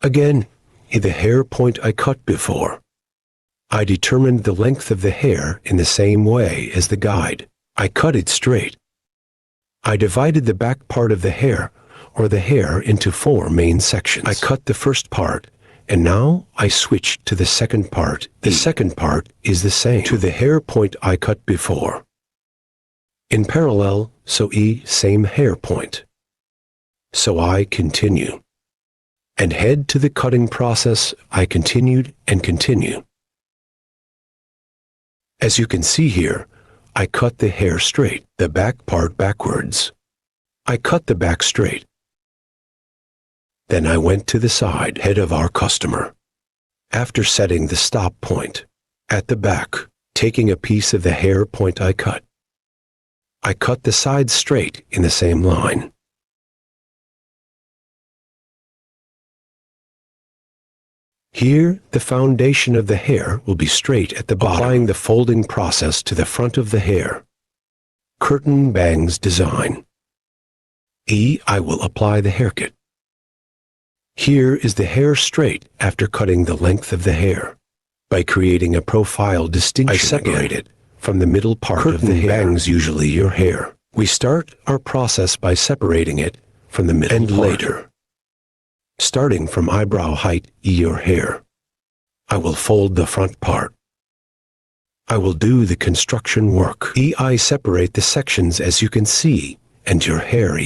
Again, in the hair point I cut before, I determined the length of the hair in the same way as the guide. I cut it straight. I divided the back part of the hair, or the hair, into 4 main sections. I cut the first part, and now I switched to the second part. The second part is the same to the hair point I cut before. In parallel, so same hair point. So I continue. And head to the cutting process. I continued and continue. As you can see here, I cut the hair straight, the back part backwards. I cut the back straight. Then I went to the side head of our customer. After setting the stop point at the back, taking a piece of the hair point I cut the sides straight in the same line. Here, the foundation of the hair will be straight at the bottom, applying the folding process to the front of the hair. Curtain bangs design. I will apply the haircut. Here is the hair straight after cutting the length of the hair. By creating a profile distinction, I separate it from the middle part of the hair. Bangs usually your hair. We start our process by separating it from the middle and part. Later, starting from eyebrow height your hair, I will fold the front part. I will do the construction work. I separate the sections as you can see, and your hair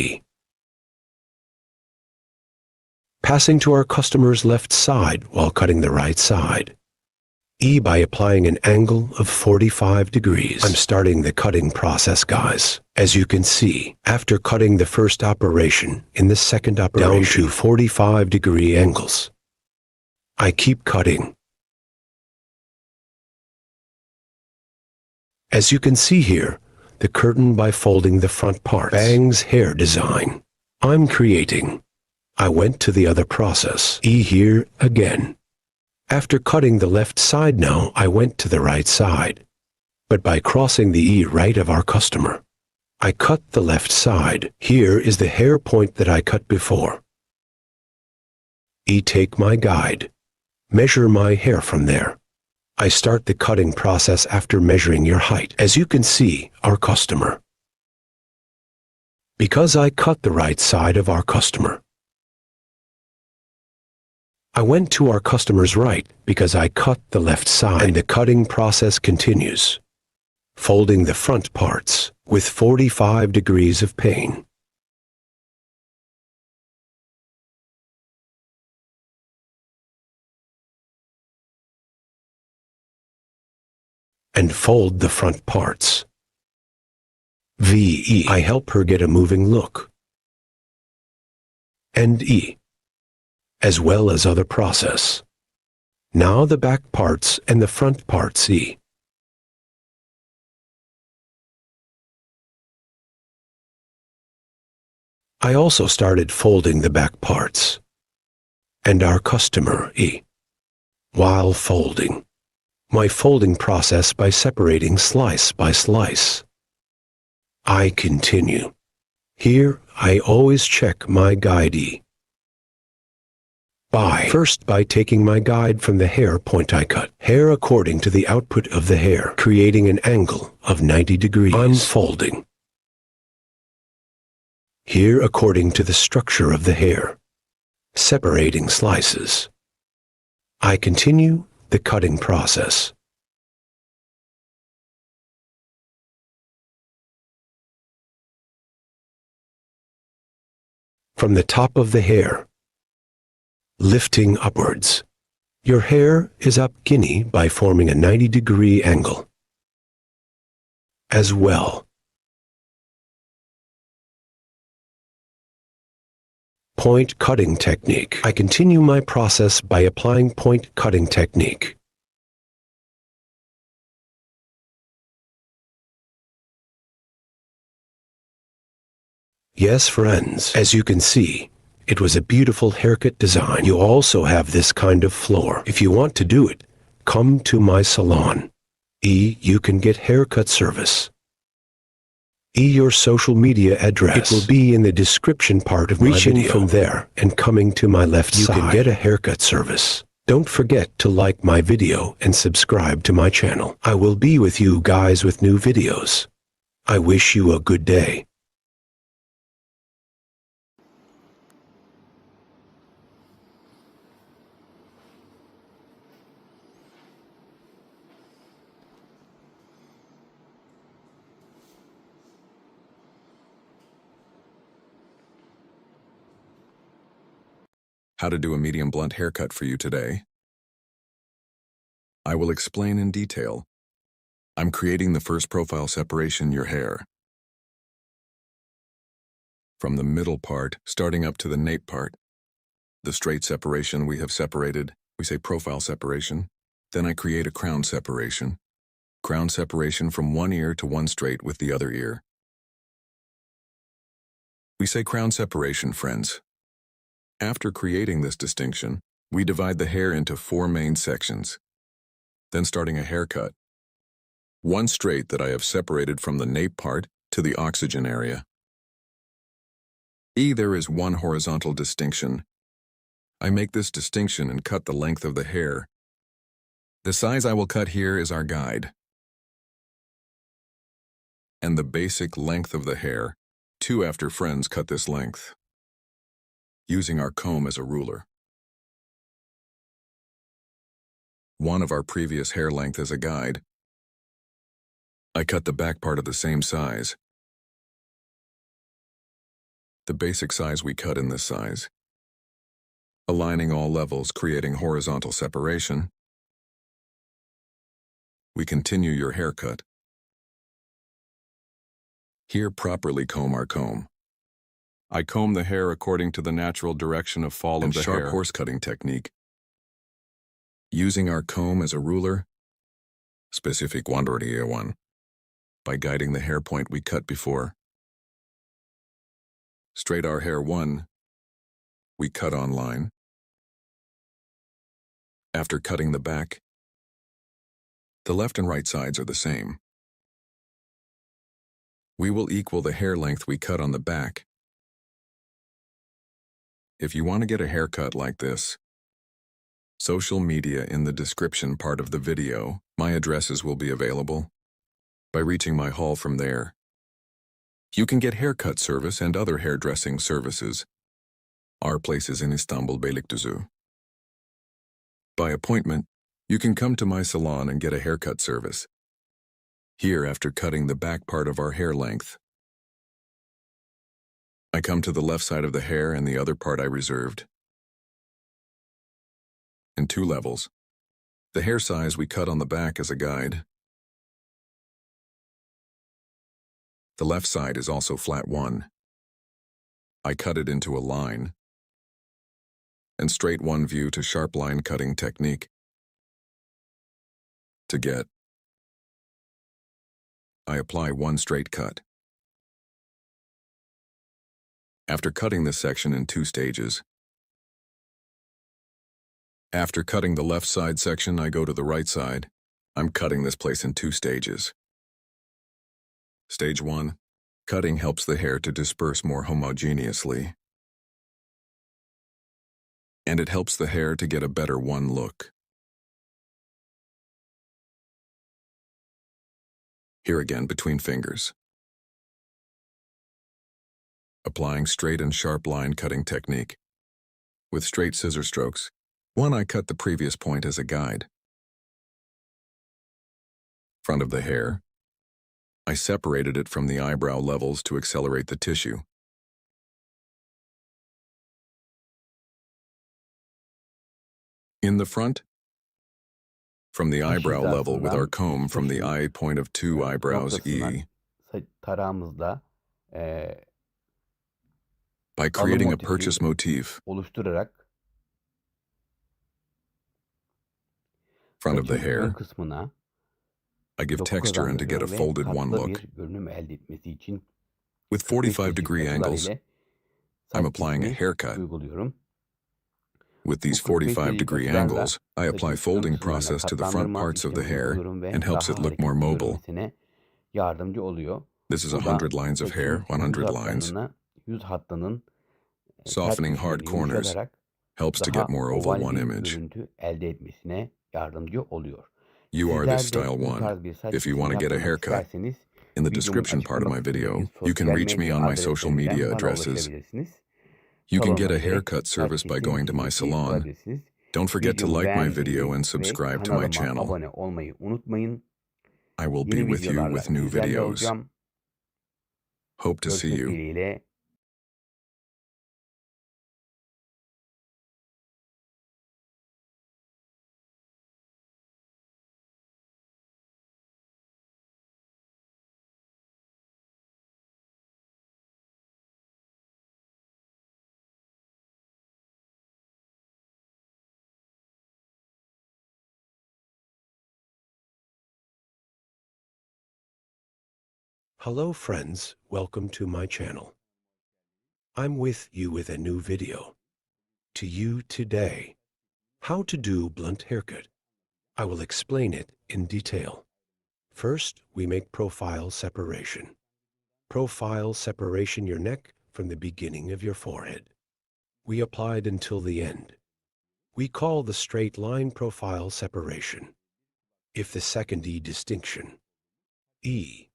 passing to our customer's left side while cutting the right side. By applying an angle of 45 degrees. I'm starting the cutting process, guys. As you can see, after cutting the first operation, in the second operation, down to 45-degree angles, I keep cutting. As you can see here, the curtain by folding the front parts. Bangs hair design. I'm creating. I went to the other process. Here again. After cutting the left side now, I went to the right side. But by crossing the right of our customer, I cut the left side. Here is the hair point that I cut before. Take my guide. Measure my hair from there. I start the cutting process after measuring your height. As you can see, our customer. Because I cut the right side of our customer, I went to our customer's right because I cut the left side, and the cutting process continues, folding the front parts with 45 degrees of pane. And fold the front parts. I help her get a moving look. And as well as other process. Now the back parts and the front parts I also started folding the back parts. And our customer while folding. My folding process by separating slice by slice. I continue. Here I always check my guide First by taking my guide from the hair point I cut. Hair according to the output of the hair, creating an angle of 90 degrees. I'm folding. Here according to the structure of the hair, separating slices. I continue the cutting process. From the top of the hair, lifting upwards. Your hair is up by forming a 90-degree angle. As well. Point cutting technique. I continue my process by applying point cutting technique. Yes, friends, as you can see, it was a beautiful haircut design. You also have this kind of floor. If you want to do it, come to my salon. You can get haircut service. Your social media address. It will be in the description part of my video. Reaching from there and coming to my left side, you can get a haircut service. Don't forget to like my video and subscribe to my channel. I will be with you guys with new videos. I wish you a good day. How to do a medium blunt haircut for you today. I will explain in detail. I'm creating the first profile separation your hair. From the middle part, starting up to the nape part. The straight separation we have separated, we say profile separation. Then I create a crown separation. Crown separation from one ear to one straight with the other ear. We say crown separation, friends. After creating this distinction, we divide the hair into 4 main sections. Then starting a haircut. One straight that I have separated from the nape part to the oxygen area. There is one horizontal distinction. I make this distinction and cut the length of the hair. The size I will cut here is our guide. And the basic length of the hair, 2 after friends cut this length. Using our comb as a ruler. 1 of our previous hair length as a guide. I cut the back part of the same size. The basic size we cut in this size. Aligning all levels, creating horizontal separation. We continue your haircut. Here properly comb our comb. I comb the hair according to the natural direction of fall of the hair. Sharp horse cutting technique. Using our comb as a ruler, specific one, by guiding the hair point we cut before. Straight our hair 1, we cut on line. After cutting the back, the left and right sides are the same. We will equal the hair length we cut on the back. If you want to get a haircut like this, social media in the description part of the video, my addresses will be available. By reaching my hall from there, you can get haircut service and other hairdressing services. Our place is in Istanbul, Beylikdüzü. By appointment, you can come to my salon and get a haircut service. Here, after cutting the back part of our hair length, I come to the left side of the hair and the other part I reserved. In 2 levels. The hair size we cut on the back as a guide. The left side is also flat 1. I cut it into a line. And straight 1 view to sharp line cutting technique. To get, I apply 1 straight cut. After cutting this section in 2 stages. After cutting the left side section, I go to the right side. I'm cutting this place in 2 stages. Stage 1. Cutting helps the hair to disperse more homogeneously. And it helps the hair to get a better 1 look. Here again between fingers. Applying straight and sharp line cutting technique. With straight scissor strokes. 1 I cut the previous point as a guide. Front of the hair. I separated it from the eyebrow levels to accelerate the tissue. In the front, from the eyebrow level with our comb from the eye point of 2 eyebrows E. Tarağımızla By creating a purchase motif. oluşturarak Front of the saçın ön hair. kısmına I give doku texture and to get a kazandırıyor ve folded 1 katlı look. bir görünüm elde etmesi için With 45 45-degree çeşitli angles, açılar ile I'm saç applying a kesimi haircut. uyguluyorum. With these Bu 45 45-degree açılarla angles, I apply saçın ön folding kısımlarına process to the front katlandırma parts of the işlemi hair uyguluyorum ve and helps daha it look more hareketli mobile. görünmesine yardımcı oluyor. This is Bu da 100 lines of hair, saçın 100 lines. yüz hattının sert Softening hard köşelerini corners yumuşatarak helps to daha get more oval oval one bir image. görüntü elde etmesine yardımcı oluyor. You are the Sizler de style bu one. tarz bir saç If you kesimi want to get a yaptırmak haircut, isterseniz in the videomun description part of açıklama my kısmındaki video, you can sosyal reach me medya on my social media adreslerinden bana addresses. ulaşabilirsiniz. You can get Salonuma a gelerek haircut saç service by kesim going to my hizmeti salon. bulabilirsiniz. Don't forget to Videomu like my beğenmeyi video and ve subscribe to my kanalıma channel. abone olmayı unutmayın. I will be Yeni with you videolarla with new sizlerle videos. olacağım. Hope to see Görüşmek you. dileğiyle. Hello friends, welcome to my channel. I'm with you with a new video. To you today, how to do blunt haircut. I will explain it in detail. First, we make profile separation. Profile separation your neck from the beginning of your forehead. We applied until the end. We call the straight line profile separation. If the second E distinction. E.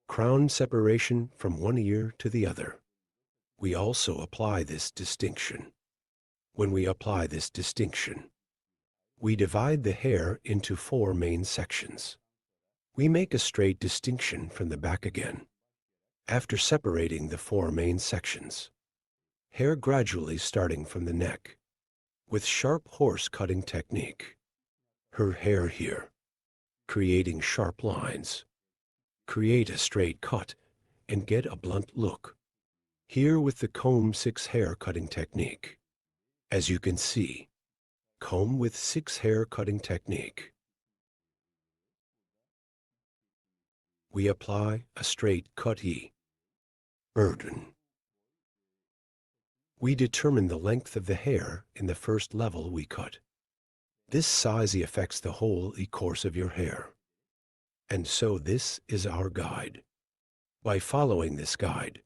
Crown separation from one ear to the other. We also apply this distinction. When we apply this distinction, we divide the hair into 4 main sections. We make a straight distinction from the back again. After separating the 4 main sections, hair gradually starting from the neck, with sharp horse cutting technique. Her hair here, creating sharp lines. Create a straight cut and get a blunt look. Here with the comb 6 hair cutting technique. As you can see, comb with 6 hair cutting technique. We apply a straight cut E. Burden. We determine the length of the hair in the first level we cut. This size affects the whole course of your hair. And so this is our guide. By following this guide,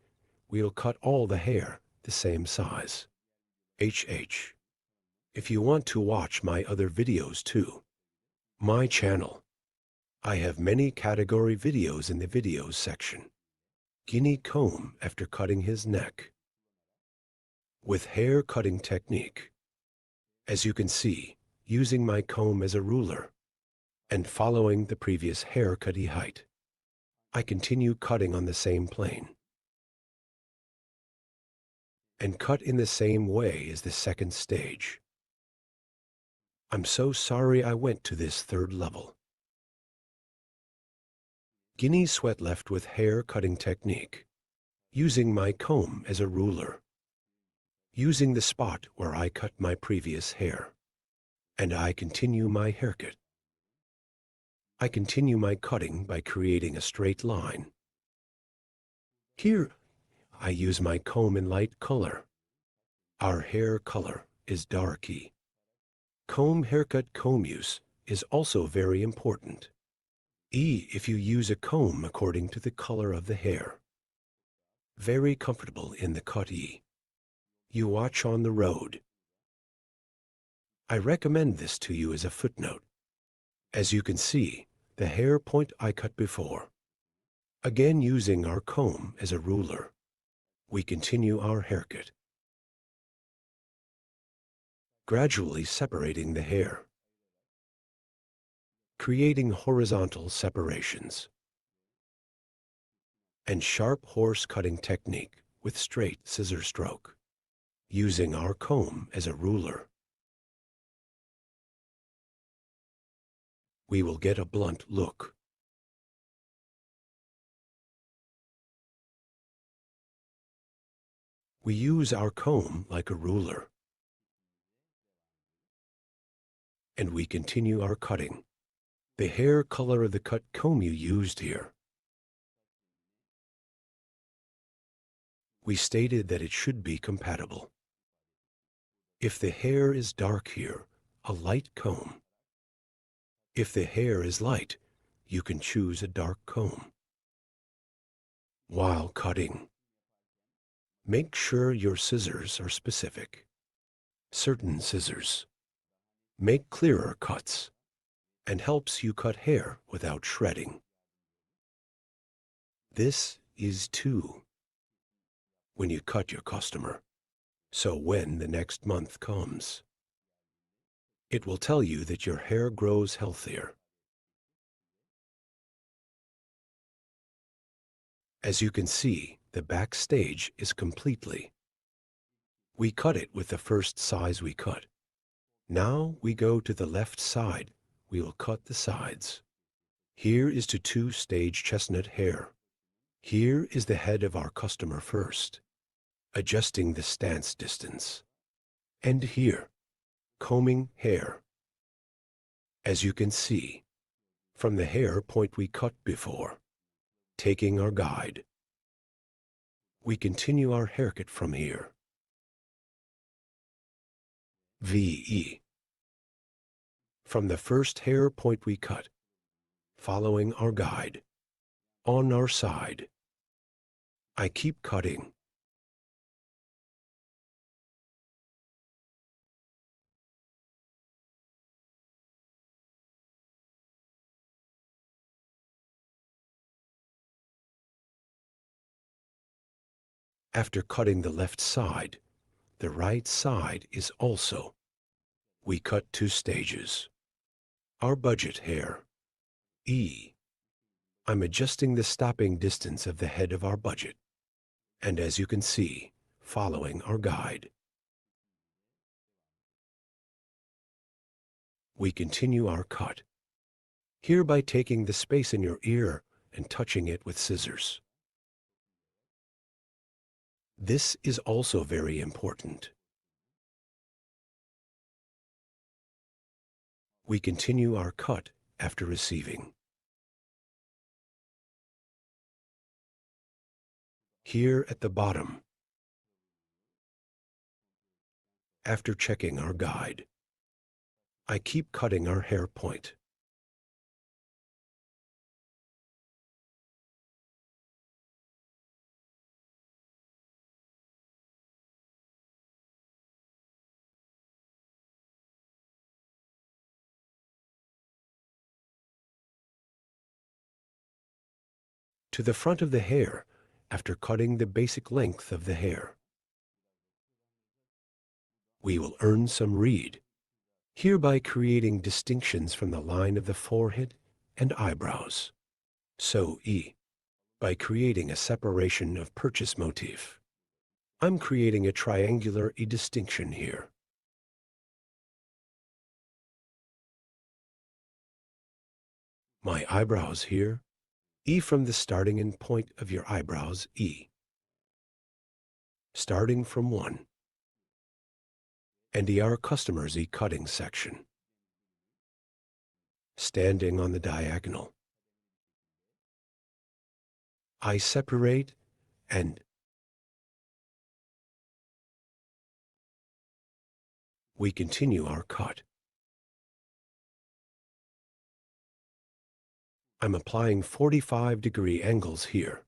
we'll cut all the hair the same size. HH. If you want to watch my other videos too, my channel, I have many category videos in the videos section. Guinea comb after cutting his neck. With hair cutting technique. As you can see, using my comb as a ruler and following the previous haircutty height, I continue cutting on the same plane and cut in the same way as the second stage. I'm so sorry I went to this third level. Guinea sweat left with hair cutting technique, using my comb as a ruler, using the spot where I cut my previous hair, and I continue my haircut. I continue my cutting by creating a straight line. Here, I use my comb in light color. Our hair color is darky. Comb haircut comb use is also very important. If you use a comb according to the color of the hair. Very comfortable in the cut You watch on the road. I recommend this to you as a footnote. As you can see, the hair point I cut before. Again using our comb as a ruler, we continue our haircut. Gradually separating the hair. Creating horizontal separations. And sharp horse cutting technique with straight scissor stroke. Using our comb as a ruler. We will get a blunt look. We use our comb like a ruler. And we continue our cutting. The hair color of the cut comb you used here. We stated that it should be compatible. If the hair is dark here, a light comb. If the hair is light, you can choose a dark comb. While cutting, make sure your scissors are specific. Certain scissors make clearer cuts and helps you cut hair without shredding. This is too when you cut your customer. So when the next month comes, it will tell you that your hair grows healthier. As you can see, the backstage is completely. We cut it with the first size we cut. Now we go to the left side. We will cut the sides. Here is to 2-stage chestnut hair. Here is the head of our customer first, adjusting the stance distance. And here, combing hair. As you can see, from the hair point we cut before, taking our guide, we continue our haircut from here. VE. From the first hair point we cut, following our guide, on our side. I keep cutting. After cutting the left side, the right side is also. We cut 2 stages. Our budget hair. E. I'm adjusting the stopping distance of the head of our budget. And as you can see, following our guide, we continue our cut, here by taking the space in your ear and touching it with scissors. This is also very important. We continue our cut after receiving. Here at the bottom, after checking our guide, I keep cutting our hair point. To the front of the hair, after cutting the basic length of the hair. We will earn some read, hereby creating distinctions from the line of the forehead and eyebrows. So E. By creating a separation of purchase motif. I'm creating a triangular E distinction here. My eyebrows here, E from the starting and point of your eyebrows, E. Starting from 1. And our customer's E cutting section. Standing on the diagonal. I separate and we continue our cut. I'm applying 45-degree angles here.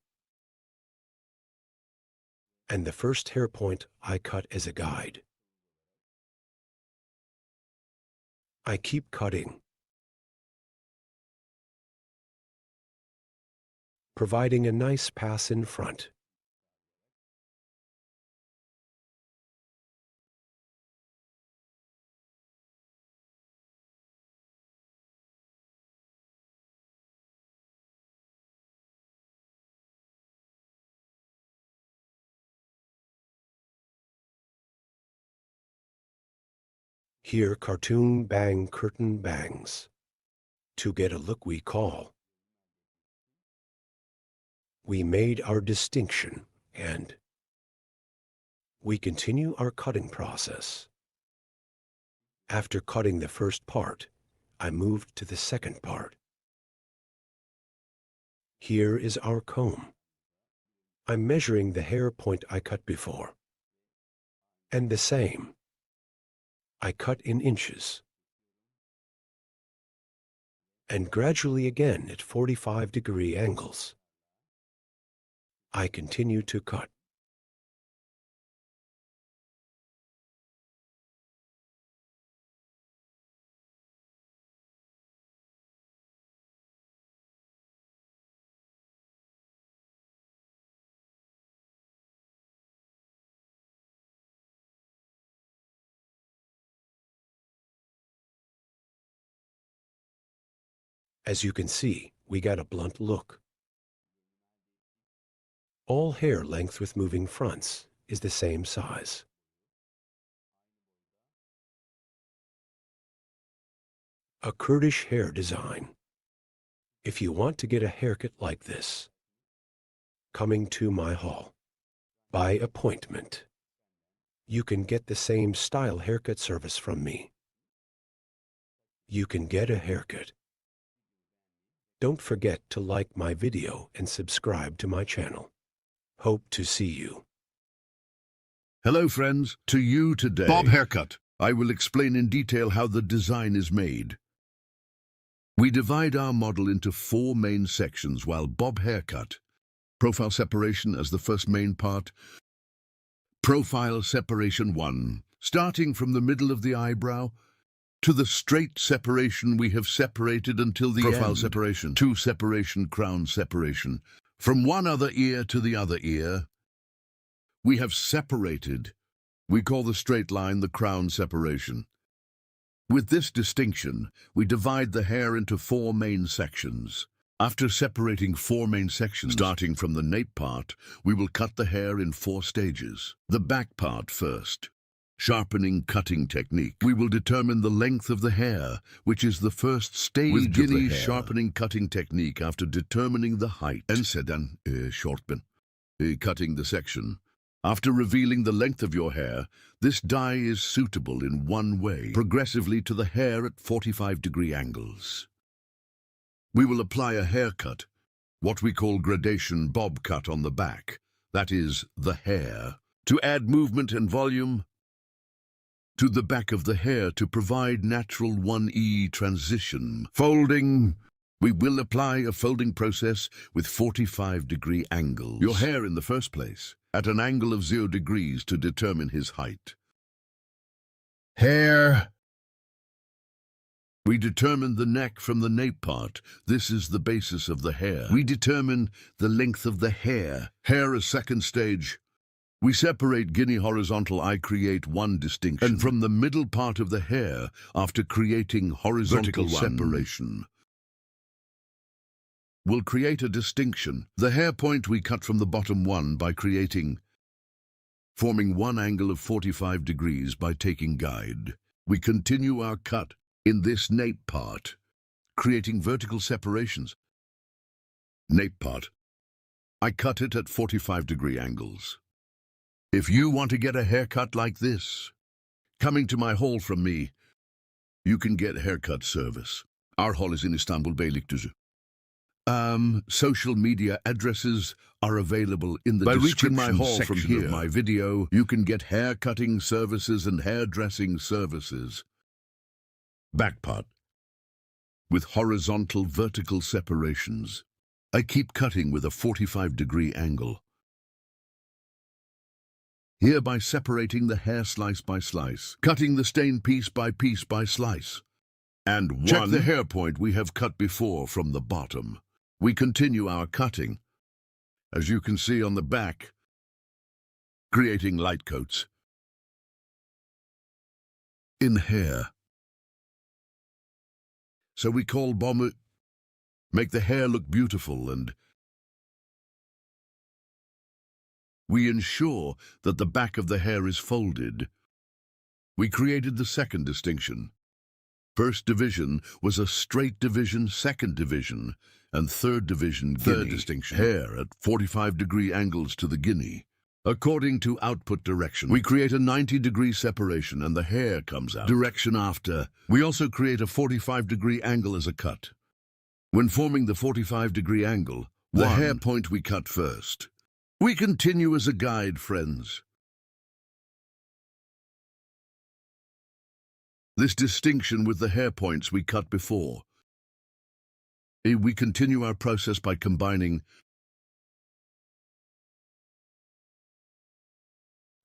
And the first hair point I cut as a guide. I keep cutting, providing a nice pass in front. Here cartoon bang curtain bangs. To get a look we call. We made our distinction and we continue our cutting process. After cutting the first part, I moved to the second part. Here is our comb. I'm measuring the hair point I cut before. And the same. I cut in inches. And gradually again at 45-degree angles. I continue to cut. As you can see, we got a blunt look. All hair length with moving fronts is the same size. A Kurdish hair design. If you want to get a haircut like this, coming to my hall, by appointment, you can get the same style haircut service from me. You can get a haircut. Don't forget to like my video and subscribe to my channel. Hope to see you. Hello friends, to you today. Bob Haircut. I will explain in detail how the design is made. We divide our model into 4 main sections while Bob Haircut. Profile separation as the first main part. Profile separation 1. Starting from the middle of the eyebrow to the straight separation we have separated until the profile end. Separation 2. Separation, crown separation. From one other ear to the other ear, we have separated. We call the straight line the crown separation. With this distinction, we divide the hair into 4 main sections. After separating 4 main sections, starting from the nape part, we will cut the hair in 4 stages. The back part first. Sharpening cutting technique. We will determine the length of the hair, which is the first stage with Guinea sharpening cutting technique after determining the height. En sedan, shortben. Cutting the section. After revealing the length of your hair, this dye is suitable in one way, progressively to the hair at 45-degree angles. We will apply a haircut, what we call gradation bob cut on the back, that is, the hair, to add movement and volume to the back of the hair to provide natural 1E transition. Folding. We will apply a folding process with 45-degree angles. Your hair in the first place, at an angle of 0 degrees to determine his height. Hair. We determine the neck from the nape part. This is the basis of the hair. We determine the length of the hair. Hair as second stage. We separate Guinea horizontal. I create one distinction. And from the middle part of the hair, after creating horizontal separation, we'll create a distinction. The hair point we cut from the bottom one by forming one angle of 45 degrees by taking guide. We continue our cut in this nape part, creating vertical separations. Nape part. I cut it at 45-degree angles. If you want to get a haircut like this, coming to my hall from me, you can get haircut service. Our hall is in Istanbul, Beylikdüzü. Social media addresses are available in the description my hall section from here. Of my video. You can get hair cutting services and hairdressing services. Back part. With horizontal vertical separations. I keep cutting with a 45-degree angle. Here by separating the hair slice by slice, cutting the stain piece by slice. And check the hair point we have cut before from the bottom. We continue our cutting, as you can see on the back, creating light coats. In hair. So we call bomber, make the hair look beautiful, and we ensure that the back of the hair is folded. We created the second distinction. First division was a straight division, second division, and third division, third distinction. Hair at 45-degree angles to the Guinea. According to output direction, we create a 90-degree separation and the hair comes out. Direction after. We also create a 45-degree angle as a cut. When forming the 45-degree angle, the hair point we cut first. We continue as a guide, friends. This distinction with the hair points we cut before. We continue our process by combining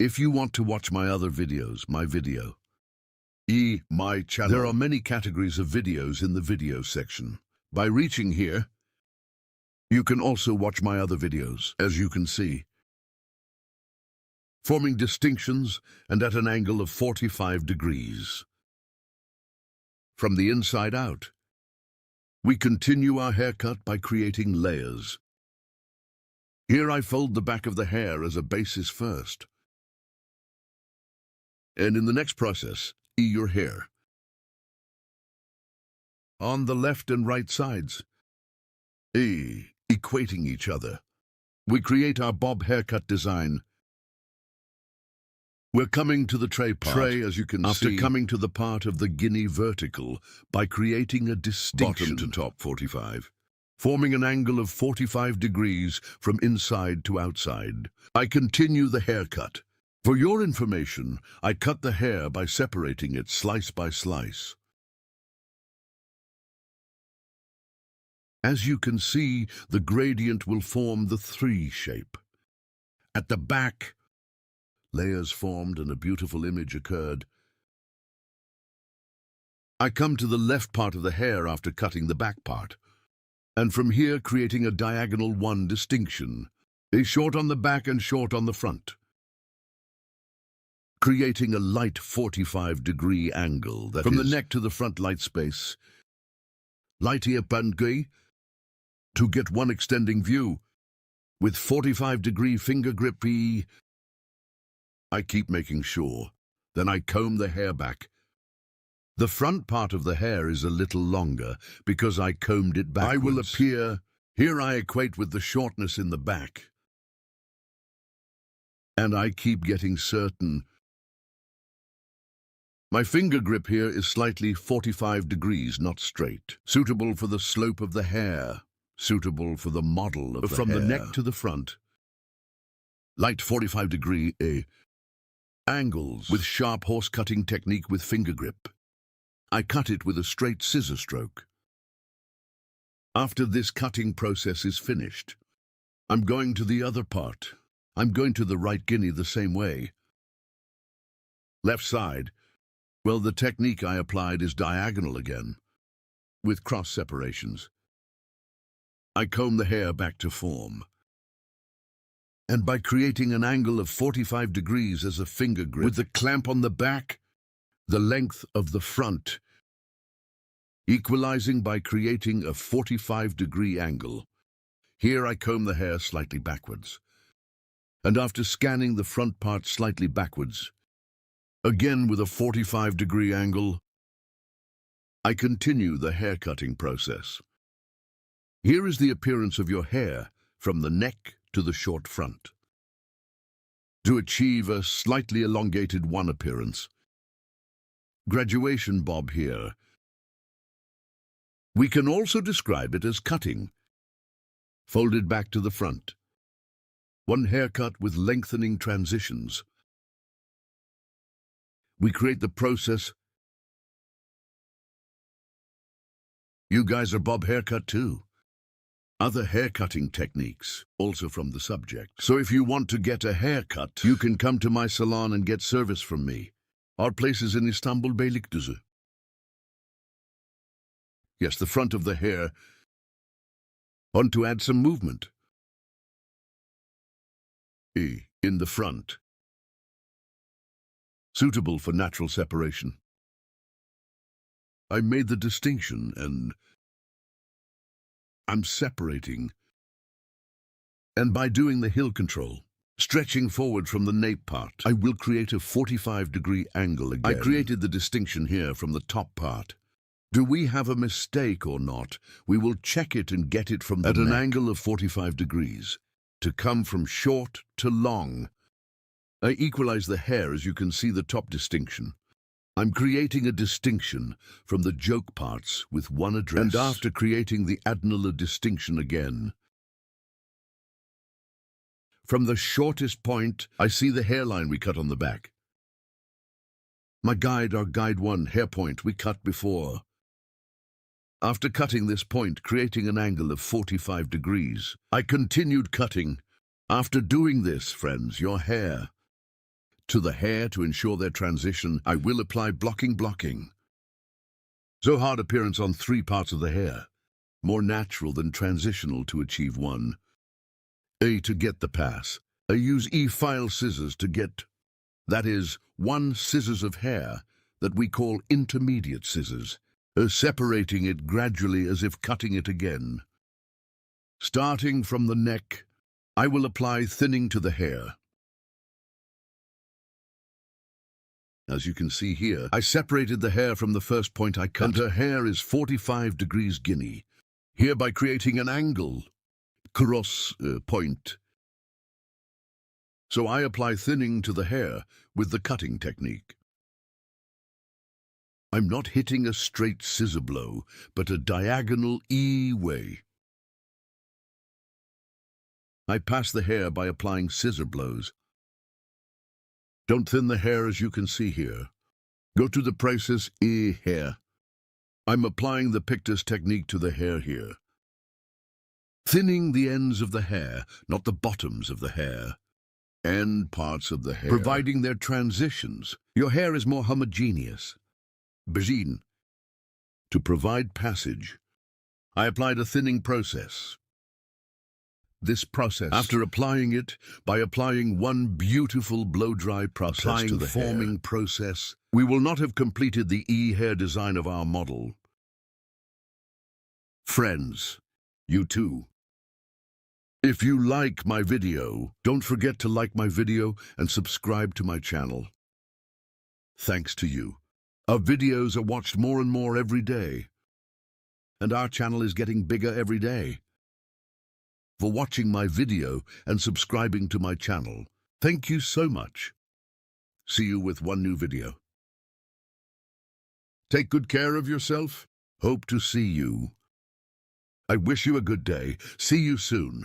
If you want to watch my other videos, my channel, there are many categories of videos in the video section. By reaching here, you can also watch my other videos, as you can see, forming distinctions and at an angle of 45 degrees. From the inside out, we continue our haircut by creating layers. Here I fold the back of the hair as a basis first. And in the next process, your hair. On the left and right sides, equating each other, we create our bob haircut design. We're coming to the tray part, as you can see, after coming to the part of the guinea vertical by creating a distinction, bottom to top 45, forming an angle of 45 degrees from inside to outside. I continue the haircut. For your information, I cut the hair by separating it slice by slice. As you can see, the gradient will form the 3 shape. At the back, layers formed and a beautiful image occurred. I come to the left part of the hair after cutting the back part, and from here creating a diagonal 1 distinction, a short on the back and short on the front, creating a light 45-degree angle that from the neck to the front light space, light here to get one extending view with 45-degree finger grip. I keep making sure. Then I comb the hair back. The front part of the hair is a little longer because I combed it backwards. I will appear, here I equate with the shortness in the back. And I keep getting certain. My finger grip here is slightly 45 degrees, not straight. Suitable for the slope of the hair. Suitable for the model of the hair. From the neck to the front. Light 45-degree angles with sharp horse cutting technique with finger grip. I cut it with a straight scissor stroke. After this cutting process is finished, I'm going to the other part. I'm going to the right guinea the same way. Left side. Well, the technique I applied is diagonal again, with cross separations. I comb the hair back to form. And by creating an angle of 45 degrees as a finger grip, with the clamp on the back, the length of the front, equalizing by creating a 45-degree angle. Here I comb the hair slightly backwards. And after scanning the front part slightly backwards, again with a 45-degree angle, I continue the haircutting process. Here is the appearance of your hair from the neck to the short front. To achieve a slightly elongated 1 appearance, graduation bob here. We can also describe it as cutting, folded back to the front. 1 haircut with lengthening transitions. We create the process. You guys are bob haircut too. Other haircutting techniques, also from the subject. So if you want to get a haircut, you can come to my salon and get service from me. Our place is in Istanbul, Beylikdüzü. Yes, the front of the hair. Want to add some movement. In the front. Suitable for natural separation. I made the distinction and I'm separating. And by doing the heel control, stretching forward from the nape part, I will create a 45-degree angle again. I created the distinction here from the top part. Do we have a mistake or not? We will check it and get it from the neck. At an angle of 45 degrees, to come from short to long. I equalize the hair as you can see the top distinction. I'm creating a distinction from the joke parts with 1 address. And after creating the adenolar distinction again, from the shortest point, I see the hairline we cut on the back. My guide, our guide 1 hair point we cut before. After cutting this point, creating an angle of 45 degrees, I continued cutting. After doing this, friends, your hair To the hair to ensure their transition, I will apply blocking. So hard appearance on 3 parts of the hair. More natural than transitional to achieve one. A to get the pass. I use E-file scissors to get, that is, 1 scissors of hair that we call intermediate scissors, separating it gradually as if cutting it again. Starting from the neck, I will apply thinning to the hair. As you can see here, I separated the hair from the first point I cut, and her hair is 45 degrees Guinea, hereby creating an angle, cross point. So I apply thinning to the hair with the cutting technique. I'm not hitting a straight scissor blow, but a diagonal E way. I pass the hair by applying scissor blows. Don't thin the hair as you can see here. Go to the process E hair. I'm applying the Pictus technique to the hair here. Thinning the ends of the hair, not the bottoms of the hair. End parts of the hair. Providing their transitions. Your hair is more homogeneous. Begin. To provide passage, I applied a thinning process. This process, after applying it, by applying one beautiful blow-dry process to the forming process, we will not have completed the E-hair design of our model. Friends, you too. If you like my video, don't forget to like my video and subscribe to my channel. Thanks to you, our videos are watched more and more every day, and our channel is getting bigger every day. For watching my video and subscribing to my channel, thank you so much. See you with one new video. Take good care of yourself. Hope to see you. I wish you a good day. See you soon.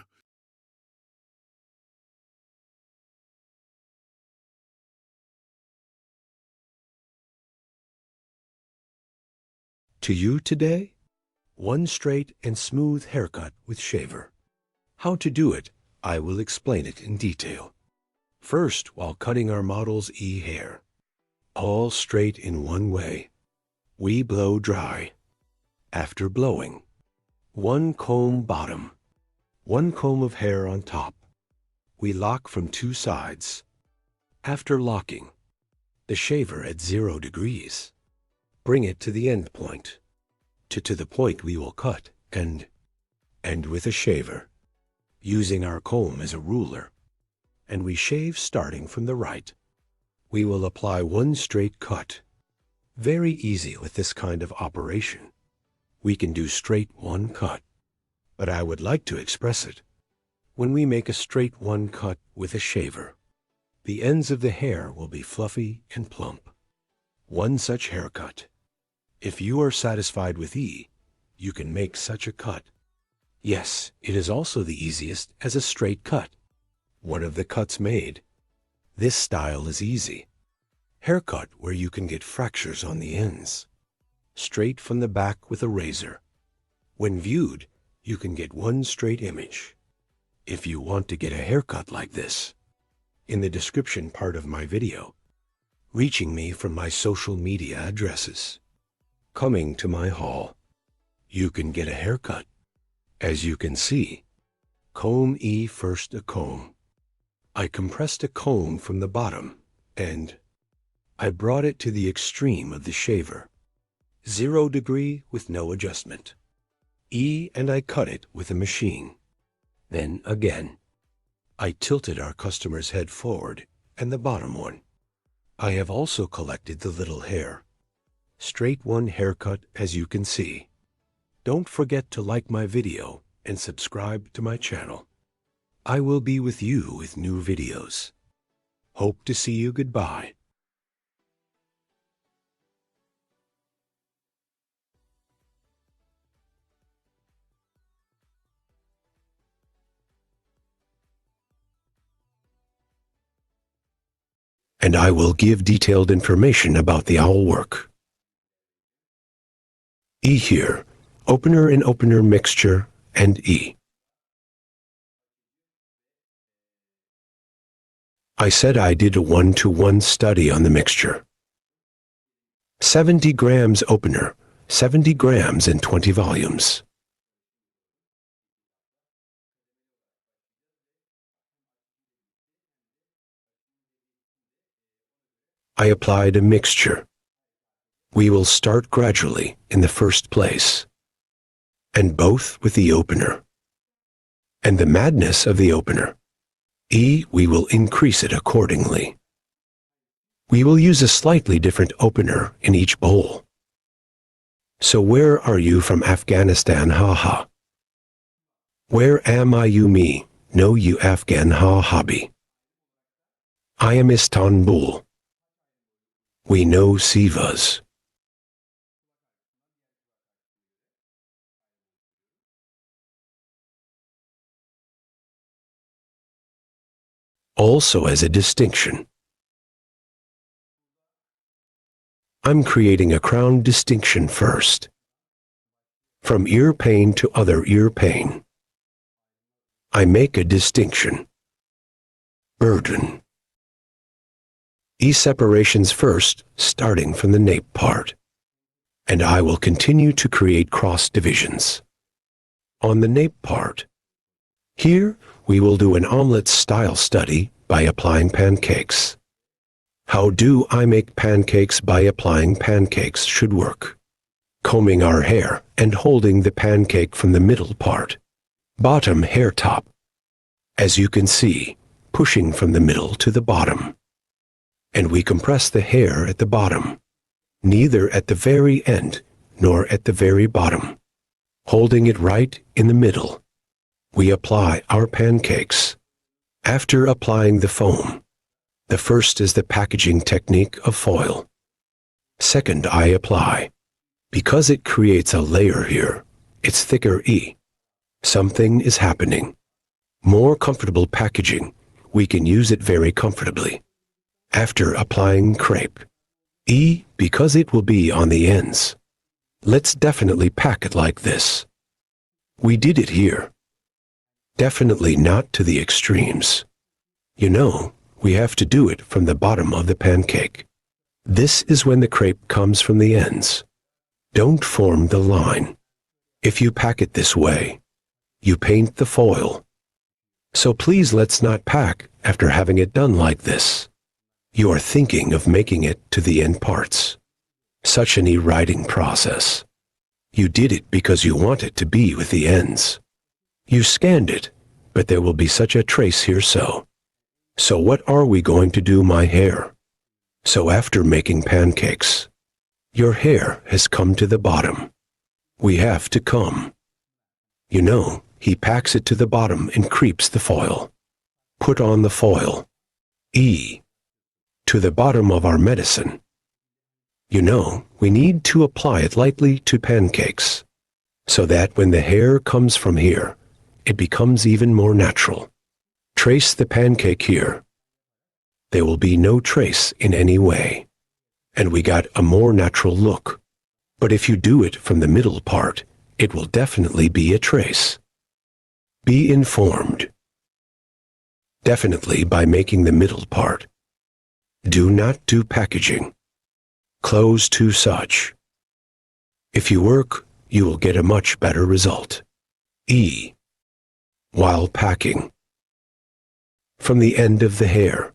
To you today, one straight and smooth haircut with shaver. How to do it, I will explain it in detail. First, while cutting our model's E-hair, all straight in one way, we blow dry. After blowing, 1 comb bottom, 1 comb of hair on top. We lock from 2 sides. After locking, the shaver at 0 degrees. Bring it to the end point, to the point we will cut, and with a shaver, using our comb as a ruler, and we shave starting from the right. We will apply 1 straight cut. Very easy with this kind of operation. We can do straight 1 cut, but I would like to express it. When we make a straight 1 cut with a shaver, the ends of the hair will be fluffy and plump. 1 such haircut. If you are satisfied with E, you can make such a cut. Yes, it is also the easiest as a straight cut. One of the cuts made. This style is easy. Haircut where you can get fractures on the ends. Straight from the back with a razor. When viewed, you can get 1 straight image. If you want to get a haircut like this, in the description part of my video, reaching me from my social media addresses, coming to my hall, you can get a haircut. As you can see, comb E first a comb. I compressed a comb from the bottom, and I brought it to the extreme of the shaver. 0 degree with no adjustment. E and I cut it with a machine. Then again, I tilted our customer's head forward and the bottom one. I have also collected the little hair. Straight 1 haircut as you can see. Don't forget to like my video and subscribe to my channel. I will be with you with new videos. Hope to see you. Goodbye. And I will give detailed information about the owl work. E here, opener and opener mixture, and E. I said I did a 1-to-1 study on the mixture. 70 grams opener, 70 grams in 20 volumes. I applied a mixture. We will start gradually in the first place, and both with the opener. And the madness of the opener. We will increase it accordingly. We will use a slightly different opener in each bowl. So where are you from Afghanistan, haha? Where am I you me, no you Afghan ha hobby? I am Istanbul. We know Sivas. Also as a distinction. I'm creating a crown distinction first. From ear pain to other ear pain. I make a distinction. Burden. Separations first, starting from the nape part. And I will continue to create cross divisions. On the nape part. Here, we will do an omelette style study by applying pancakes. How do I make pancakes by applying pancakes should work. Combing our hair and holding the pancake from the middle part. Bottom hair top. As you can see, pushing from the middle to the bottom. And we compress the hair at the bottom, neither at the very end nor at the very bottom. Holding it right in the middle, we apply our pancakes. After applying the foam, the first is the packaging technique of foil. Second, I apply. Because it creates a layer here, it's thicker Something is happening. More comfortable packaging, we can use it very comfortably. After applying crepe. Because it will be on the ends. Let's definitely pack it like this. We did it here. Definitely not to the extremes. You know, we have to do it from the bottom of the pancake. This is when the crepe comes from the ends. Don't form the line. If you pack it this way, you paint the foil. So please let's not pack after having it done like this. You are thinking of making it to the end parts. Such an writing process. You did it because you want it to be with the ends. You scanned it, but there will be such a trace here so. So what are we going to do my hair? So after making pancakes, your hair has come to the bottom. We have to come. You know, he packs it to the bottom and creeps the foil. Put on the foil. To the bottom of our medicine. You know, we need to apply it lightly to pancakes, so that when the hair comes from here, it becomes even more natural. Trace the pancake here. There will be no trace in any way, and we got a more natural look. But if you do it from the middle part, it will definitely be a trace. Be informed. Definitely by making the middle part. Do not do packaging. Close to such. If you work, you will get a much better result. While packing. From the end of the hair.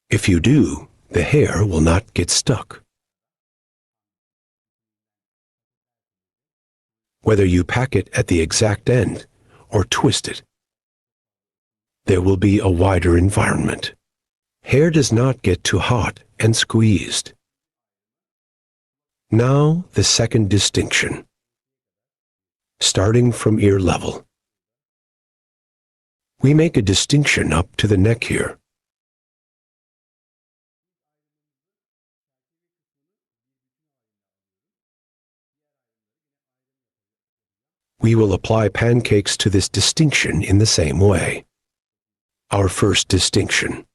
If you do, the hair will not get stuck. Whether you pack it at the exact end or twist it, there will be a wider environment. Hair does not get too hot and squeezed. Now the second distinction. Starting from ear level. We make a distinction up to the neck here. We will apply pancakes to this distinction in the same way. Our first distinction.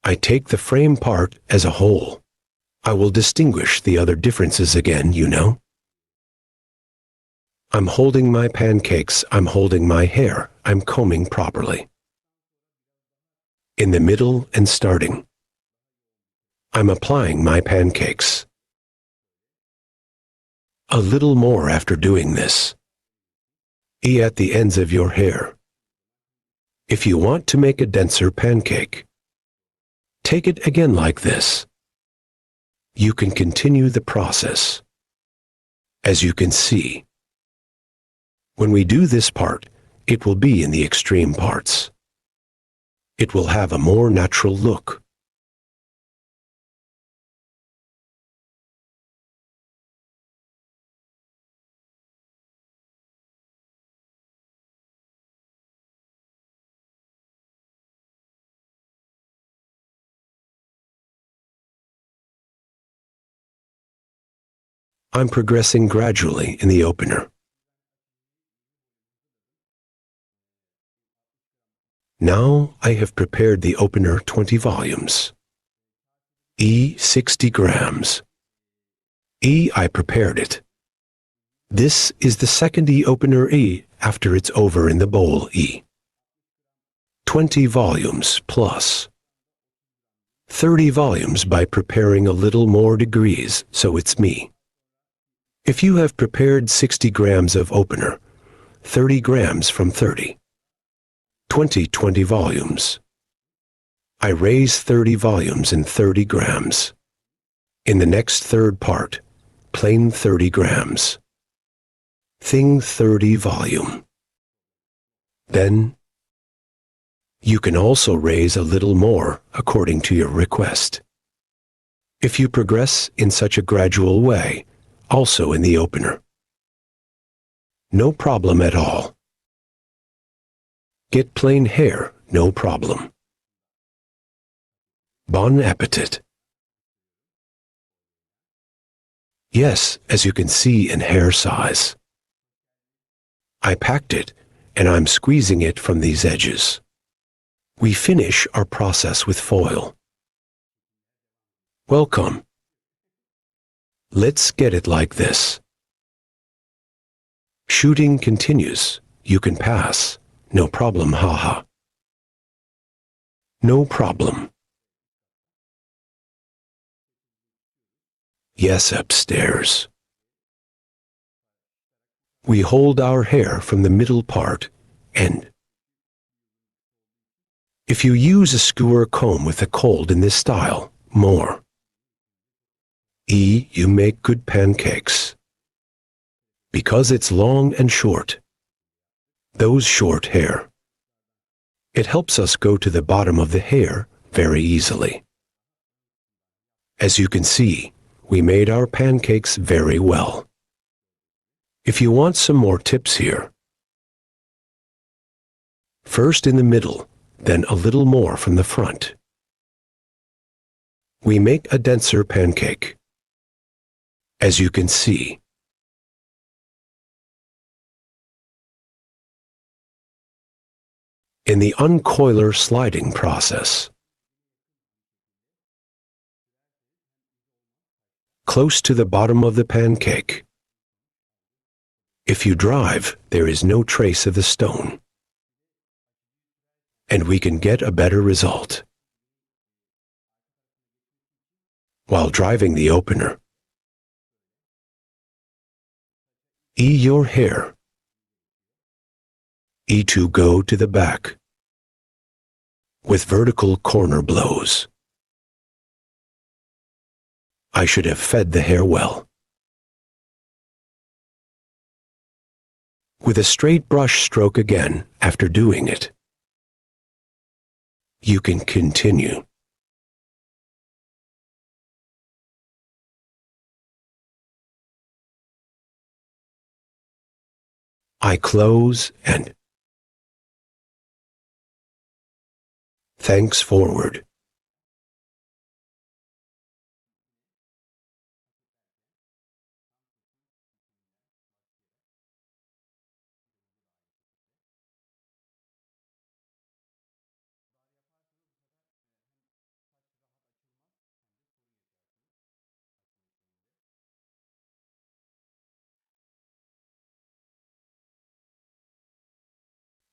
I take the frame part as a whole. I will distinguish the other differences again, you know. I'm holding my pancakes, I'm holding my hair, I'm combing properly. in the middle and starting. I'm applying my pancakes. A little more after doing this. E at the ends of your hair. If you want to make a denser pancake, take it again like this. You can continue the process. As you can see, when we do this part, it will be in the extreme parts. It will have a more natural look. I'm progressing gradually in the opener. Now I have prepared the opener 20 volumes. E 60 grams. E I prepared it. This is the second E opener E after it's over in the bowl E. 20 volumes plus. 30 volumes by preparing a little more degrees, so it's me. If you have prepared 60 grams of opener, 30 grams from 30. 20 volumes. I raise 30 volumes in 30 grams. In the next third part, plain 30 grams. Thing 30 volume. Then, you can also raise a little more according to your request. If you progress in such a gradual way, also in the opener. No problem at all. Get plain hair, no problem. Bon appetit. Yes, as you can see in hair size. I packed it, and I'm squeezing it from these edges. We finish our process with foil. Welcome. Let's get it like this. Shooting continues. You can pass. No problem, haha. No problem. Yes, upstairs. We hold our hair from the middle part and if you use a skewer comb with a cold in this style, more. E, you make good pancakes. Because it's long and short. Those short hair. It helps us go to the bottom of the hair very easily. As you can see, we made our pancakes very well. If you want some more tips here, first in the middle, then a little more from the front. We make a denser pancake. As you can see, in the uncoiler sliding process, close to the bottom of the pancake. If you drive, there is no trace of the stone. And we can get a better result. While driving the opener, E your hair. E to go to the back. With vertical corner blows. I should have fed the hair well. With a straight brush stroke again after doing it. You can continue. I close and thanks forward.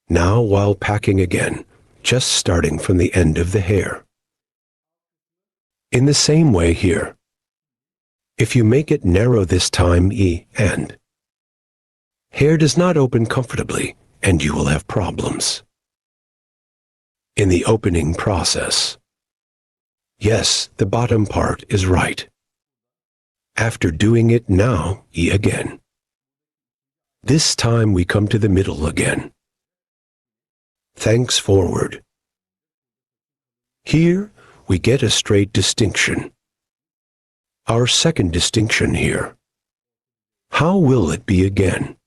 Now, while packing again, just starting from the end of the hair. In the same way here, if you make it narrow this time and hair does not open comfortably and you will have problems. In the opening process, yes, the bottom part is right. After doing it now, again. This time we come to the middle again. Thanks forward. Here we get a straight distinction. Our second distinction here. How will it be again?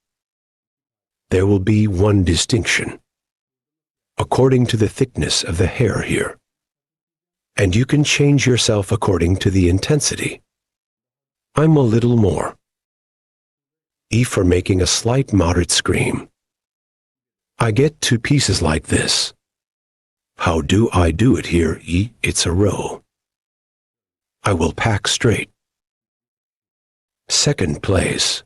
There will be one distinction, according to the thickness of the hair here. And you can change yourself according to the intensity. I'm a little more. E for making a slight moderate scream. I get two pieces like this. How do I do it here? E, it's a row. I will pack straight. Second place.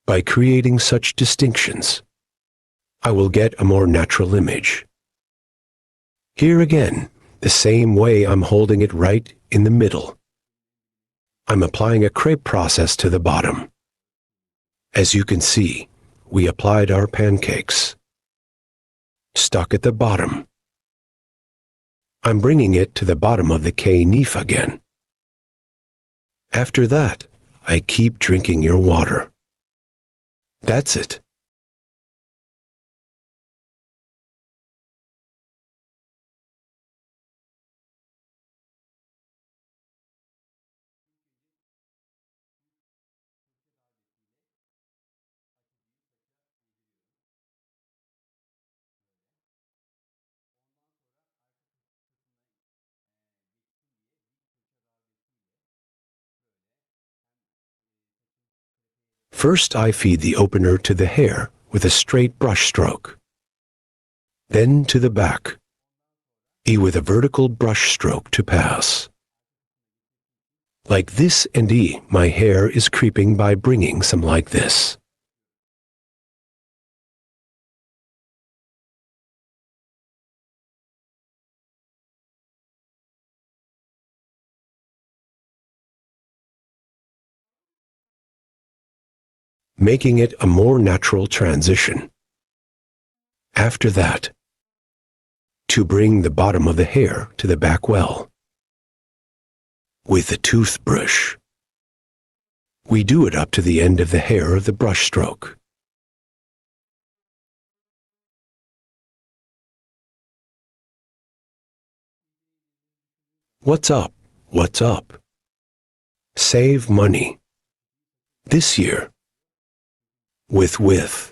By creating such distinctions, I will get a more natural image. Here again, the same way I'm holding it right in the middle. I'm applying a crepe process to the bottom. As you can see, we applied our pancakes. Stuck at the bottom. I'm bringing it to the bottom of the K-neef again. After that, I keep drinking your water. That's it. First, I feed the opener to the hair with a straight brush stroke. Then to the back, with a vertical brush stroke to pass. Like this and my hair is creeping by bringing some like this. Making it a more natural transition. After that, to bring the bottom of the hair to the back well. With a toothbrush. We do it up to the end of the hair of the brush stroke. What's up? What's up? Save money. This year. With.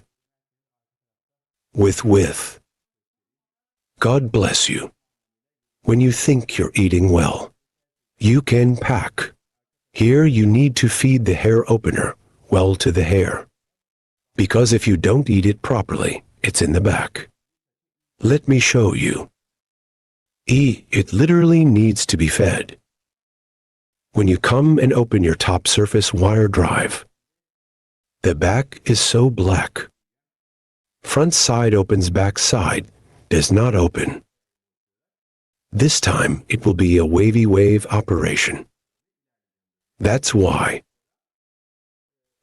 God bless you. When you think you're eating well, you can pack. Here you need to feed the hair opener well to the hair. Because if you don't eat it properly, it's in the back. Let me show you. It literally needs to be fed. When you come and open your top surface wire drive, the back is so black. Front side opens, back side does not open. This time it will be a wavy wave operation. That's why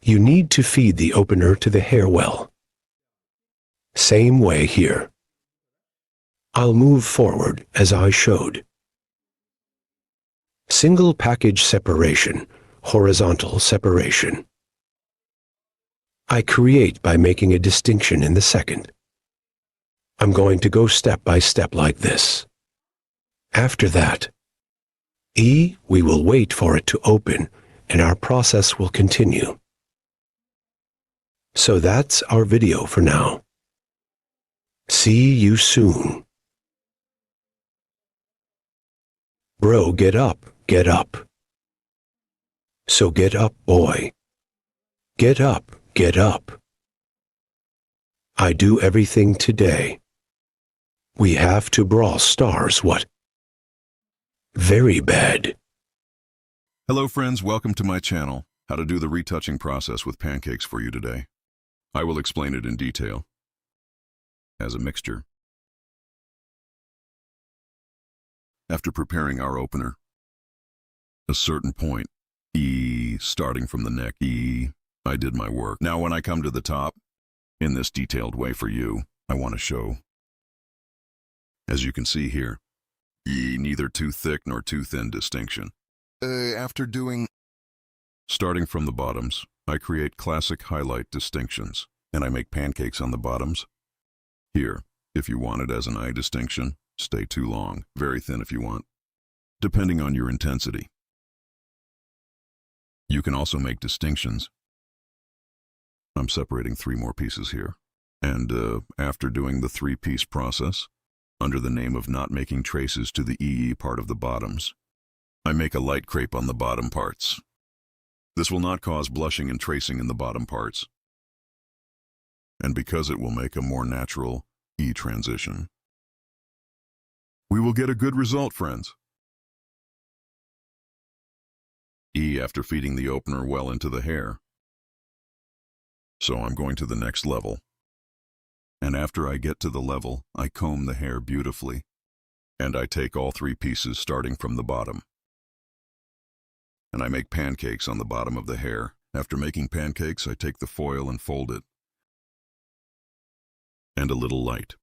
you need to feed the opener to the hair well. Same way here. I'll move forward as I showed. Single package separation, horizontal separation. I create by making a distinction in the second. I'm going to go step by step like this. After that, we will wait for it to open and our process will continue. So that's our video for now. See you soon. Bro, get up, get up. So get up, boy. Get up. Get up. I do everything today. We have to Brawl Stars, what? Very bad. Hello friends, welcome to my channel. How to do the retouching process with pancakes for you today. I will explain it in detail. As a mixture. After preparing our opener, a certain point, E, starting from the neck, E, I did my work. Now when I come to the top, in this detailed way for you, I want to show. As you can see here, E, neither too thick nor too thin distinction. After doing... Starting from the bottoms, I create classic highlight distinctions, and I make pancakes on the bottoms. Here, if you want it as an eye distinction, stay too long, very thin if you want, depending on your intensity. You can also make distinctions. I'm separating 3 more pieces here. And after doing the 3-piece process, under the name of not making traces to the EE part of the bottoms, I make a light crepe on the bottom parts. This will not cause blushing and tracing in the bottom parts. And because it will make a more natural E transition, we will get a good result, friends. E after feeding the opener well into the hair. So I'm going to the next level. And after I get to the level, I comb the hair beautifully. And I take all 3 pieces starting from the bottom. And I make pancakes on the bottom of the hair. After making pancakes, I take the foil and fold it. And a little light.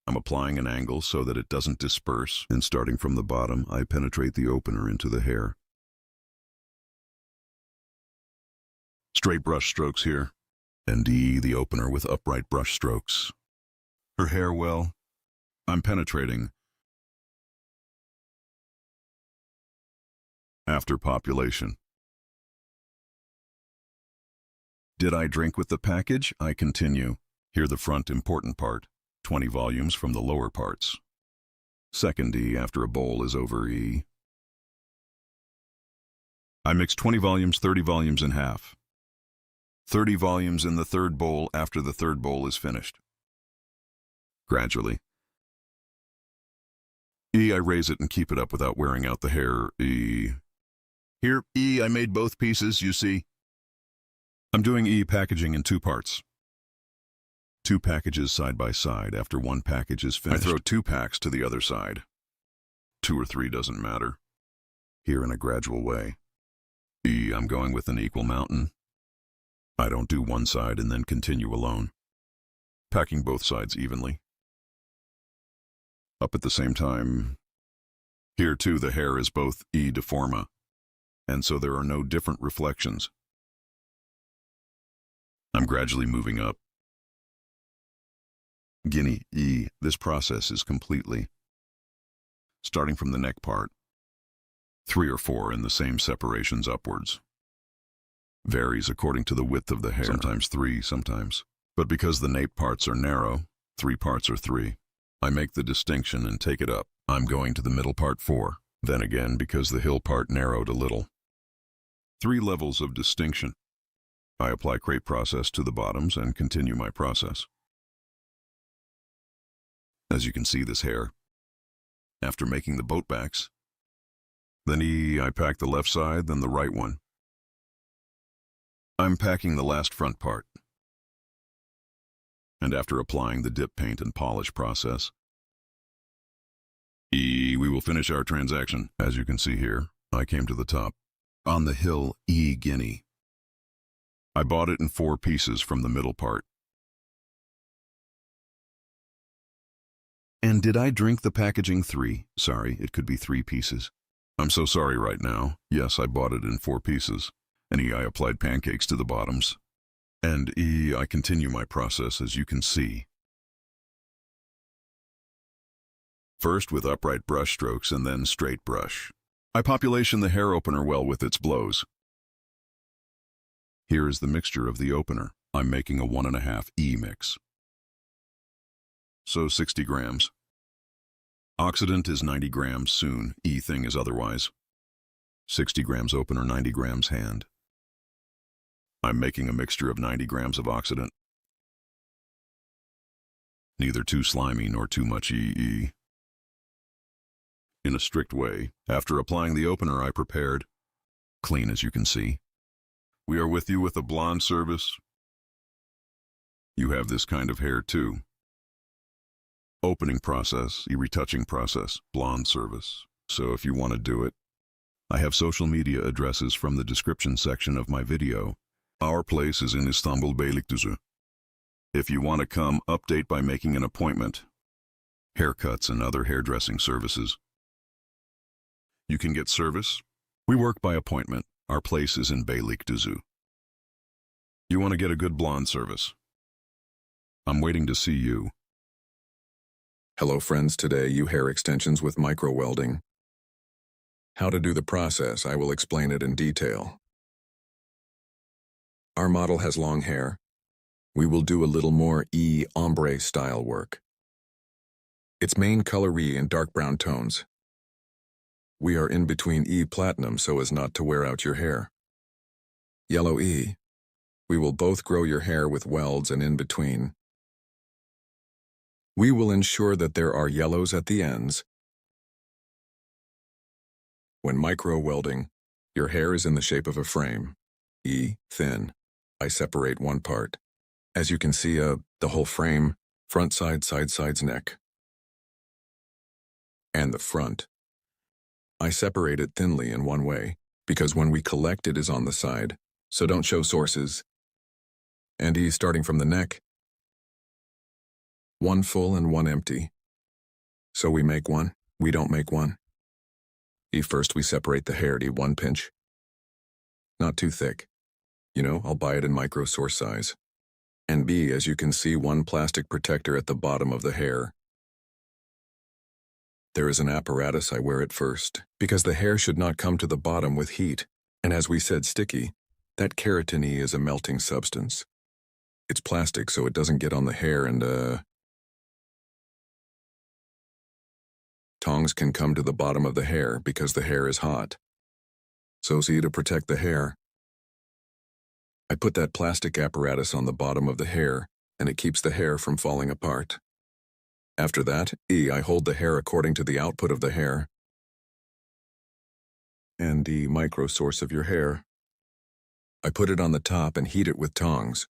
I'm applying an angle so that it doesn't disperse, and starting from the bottom, I penetrate the opener into the hair. Straight brush strokes here, and E, the opener with upright brush strokes. Her hair well, I'm penetrating. After population. Did I drink with the package? I continue. Here the front important part, 20 volumes from the lower parts. Second E after a bowl is over E. I mix 20 volumes, 30 volumes in half. 30 volumes in the third bowl after the third bowl is finished. Gradually. E, I raise it and keep it up without wearing out the hair. E. Here, E, I made both pieces, you see. I'm doing E packaging in 2 parts. 2 packages side by side. After 1 package is finished, I throw 2 packs to the other side. 2 or 3 doesn't matter. Here in a gradual way. E, I'm going with an equal mountain. I don't do one side and then continue alone. Packing both sides evenly. Up at the same time. Here too the hair is both E deforma, and so there are no different reflections. I'm gradually moving up. Guinea E, this process is completely. Starting from the neck part. 3 or 4 in the same separations upwards. Varies according to the width of the hair, sometimes 3, sometimes. But because the nape parts are narrow, 3 parts are 3. I make the distinction and take it up. I'm going to the middle part 4. Then again, because the hill part narrowed a little. 3 levels of distinction. I apply crepe process to the bottoms and continue my process. As you can see this hair. After making the boat backs. Then I pack the left side, then the right one. I'm packing the last front part. And after applying the dip paint and polish process, we will finish our transaction. As you can see here, I came to the top. On the hill, Guinea. I bought it in 4 pieces from the middle part. And did I drink the packaging 3? Sorry, it could be 3 pieces. I'm so sorry right now. Yes, I bought it in 4 pieces. And I applied pancakes to the bottoms. And I continue my process as you can see. First with upright brush strokes and then straight brush. I population the hair opener well with its blows. Here is the mixture of the opener. I'm making a 1.5 E mix. So 60 grams. Oxidant is 90 grams soon. E thing is otherwise. 60 grams opener, 90 grams hand. I'm making a mixture of 90 grams of oxidant. Neither too slimy nor too much EE. In a strict way, after applying the opener I prepared, clean as you can see. We are with you with a blonde service. You have this kind of hair too. Opening process, retouching process, blonde service. So if you want to do it, I have social media addresses from the description section of my video. Our place is in Istanbul, Beylikdüzü. If you want to come, update by making an appointment. Haircuts and other hairdressing services. You can get service. We work by appointment. Our place is in Beylikdüzü. You want to get a good blonde service. I'm waiting to see you. Hello friends, today you hair extensions with micro welding. How to do the process, I will explain it in detail. Our model has long hair. We will do a little more ombre style work. Its main color in dark brown tones. We are in between platinum so as not to wear out your hair. Yellow we will both grow your hair with welds and in between. We will ensure that there are yellows at the ends. When micro welding, your hair is in the shape of a frame. Thin. I separate one part. As you can see, the whole frame, front side, sides, neck. And the front. I separate it thinly in one way, because when we collect it is on the side, so don't show sources. And starting from the neck. One full and one empty. So we make one, we don't make one. First we separate the hair, one pinch. Not too thick. I'll buy it in micro source size. And as you can see, one plastic protector at the bottom of the hair. There is an apparatus, I wear it first, because the hair should not come to the bottom with heat, and as we said sticky, that keratin is a melting substance. It's plastic so it doesn't get on the hair and tongs can come to the bottom of the hair because the hair is hot. So to protect the hair, I put that plastic apparatus on the bottom of the hair and it keeps the hair from falling apart. After that, I hold the hair according to the output of the hair and the micro source of your hair. I put it on the top and heat it with tongs.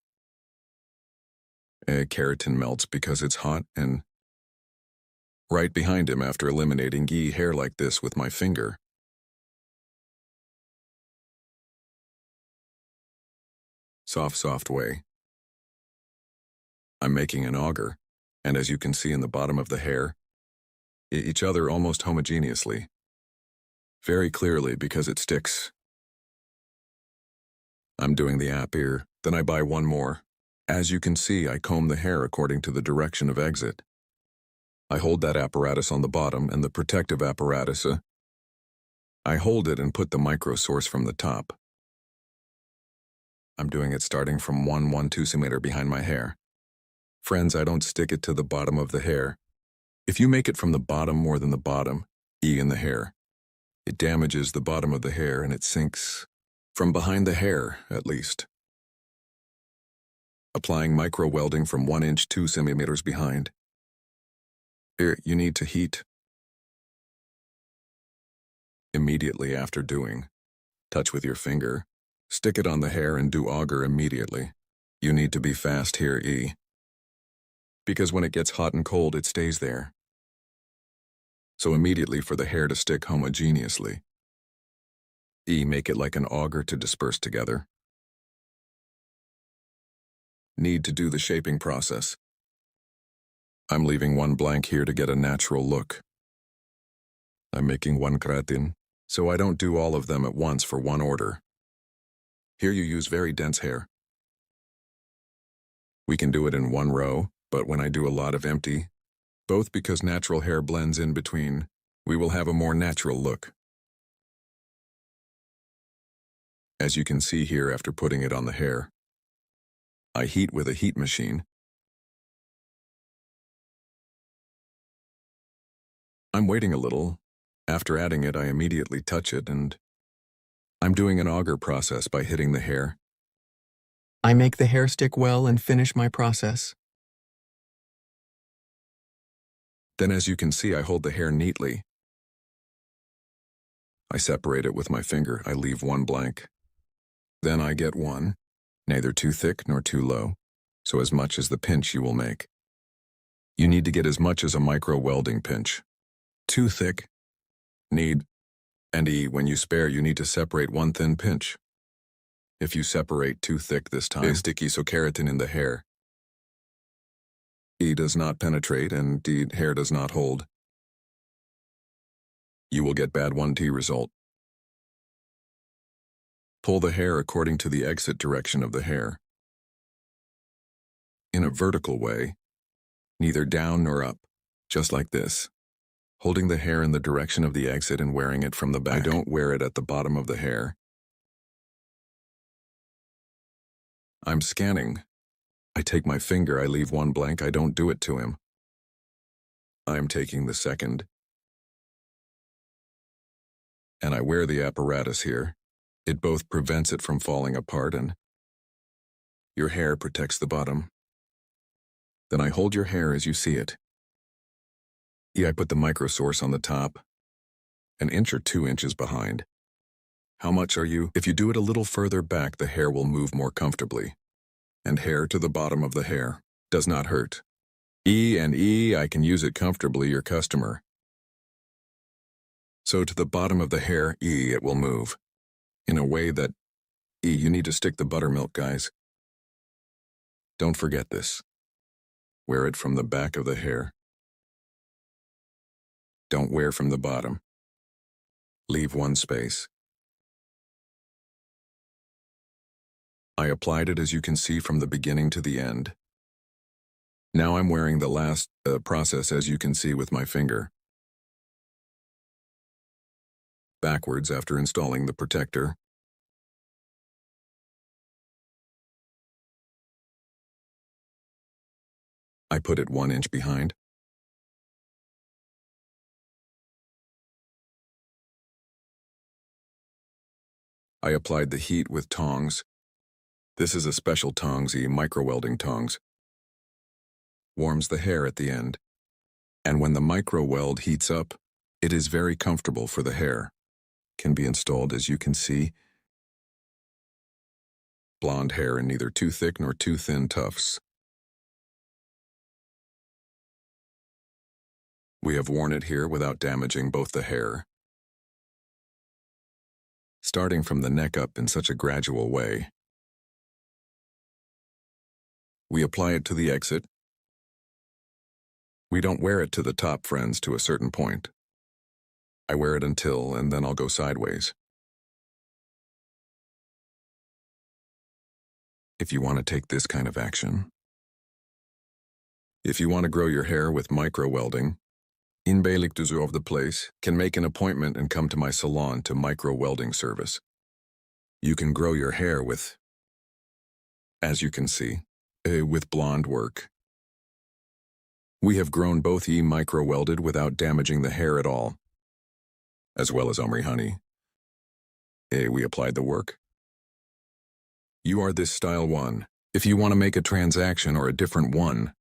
Keratin melts because it's hot and right behind him after eliminating hair like this with my finger. Soft way. I'm making an auger, and as you can see in the bottom of the hair, each other almost homogeneously. Very clearly because it sticks. I'm doing the app here, then I buy one more. As you can see, I comb the hair according to the direction of exit. I hold that apparatus on the bottom and the protective apparatus. I hold it and put the micro source from the top. I'm doing it starting from 1 centimeter behind my hair. Friends, I don't stick it to the bottom of the hair. If you make it from the bottom more than the bottom, in the hair, it damages the bottom of the hair and it sinks. From behind the hair, at least. Applying micro welding from 1 inch 2 centimeters behind. Here, you need to heat. Immediately after doing, touch with your finger, stick it on the hair and do auger immediately. You need to be fast here, because when it gets hot and cold, it stays there. So immediately for the hair to stick homogeneously. Make it like an auger to disperse together. Need to do the shaping process. I'm leaving one blank here to get a natural look. I'm making one keratin, so I don't do all of them at once for one order. Here you use very dense hair. We can do it in one row, but when I do a lot of empty, both because natural hair blends in between, we will have a more natural look. As you can see here after putting it on the hair, I heat with a heat machine. I'm waiting a little. After adding it, I immediately touch it and I'm doing an auger process by hitting the hair. I make the hair stick well and finish my process. Then as you can see, I hold the hair neatly. I separate it with my finger. I leave one blank. Then I get one, neither too thick nor too low, so as much as the pinch you will make. You need to get as much as a micro welding pinch. Too thick, need, and when you spare, you need to separate one thin pinch. If you separate too thick this time, it's sticky, so keratin in the hair. Does not penetrate and hair does not hold. You will get bad 1T result. Pull the hair according to the exit direction of the hair. In a vertical way, neither down nor up, just like this. Holding the hair in the direction of the exit and wearing it from the back. I don't wear it at the bottom of the hair. I'm scanning. I take my finger, I leave one blank, I don't do it to him. I'm taking the second. And I wear the apparatus here. It both prevents it from falling apart and your hair protects the bottom. Then I hold your hair as you see it. I put the micro source on the top, 1 inch or 2 inches behind. How much are you? If you do it a little further back, the hair will move more comfortably. And hair to the bottom of the hair does not hurt. I can use it comfortably, your customer. So to the bottom of the hair, it will move. In a way that, you need to stick the buttermilk, guys. Don't forget this. Wear it from the back of the hair. Don't wear from the bottom. Leave one space. I applied it, as you can see, from the beginning to the end. Now I'm wearing the last process, as you can see, with my finger. Backwards after installing the protector. I put it 1 inch behind. I applied the heat with tongs. This is a special tongs, micro welding tongs. Warms the hair at the end. And when the micro weld heats up, it is very comfortable for the hair. Can be installed, as you can see. Blonde hair in neither too thick nor too thin tufts. We have worn it here without damaging both the hair. Starting from the neck up in such a gradual way. We apply it to the exit. We don't wear it to the top, friends, to a certain point. I wear it until, and then I'll go sideways. If you want to take this kind of action. If you want to grow your hair with micro welding, in Beylikdüzü of the place, can make an appointment and come to my salon to micro welding service. You can grow your hair with, as you can see, with blonde work. We have grown both micro welded without damaging the hair at all, as well as Omri honey. We applied the work. You are this style one. If you want to make a transaction or a different one,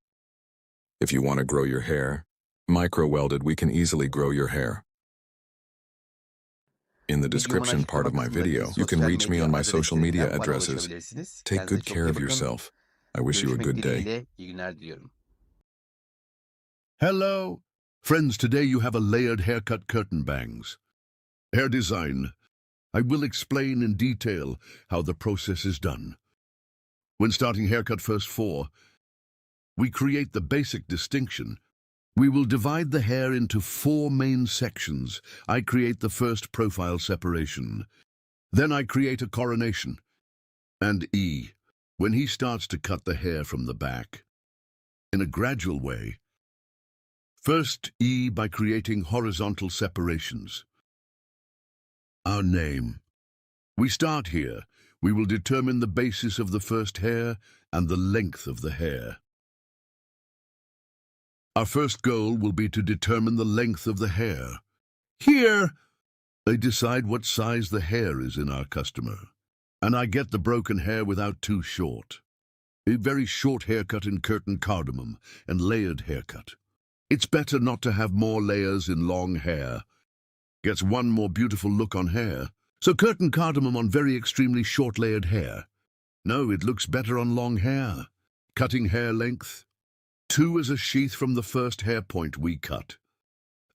if you want to grow your hair, micro welded, we can easily grow your hair. In the description part of my video, you can reach me on my social media addresses. Take good care of yourself. I wish you a good day. Hello. Friends, today you have a layered haircut curtain bangs. Hair design. I will explain in detail how the process is done. When starting haircut first 4, we create the basic distinction. We will divide the hair into 4 main sections. I create the first profile separation. Then I create a coronation. And when he starts to cut the hair from the back, in a gradual way. First, by creating horizontal separations. Our name. We start here. We will determine the basis of the first hair and the length of the hair. Our first goal will be to determine the length of the hair. Here, they decide what size the hair is in our customer. And I get the broken hair without too short. A very short haircut in curtain cardamom and layered haircut. It's better not to have more layers in long hair. Gets one more beautiful look on hair. So curtain cardamom on very extremely short layered hair. No, it looks better on long hair. Cutting hair length. 2 as a sheath from the first hair point we cut.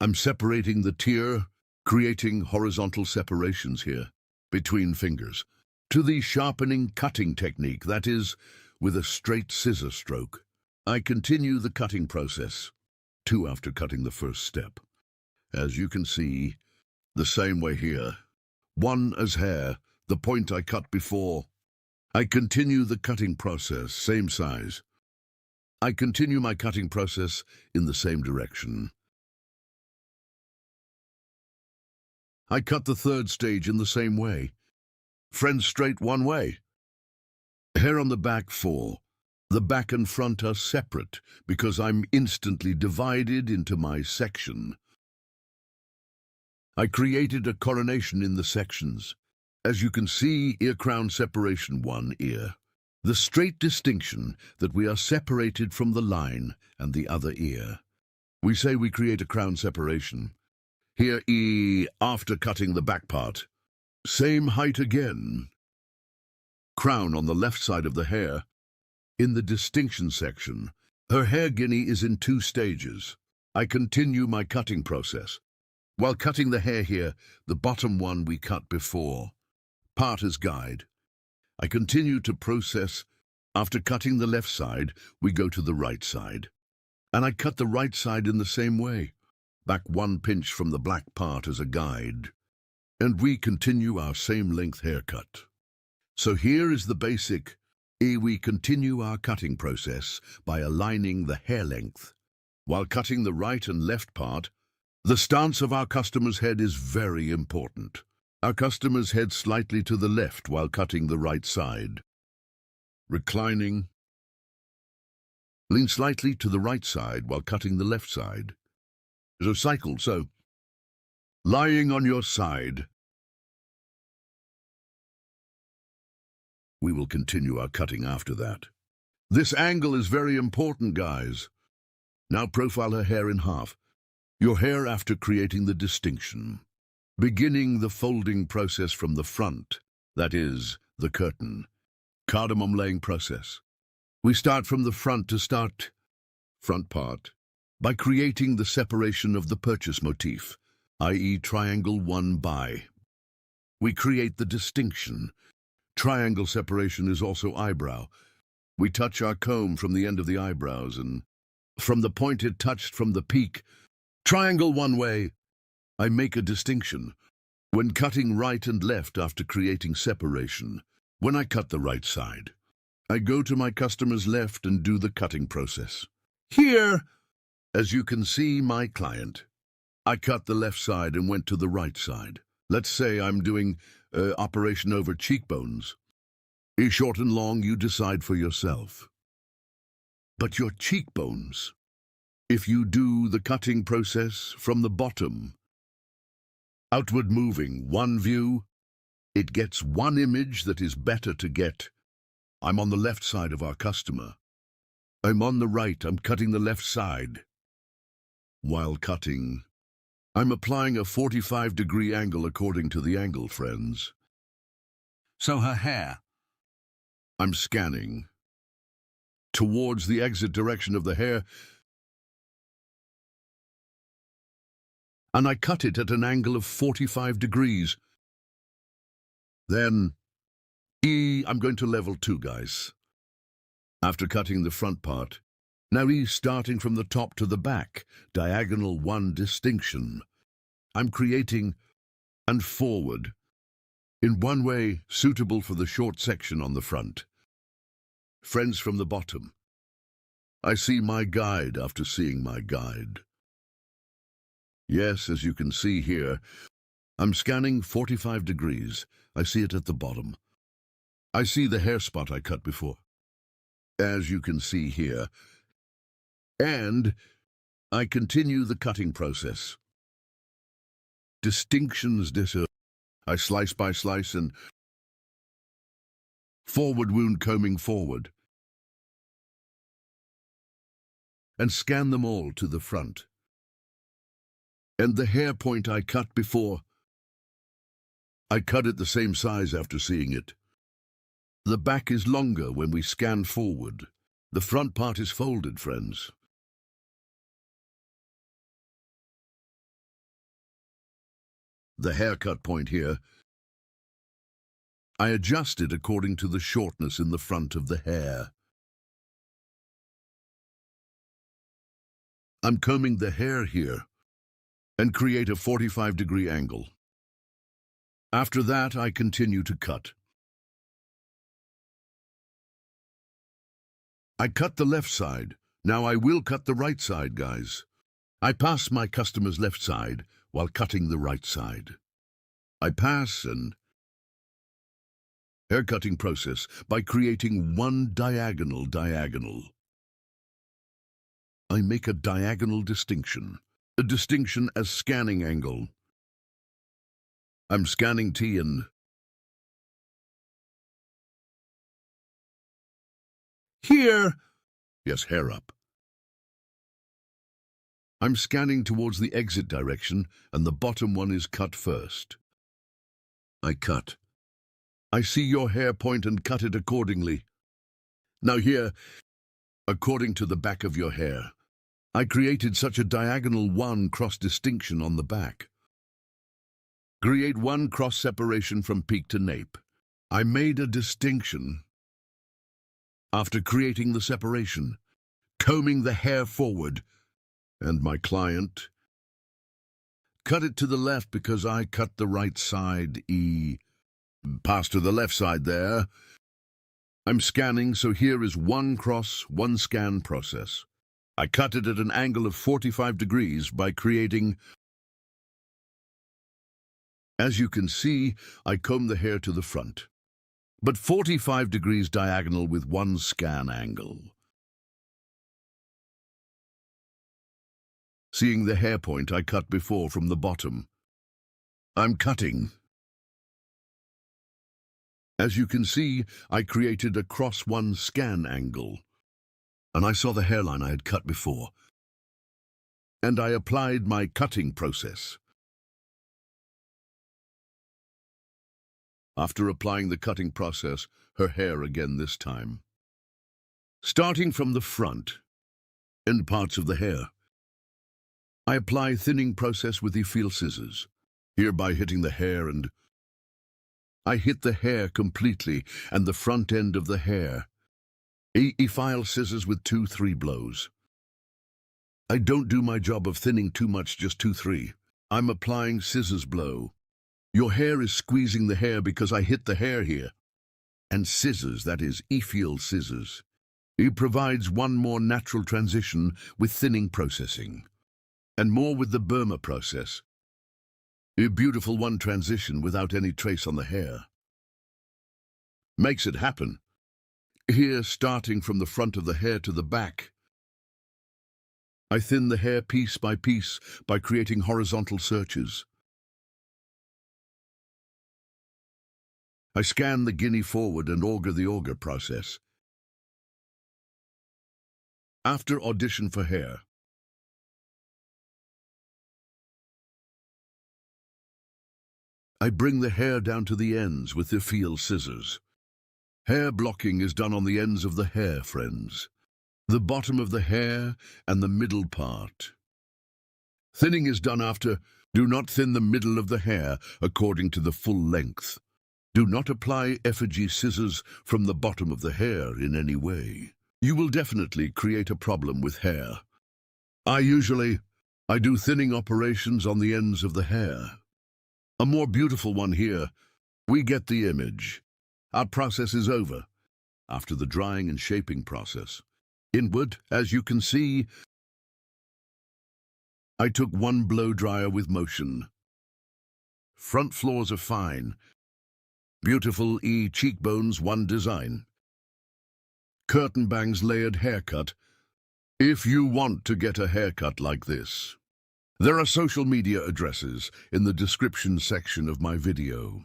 I'm separating the tier, creating horizontal separations here, between fingers, to the sharpening cutting technique, that is, with a straight scissor stroke. I continue the cutting process, 2 after cutting the first step. As you can see, the same way here. 1 as hair, the point I cut before. I continue the cutting process, same size. I continue my cutting process in the same direction. I cut the third stage in the same way. Friends, straight one way. Hair on the back 4. The back and front are separate because I'm instantly divided into my section. I created a coronation in the sections. As you can see, ear crown separation 1 ear. The straight distinction that we are separated from the line and the other ear. We say we create a crown separation. Here E after cutting the back part. Same height again. Crown on the left side of the hair. In the distinction section, her hair guinea is in 2 stages. I continue my cutting process. While cutting the hair here, the bottom one we cut before. Part as guide. I continue to process. After cutting the left side, we go to the right side. And I cut the right side in the same way. Back 1 pinch from the black part as a guide. And we continue our same length haircut. So here is the basic. We continue our cutting process by aligning the hair length. While cutting the right and left part, the stance of our customer's head is very important. Our customer's head slightly to the left while cutting the right side. Reclining. Lean slightly to the right side while cutting the left side. So cycle, so. Lying on your side. We will continue our cutting after that. This angle is very important, guys. Now profile her hair in half. Your hair after creating the distinction. Beginning the folding process from the front, that is, the curtain. Cardamom laying process. We start from the front to start front part by creating the separation of the purchase motif, i.e. triangle 1 by. We create the distinction. Triangle separation is also eyebrow. We touch our comb from the end of the eyebrows and from the point it touched from the peak. Triangle 1 way. I make a distinction. When cutting right and left after creating separation, when I cut the right side, I go to my customer's left and do the cutting process. Here, as you can see, my client, I cut the left side and went to the right side. Let's say I'm doing operation over cheekbones. Short and long, you decide for yourself. But your cheekbones, if you do the cutting process from the bottom, outward moving, 1 view, it gets 1 image that is better to get. I'm on the left side of our customer. I'm on the right, I'm cutting the left side. While cutting, I'm applying a 45-degree angle according to the angle, friends. So her hair, I'm scanning towards the exit direction of the hair, and I cut it at an angle of 45 degrees. Then, I'm going to level 2, guys. After cutting the front part, now starting from the top to the back, diagonal 1 distinction. I'm creating and forward in 1 way suitable for the short section on the front. Friends, from the bottom, I see my guide after seeing my guide. Yes, as you can see here, I'm scanning 45 degrees. I see it at the bottom. I see the hair spot I cut before, as you can see here. And I continue the cutting process. Distinctions I slice by slice and forward wound combing forward. And scan them all to the front. And the hair point I cut before, I cut it the same size after seeing it. The back is longer when we scan forward. The front part is folded, friends. the haircut point here, I adjust it according to the shortness in the front of the hair. I'm combing the hair here and create a 45-degree angle. After that, I continue to cut. I cut the left side. Now I will cut the right side, guys. I pass my customer's left side while cutting the right side. I pass and haircutting process by creating one diagonal. I make a diagonal distinction, a distinction as scanning angle. I'm scanning T and here, yes, hair up. I'm scanning towards the exit direction and the bottom one is cut first. I cut. I see your hair point and cut it accordingly. Now here, according to the back of your hair, I created such a diagonal one cross distinction on the back. Create one cross separation from peak to nape. I made a distinction after creating the separation, combing the hair forward, and my client cut it to the left because I cut the right side, pass to the left side there. I'm scanning, so here is one cross, one scan process. I cut it at an angle of 45 degrees by creating. As you can see, I comb the hair to the front, but 45 degrees diagonal with one scan angle. Seeing the hair point I cut before from the bottom, I'm cutting. As you can see, I created a cross one scan angle, and I saw the hairline I had cut before, and I applied my cutting process. After applying the cutting process, her hair again this time. Starting from the front, end parts of the hair, I apply thinning process with the feel scissors, hereby hitting the hair and I hit the hair completely and the front end of the hair. File scissors with 2-3 blows. I don't do my job of thinning too much, just 2-3. I'm applying scissors blow. Your hair is squeezing the hair because I hit the hair here. And scissors, that is, feel scissors. It provides one more natural transition with thinning processing. And more with the Burma process. A beautiful one transition without any trace on the hair. Makes it happen. Here, starting from the front of the hair to the back, I thin the hair piece by creating horizontal searches. I scan the guinea forward and auger the auger process. After audition for hair, I bring the hair down to the ends with the feel scissors. Hair blocking is done on the ends of the hair, friends. The bottom of the hair and the middle part. Thinning is done after. Do not thin the middle of the hair according to the full length. Do not apply effigy scissors from the bottom of the hair in any way. You will definitely create a problem with hair. I do thinning operations on the ends of the hair. A more beautiful one here. We get the image. Our process is over. After the drying and shaping process. Inward, as you can see, I took one blow dryer with motion. Front floors are fine. Beautiful cheekbones, one design. Curtain bangs layered haircut. If you want to get a haircut like this, there are social media addresses in the description section of my video.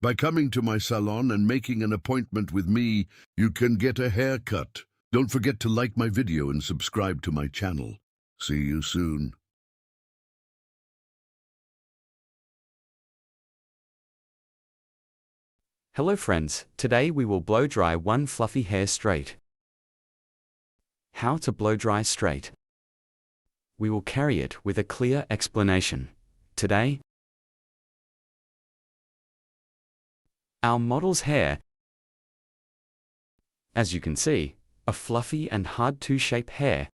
By coming to my salon and making an appointment with me, you can get a haircut. Don't forget to like my video and subscribe to my channel. See you soon. Hello friends, today we will blow dry one fluffy hair straight. How to blow dry straight. We will carry it with a clear explanation. Today, Our model's hair, as you can see, a fluffy and hard to shape hair.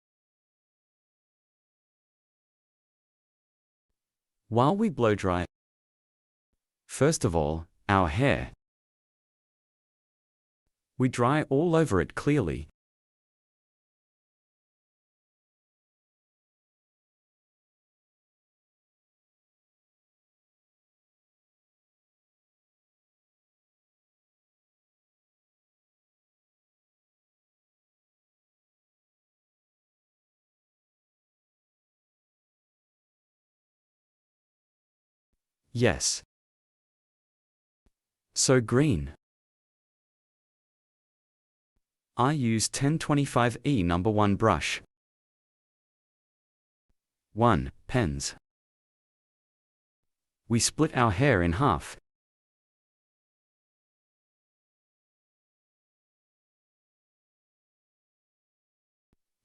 While we blow dry, first of all, our hair. We dry all over it clearly. Yes. So green. I use 1025E number 1 brush. 1. Pens. We split our hair in half.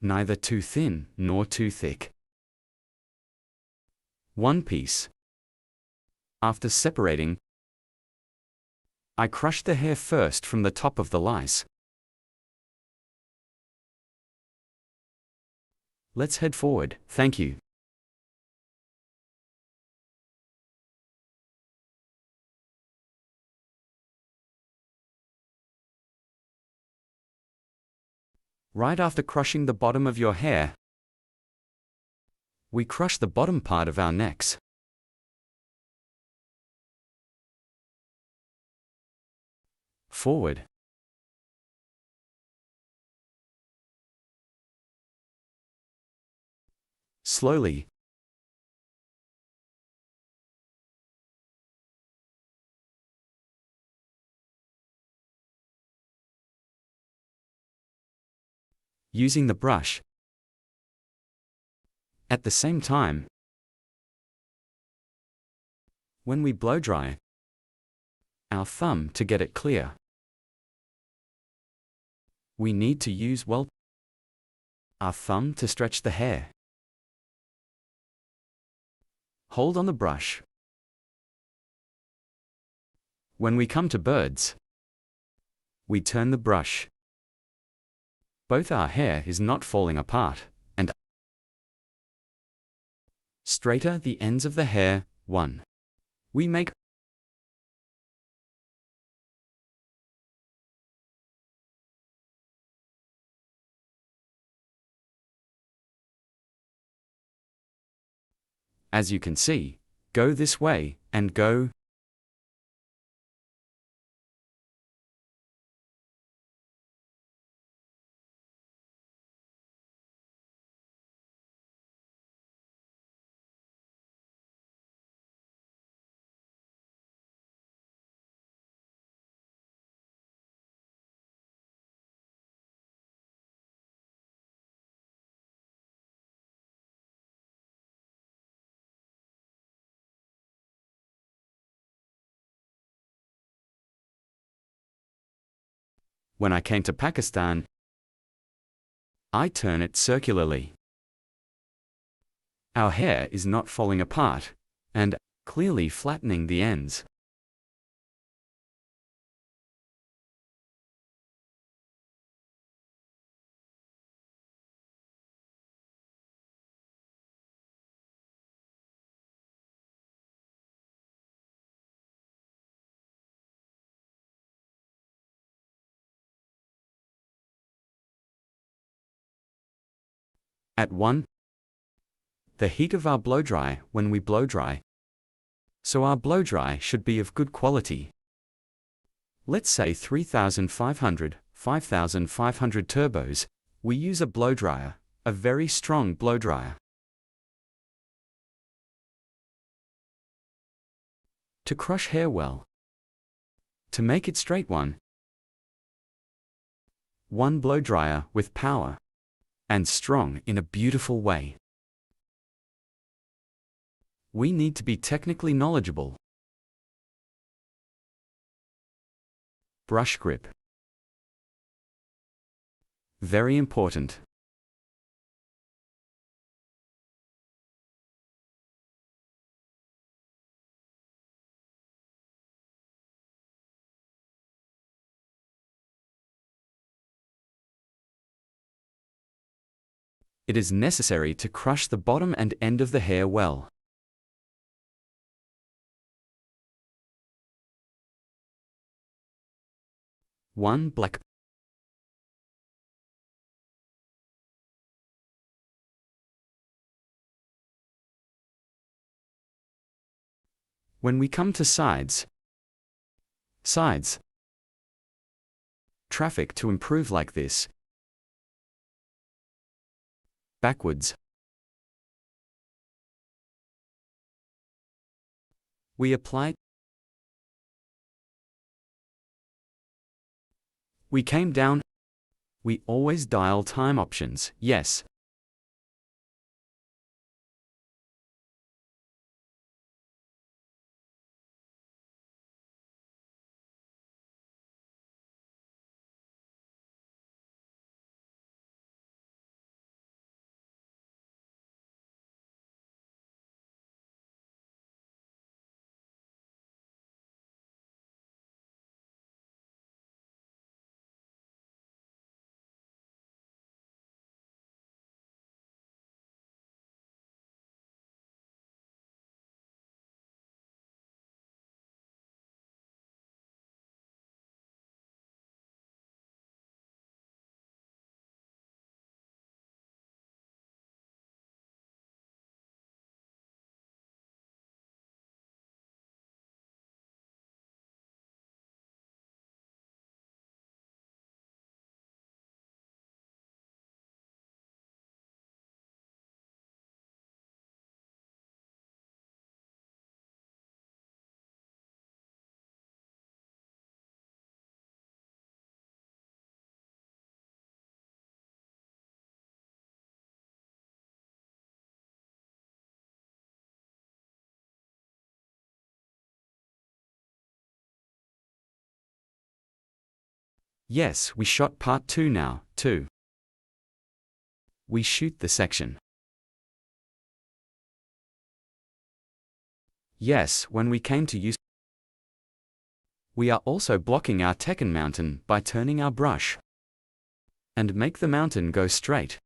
Neither too thin nor too thick. 1 piece. After separating, I crush the hair first from the top of the lice. Let's head forward, thank you. Right after crushing the bottom of your hair, we crush the bottom part of our necks. Forward. Slowly. Using the brush. At the same time, when we blow dry, our thumb to get it clear. We need to use, well, our thumb to stretch the hair. Hold on the brush. When we come to birds, we turn the brush. Both our hair is not falling apart, and straighter the ends of the hair. 1. We make as you can see, go this way, and go. When I came to Pakistan, I turn it circularly. Our hair is not falling apart, and clearly flattening the ends. At 1. The heat of our blow dry when we blow dry. So our blow dry should be of good quality. Let's say 3500, 5500 turbos. We use a blow dryer, a very strong blow dryer. To crush hair well. To make it straight, 1 blow dryer with power and strong in a beautiful way. We need to be technically knowledgeable. Brush grip. Very important. it is necessary to crush the bottom and end of the hair well. One black. When we come to sides, traffic to improve like this, backwards. We apply. We came down. We always dial time options, yes. Yes, we shot part 2 now, too. We shoot the section. Yes, when we came to use. We are also blocking our Tekken mountain by turning our brush. And make the mountain go straight.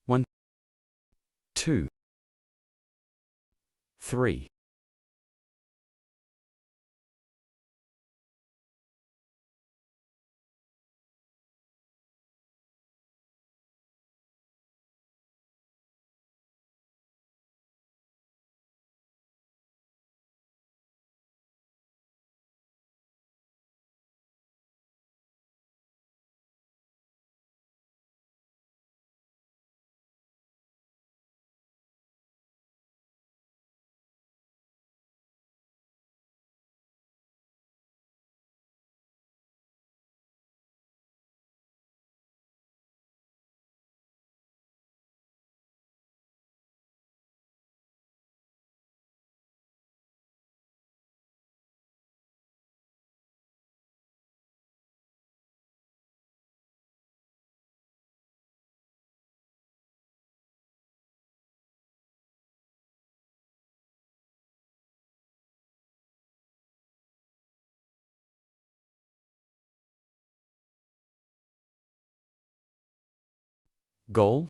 One, 2, 3. Goal?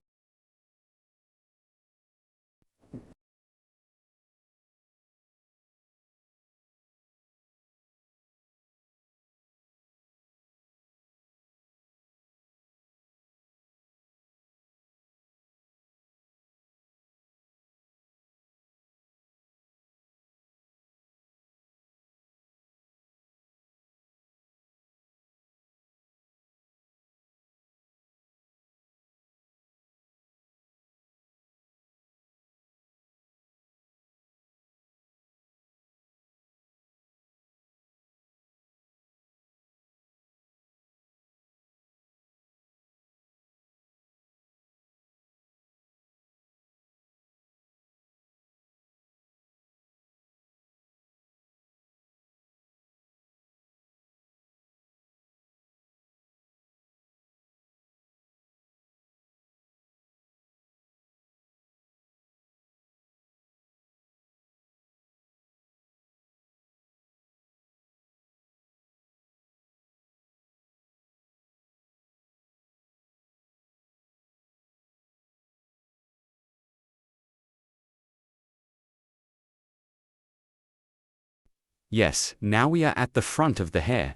Yes, now we are at the front of the hair.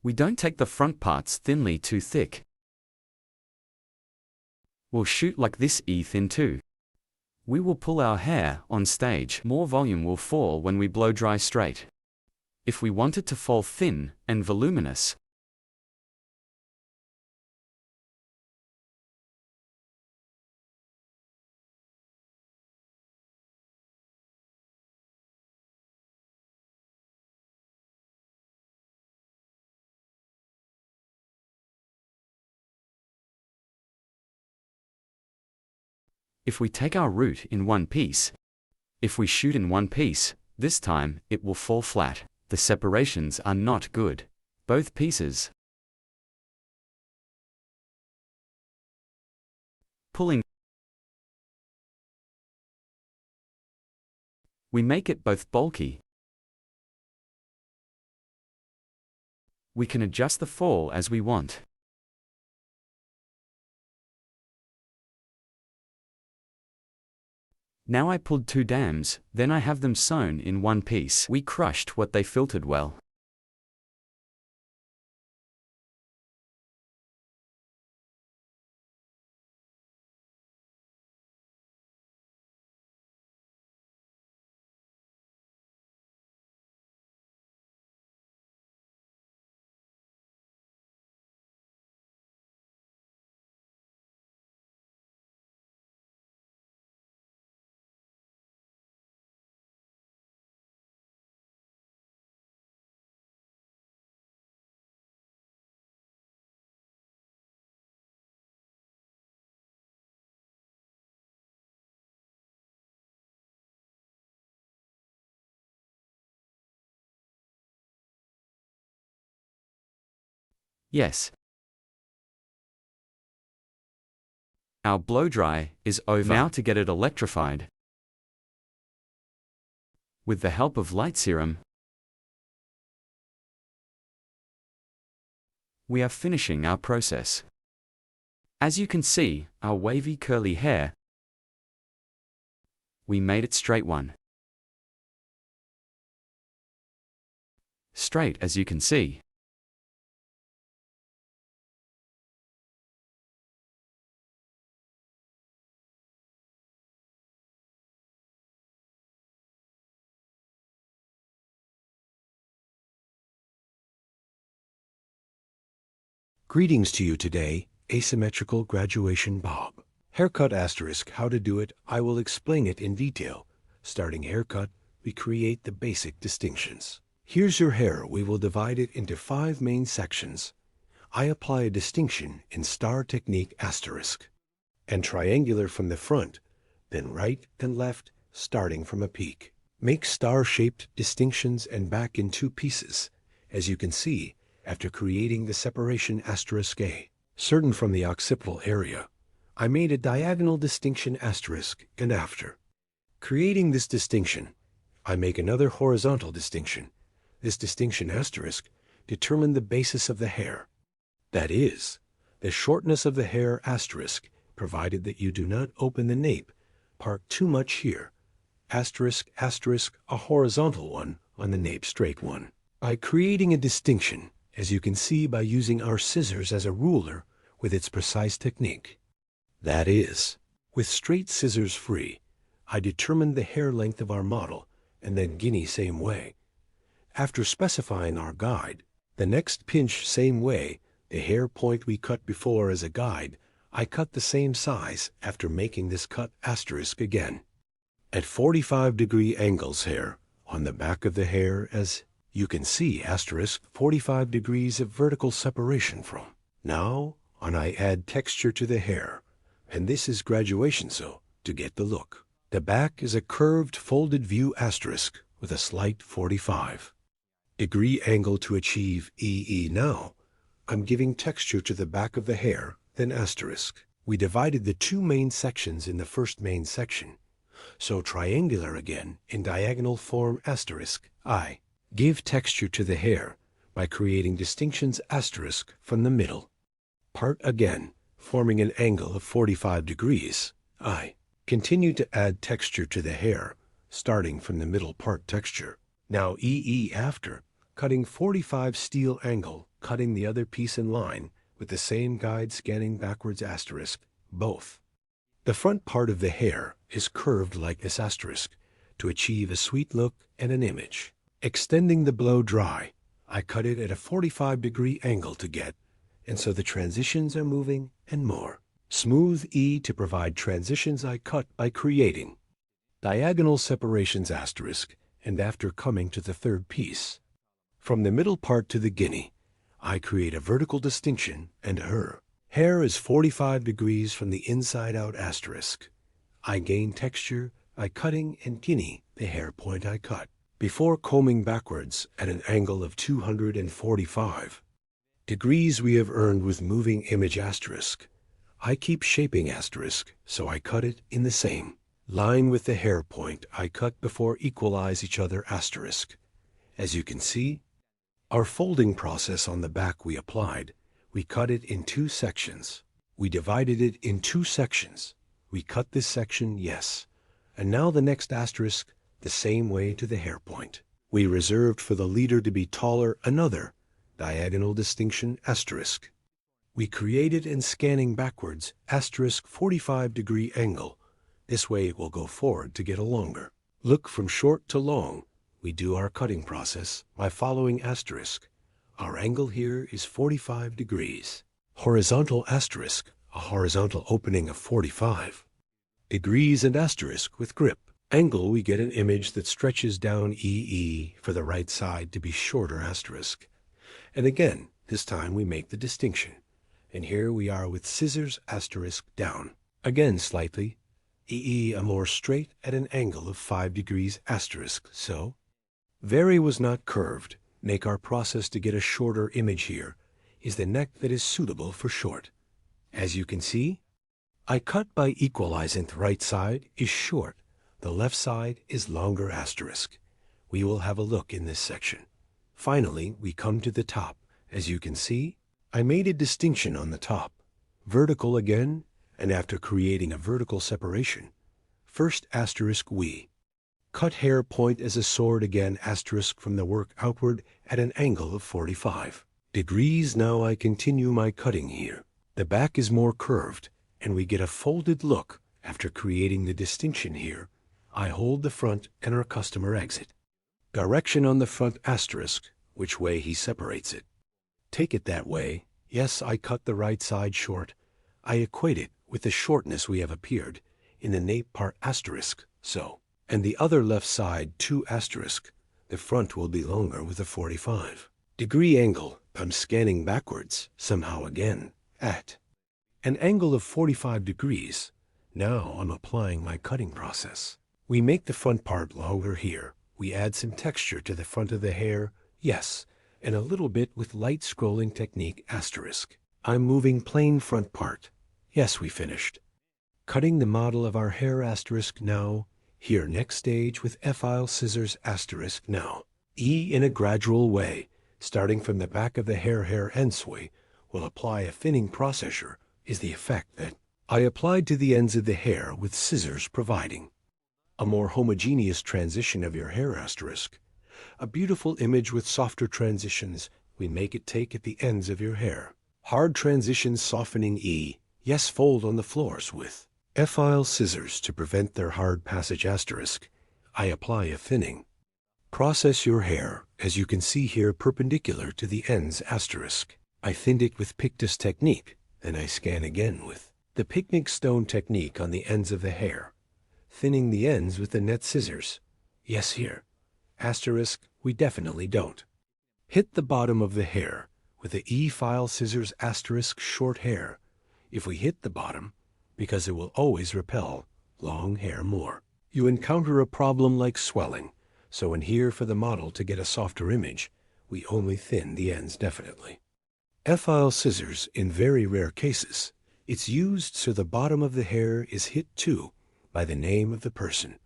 We don't take the front parts thinly too thick. We'll shoot like this thin too. We will pull our hair on stage. More volume will fall when we blow dry straight. If we want it to fall thin and voluminous, if we take our root in one piece, if we shoot in one piece, this time it will fall flat. The separations are not good. Both pieces. Pulling. We make it both bulky. We can adjust the fall as we want. Now I pulled 2 dams, then I have them sewn in one piece. We crushed what they filtered well. Yes. Our blow dry is over. Now to get it electrified. With the help of light serum, we are finishing our process. As you can see, our wavy curly hair, we made it straight one. Straight as you can see. Greetings to you today, asymmetrical graduation bob. Haircut asterisk, how to do it, I will explain it in detail. Starting haircut, we create the basic distinctions. Here's your hair, we will divide it into 5 main sections. I apply a distinction in star technique asterisk, and triangular from the front, then right and left, starting from a peak. Make star-shaped distinctions and back in 2 pieces, as you can see, after creating the separation asterisk A. Certain from the occipital area, I made a diagonal distinction asterisk and after. Creating this distinction, I make another horizontal distinction. This distinction asterisk determine the basis of the hair. That is, the shortness of the hair asterisk, provided that you do not open the nape part too much here. Asterisk asterisk a horizontal one on the nape straight one. By creating a distinction, as you can see by using our scissors as a ruler with its precise technique. That is, with straight scissors free, I determined the hair length of our model and then guinea same way. After specifying our guide, the next pinch same way, the hair point we cut before as a guide, I cut the same size after making this cut asterisk again. At 45-degree angles here, on the back of the hair as you can see asterisk 45 degrees of vertical separation from. Now, on I add texture to the hair, and this is graduation so, to get the look. The back is a curved folded view asterisk with a slight 45-degree angle to achieve EE. Now, I'm giving texture to the back of the hair, then asterisk. We divided the 2 main sections in the first main section, so triangular again in diagonal form asterisk I. Give texture to the hair by creating distinctions asterisk from the middle. Part again, forming an angle of 45 degrees. I continue to add texture to the hair starting from the middle part texture. Now EE after, cutting 45 steel angle, cutting the other piece in line, with the same guide scanning backwards asterisk, both. The front part of the hair is curved like this asterisk, to achieve a sweet look and an image. Extending the blow dry, I cut it at a 45-degree angle to get, and so the transitions are moving and more. Smooth E to provide transitions I cut by creating diagonal separations asterisk, and after coming to the third piece. From the middle part to the guinea, I create a vertical distinction and her. Hair is 45 degrees from the inside out asterisk. I gain texture by cutting and guinea the hair point I cut, before combing backwards at an angle of 245 degrees we have earned with moving image asterisk. I keep shaping asterisk, so I cut it in the same line with the hair point I cut before equalize each other asterisk. As you can see, our folding process on the back we applied, we cut it in 2 sections. We divided it in 2 sections. We cut this section, yes. And now the next asterisk, the same way to the hair point. We reserved for the leader to be taller another diagonal distinction asterisk. We created in scanning backwards asterisk 45-degree angle. This way it will go forward to get a longer. Look from short to long. We do our cutting process by following asterisk. Our angle here is 45 degrees. Horizontal asterisk, a horizontal opening of 45 degrees and asterisk with grip. Angle, we get an image that stretches down EE for the right side to be shorter asterisk. And again, this time we make the distinction. And here we are with scissors asterisk down. Again slightly. EE a more straight at an angle of 5 degrees asterisk, so. Vary was not curved. Make our process to get a shorter image here is the neck that is suitable for short. As you can see, I cut by equalizing the right side is short. The left side is longer asterisk. We will have a look in this section. Finally, we come to the top. As you can see, I made a distinction on the top. Vertical again, and after creating a vertical separation, first asterisk we cut hair point as a sword again asterisk from the work outward at an angle of 45 degrees. Now I continue my cutting here. The back is more curved, and we get a folded look after creating the distinction here. I hold the front and our customer exit. Direction on the front asterisk, which way he separates it. Take it that way. Yes, I cut the right side short. I equate it with the shortness we have appeared in the nape part asterisk, so. And the other left side 2 asterisk. The front will be longer with a 45-degree angle. I'm scanning backwards, somehow again, at an angle of 45 degrees. Now I'm applying my cutting process. We make the front part longer here. We add some texture to the front of the hair, yes, and a little bit with light scrolling technique asterisk. I'm moving plain front part. Yes, we finished. Cutting the model of our hair asterisk now. Here next stage with F-file scissors asterisk now. E in a gradual way, starting from the back of the hair endsway, will apply a thinning processor is the effect that I applied to the ends of the hair with scissors providing a more homogeneous transition of your hair asterisk. A beautiful image with softer transitions we make it take at the ends of your hair. Hard transitions softening E. Yes, fold on the floors with F-file scissors to prevent their hard passage asterisk. I apply a thinning. Process your hair, as you can see here, perpendicular to the ends asterisk. I thinned it with Pictus technique, then I scan again with the picnic stone technique on the ends of the hair, thinning the ends with the net scissors. Yes, here. Asterisk, we definitely don't. Hit the bottom of the hair with the E-file scissors asterisk short hair. If we hit the bottom, because it will always repel long hair more. You encounter a problem like swelling, so in here for the model to get a softer image, we only thin the ends definitely. F-file scissors in very rare cases. It's used so the bottom of the hair is hit too by the name of the person.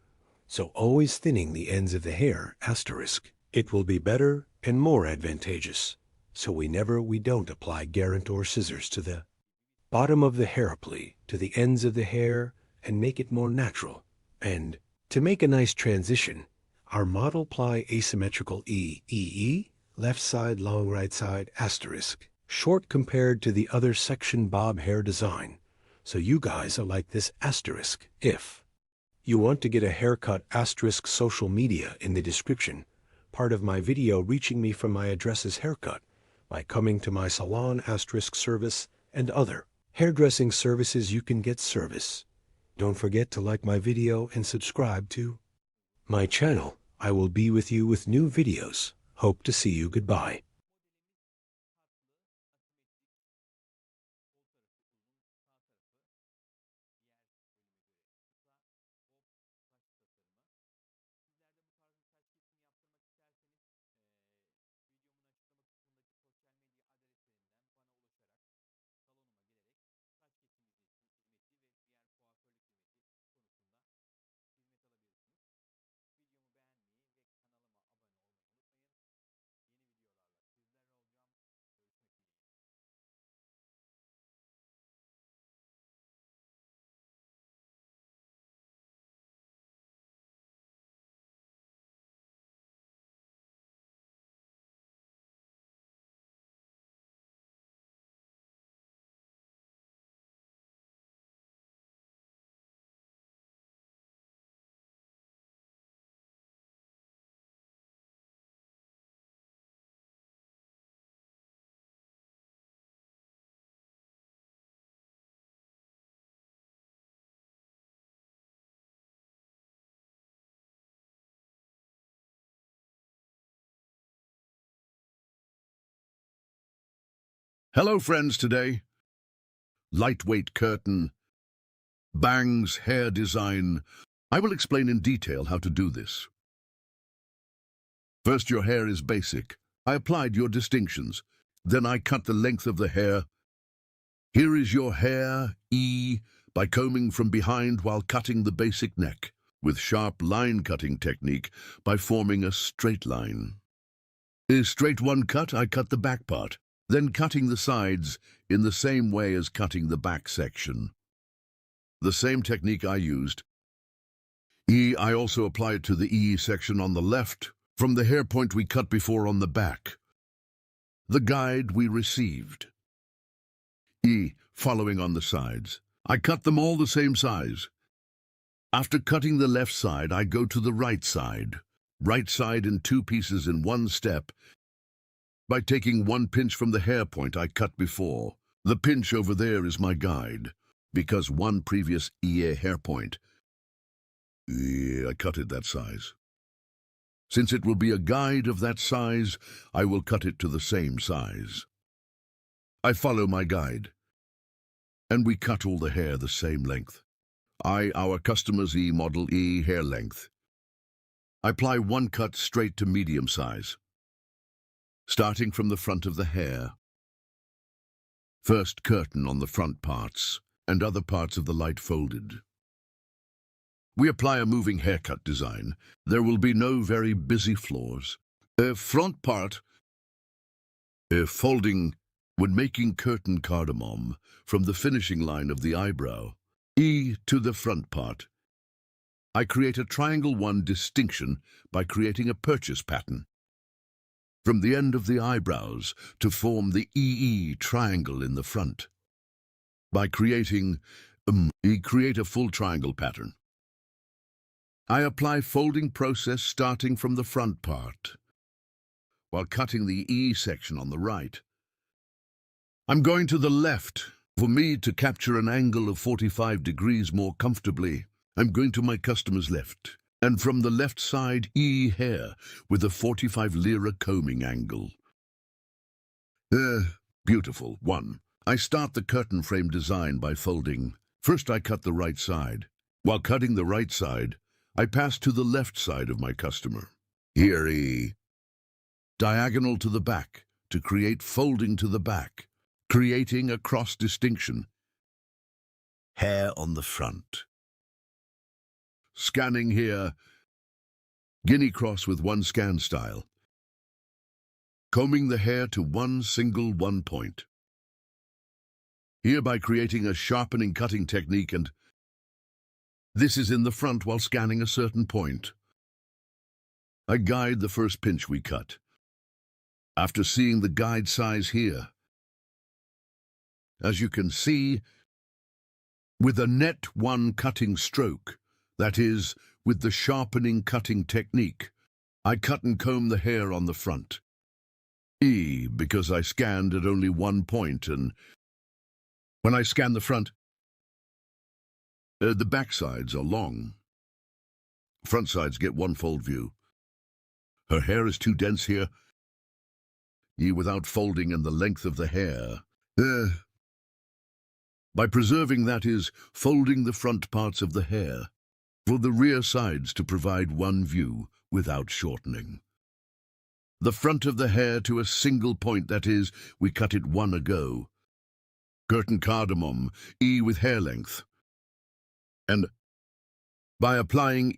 So always thinning the ends of the hair asterisk. It will be better and more advantageous. So we don't apply guarantor scissors to the bottom of the hair to the ends of the hair and make it more natural and To make a nice transition, our model ply asymmetrical E, left side, long right side, asterisk, short compared to the other section bob hair design. So you guys are like this asterisk. If you want to get a haircut, asterisk, social media in the description, part of my video reaching me from my address is haircut, by coming to my salon, asterisk, service, and other hairdressing services you can get service. Don't forget to like my video and subscribe to my channel. I will be with you with new videos. Hope to see you. Goodbye. Hello, friends, today. Lightweight curtain, bangs, hair design. I will explain in detail how to do this. First, your hair is basic. I applied your distinctions. Then I cut the length of the hair. Here is your hair, E, by combing from behind while cutting the basic neck, with sharp line cutting technique by forming a straight line. A straight one cut, I cut the back part, then cutting the sides in the same way as cutting the back section. The same technique I used. E, I also apply it to the E section on the left, from the hair point we cut before on the back. The guide we received. E, following on the sides. I cut them all the same size. After cutting the left side, I go to the right side. Right side in two pieces in one step, by taking one pinch from the hair point I cut before. The pinch over there is my guide, because one previous EA hair point, I cut it that size. Since it will be a guide of that size, I will cut it to the same size. I follow my guide, and we cut all the hair the same length. Our customer's E model E hair length. I apply one cut straight to medium size, starting from the front of the hair. First curtain on the front parts, and other parts of the light folded. We apply a moving haircut design. There will be no very busy floors. A front part, folding when making curtain cardamom from the finishing line of the eyebrow. E to the front part. I create a triangle one distinction by creating a purchase pattern from the end of the eyebrows to form the EE triangle in the front. By creating create a full triangle pattern. I apply folding process starting from the front part, while cutting the E section on the right. I'm going to the left. For me to capture an angle of 45 degrees more comfortably, I'm going to my customer's left, and from the left side E hair with a 45 lira combing angle. Beautiful. 1. I start the curtain frame design by folding. First I cut the right side. While cutting the right side, I pass to the left side of my customer. Here E. Diagonal to the back to create folding to the back, creating a cross distinction. Hair on the front. Scanning here, guinea cross with one scan style. Combing the hair to one single one point. Here by creating a sharpening cutting technique and This is in the front while scanning a certain point. I guide the first pinch we cut. After seeing the guide size here, as you can see, with a net one cutting stroke, that is, with the sharpening cutting technique, I cut and comb the hair on the front. Because I scanned at only one point, and when I scan the front, the back sides are long. Front sides get one fold view. Her hair is too dense here, without folding in the length of the hair. By preserving, that is, folding the front parts of the hair, for the rear sides to provide one view without shortening. The front of the hair to a single point, that is, we cut it one ago. Curtain cardamom, with hair length. And by applying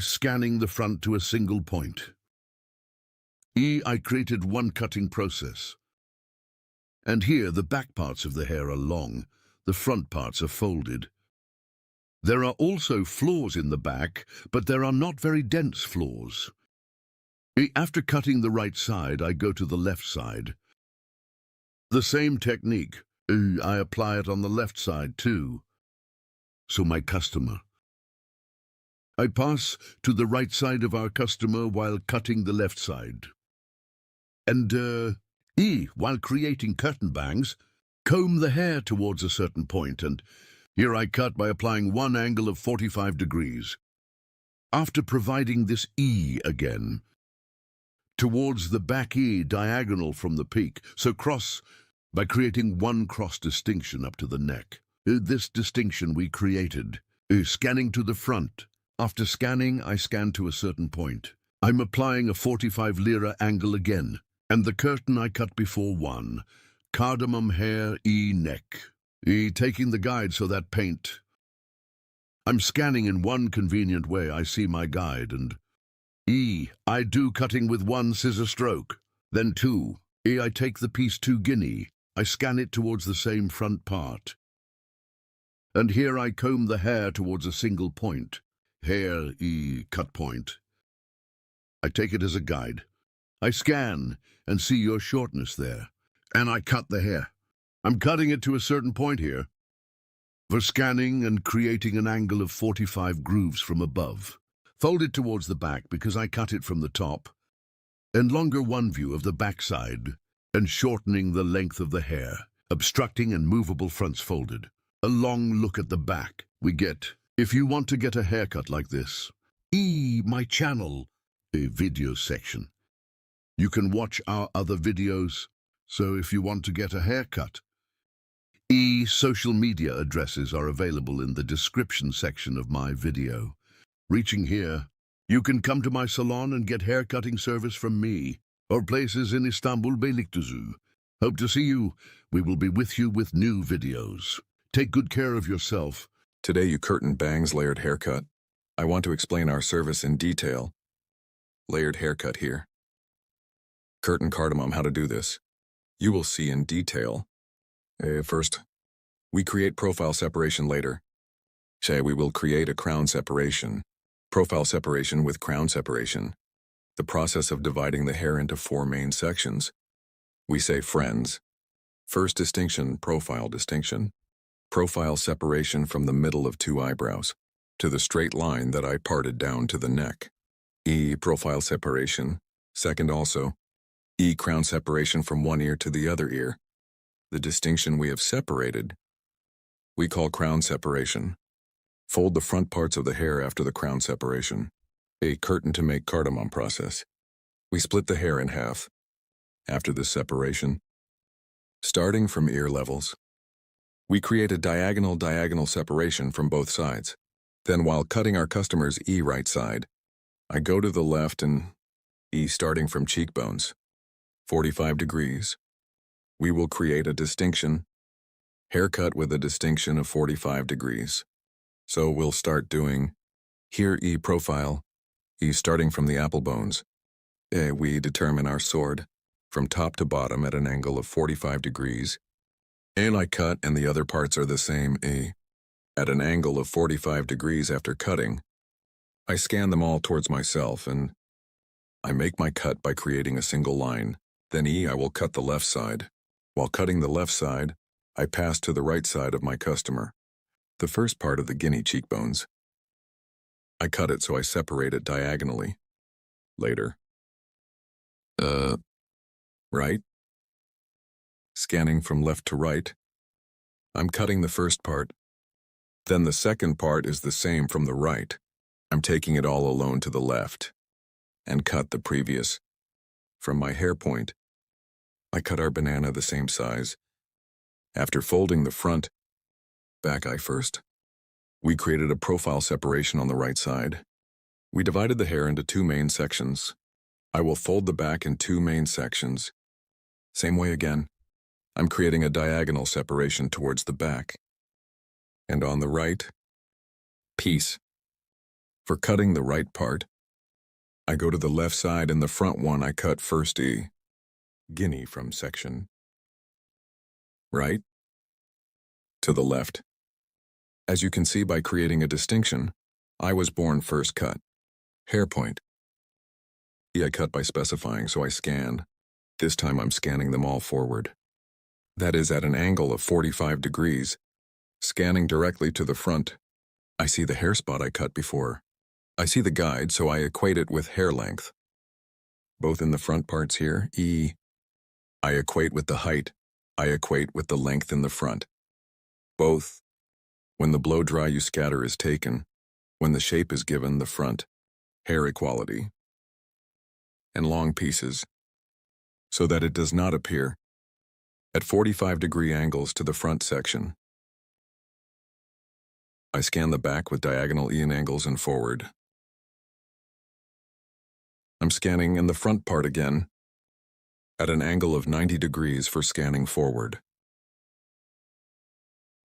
scanning the front to a single point. I created one cutting process. And here the back parts of the hair are long, the front parts are folded. There are also flaws in the back, but there are not very dense flaws. After cutting the right side, I go to the left side. The same technique, I apply it on the left side too. So my customer. I pass to the right side of our customer while cutting the left side. And, while creating curtain bangs, comb the hair towards a certain point, and here I cut by applying one angle of 45 degrees. After providing this again, towards the back diagonal from the peak, so cross by creating one cross distinction up to the neck. This distinction we created, scanning to the front. After scanning, I scan to a certain point. I'm applying a 45 lira angle again, and the curtain I cut before one. Cardamom hair, neck. Taking the guide so that paint. I'm scanning in one convenient way. I see my guide, and I do cutting with one scissor stroke. Then two. I take the piece 2 guinea. I scan it towards the same front part. And here I comb the hair towards a single point. Hair, cut point. I take it as a guide. I scan and see your shortness there. And I cut the hair. I'm cutting it to a certain point here. For scanning and creating an angle of 45 grooves from above. Fold it towards the back because I cut it from the top. And longer one view of the back side. And shortening the length of the hair. Obstructing and movable fronts folded. A long look at the back we get. If you want to get a haircut like this, my channel, a video section. You can watch our other videos. So if you want to get a haircut, social media addresses are available in the description section of my video. Reaching here, you can come to my salon and get haircutting service from me, or places in Istanbul, Beylikdüzü. Hope to see you. We will be with you with new videos. Take good care of yourself. Today you curtain bangs layered haircut. I want to explain our service in detail. Layered haircut here. Curtain cardamom, how to do this. You will see in detail. First, we create profile separation later. Say we will create a crown separation. Profile separation with crown separation. The process of dividing the hair into 4 main sections. We say friends. First distinction, profile distinction. Profile separation from the middle of 2 eyebrows to the straight line that I parted down to the neck. Profile separation. Second also. Crown separation from one ear to the other ear. The distinction we have separated, we call crown separation. Fold the front parts of the hair after the crown separation. A curtain to make cardamom process. We split the hair in half. After this separation, starting from ear levels, we create a diagonal separation from both sides. Then while cutting our customer's right side, I go to the left and starting from cheekbones. 45 degrees. We will create a distinction, haircut with a distinction of 45 degrees. So we'll start doing here profile, starting from the apple bones. We determine our sword from top to bottom at an angle of 45 degrees. And I cut and the other parts are the same. at an angle of 45 degrees after cutting. I scan them all towards myself and I make my cut by creating a single line. Then I will cut the left side. While cutting the left side, I pass to the right side of my customer, the first part of the guinea cheekbones. I cut it so I separate it diagonally. Later. Right? Scanning from left to right. I'm cutting the first part. Then the second part is the same from the right. I'm taking it all alone to the left and cut the previous. From my hair point, I cut our banana the same size. After folding the front, back eye first, we created a profile separation on the right side. We divided the hair into two main sections. I will fold the back in two main sections. Same way again. I'm creating a diagonal separation towards the back. And on the right, piece. For cutting the right part, I go to the left side and the front one I cut first guinea from section right to the left. As you can see by creating a distinction, I was born first cut. Hair point. I cut by specifying, so I scan. This time I'm scanning them all forward. That is at an angle of 45 degrees, scanning directly to the front. I see the hair spot I cut before. I see the guide, so I equate it with hair length. Both in the front parts here, I equate with the height. I equate with the length in the front. Both. When the blow dry you scatter is taken, when the shape is given, the front, hair equality, and long pieces, so that it does not appear at 45-degree angles to the front section. I scan the back with diagonal Ian angles and forward. I'm scanning in the front part again, at an angle of 90 degrees for scanning forward.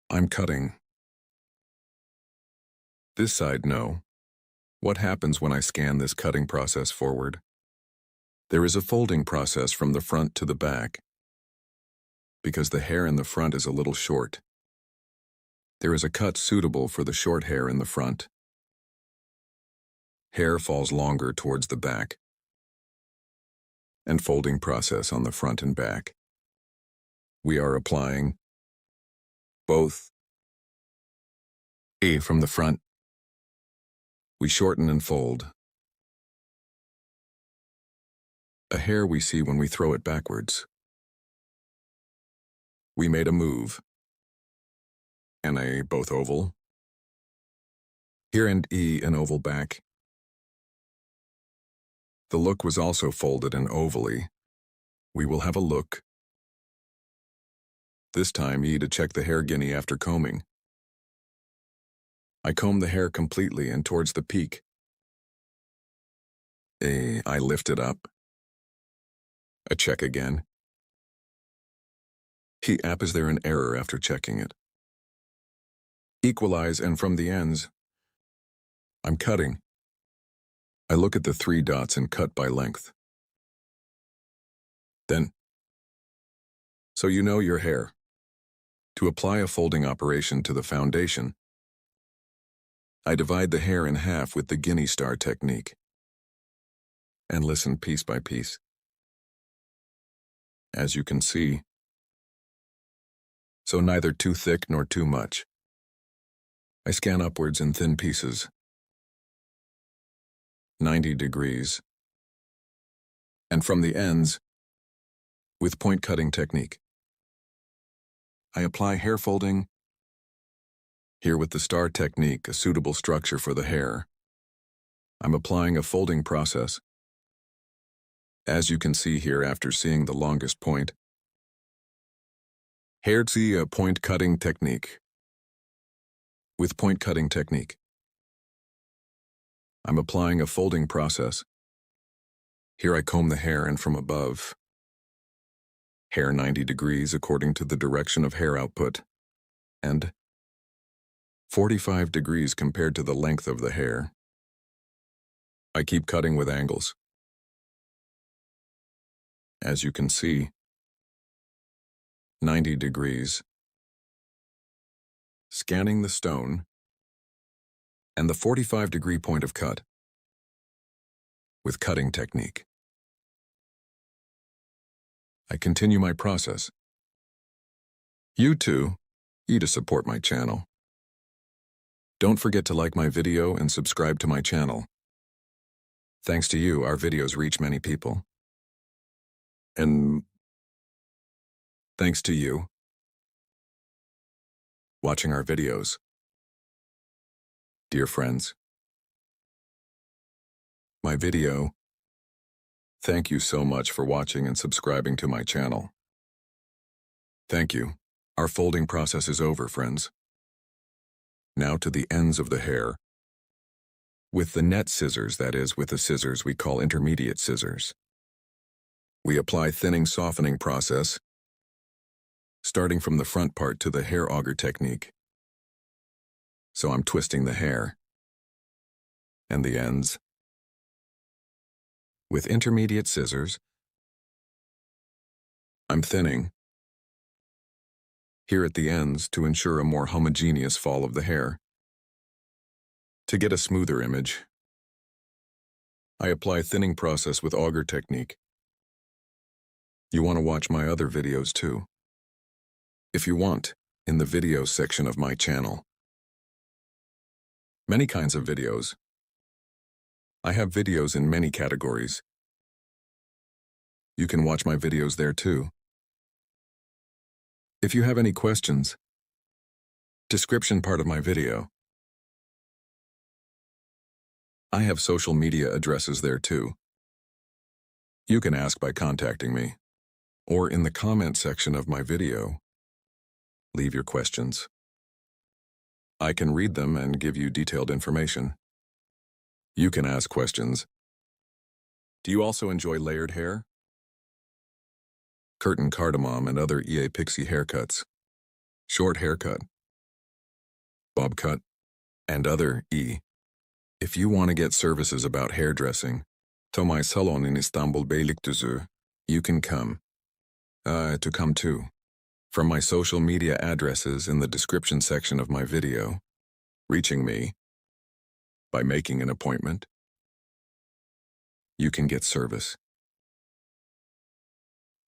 I'm cutting. This side, no. What happens when I scan this cutting process forward? There is a folding process from the front to the back, because the hair in the front is a little short. There is a cut suitable for the short hair in the front. Hair falls longer towards the back, and folding process on the front and back. We are applying both from the front. We shorten and fold. A hair we see when we throw it backwards. We made a move. And a both oval. Here and an oval back. The look was also folded and ovally. We will have a look. This time to check the hair guinea after combing. I comb the hair completely and towards the peak. I lift it up. A check again. Is there an error after checking it? Equalize, and from the ends, I'm cutting. I look at the 3 dots and cut by length. Then, so you know your hair. To apply a folding operation to the foundation, I divide the hair in half with the guinea star technique. And listen piece by piece. As you can see, so neither too thick nor too much. I scan upwards in thin pieces. 90 degrees. And from the ends, with point cutting technique. I apply hair folding. Here with the star technique, a suitable structure for the hair. I'm applying a folding process. As you can see here after seeing the longest point. Hairstyle point cutting technique. With point cutting technique. I'm applying a folding process. Here I comb the hair and from above. Hair 90 degrees according to the direction of hair output. And 45 degrees compared to the length of the hair. I keep cutting with angles. As you can see, 90 degrees, scanning the stone, and the 45-degree point of cut with cutting technique. I continue my process. You too, to support my channel. Don't forget to like my video and subscribe to my channel. Thanks to you, our videos reach many people. And thanks to you watching our videos. Dear friends, my video, thank you so much for watching and subscribing to my channel. Thank you. Our folding process is over, friends. Now to the ends of the hair. With the net scissors, that is, with the scissors we call intermediate scissors. We apply thinning softening process, starting from the front part to the hair auger technique. So I'm twisting the hair and the ends. With intermediate scissors, I'm thinning here at the ends to ensure a more homogeneous fall of the hair. To get a smoother image, I apply thinning process with auger technique. You want to watch my other videos too. If you want, in the video section of my channel. Many kinds of videos. I have videos in many categories. You can watch my videos there too. If you have any questions, description part of my video. I have social media addresses there too. You can ask by contacting me, or in the comment section of my video. Leave your questions. I can read them and give you detailed information. You can ask questions. Do you also enjoy layered hair? Curtain cardamom and other EA pixie haircuts, short haircut, bob cut, and other If you want to get services about hairdressing, to my salon in Istanbul Beylikdüzü, you can come. To come too. From my social media addresses in the description section of my video, reaching me by making an appointment, you can get service.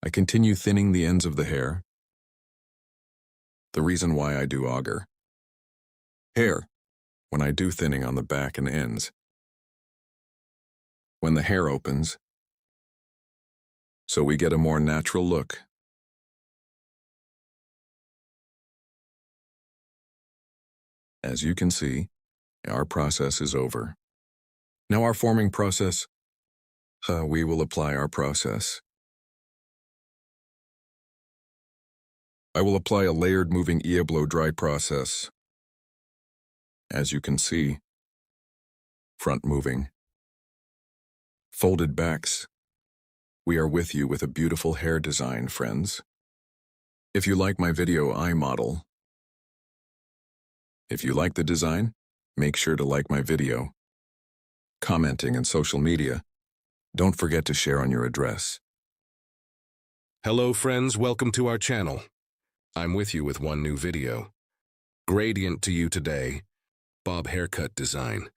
I continue thinning the ends of the hair. The reason why I do auger hair when I do thinning on the back and ends. When the hair opens, so we get a more natural look. As you can see, our process is over. Now our forming process, we will apply our process. I will apply a layered moving blow dry process. As you can see, front moving, folded backs. We are with you with a beautiful hair design, friends. If you like my video, I model. If you like the design, make sure to like my video. Commenting and social media. Don't forget to share on your address. Hello friends, welcome to our channel. I'm with you with one new video. Gradient to you today, bob haircut design.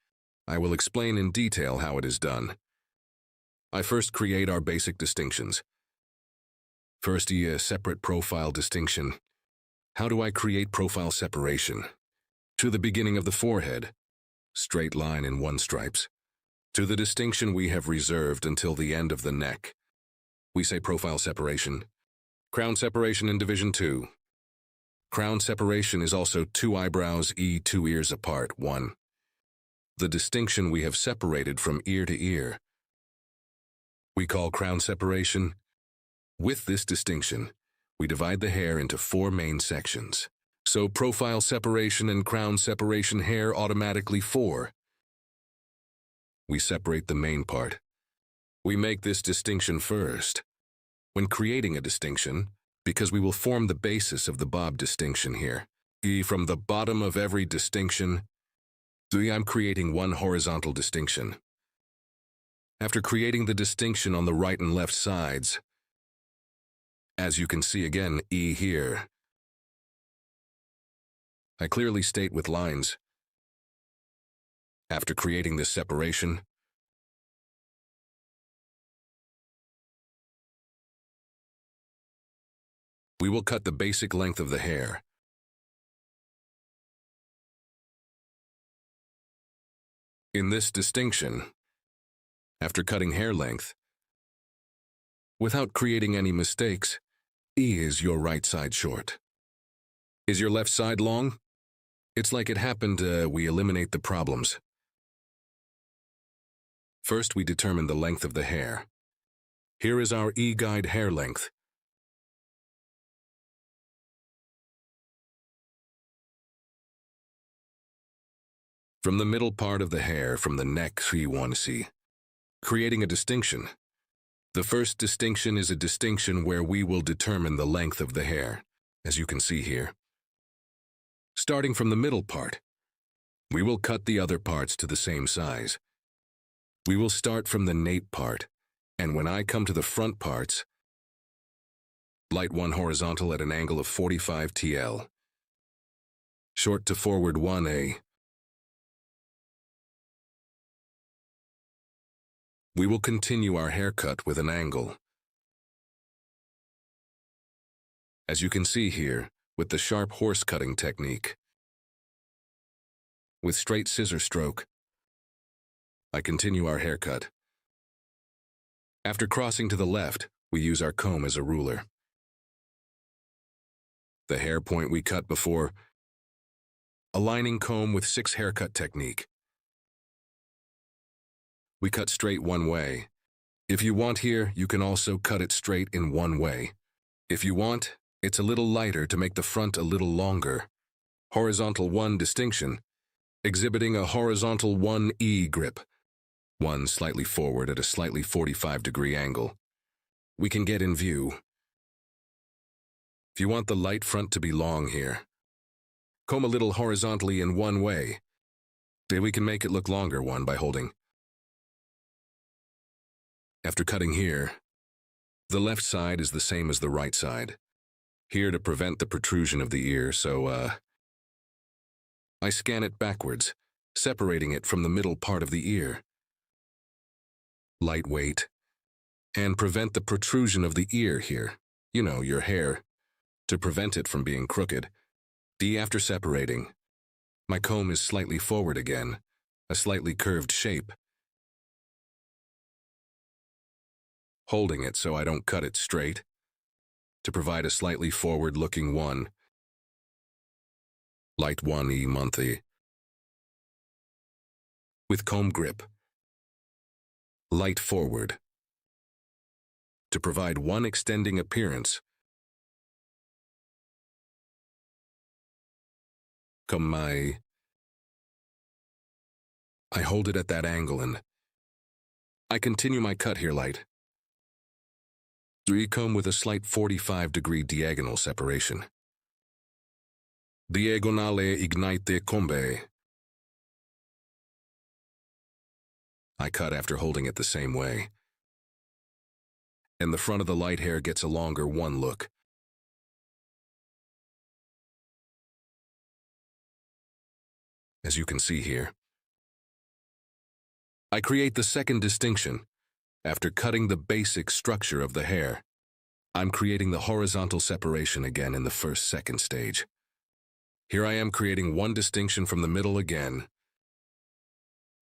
I will explain in detail how it is done. I first create our basic distinctions. First, a separate profile distinction. How do I create profile separation? To the beginning of the forehead, straight line in one stripes. To the distinction we have reserved until the end of the neck. We say profile separation. Crown separation in division 2. Crown separation is also 2 eyebrows, 2 ears apart, 1. The distinction we have separated from ear to ear. We call crown separation. With this distinction, we divide the hair into 4 main sections. So profile separation and crown separation hair automatically 4. We separate the main part. We make this distinction first. When creating a distinction, because we will form the basis of the bob distinction here. From the bottom of every distinction, I'm creating one horizontal distinction. After creating the distinction on the right and left sides, as you can see again, here, I clearly state with lines. After creating this separation, we will cut the basic length of the hair. In this distinction, after cutting hair length, without creating any mistakes, E is your right side short. Is your left side long? It's like it happened, we eliminate the problems. First, we determine the length of the hair. Here is our E-guide hair length. From the middle part of the hair, from the neck, we want to see, creating a distinction. The first distinction is a distinction where we will determine the length of the hair, as you can see here. Starting from the middle part, we will cut the other parts to the same size. We will start from the nape part, and when I come to the front parts, light 1 horizontal at an angle of 45 TL, short to forward 1A. We will continue our haircut with an angle. As you can see here, with the sharp horse cutting technique. With straight scissor stroke, I continue our haircut. After crossing to the left, we use our comb as a ruler. The hair point we cut before, aligning comb with 6 haircut technique. We cut straight one way. If you want here, you can also cut it straight in one way. If you want, it's a little lighter to make the front a little longer. Horizontal 1 distinction, exhibiting a horizontal 1E grip. 1 slightly forward at a slightly 45-degree angle. We can get in view. If you want the light front to be long here, comb a little horizontally in one way. Then we can make it look longer one by holding. After cutting here, the left side is the same as the right side. Here to prevent the protrusion of the ear, so I scan it backwards, separating it from the middle part of the ear. Lightweight, and prevent the protrusion of the ear here, you know, your hair, to prevent it from being crooked. D after separating, my comb is slightly forward again, a slightly curved shape. Holding it so I don't cut it straight, to provide a slightly forward-looking 1. Light 1E monthly. With comb grip. Light forward. To provide 1 extending appearance. Comb I hold it at that angle and I continue my cut here light. 3 comb with a slight 45-degree diagonal separation. Diagonale ignite combe. I cut after holding it the same way. And the front of the light hair gets a longer 1 look. As you can see here. I create the second distinction. After cutting the basic structure of the hair, I'm creating the horizontal separation again in the second stage. Here I am creating 1 distinction from the middle again.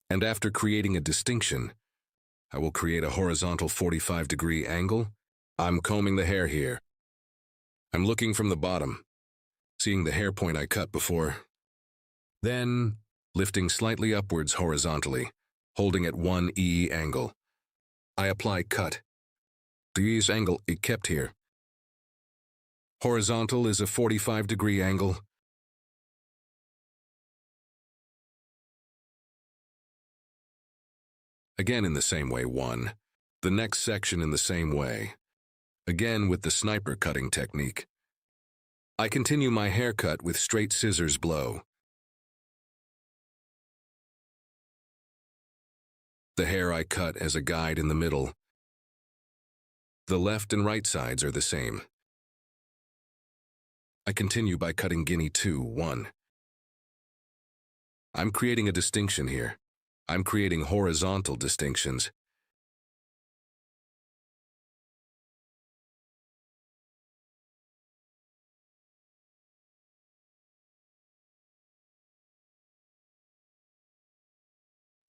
And after creating a distinction, I will create a horizontal 45-degree angle. I'm combing the hair here. I'm looking from the bottom, seeing the hair point I cut before. Then, lifting slightly upwards horizontally, holding at 1E angle. I apply cut. This angle is kept here. Horizontal is a 45-degree angle. Again in the same way 1. The next section in the same way. Again with the sniper cutting technique. I continue my haircut with straight scissors blow. The hair I cut as a guide in the middle. The left and right sides are the same. I continue by cutting guinea 2, 1. I'm creating a distinction here. I'm creating horizontal distinctions.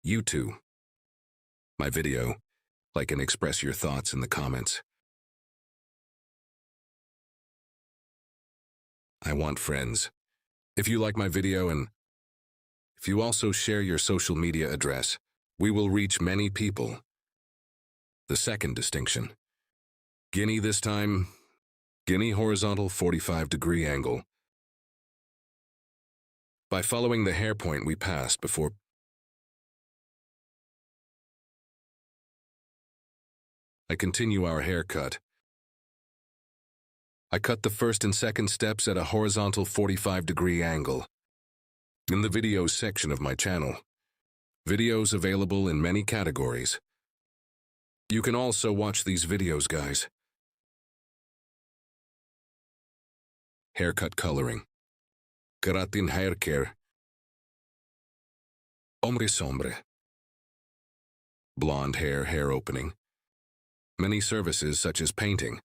You too. My video, like and express your thoughts in the comments. I want friends. If you like my video and if you also share your social media address, we will reach many people. The second distinction. Guinea this time. Guinea horizontal 45-degree angle. By following the hair point we passed before, I continue our haircut. I cut the first and second steps at a horizontal 45-degree angle. In the videos section of my channel. Videos available in many categories. You can also watch these videos, guys. Haircut coloring. Keratin hair care. Ombre sombre. Blonde hair opening. Many services such as painting.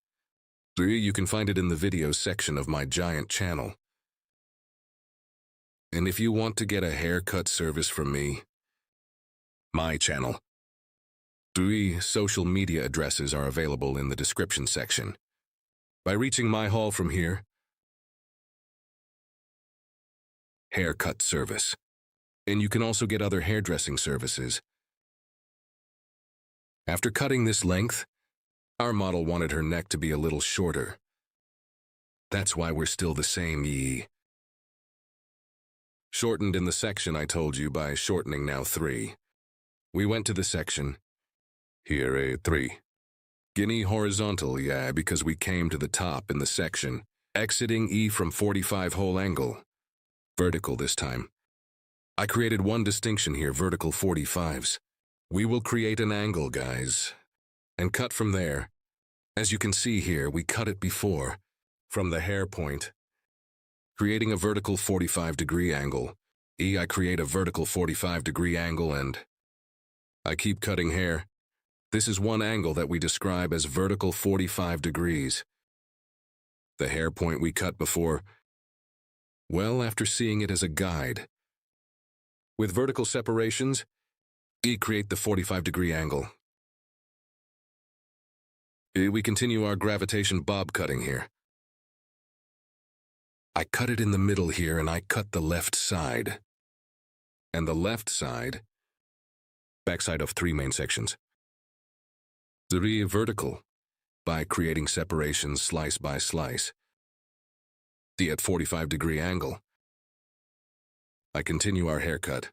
You can find it in the videos section of my giant channel. And if you want to get a haircut service from me, my channel. 3 social media addresses are available in the description section. By reaching my hall from here, haircut service. And you can also get other hairdressing services. After cutting this length, our model wanted her neck to be a little shorter. That's why we're still the same yee. Shortened in the section I told you by shortening now 3. We went to the section. Here a 3. Guinea horizontal, yeah, because we came to the top in the section. Exiting E from 45 whole angle. Vertical this time. I created one distinction here, vertical 45s. We will create an angle, guys. And cut from there. As you can see here, we cut it before. From the hair point. Creating a vertical 45-degree angle. I create a vertical 45-degree angle and I keep cutting hair. This is one angle that we describe as vertical 45 degrees. The hair point we cut before, well, after seeing it as a guide. With vertical separations, create the 45-degree angle. We continue our gravitation bob cutting here. I cut it in the middle here and I cut the left side. And the left side, backside of 3 main sections. 3 vertical, by creating separations slice by slice. The at 45-degree angle. I continue our haircut.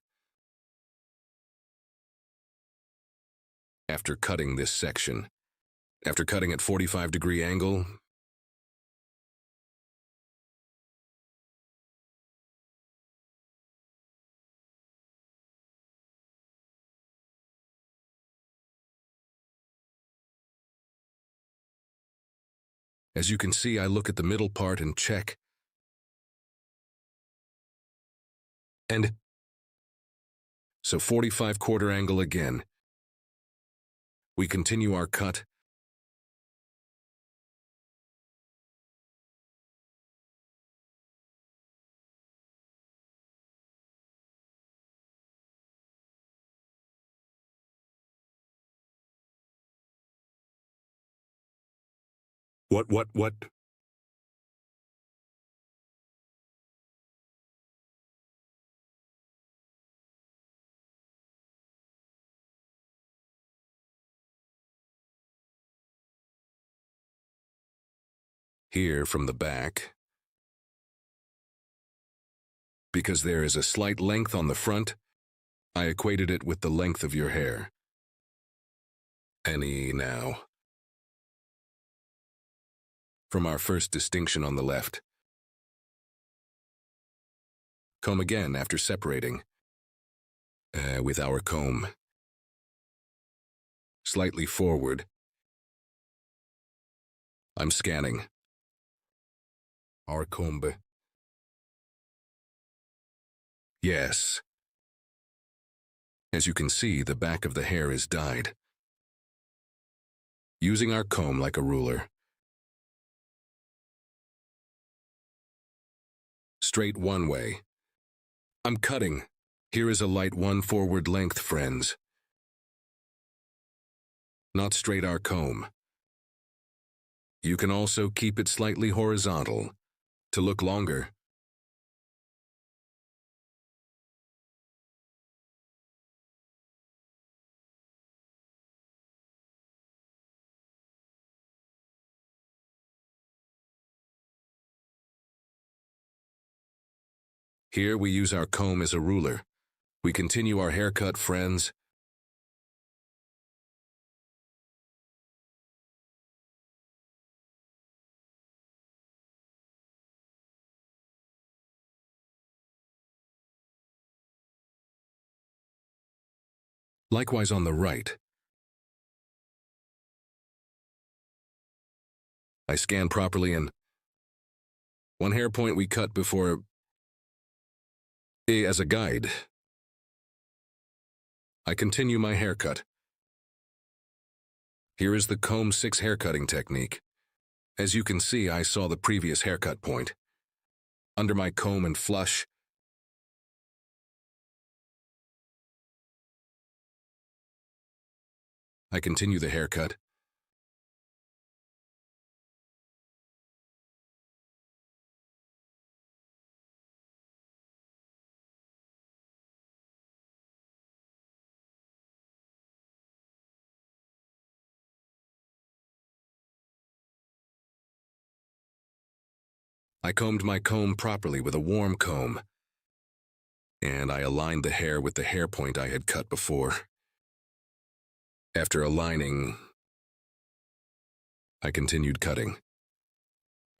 After cutting this section, after cutting at 45-degree angle, as you can see, I look at the middle part and check. And so 45 quarter angle again. We continue our cut. What? Here from the back. Because there is a slight length on the front, I equated it with the length of your hair. Any now. From our first distinction on the left. Comb again after separating. With our comb. Slightly forward. I'm scanning. Our comb. Yes, As you can see, the back of the hair is dyed. Using our comb like a ruler. Straight one way. I'm cutting. Here is a light one forward length, friends. Not straight our comb. You can also keep it slightly horizontal to look longer. Here we use our comb as a ruler. We continue our haircut, friends. Likewise on the right. I scan properly and one hair point we cut before as a guide. I continue my haircut. Here is the comb 6 haircutting technique. As you can see, I saw the previous haircut point. Under my comb and flush, I continue the haircut. I combed my comb properly with a warm comb, and I aligned the hair with the hair point I had cut before. After aligning, I continued cutting.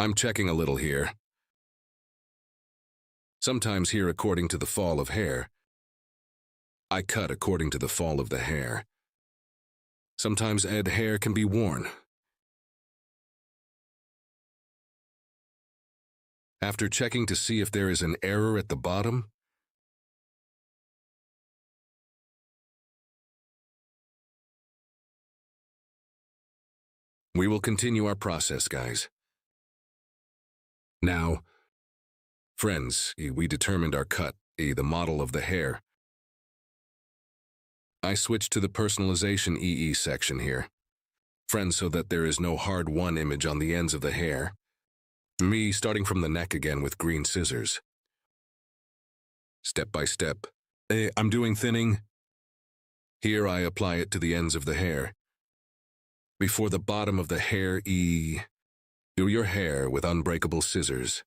I'm checking a little here. Sometimes here according to the fall of hair. I cut according to the fall of the hair. Sometimes hair can be worn. After checking to see if there is an error at the bottom, we will continue our process, guys. Now, friends, we determined our cut, the model of the hair. I switched to the personalization EE section here. Friends, so that there is no hard one image on the ends of the hair. Me starting from the neck again with green scissors. Step by step. I'm doing thinning. Here I apply it to the ends of the hair. Before the bottom of the hair, do your hair with unbreakable scissors.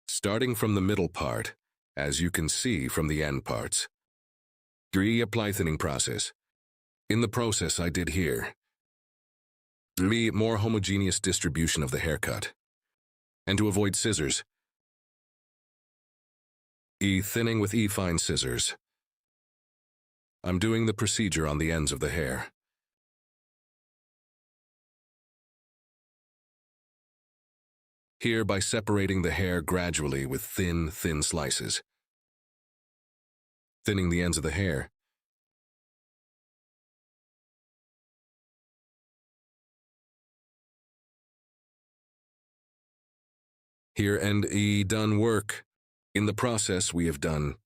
Starting from the middle part, as you can see from the end parts. Apply thinning process. In the process I did here. More homogeneous distribution of the haircut. And to avoid scissors, thinning with fine scissors. I'm doing the procedure on the ends of the hair. Here by separating the hair gradually with thin slices. Thinning the ends of the hair. Here and done work. In the process we have done.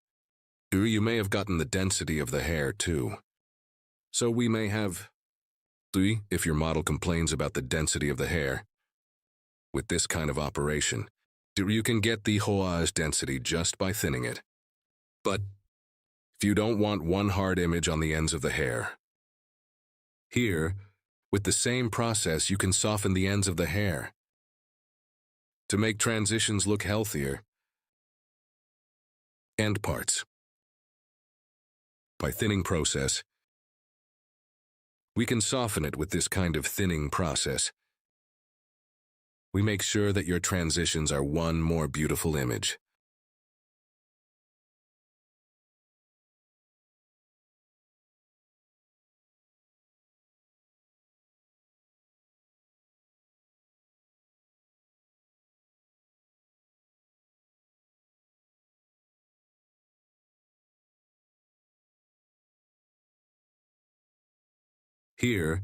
You may have gotten the density of the hair too. So we may have, if your model complains about the density of the hair. With this kind of operation, you can get the hoage density just by thinning it. But if you don't want one hard image on the ends of the hair, here, with the same process you can soften the ends of the hair. To make transitions look healthier. End parts. By thinning process, we can soften it with this kind of thinning process. We make sure that your transitions are one more beautiful image. Here,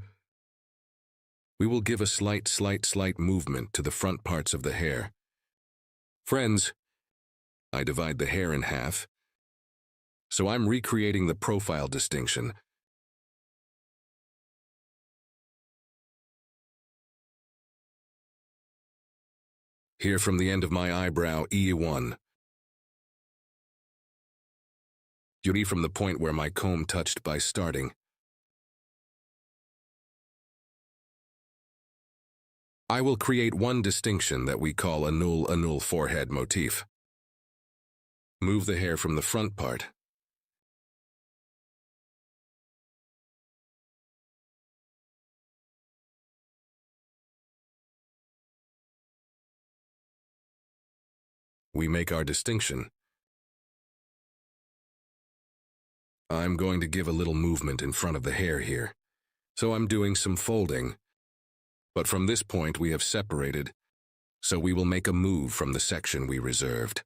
we will give a slight movement to the front parts of the hair. Friends, I divide the hair in half, so I'm recreating the profile distinction. Here from the end of my eyebrow, E1. E from the point where my comb touched by starting. I will create one distinction that we call a null forehead motif. Move the hair from the front part. We make our distinction. I'm going to give a little movement in front of the hair here, so I'm doing some folding. But from this point we have separated, so we will make a move from the section we reserved.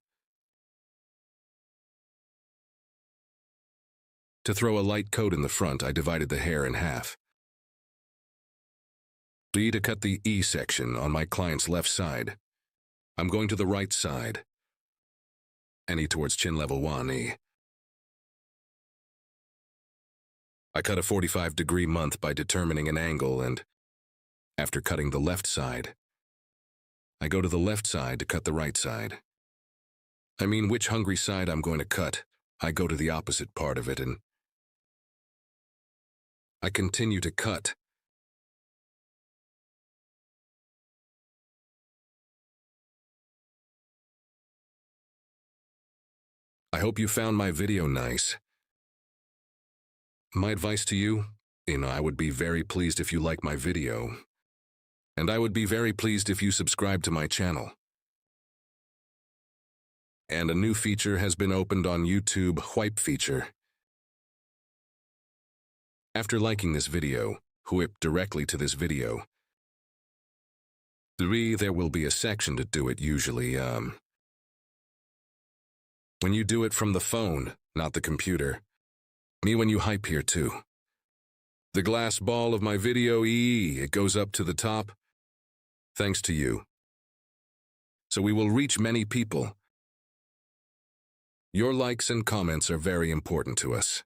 To throw a light coat in the front, I divided the hair in half. To cut the E section on my client's left side, I'm going to the right side. And towards chin level 1 I cut a 45-degree month by determining an angle, and after cutting the left side, I go to the left side to cut the right side. I mean, which hungry side I'm going to cut, I go to the opposite part of it, and I continue to cut. I hope you found my video nice. My advice to you, I would be very pleased if you like my video. And I would be very pleased if you subscribe to my channel. And a new feature has been opened on YouTube, Whip feature. After liking this video, whip directly to this video. There will be a section to do it usually, when you do it from the phone, not the computer. When you hype here too. The glass ball of my video, it goes up to the top. Thanks to you. So we will reach many people. Your likes and comments are very important to us.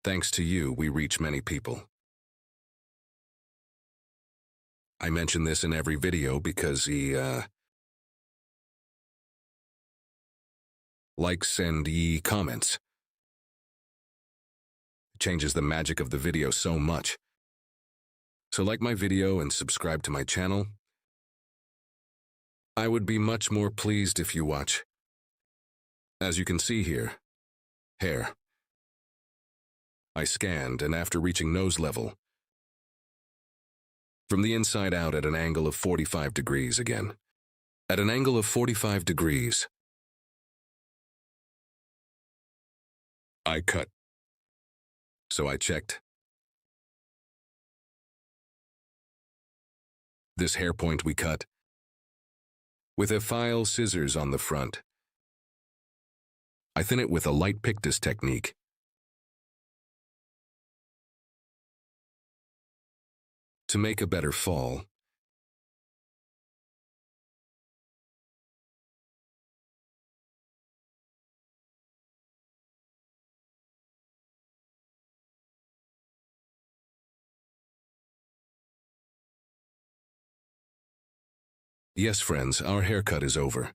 Thanks to you, we reach many people. I mention this in every video because likes and comments. It changes the magic of the video so much. So like my video and subscribe to my channel. I would be much more pleased if you watch. As you can see here, hair. I scanned, and after reaching nose level, from the inside out at an angle of 45 degrees again. At an angle of 45 degrees, I cut. So I checked. This hair point we cut with a file scissors on the front. I thin it with a light pictus technique. To make a better fall. Yes, friends, our haircut is over.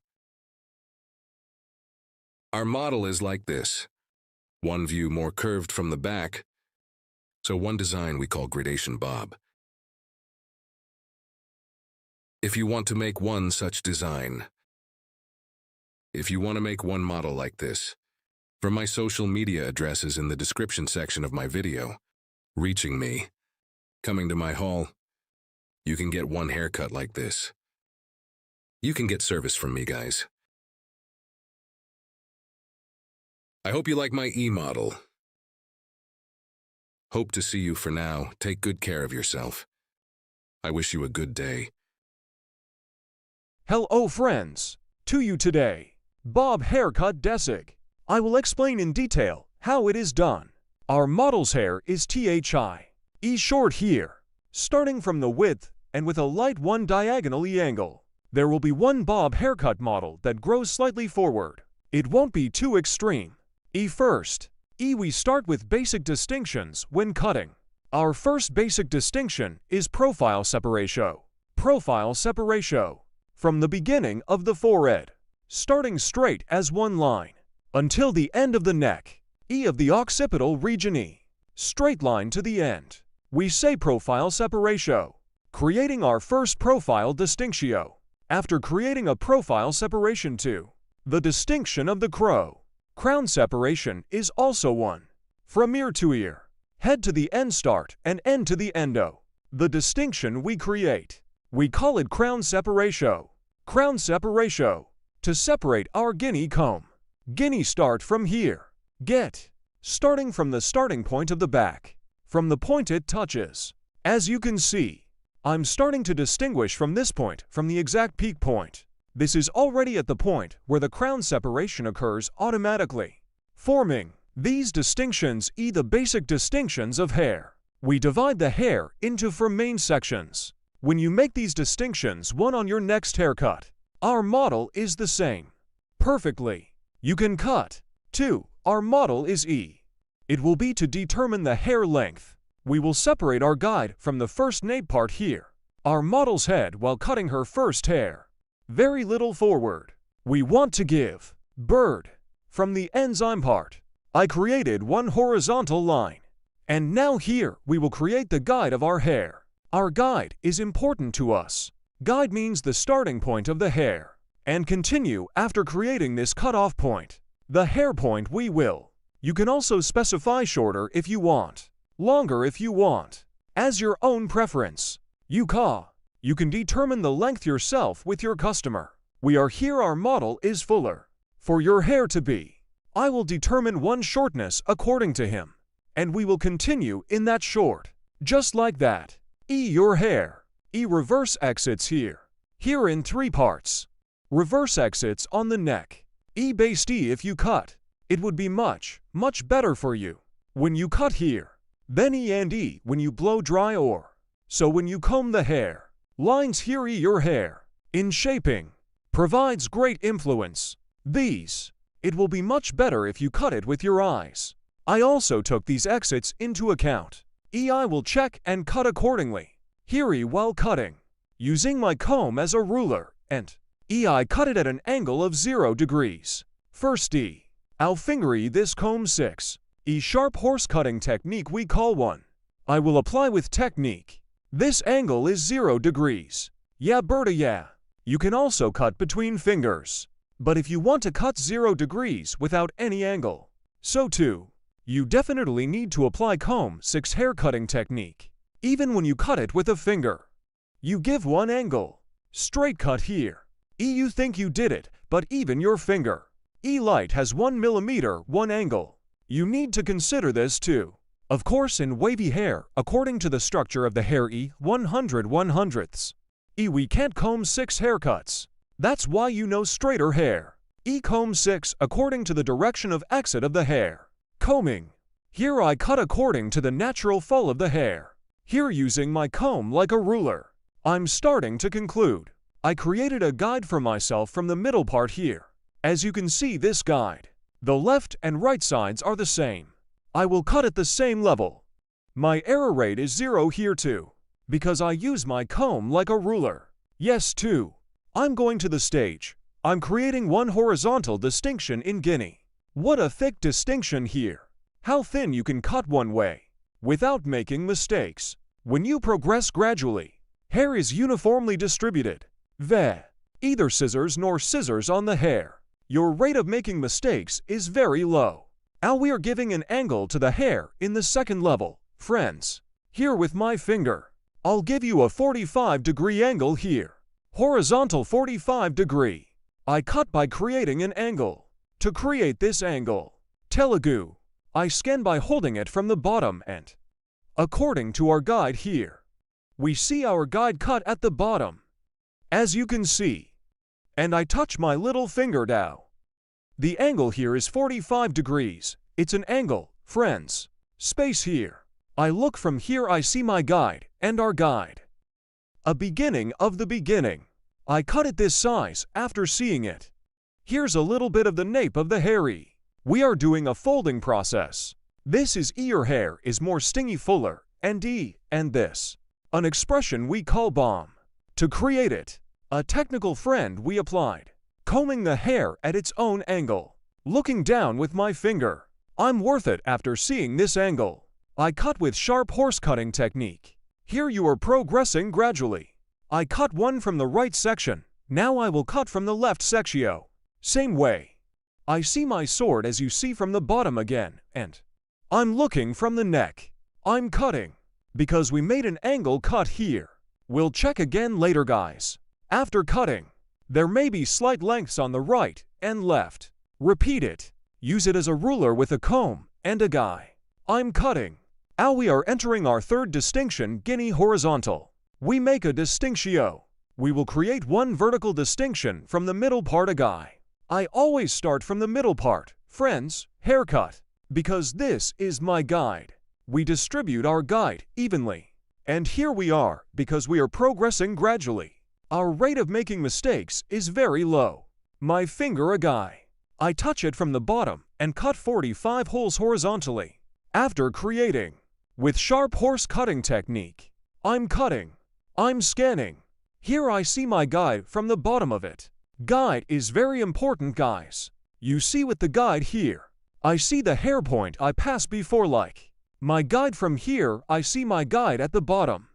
Our model is like this. One view more curved from the back. So one design we call gradation bob. If you want to make one such design, if you want to make one model like this, from my social media addresses in the description section of my video, reaching me, coming to my hall, you can get one haircut like this. You can get service from me, guys. I hope you like my e-model. Hope to see you for now. Take good care of yourself. I wish you a good day. Hello friends, to you today, Bob Haircut Desig. I will explain in detail how it is done. Our model's hair is THI. short here. Starting from the width and with a light one diagonally angle, there will be one bob haircut model that grows slightly forward. It won't be too extreme. First, we start with basic distinctions when cutting. Our first basic distinction is profile separation. Profile separation. From the beginning of the forehead, starting straight as one line, until the end of the neck, of the occipital region straight line to the end. We say profile separation, creating our first profile distinction. After creating a profile separation too, the distinction of the crown separation is also one. From ear to ear, head to the end start and end to the endo. The distinction we create, we call it crown separation. Crown separation. To separate our guinea comb. Guinea start from here. Starting from the starting point of the back. From the point it touches. As you can see, I'm starting to distinguish from this point from the exact peak point. This is already at the point where the crown separation occurs automatically, forming these distinctions the basic distinctions of hair. We divide the hair into 4 main sections. When you make these distinctions one on your next haircut, our model is the same. Perfectly. You can cut. 2. Our model is It will be to determine the hair length. We will separate our guide from the first nape part here. Our model's head while cutting her first hair. Very little forward. We want to give bird. From the enzyme part, I created one horizontal line. And now here we will create the guide of our hair. Our guide is important to us. Guide means the starting point of the hair. And continue after creating this cutoff point. The hair point we will. You can also specify shorter if you want. Longer if you want. As your own preference. You can determine the length yourself with your customer. We are here our model is fuller. For your hair to be, I will determine one shortness according to him. And we will continue in that short. Just like that. Your hair. Reverse exits here. Here in 3 parts. Reverse exits on the neck. Base if you cut. It would be much better for you. When you cut here. Then and when you blow dry or. So when you comb the hair. Lines here your hair. In shaping. Provides great influence. These. It will be much better if you cut it with your eyes. I also took these exits into account. I will check and cut accordingly. Here while cutting. Using my comb as a ruler and I cut it at an angle of 0 degrees. First I'll finger this comb 6. Sharp horse cutting technique we call one. I will apply with technique. This angle is 0 degrees. Yeah Berta yeah. You can also cut between fingers. But if you want to cut 0 degrees without any angle, so too, you definitely need to apply comb 6 hair cutting technique. Even when you cut it with a finger. You give one angle. Straight cut here. You think you did it, but even your finger. Light has 1 millimeter, one angle. You need to consider this too. Of course in wavy hair, according to the structure of the hair 100/100ths. We can't comb 6 haircuts. That's why you know straighter hair. Comb 6 according to the direction of exit of the hair. Combing. Here I cut according to the natural fall of the hair. Here using my comb like a ruler. I'm starting to conclude. I created a guide for myself from the middle part here. As you can see this guide. The left and right sides are the same. I will cut at the same level. My error rate is 0 here too. Because I use my comb like a ruler. Yes too. I'm going to the stage. I'm creating one horizontal distinction in guinea. What a thick distinction here. How thin you can cut one way. Without making mistakes. When you progress gradually, hair is uniformly distributed. Either scissors nor scissors on the hair. Your rate of making mistakes is very low. Now we are giving an angle to the hair in the second level. Friends, here with my finger, I'll give you a 45-degree angle here. Horizontal 45-degree. I cut by creating an angle. To create this angle, Telugu, I scan by holding it from the bottom and, according to our guide here, we see our guide cut at the bottom. As you can see, and I touch my little finger now. The angle here is 45 degrees. It's an angle, friends. Space here. I look from here, I see my guide and our guide. A beginning of the beginning. I cut it this size after seeing it. Here's a little bit of the nape of the hairy. We are doing a folding process. This is your hair is more stingy fuller, and this. An expression we call bomb. To create it, a technical friend we applied. Combing the hair at its own angle. Looking down with my finger. I'm worth it after seeing this angle. I cut with sharp horse cutting technique. Here you are progressing gradually. I cut one from the right section. Now I will cut from the left section. Same way. I see my sword as you see from the bottom again, and I'm looking from the neck. I'm cutting. Because we made an angle cut here. We'll check again later, guys. After cutting, there may be slight lengths on the right and left. Repeat it. Use it as a ruler with a comb and a guy. I'm cutting. Now we are entering our third distinction, guinea horizontal. We make a distinction. We will create one vertical distinction from the middle part, a guy. I always start from the middle part, friends, haircut, because this is my guide. We distribute our guide evenly. And here we are, because we are progressing gradually. Our rate of making mistakes is very low. My finger, a guy. I touch it from the bottom and cut 45 holes horizontally. After creating, with sharp horse cutting technique, I'm cutting. I'm scanning. Here I see my guide from the bottom of it. Guide is very important, guys. You see with the guide here, I see the hair point I passed before, like my guide from here, I see my guide at the bottom.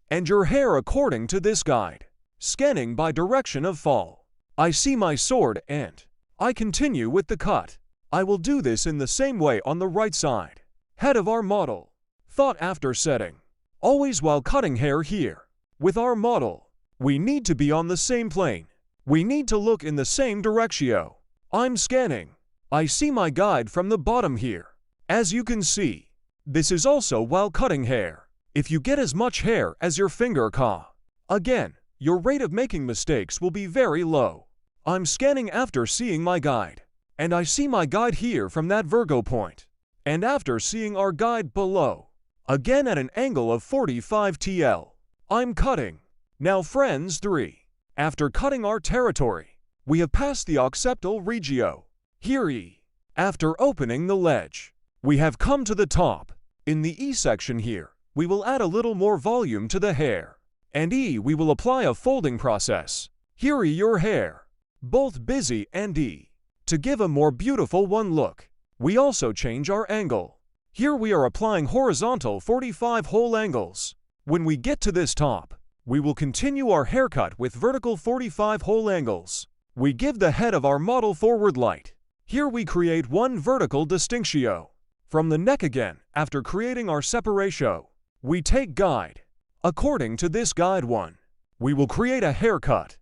And your hair according to this guide. Scanning by direction of fall. I see my sword and I continue with the cut. I will do this in the same way on the right side. Head of our model. Thought after setting. Always while cutting hair here. With our model, we need to be on the same plane. We need to look in the same direction. I'm scanning. I see my guide from the bottom here. As you can see, this is also while cutting hair. If you get as much hair as your finger again, your rate of making mistakes will be very low. I'm scanning after seeing my guide. And I see my guide here from that Virgo point. And after seeing our guide below, again at an angle of 45 TL, I'm cutting. Now friends 3. After cutting our territory, we have passed the occipital regio. Here after opening the ledge, we have come to the top. In the E section here, we will add a little more volume to the hair. And we will apply a folding process. Here your hair, both busy and to give a more beautiful one look. We also change our angle. Here we are applying horizontal 45 hole angles. When we get to this top, we will continue our haircut with vertical 45 hole angles. We give the head of our model forward light. Here we create one vertical distinction. From the neck again, after creating our separation, we take guide. According to this guide one, we will create a haircut.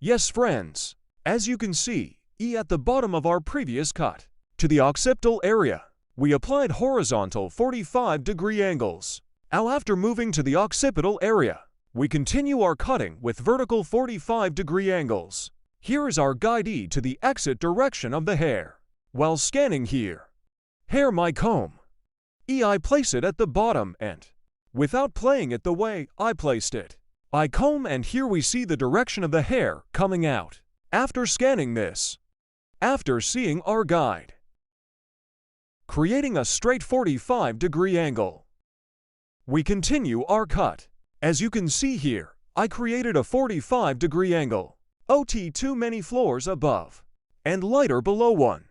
Yes friends, as you can see, at the bottom of our previous cut, to the occipital area, we applied horizontal 45-degree angles. Now after moving to the occipital area, we continue our cutting with vertical 45-degree angles. Here is our guide to the exit direction of the hair. While scanning here, hair my comb. I place it at the bottom and, without playing it the way I placed it, I comb and here we see the direction of the hair coming out. After scanning this, after seeing our guide, creating a straight 45-degree angle, we continue our cut. As you can see here, I created a 45-degree angle, too many floors above, and lighter below one.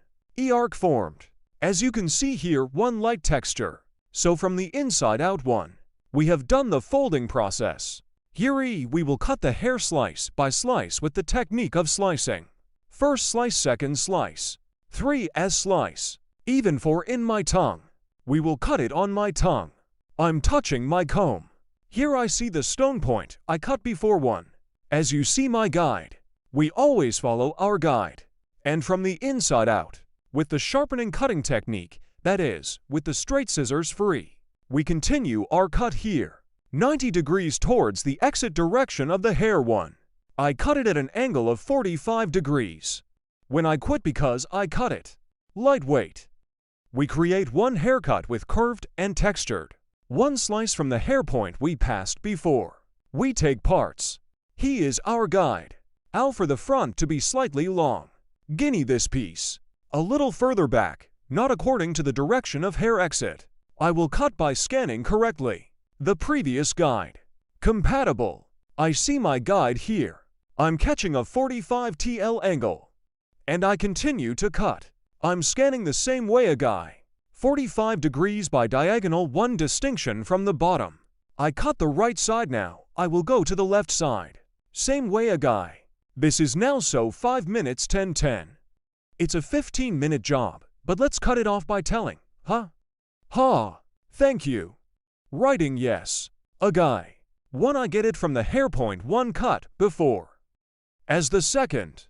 Arc formed. As you can see here, one light texture. So from the inside out one, we have done the folding process. Here we will cut the hair slice by slice with the technique of slicing. First slice, second slice. 3 as slice. Even for in my tongue. We will cut it on my tongue. I'm touching my comb. Here I see the stone point I cut before one. As you see my guide, we always follow our guide. And from the inside out, with the sharpening cutting technique, that is, with the straight scissors free, we continue our cut here, 90 degrees towards the exit direction of the hair one. I cut it at an angle of 45 degrees. When I quit because I cut it lightweight. We create one haircut with curved and textured. One slice from the hair point we passed before. We take parts. He is our guide. Ow for the front to be slightly long. Guinea this piece. A little further back, not according to the direction of hair exit. I will cut by scanning correctly. The previous guide. Compatible. I see my guide here. I'm catching a 45 TL angle. And I continue to cut. I'm scanning the same way a guy. 45 degrees by diagonal, one distinction from the bottom. I cut the right side now. I will go to the left side. Same way a guy. This is now so 5 minutes 10:10. It's a 15-minute job, but let's cut it off by telling, huh? Ha! Thank you. Writing yes. A guy. One I get it from the hair point one cut before. As the second.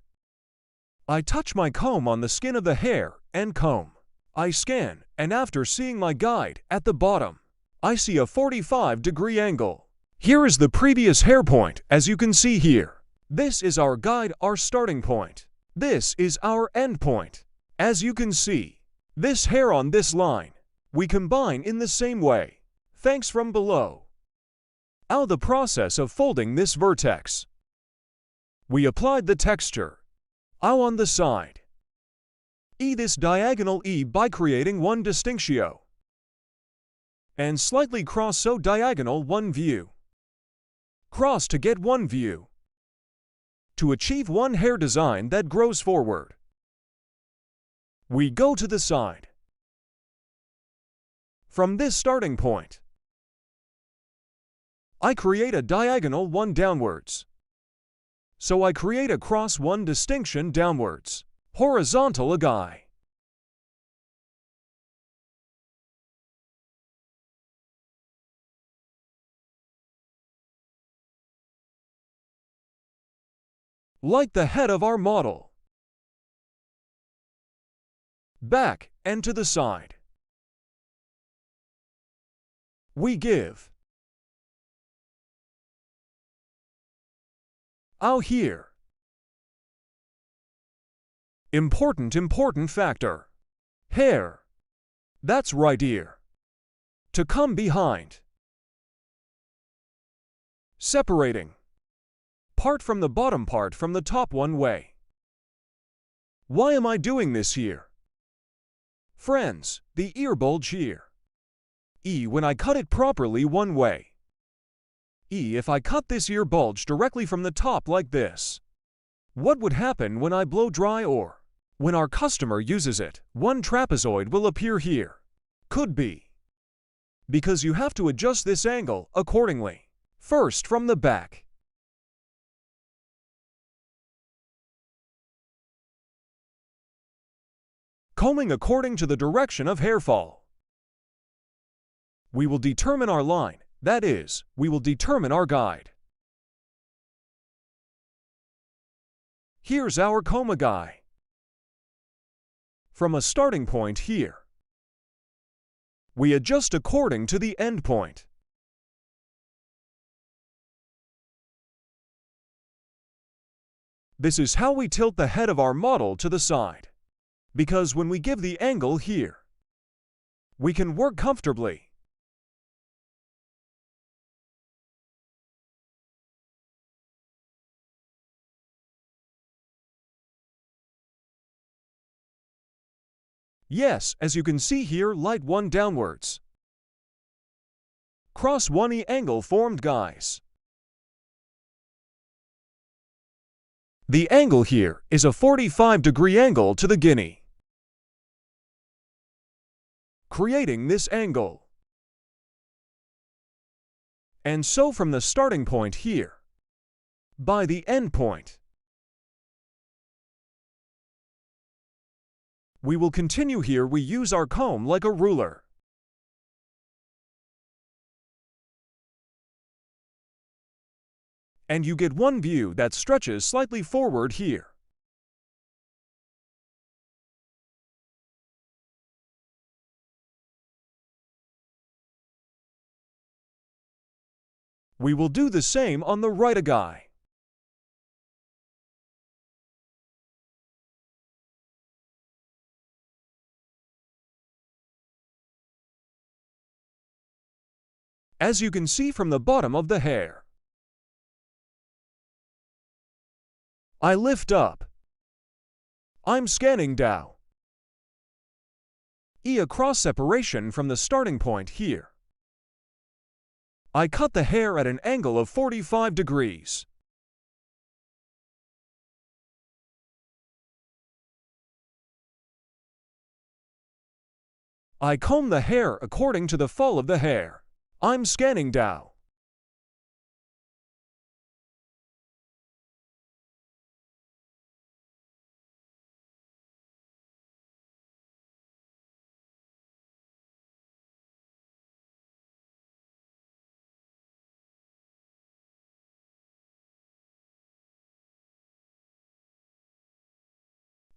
I touch my comb on the skin of the hair and comb. I scan, and after seeing my guide at the bottom, I see a 45-degree angle. Here is the previous hair point, as you can see here. This is our guide, our starting point. This is our end point. As you can see, this hair on this line, we combine in the same way. Thanks from below. Now the process of folding this vertex. We applied the texture. Ow on the side. E this diagonal E by creating one distinctio. And slightly cross so diagonal one view. Cross to get one view. To achieve one hair design that grows forward. We go to the side. From this starting point, I create a diagonal one downwards. So I create a cross one distinction downwards. Horizontal a guy. Like the head of our model. Back and to the side. We give. Ow here. Important factor. Hair. That's right ear. To come behind. Separating. Part from the bottom part from the top one way. Why am I doing this here? Friends, the ear bulge here. E when I cut it properly one way. E if I cut this ear bulge directly from the top like this. What would happen when I blow dry or when our customer uses it? One trapezoid will appear here. Could be. Because you have to adjust this angle accordingly. First from the back. Combing according to the direction of hair fall. We will determine our line, that is, we will determine our guide. Here's our coma guy. From a starting point here. We adjust according to the end point. This is how we tilt the head of our model to the side. Because when we give the angle here, we can work comfortably. Yes, as you can see here, light one downwards. Cross one E angle formed, guys. The angle here is a 45-degree angle to the guinea. Creating this angle. And so from the starting point here, by the end point, we will continue here. We use our comb like a ruler. And you get one view that stretches slightly forward here. We will do the same on the right guy. as you can see from the bottom of the hair. I lift up. I'm scanning down. A cross separation from the starting point here. I cut the hair at an angle of 45 degrees. I comb the hair according to the fall of the hair. I'm scanning down.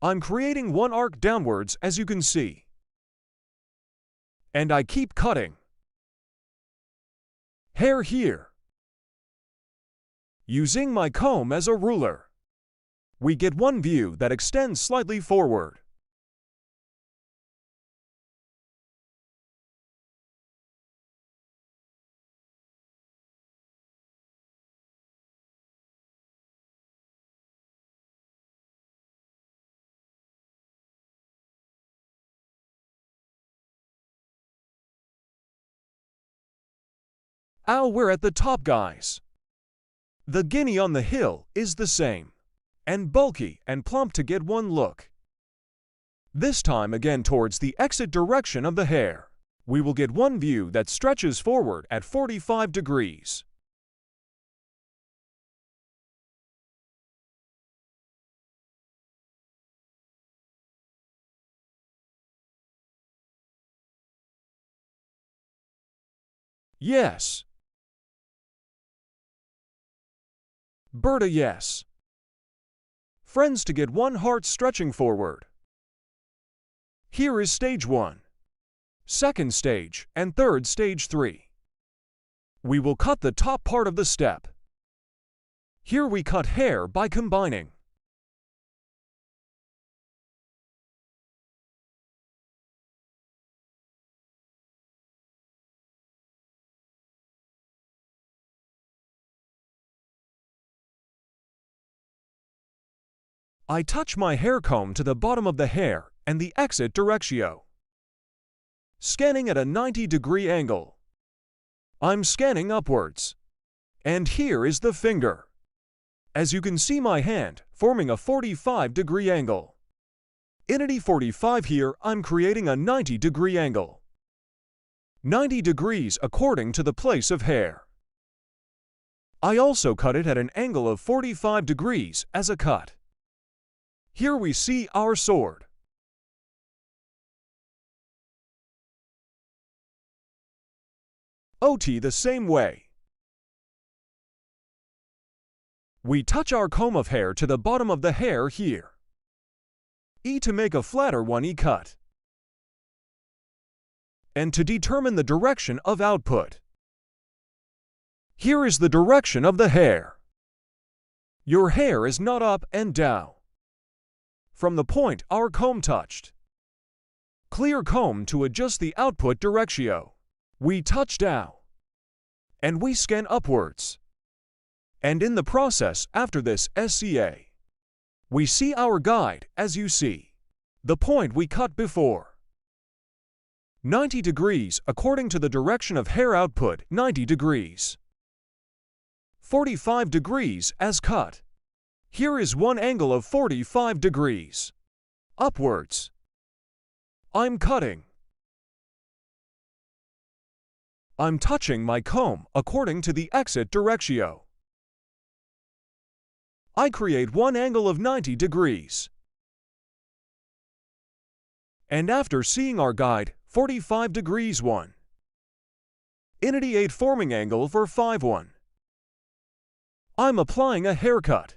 I'm creating one arc downwards, as you can see. And I keep cutting. Hair here. Using my comb as a ruler, we get one view that extends slightly forward. We're at the top, guys. The guinea on the hill is the same, and bulky and plump to get one look. This time again towards the exit direction of the hair. We will get one view that stretches forward at 45 degrees. Yes. Berta, yes. Friends, to get one heart stretching forward. Here is stage 1, second stage, and third stage 3. We will cut the top part of the step. Here we cut hair by combining. I touch my hair comb to the bottom of the hair and the exit directio. Scanning at a 90-degree angle. I'm scanning upwards. And here is the finger. As you can see my hand forming a 45-degree angle. In a 45 here, I'm creating a 90-degree angle. 90 degrees according to the place of hair. I also cut it at an angle of 45 degrees as a cut. Here we see our sword. OT the same way. We touch our comb of hair to the bottom of the hair here. To make a flatter one cut. And to determine the direction of output. Here is the direction of the hair. Your hair is not up and down. From the point our comb touched. Clear comb to adjust the output directio. We touch down. And we scan upwards. And in the process after this SCA, we see our guide as you see. The point we cut before. 90 degrees according to the direction of hair output, 90 degrees. 45 degrees as cut. Here is one angle of 45 degrees. Upwards. I'm cutting. I'm touching my comb according to the exit directio. I create one angle of 90 degrees. And after seeing our guide, 45 degrees 1. Inity 8 forming angle for 5-1. I'm applying a haircut.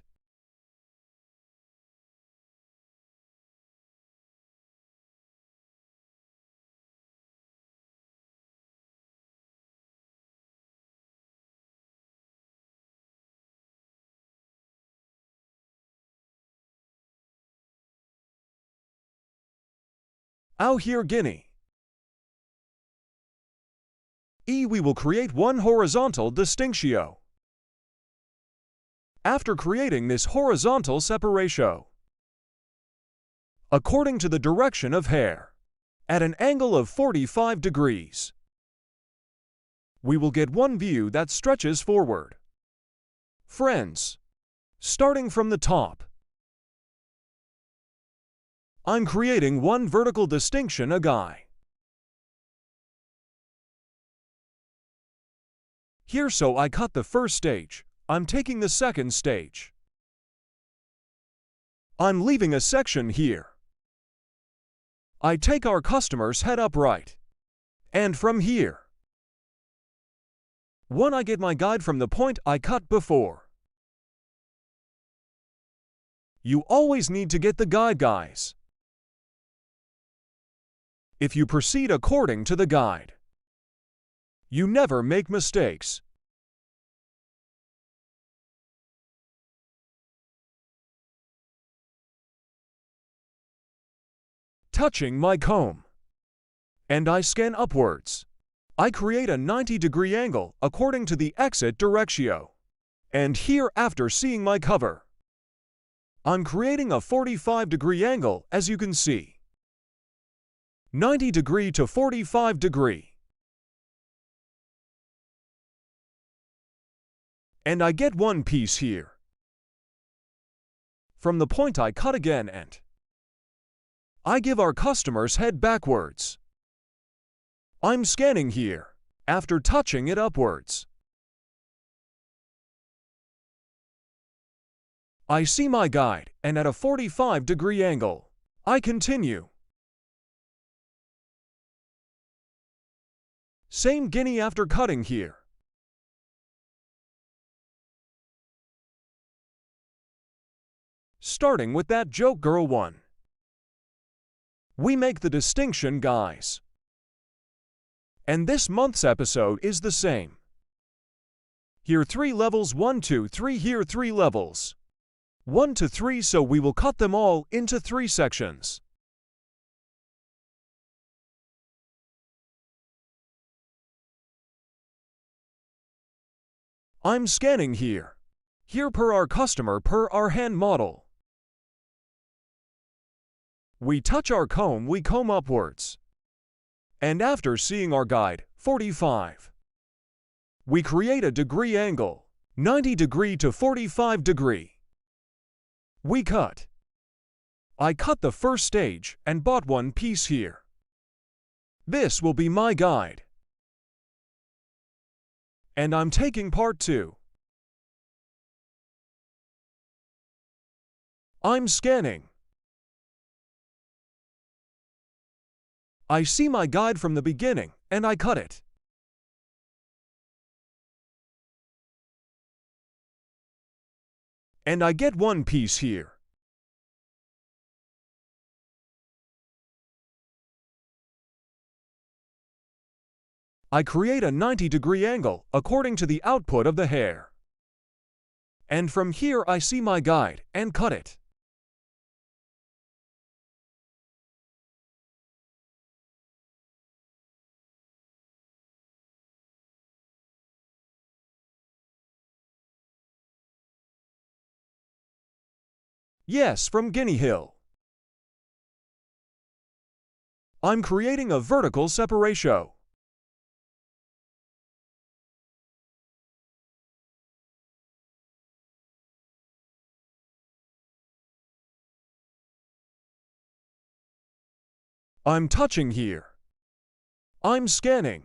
Out here, Guinea. We will create one horizontal distinctio. After creating this horizontal separatio, according to the direction of hair, at an angle of 45 degrees, we will get one view that stretches forward. Friends, starting from the top, I'm creating one vertical distinction a guy. Here, so I cut the first stage. I'm taking the second stage. I'm leaving a section here. I take our customer's head upright. And from here, I get my guide from the point I cut before. You always need to get the guide, guys. If you proceed according to the guide, you never make mistakes. Touching my comb, and I scan upwards. I create a 90-degree angle according to the exit directio. And here, after seeing my cover, I'm creating a 45-degree angle, as you can see. 90 degree to 45 degree. And I get one piece here. From the point I cut again, and I give our customer's head backwards. I'm scanning here, after touching it upwards. I see my guide, and at a 45-degree angle, I continue. Same guinea after cutting here. Starting with that joke girl one. We make the distinction, guys. And this month's episode is the same. Here 3 levels, 1, 2, 3, here 3 levels. 1 to 3, so we will cut them all into 3 sections. I'm scanning here. Here per our customer, per our hand model. We touch our comb, we comb upwards. And after seeing our guide, 45, we create a degree angle, 90 degree to 45 degree. We cut. I cut the first stage and bought one piece here. This will be my guide. And I'm taking part 2. I'm scanning. I see my guide from the beginning, and I cut it. And I get one piece here. I create a 90-degree angle according to the output of the hair. And from here I see my guide and cut it. Yes, from Guinea Hill. I'm creating a vertical separatio. I'm touching here. I'm scanning.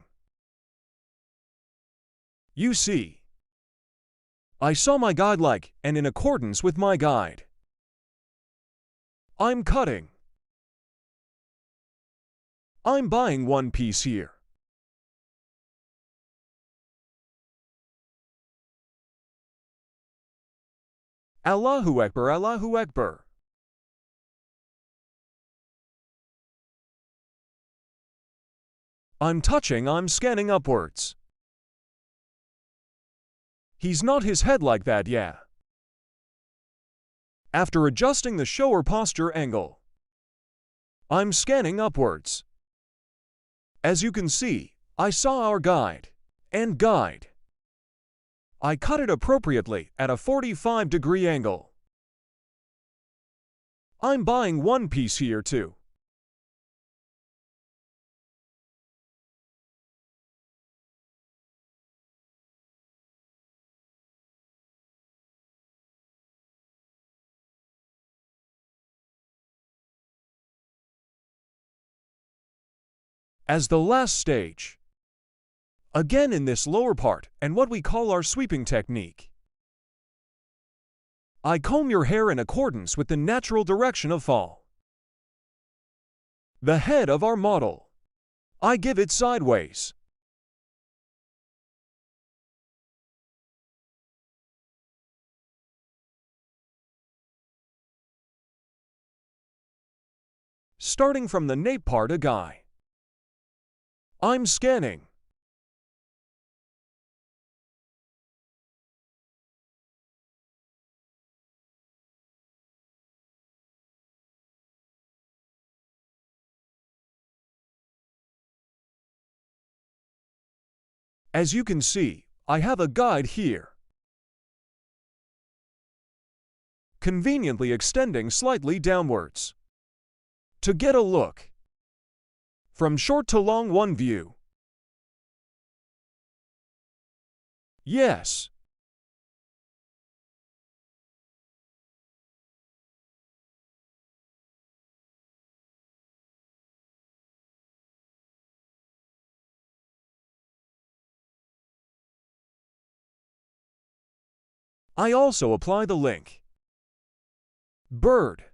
You see, I saw my guide like, and in accordance with my guide, I'm cutting. I'm buying one piece here. Allahu Akbar, Allahu Akbar. I'm touching, I'm scanning upwards. He's not his head like that, yeah. After adjusting the shower posture angle, I'm scanning upwards. As you can see, I saw our guide. I cut it appropriately at a 45-degree angle. I'm buying one piece here too. As the last stage, again in this lower part and what we call our sweeping technique, I comb your hair in accordance with the natural direction of fall. The head of our model, I give it sideways. Starting from the nape part of guy, I'm scanning. As you can see, I have a guide here, conveniently extending slightly downwards. To get a look from short to long one view. Yes. I also apply the link. Bird.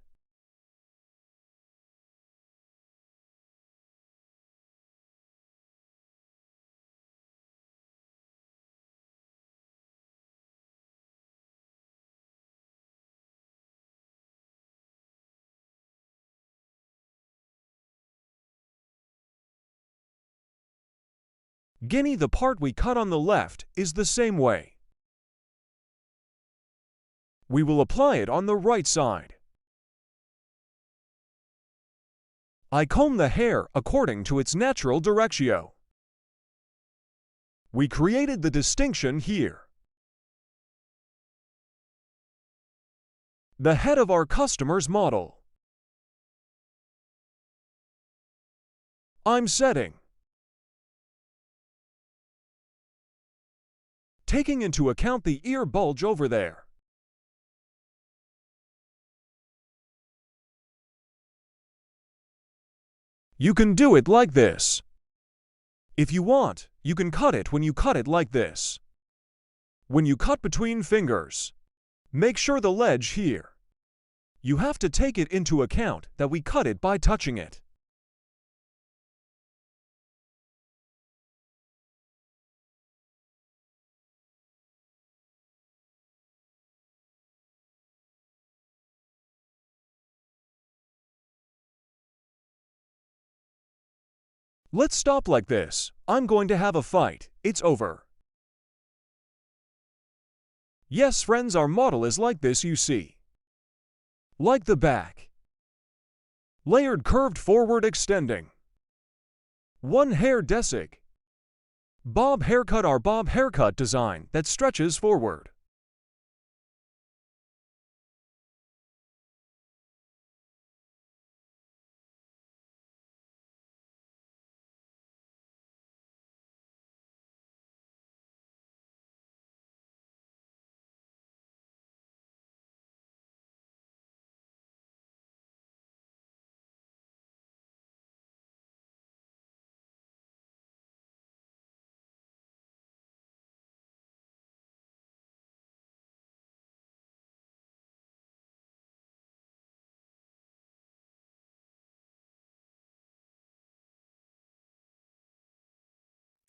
Guinea, the part we cut on the left, is the same way. We will apply it on the right side. I comb the hair according to its natural directio. We created the distinction here. The head of our customer's model. I'm setting. Taking into account the ear bulge over there. You can do it like this. If you want, you can cut it when you cut it like this. When you cut between fingers, make sure the ledge here. You have to take it into account that we cut it by touching it. Let's stop like this. I'm going to have a fight. It's over. Yes, friends, our model is like this, you see. Like the back. Layered curved forward extending. One hair desig. Bob haircut, our bob haircut design that stretches forward.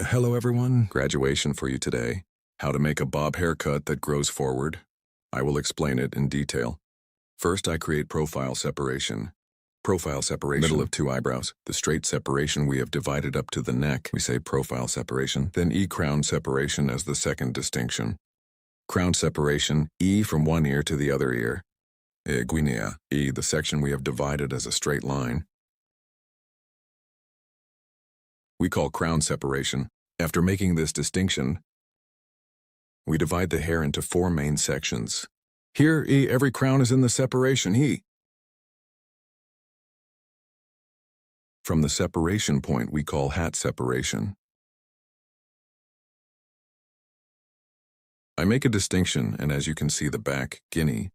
Hello everyone, graduation for you today. How to make a bob haircut that grows forward. I will explain it in detail. First, I create profile separation. Profile separation, middle of two eyebrows. The straight separation we have divided up to the neck, we say profile separation. Then E-crown separation as the second distinction. Crown separation, E from one ear to the other ear. Guinea, E, the section we have divided as a straight line. we call crown separation. After making this distinction, we divide the hair into 4 main sections. Here, every crown is in the separation. From the separation point, we call hat separation. I make a distinction, and as you can see, the back, guinea,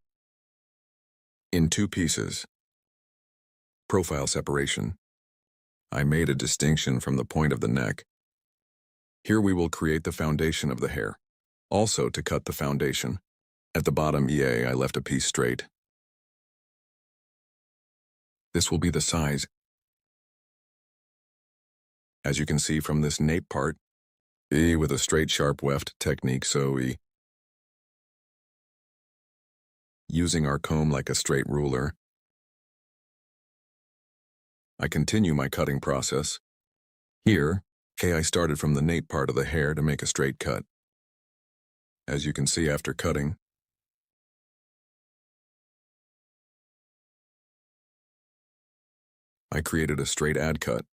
in 2 pieces. Profile separation. I made a distinction from the point of the neck. Here we will create the foundation of the hair. Also, to cut the foundation, at the bottom I left a piece straight. This will be the size. As you can see from this nape part, with a straight sharp weft technique, so using our comb like a straight ruler, I continue my cutting process. Here, I started from the nape part of the hair to make a straight cut. As you can see after cutting, I created a straight ad cut.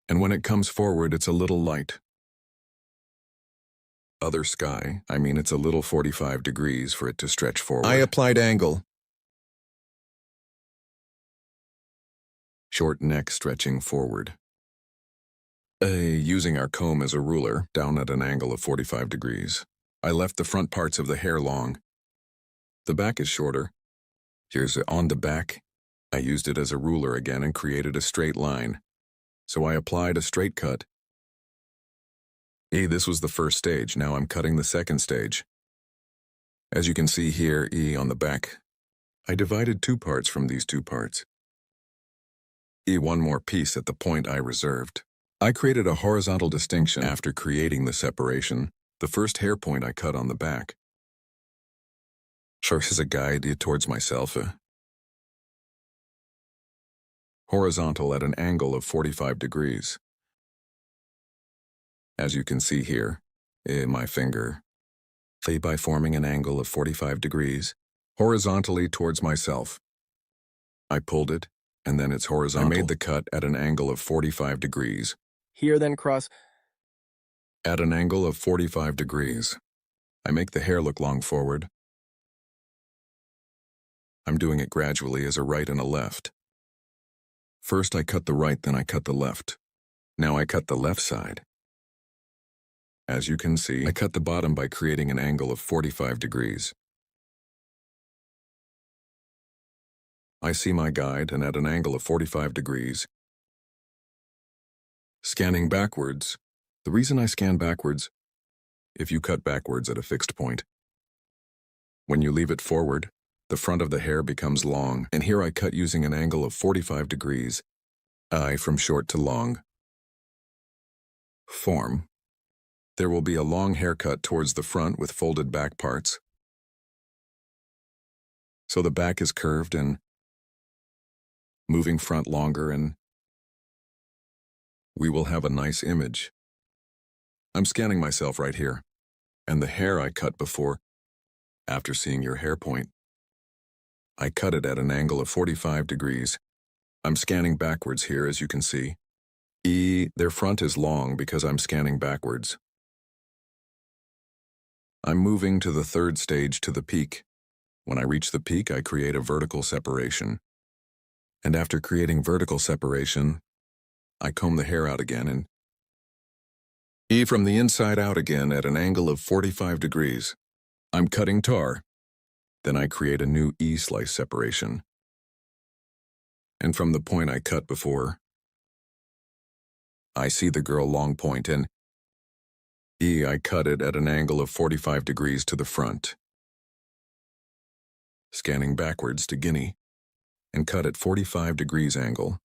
And when it comes forward, it's a little light. Other sky, it's a little 45 degrees for it to stretch forward. I applied angle. Short neck stretching forward. Using our comb as a ruler, down at an angle of 45 degrees. I left the front parts of the hair long. The back is shorter. Here's on the back. I used it as a ruler again and created a straight line. So I applied a straight cut. This was the first stage. Now I'm cutting the second stage. As you can see here, on the back, I divided 2 parts from these 2 parts. One more piece at the point I reserved. I created a horizontal distinction after creating the separation. The first hair point I cut on the back. As a guide towards myself. Horizontal at an angle of 45 degrees. As you can see here, my finger, by forming an angle of 45 degrees, horizontally towards myself. I pulled it, and then it's horizontal. I made the cut at an angle of 45 degrees. Here then cross. At an angle of 45 degrees. I make the hair look long forward. I'm doing it gradually as a right and a left. First I cut the right, then I cut the left. Now I cut the left side. As you can see, I cut the bottom by creating an angle of 45 degrees. I see my guide, and at an angle of 45 degrees. Scanning backwards. The reason I scan backwards, if you cut backwards at a fixed point, when you leave it forward, the front of the hair becomes long, and here I cut using an angle of 45 degrees, from short to long. Form. There will be a long haircut towards the front with folded back parts. So the back is curved and moving front longer, and we will have a nice image. I'm scanning myself right here, and the hair I cut before, after seeing your hair point, I cut it at an angle of 45 degrees. I'm scanning backwards here, as you can see. Their front is long because I'm scanning backwards. I'm moving to the third stage, to the peak. When I reach the peak, I create a vertical separation. And after creating vertical separation, I comb the hair out again and from the inside out again at an angle of 45 degrees. I'm cutting tar. Then I create a new slice separation. And from the point I cut before, I see the girl long point, and I cut it at an angle of 45 degrees to the front. Scanning backwards to guinea, and cut at 45 degrees angle.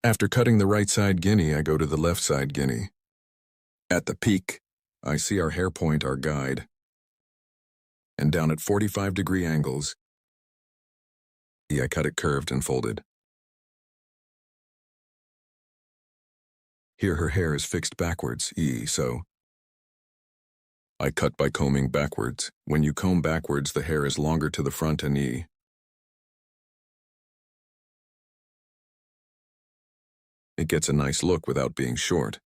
After cutting the right side guinea, I go to the left side guinea. At the peak, I see our hair point, our guide. And down at 45 degree angles, I cut it curved and folded. Here her hair is fixed backwards, so I cut by combing backwards. When you comb backwards, the hair is longer to the front and It gets a nice look without being short.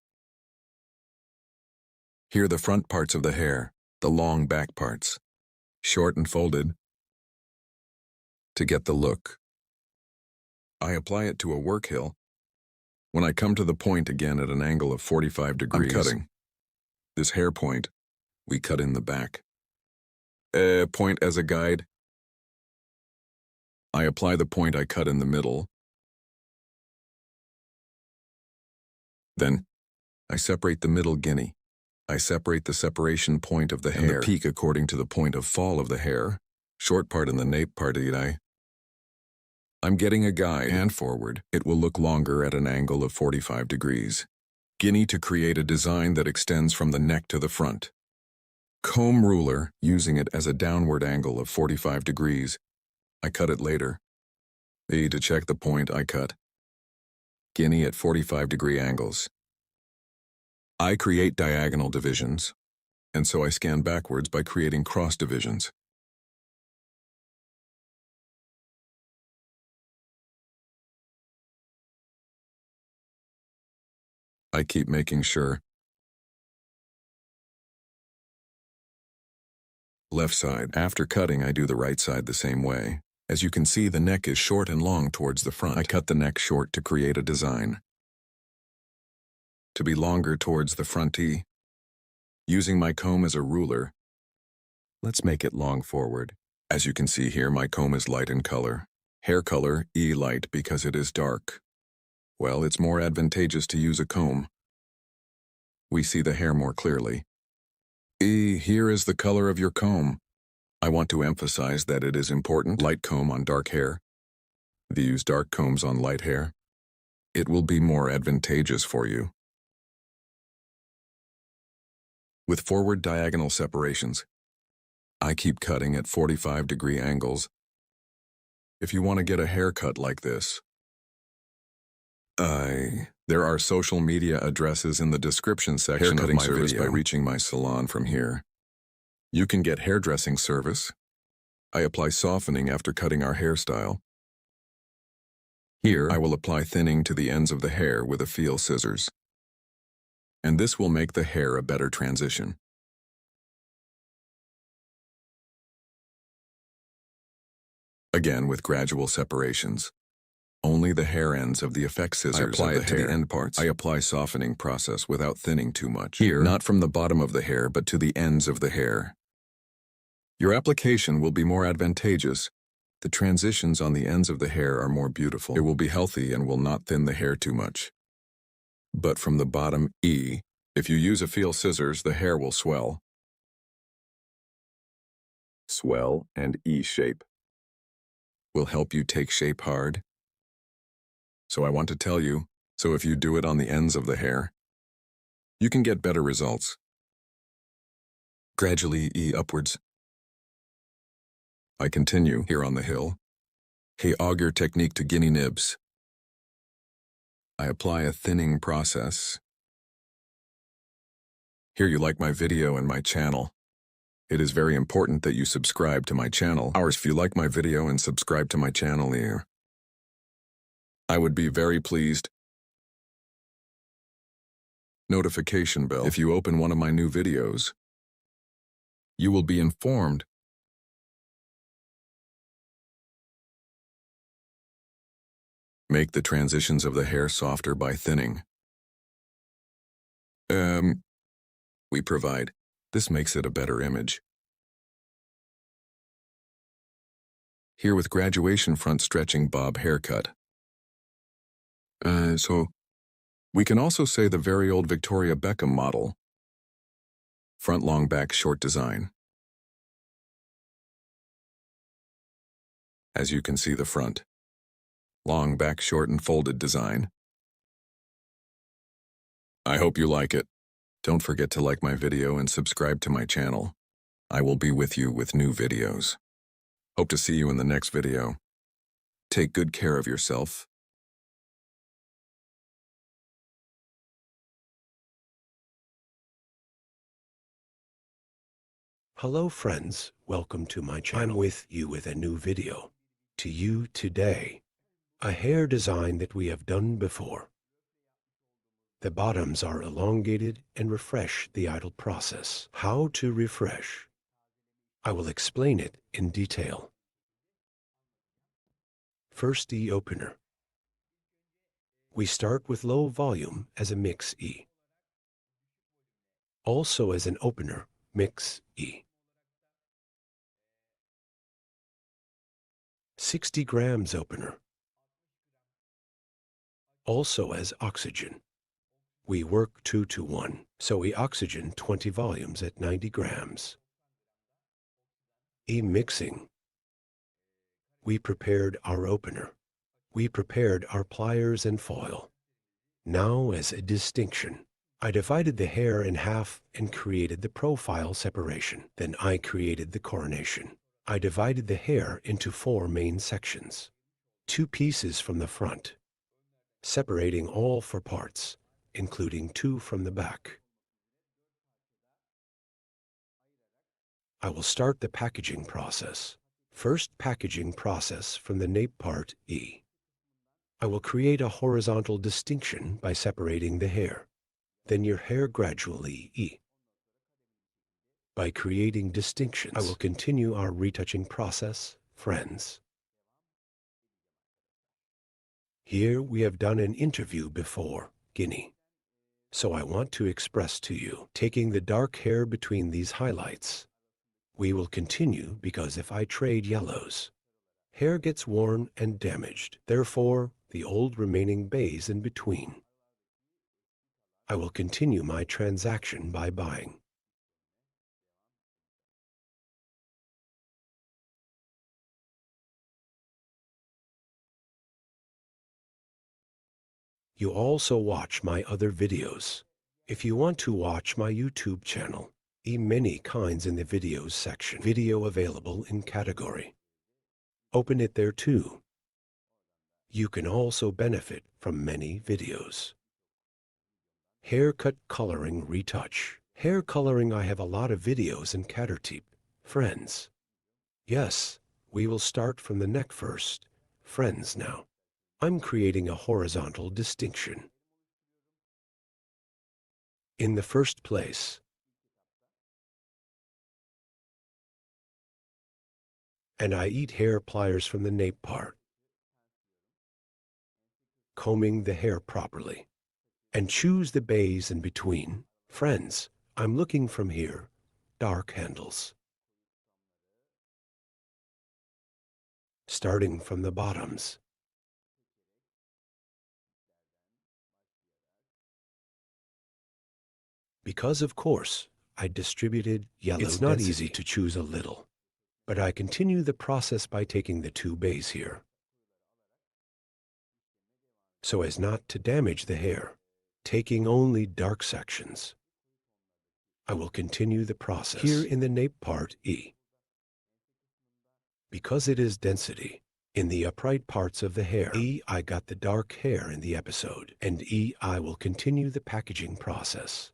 Here the front parts of the hair, the long back parts, short and folded, to get the look. I apply it to a work hill. When I come to the point again at an angle of 45 degrees, I'm cutting. This hair point, we cut in the back. Point as a guide. I apply the point I cut in the middle. Then, I separate the middle guinea. I separate the separation point of the hair and the peak according to the point of fall of the hair, short part and the nape part. I'm getting a guide and forward. It will look longer at an angle of 45 degrees. Guinea to create a design that extends from the neck to the front. Comb ruler, using it as a downward angle of 45 degrees. I cut it later. To check the point I cut. Guinea at 45-degree angles. I create diagonal divisions, and so I scan backwards by creating cross divisions. I keep making sure. Left side. After cutting, I do the right side the same way. As you can see, the neck is short and long towards the front. I cut the neck short to create a design. To be longer towards the front E. Using my comb as a ruler, let's make it long forward. As you can see here, my comb is light in color. Hair color, E light because it is dark. Well, it's more advantageous to use a comb. We see the hair more clearly. E, here is the color of your comb. I want to emphasize that it is important. Light comb on dark hair. Use dark combs on light hair. It will be more advantageous for you. With forward diagonal separations, I keep cutting at 45-degree angles. If you want to get a haircut like this, there are social media addresses in the description section of my service by reaching my salon from here. You can get hairdressing service. I apply softening after cutting our hairstyle. Here, I will apply thinning to the ends of the hair with a feel scissors. And this will make the hair a better transition. Again with gradual separations. Only the hair ends of the effect scissors I apply it to the end parts. I apply softening process without thinning too much. Here, not from the bottom of the hair, but to the ends of the hair. Your application will be more advantageous. The transitions on the ends of the hair are more beautiful. It will be healthy and will not thin the hair too much. But from the bottom E, if you use a feel scissors, the hair will swell. Swell and E shape will help you take shape hard. So I want to tell you, so if you do it on the ends of the hair, you can get better results. Gradually E upwards. I continue here on the hill. Hey, auger technique to guinea nibs. I apply a thinning process. Here you like my video and my channel. It is very important that you subscribe to my channel. If you like my video and subscribe to my channel here, I would be very pleased. Notification bell. If you open one of my new videos, you will be informed. Make the transitions of the hair softer by thinning. We provide. This makes it a better image. Here with graduation front stretching bob haircut. So we can also say the very old Victoria Beckham model. Front long back short design. As you can see the front. Long back short and folded design. I hope you like it. Don't forget to like my video and subscribe to my channel. I will be with you with new videos. Hope to see you in the next video. Take good care of yourself. Hello friends, welcome to my channel. I'm with you with a new video. To you today, a hair design that we have done before. The bottoms are elongated and refresh the idle process. How to refresh? I will explain it in detail. First, E opener. We start with low volume as a mix E. Also as an opener, mix E. 60 grams opener. Also as oxygen. We work 2 to 1, so we oxygen 20 volumes at 90 grams. E mixing. We prepared our opener. We prepared our pliers and foil. Now as a distinction, I divided the hair in half and created the profile separation. Then I created the coronation. I divided the hair into 4 main sections. 2 pieces from the front, separating all 4 parts, including 2 from the back. I will start the packaging process. First, packaging process from the nape part E. I will create a horizontal distinction by separating the hair. Then your hair gradually E. By creating distinctions, I will continue our retouching process, friends. Here we have done an interview before, Guinea. So I want to express to you, taking the dark hair between these highlights. We will continue because if I trade yellows, hair gets worn and damaged. Therefore, the old remaining bays in between. I will continue my transaction by buying. You also watch my other videos. If you want to watch my YouTube channel, many kinds in the videos section. Video available in category. Open it there too. You can also benefit from many videos. Haircut coloring retouch. Hair coloring, I have a lot of videos in Catertip, friends. Yes, we will start from the neck first, friends now. I'm creating a horizontal distinction. In the first place, and I eat hair pliers from the nape part, combing the hair properly, and choose the bays in between. Friends, I'm looking from here, dark handles. Starting from the bottoms. Because of course, I distributed yellow. It's not easy to choose a little, but I continue the process by taking the 2 bays here, so as not to damage the hair, taking only dark sections. I will continue the process here in the nape part E. Because it is density, in the upright parts of the hair, E, I got the dark hair in the episode, and E, I will continue the packaging process.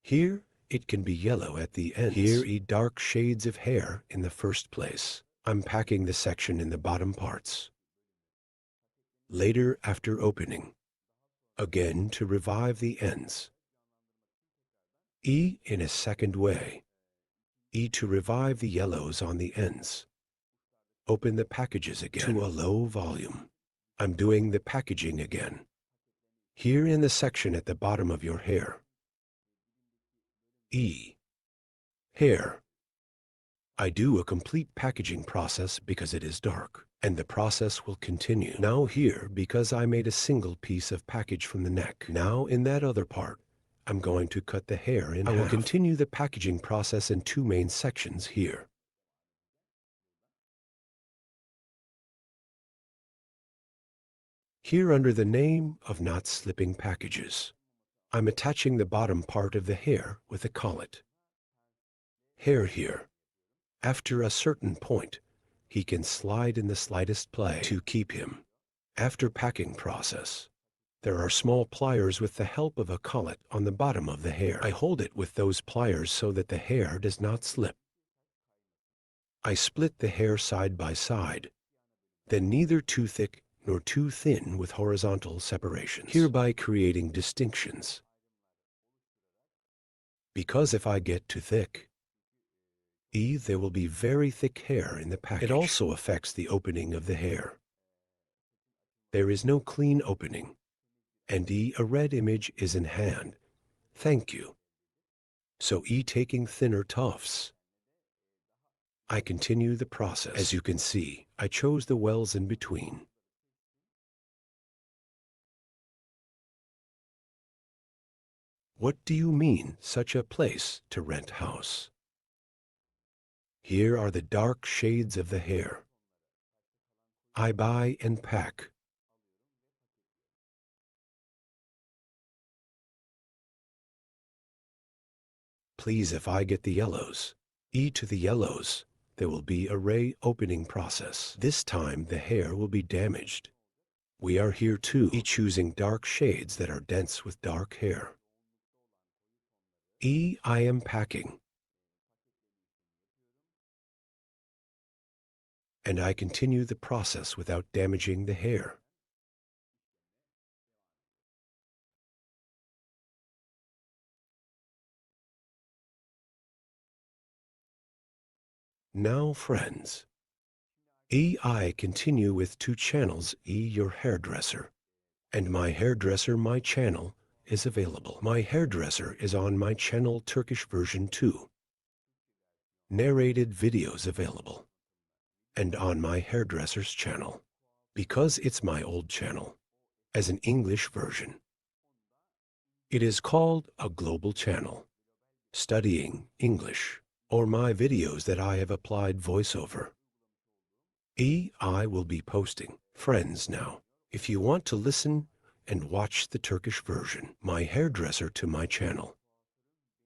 Here, it can be yellow at the ends. Here, dark shades of hair in the first place. I'm packing the section in the bottom parts. Later, after opening, again to revive the ends. E in a second way. E to revive the yellows on the ends. Open the packages again to a low volume. I'm doing the packaging again. Here in the section at the bottom of your hair. E. Hair. I do a complete packaging process because it is dark, and the process will continue. Now here, because I made a single piece of package from the neck. Now in that other part, I'm going to cut the hair in half. I will continue the packaging process in 2 main sections here. Here under the name of not slipping packages, I'm attaching the bottom part of the hair with a collet. Hair here. After a certain point, he can slide in the slightest play to keep him. After packing process, there are small pliers with the help of a collet on the bottom of the hair. I hold it with those pliers so that the hair does not slip. I split the hair side by side, then neither too thick nor too thin with horizontal separations, hereby creating distinctions. Because if I get too thick, there will be very thick hair in the package. It also affects the opening of the hair. There is no clean opening, and a red image is in hand. Thank you. So taking thinner tufts. I continue the process. As you can see, I chose the wells in between. What do you mean, such a place to rent house? Here are the dark shades of the hair. I buy and pack. Please, if I get the yellows, to the yellows, there will be a ray opening process. This time the hair will be damaged. We are here too, choosing dark shades that are dense with dark hair. I am packing. And I continue the process without damaging the hair. Now, friends, I continue with 2 channels, your hairdresser, and my hairdresser, my channel, is available. My hairdresser is on my channel Turkish version 2. Narrated videos available. And on my hairdresser's channel, because it's my old channel, as an English version. It is called a global channel, studying English, or my videos that I have applied voiceover. I will be posting, friends, now. If you want to listen and watch the Turkish version, my hairdresser to my channel.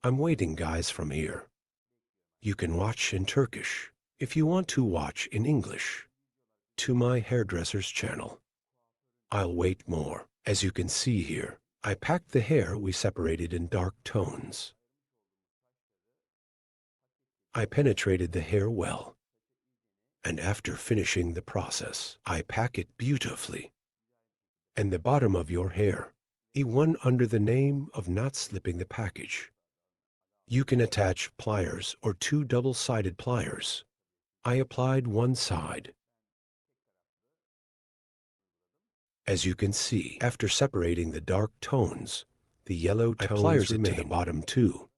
I'm waiting, guys, from here. You can watch in Turkish. If you want to watch in English, to my hairdresser's channel. I'll wait more. As you can see here, I packed the hair we separated in dark tones. I penetrated the hair well. And after finishing the process, I pack it beautifully. And the bottom of your hair, one under the name of not slipping the package. You can attach pliers or 2 double-sided pliers. I applied one side. As you can see, after separating the dark tones, the yellow tones remain to the bottom too.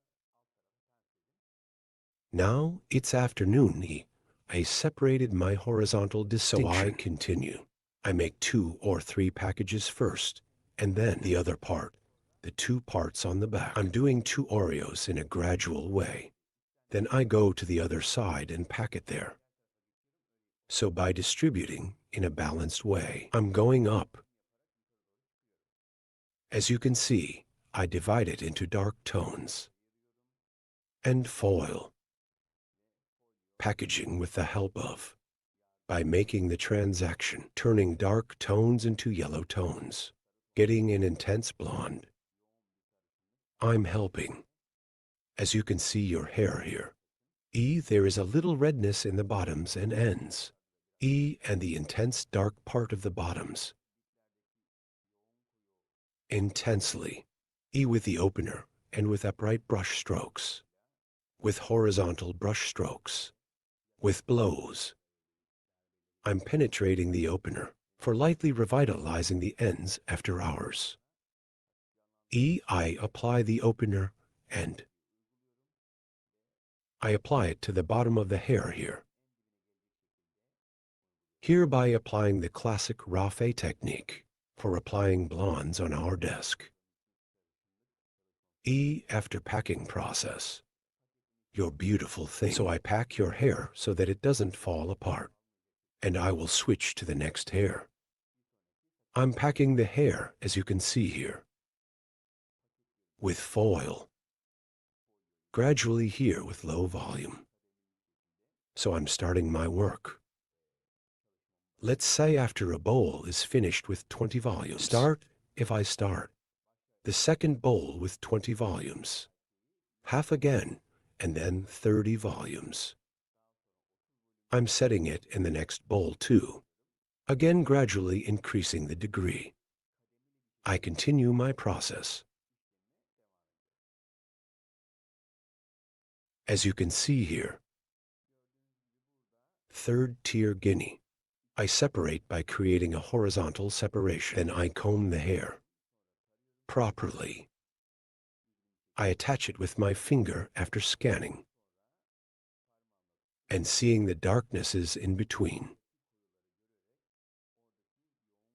Now it's afternoon. I separated my horizontal distinction. So I continue. I make 2 or 3 packages first, and then the other part, the 2 parts on the back. I'm doing 2 Oreos in a gradual way. Then I go to the other side and pack it there. So by distributing in a balanced way, I'm going up. As you can see, I divide it into dark tones and foil. Packaging with the help of, by making the transaction, turning dark tones into yellow tones, getting an intense blonde. I'm helping. As you can see your hair here. There is a little redness in the bottoms and ends. And the intense dark part of the bottoms. Intensely. With the opener and with upright brush strokes. With horizontal brush strokes. With blows. I'm penetrating the opener for lightly revitalizing the ends after hours. I apply the opener and I apply it to the bottom of the hair here. Hereby applying the classic Rafe technique for applying blondes on our desk. After packing process. Your beautiful thing. So I pack your hair so that it doesn't fall apart. And I will switch to the next hair. I'm packing the hair, as you can see here. With foil. Gradually here with low volume. So I'm starting my work. Let's say after a bowl is finished with 20 volumes. If I start. The second bowl with 20 volumes. Half again. And then 30 volumes. I'm setting it in the next bowl too. again gradually increasing the degree. I continue my process. As you can see here, third tier guinea. I separate by creating a horizontal separation. Then I comb the hair properly. I attach it with my finger after scanning and seeing the darknesses in between.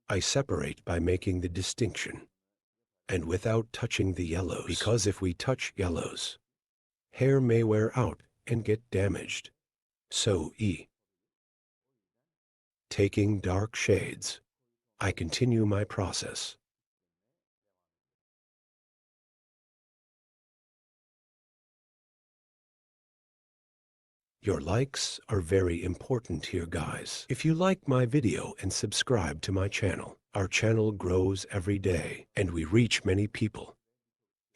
I separate by making the distinction and without touching the yellows, because if we touch yellows, hair may wear out and get damaged. So taking dark shades, I continue my process. Your likes are very important here, guys. If you like my video and subscribe to my channel, our channel grows every day and we reach many people.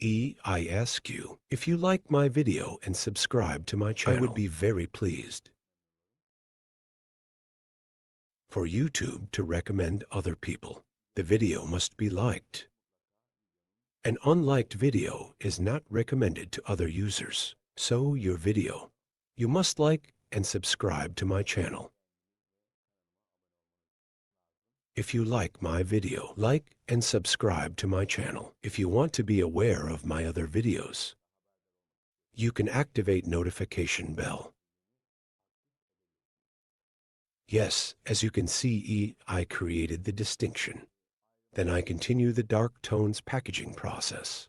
I ask you, if you like my video and subscribe to my channel, I would be very pleased for YouTube to recommend other people. The video must be liked. An unliked video is not recommended to other users. So your video, you must like and subscribe to my channel. If you like my video, like and subscribe to my channel. If you want to be aware of my other videos, you can activate notification bell. Yes, as you can see, I created the distinction. Then I continue the dark tones packaging process.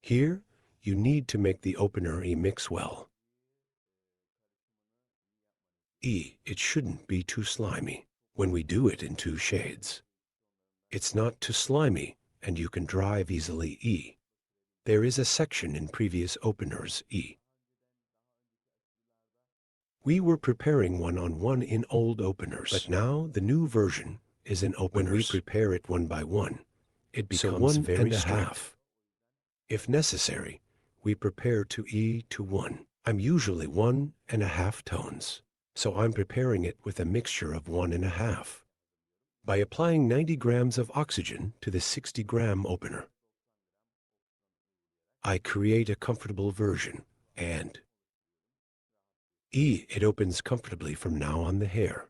Here, you need to make the opener mix well. It shouldn't be too slimy when we do it in 2 shades. It's not too slimy and you can drive easily. There is a section in previous openers We were preparing 1-on-1 in old openers, but now the new version is in openers. When we prepare it 1 by 1, it becomes very strict. If necessary, we prepare to 1. I'm usually 1.5 tones, so I'm preparing it with a mixture of 1.5. By applying 90 grams of oxygen to the 60-gram opener, I create a comfortable version, and it opens comfortably from now on the hair.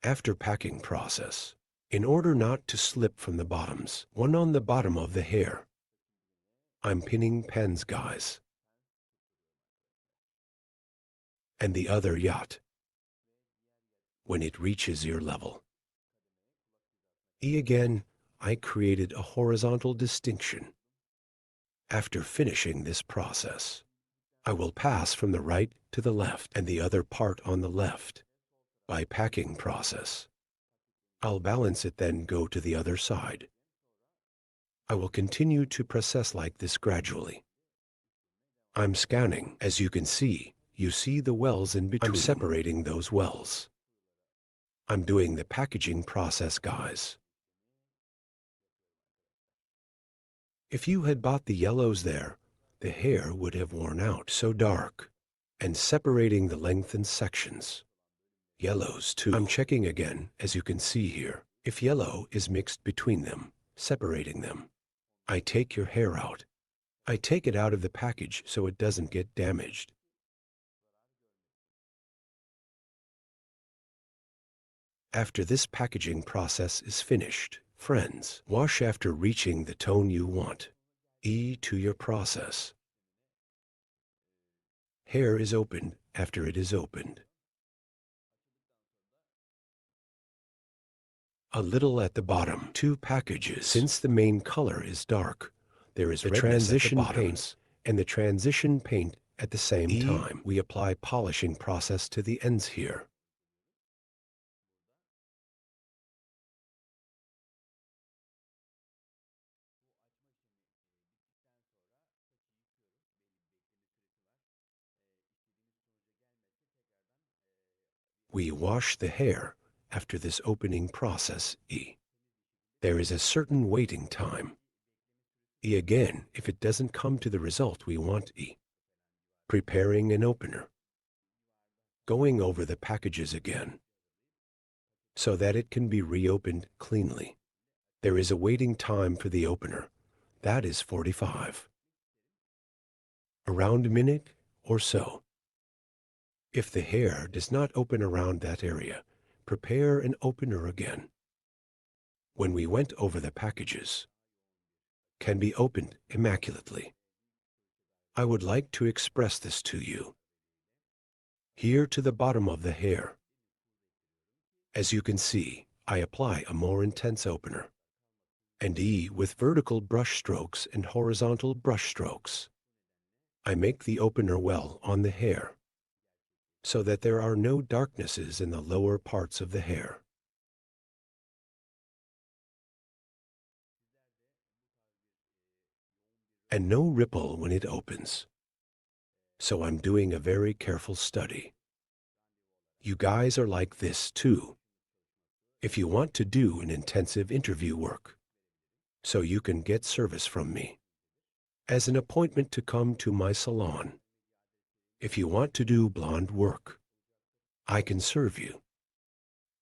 After packing process, in order not to slip from the bottoms, one on the bottom of the hair, I'm pinning pens, guys, and the other yacht when it reaches ear level. Again, I created a horizontal distinction. After finishing this process, I will pass from the right to the left and the other part on the left. By packing process, I'll balance it, then go to the other side. I will continue to process like this gradually. I'm scanning. As you can see, you see the wells in between. I'm separating those wells. I'm doing the packaging process, guys. If you had bought the yellows there, the hair would have worn out so dark. And separating the lengthened sections. Yellows too. I'm checking again, as you can see here. If yellow is mixed between them, separating them. I take your hair out. I take it out of the package so it doesn't get damaged. After this packaging process is finished, friends, wash after reaching the tone you want. To your process. Hair is opened after it is opened. A little at the bottom, 2 packages. Since the main color is dark, there is the transition paint and the transition paint at the same time. We apply polishing process to the ends here. We wash the hair after this opening process. There is a certain waiting time. E again if it doesn't come to the result we want. E. Preparing an opener. Going over the packages again, so that it can be reopened cleanly. There is a waiting time for the opener. That is 45. Around a minute or so. If the hair does not open around that area, prepare an opener again. When we went over the packages, can be opened immaculately. I would like to express this to you. Here to the bottom of the hair. As you can see, I apply a more intense opener. And E with vertical brush strokes and horizontal brush strokes. I make the opener well on the hair, so that there are no darknesses in the lower parts of the hair. And no ripple when it opens. So I'm doing a very careful study. You guys are like this too. If you want to do an intensive interview work, so you can get service from me, as an appointment to come to my salon. If you want to do blonde work, I can serve you.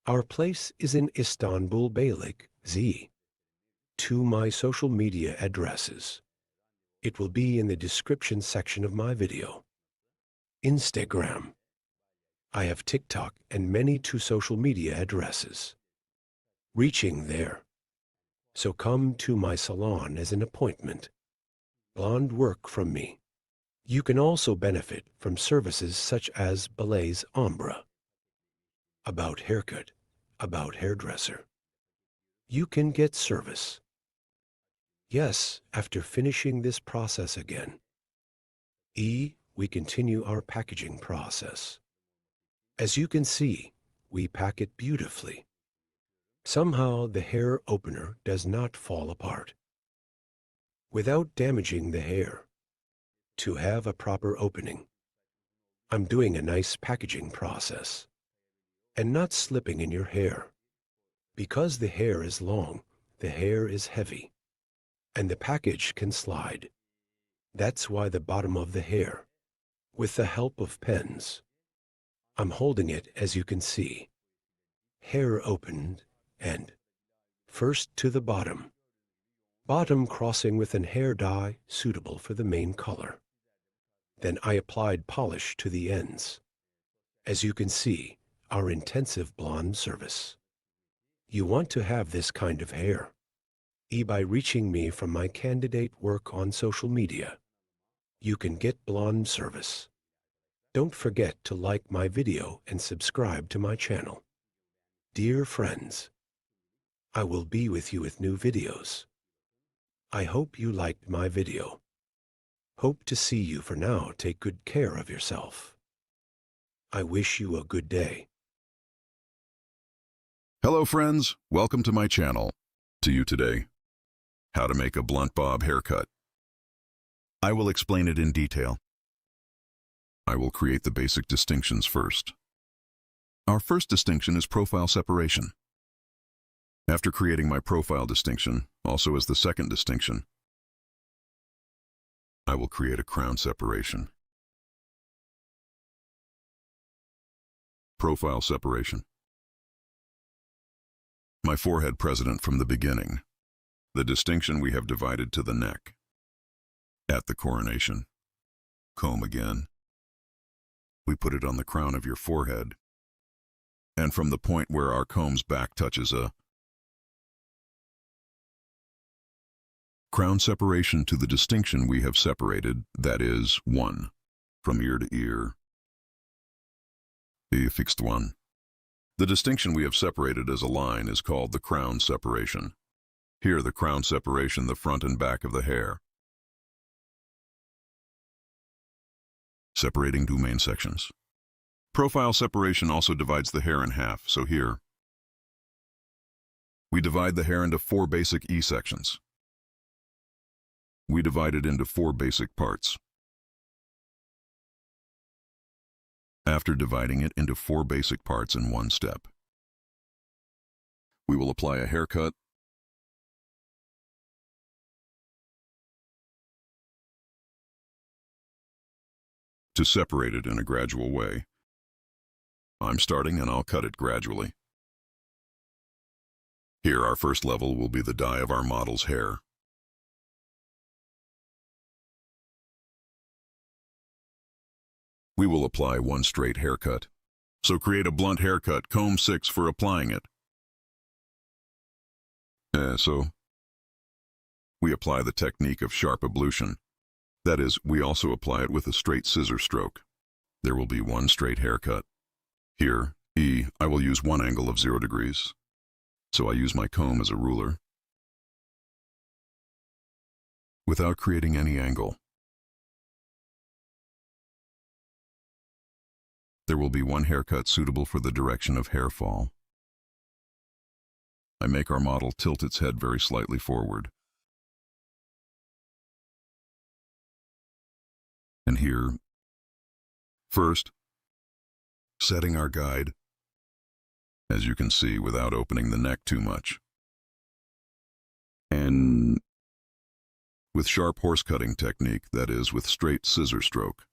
Our place is in Istanbul, Beylikdüzü. To my social media addresses. It will be in the description section of my video. Instagram. I have TikTok and many two social media addresses. Reaching there. So come to my salon as an appointment. Blonde work from me. You can also benefit from services such as balaise ombre. About haircut, about hairdresser. You can get service. Yes, after finishing this process again. E, we continue our packaging process. As you can see, we pack it beautifully. Somehow the hair opener does not fall apart. Without damaging the hair. To have a proper opening. I'm doing a nice packaging process. And not slipping in your hair. Because the hair is long, the hair is heavy. And the package can slide. That's why the bottom of the hair. With the help of pens. I'm holding it as you can see. Hair opened and first to the bottom. Bottom crossing with an hair dye suitable for the main color. Then I applied polish to the ends. As you can see, our intensive blonde service. You want to have this kind of hair. E by reaching me from my candidate work on social media. You can get blonde service. Don't forget to like my video and subscribe to my channel. Dear friends, I will be with you with new videos. I hope you liked my video. Hope to see you. For now, take good care of yourself. I wish you a good day. Hello friends, welcome to my channel. To you today, how to make a blunt bob haircut. I will explain it in detail. I will create the basic distinctions first. Our first distinction is profile separation. After creating my profile distinction, also as the second distinction, I will create a crown separation. Profile separation. My forehead precedent from the beginning. The distinction we have divided to the neck. At the coronation. Comb again. We put it on the crown of your forehead. And from the point where our comb's back touches a crown separation to the distinction we have separated, that is, 1. From ear to ear. The fixed one. The distinction we have separated as a line is called the crown separation. Here the crown separation, the front and back of the hair. Separating two main sections. Profile separation also divides the hair in half, so here we divide the hair into 4 basic E sections. We divide it into 4 basic parts. After dividing it into 4 basic parts in one step, we will apply a haircut to separate it in a gradual way. I'm starting and I'll cut it gradually. Here, our first level will be the dye of our model's hair. We will apply one straight haircut. So create a blunt haircut, comb 6 for applying it. So we apply the technique of sharp ablution. That is, we also apply it with a straight scissor stroke. There will be one straight haircut. Here, I will use one angle of 0 degrees. So I use my comb as a ruler. Without creating any angle. There will be one haircut suitable for the direction of hair fall. I make our model tilt its head very slightly forward. And here, first, setting our guide, as you can see, without opening the neck too much. And with sharp horse cutting technique, that is, with straight scissor stroke.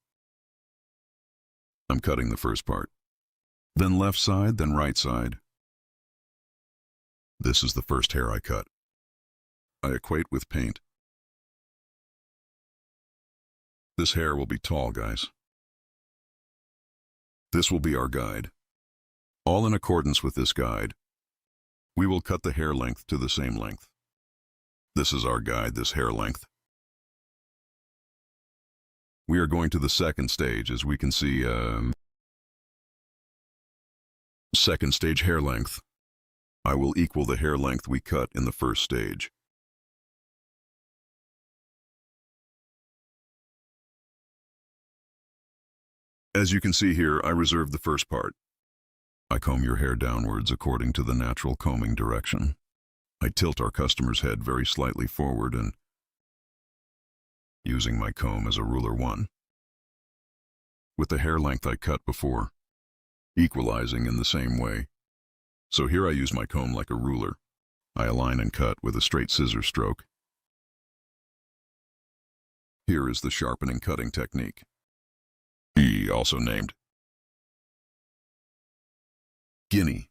I'm cutting the first part. Then left side, then right side. This is the first hair I cut. I equate with paint. This hair will be tall, guys. This will be our guide. All in accordance with this guide, we will cut the hair length to the same length. This is our guide, this hair length. We are going to the second stage, as we can see, second stage hair length. I will equal the hair length we cut in the first stage. As you can see here, I reserved the first part. I comb your hair downwards according to the natural combing direction. I tilt our customer's head very slightly forward and using my comb as a ruler 1. With the hair length I cut before, equalizing in the same way. So here I use my comb like a ruler. I align and cut with a straight scissor stroke. Here is the sharpening cutting technique. Also named Guinea.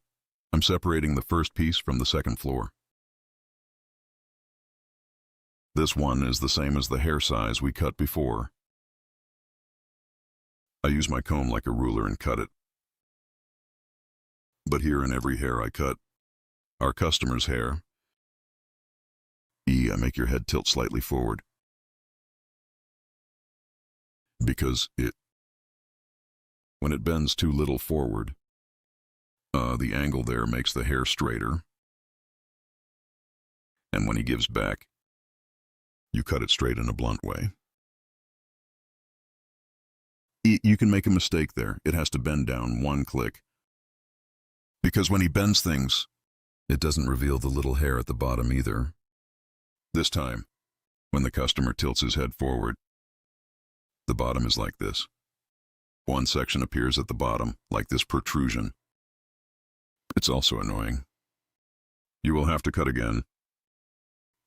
I'm separating the first piece from the second floor. This one is the same as the hair size we cut before. I use my comb like a ruler and cut it. But here in every hair I cut, our customer's hair, I make your head tilt slightly forward. Because when it bends too little forward, the angle there makes the hair straighter. And when he gives back, you cut it straight in a blunt way. You can make a mistake there. It has to bend down one click. Because when he bends things, it doesn't reveal the little hair at the bottom either. This time, when the customer tilts his head forward, the bottom is like this. One section appears at the bottom, like this protrusion. It's also annoying. You will have to cut again.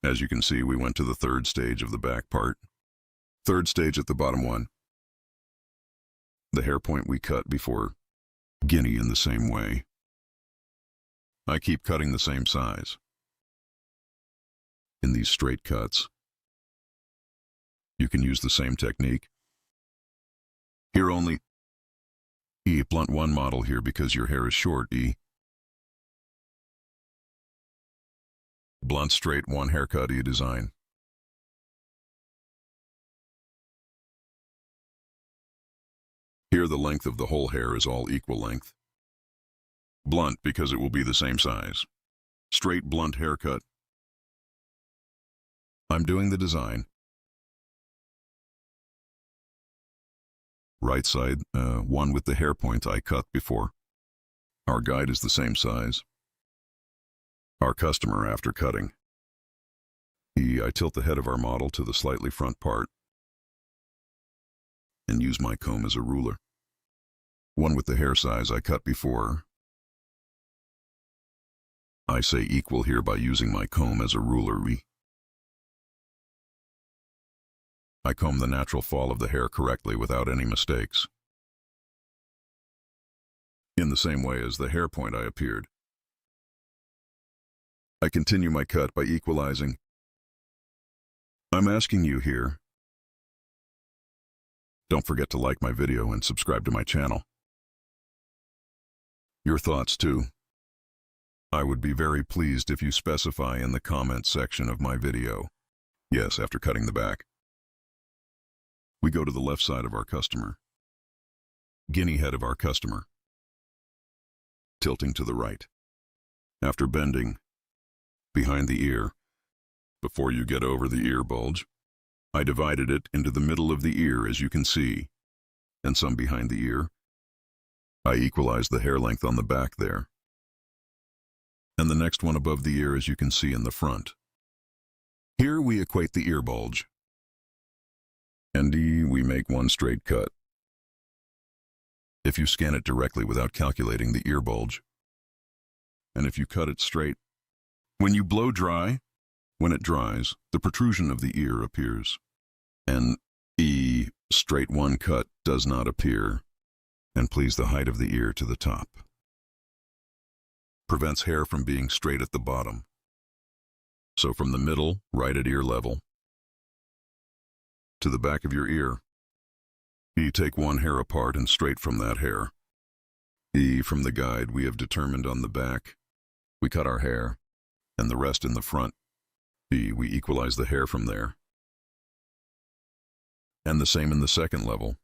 As you can see, we went to the third stage of the back part. Third stage at the bottom one. The hair point we cut before Guinea in the same way. I keep cutting the same size. In these straight cuts, you can use the same technique. Here only blunt 1 model here because your hair is short, Blunt straight 1 haircut design. Here the length of the whole hair is all equal length. Blunt because it will be the same size. Straight blunt haircut. I'm doing the design. Right side, one with the hair point I cut before. Our guide is the same size. Our customer after cutting. I tilt the head of our model to the slightly front part and use my comb as a ruler. One with the hair size I cut before. I say equal here by using my comb as a ruler. I comb the natural fall of the hair correctly without any mistakes. In the same way as the hair point I appeared. I continue my cut by equalizing. I'm asking you here. Don't forget to like my video and subscribe to my channel. Your thoughts too. I would be very pleased if you specify in the comments section of my video. Yes, after cutting the back. We go to the left side of our customer. Guinea head of our customer. Tilting to the right. After bending, behind the ear, before you get over the ear bulge, I divided it into the middle of the ear as you can see, and some behind the ear. I equalized the hair length on the back there. And the next one above the ear as you can see in the front. Here we equate the ear bulge. And we make one straight cut. If you scan it directly without calculating the ear bulge, and if you cut it straight, when you blow dry, when it dries, the protrusion of the ear appears. And straight one cut does not appear, and please the height of the ear to the top. Prevents hair from being straight at the bottom. So from the middle, right at ear level, to the back of your ear, you take one hair apart and straight from that hair. From the guide we have determined on the back, we cut our hair, and the rest in the front. We equalize the hair from there. And the same in the second level.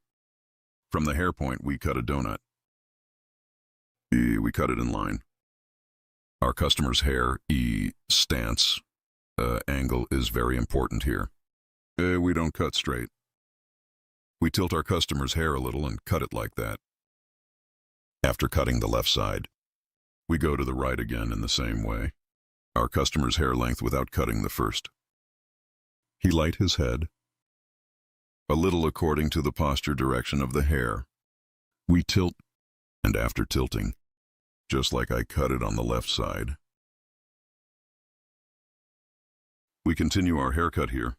From the hair point, we cut a donut. We cut it in line. Our customer's hair, stance, angle is very important here. We don't cut straight. We tilt our customer's hair a little and cut it like that. After cutting the left side, we go to the right again in the same way. Our customer's hair length without cutting the first. He light his head, a little according to the posture direction of the hair. We tilt, and after tilting, just like I cut it on the left side, we continue our haircut here.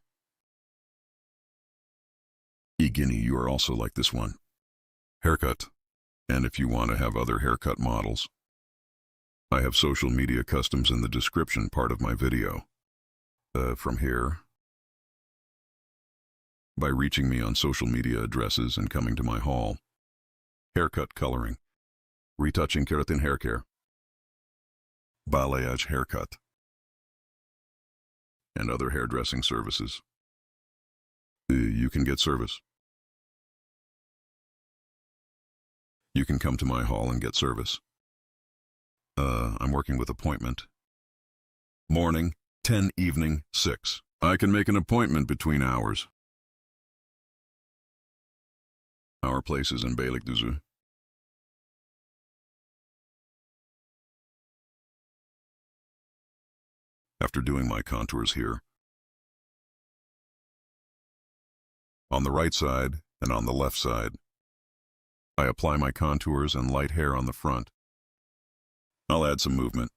Guinea, you are also like this one. Haircut. And if you want to have other haircut models, I have social media customs in the description part of my video. From here, by reaching me on social media addresses and coming to my hall. Haircut coloring, retouching keratin hair care, balayage haircut, and other hairdressing services. You can get service. You can come to my hall and get service. I'm working with appointment. Morning, 10, evening, 6. I can make an appointment between hours. Our place is in Beylikdüzü. After doing my contours here, on the right side and on the left side, I apply my contours and light hair on the front. I'll add some movement,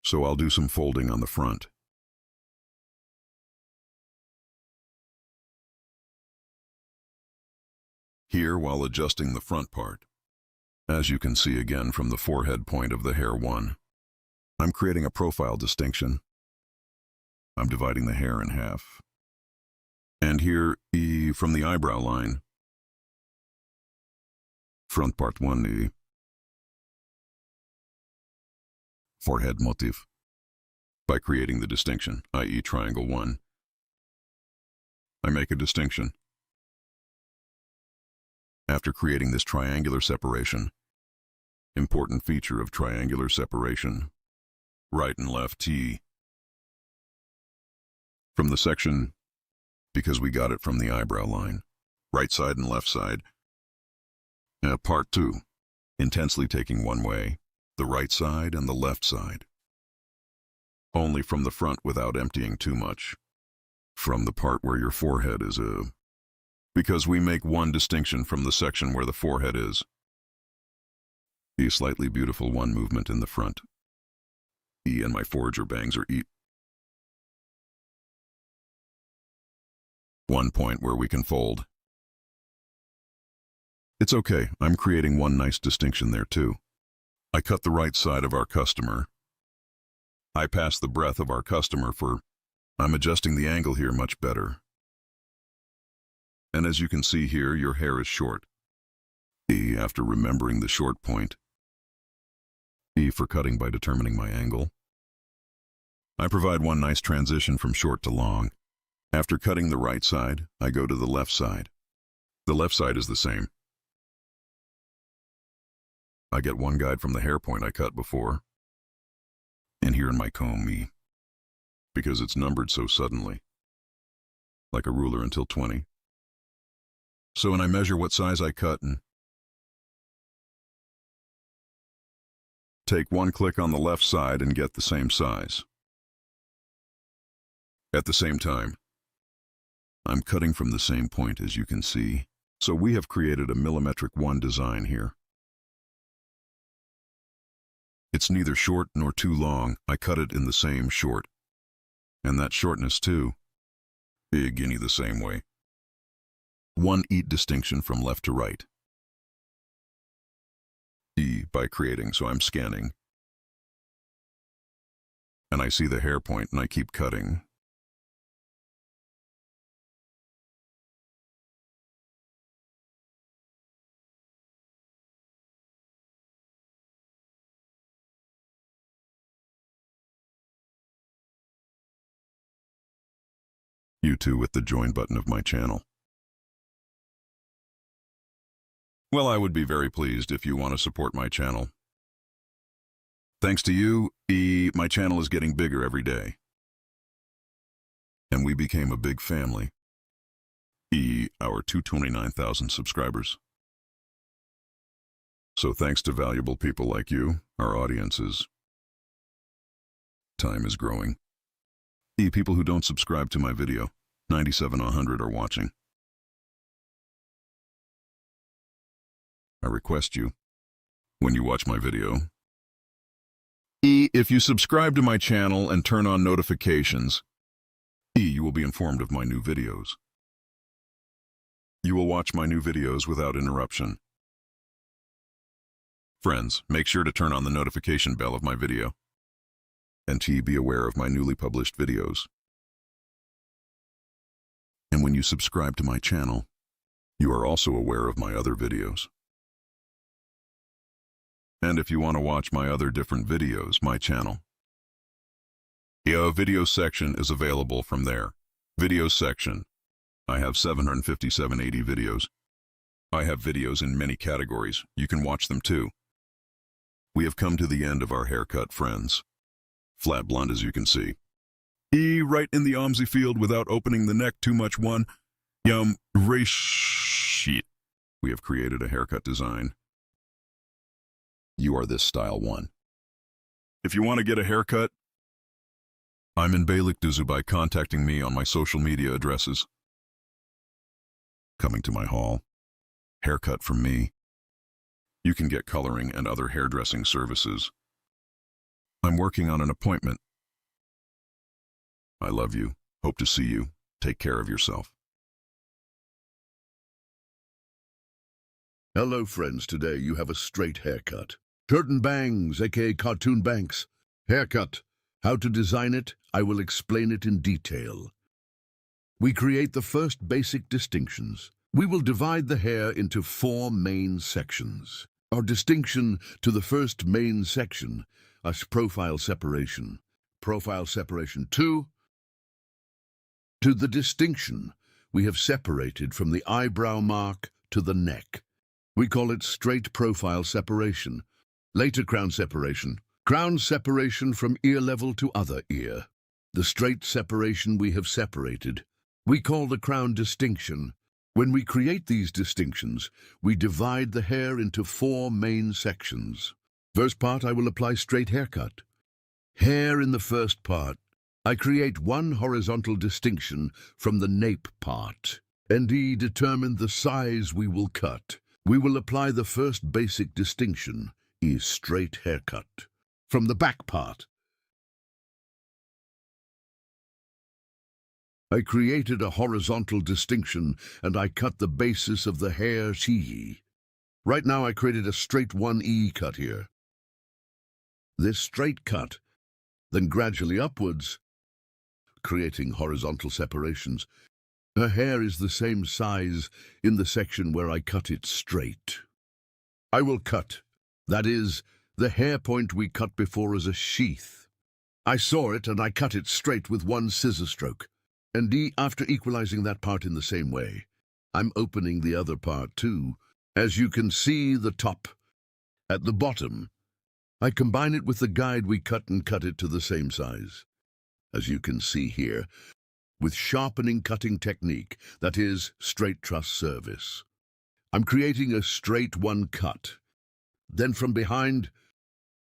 so I'll do some folding on the front. Here, while adjusting the front part, as you can see again from the forehead point of the hair 1, I'm creating a profile distinction. I'm dividing the hair in half. And here, from the eyebrow line, front part 1, forehead motif, by creating the distinction, i.e. triangle 1. I make a distinction. After creating this triangular separation, important feature of triangular separation, right and left T. From the section, because we got it from the eyebrow line, right side and left side. Part 2, intensely taking one way, the right side and the left side. Only from the front without emptying too much. From the part where your forehead is because we make one distinction from the section where the forehead is. The slightly beautiful one movement in the front. And my forager bangs are one point where we can fold. It's okay, I'm creating one nice distinction there too. I cut the right side of our customer. I pass the breadth of our customer for, I'm adjusting the angle here much better. And as you can see here, your hair is short. E after remembering the short point. E for cutting by determining my angle. I provide one nice transition from short to long. After cutting the right side, I go to the left side. The left side is the same. I get one guide from the hair point I cut before. And here in my comb, E, because it's numbered so suddenly, like a ruler until 20. So when I measure what size I cut and take one click on the left side and get the same size. At the same time, I'm cutting from the same point as you can see, so we have created a millimetric 1 design here. It's neither short nor too long, I cut it in the same short. And that shortness too, beginning the same way. One eat distinction from left to right. E by creating, so I'm scanning. And I see the hair point and I keep cutting. You too with the join button of my channel. Well, I would be very pleased if you want to support my channel. Thanks to you, my channel is getting bigger every day. And we became a big family. Our 229,000 subscribers. So thanks to valuable people like you, our audiences, time is growing. People who don't subscribe to my video, 97-100 are watching. I request you, when you watch my video, if you subscribe to my channel and turn on notifications, you will be informed of my new videos. You will watch my new videos without interruption. Friends, make sure to turn on the notification bell of my video. And be aware of my newly published videos. And when you subscribe to my channel, you are also aware of my other videos. And if you want to watch my other different videos, my channel, video section is available from there. Video section. I have 757 videos. I have videos in many categories. You can watch them too. We have come to the end of our haircut, friends. Flat blonde as you can see. Right in the OMSI field without opening the neck too much one. Sheet. We have created a haircut design. You are this style one. If you want to get a haircut, I'm in Beylikdüzü by contacting me on my social media addresses. Coming to my hall. Haircut from me. You can get coloring and other hairdressing services. I'm working on an appointment. I love you. Hope to see you. Take care of yourself. Hello friends, today you have a straight haircut. Curtain bangs, aka cartoon banks. Haircut. How to design it, I will explain it in detail. We create the first basic distinctions. We will divide the hair into 4 main sections. Our distinction to the first main section is profile separation. Profile separation 2. To the distinction we have separated from the eyebrow mark to the neck. We call it straight profile separation. Later crown separation. Crown separation from ear level to other ear. The straight separation we have separated. We call the crown distinction. When we create these distinctions, we divide the hair into 4 main sections. First part, I will apply straight haircut. Hair in the first part. I create one horizontal distinction from the nape part. And determine the size we will cut. We will apply the first basic distinction, is straight haircut. From the back part. I created a horizontal distinction, and I cut the basis of the hair T. Right now I created a straight 1E cut here. This straight cut, then gradually upwards, creating horizontal separations. Her hair is the same size in the section where I cut it straight. I will cut, that is, the hair point we cut before as a sheath. I saw it and I cut it straight with one scissor stroke. And after equalizing that part in the same way, I'm opening the other part too. As you can see, the top. At the bottom, I combine it with the guide we cut and cut it to the same size. As you can see here, with sharpening cutting technique, that is, straight truss service. I'm creating a straight one cut. Then from behind,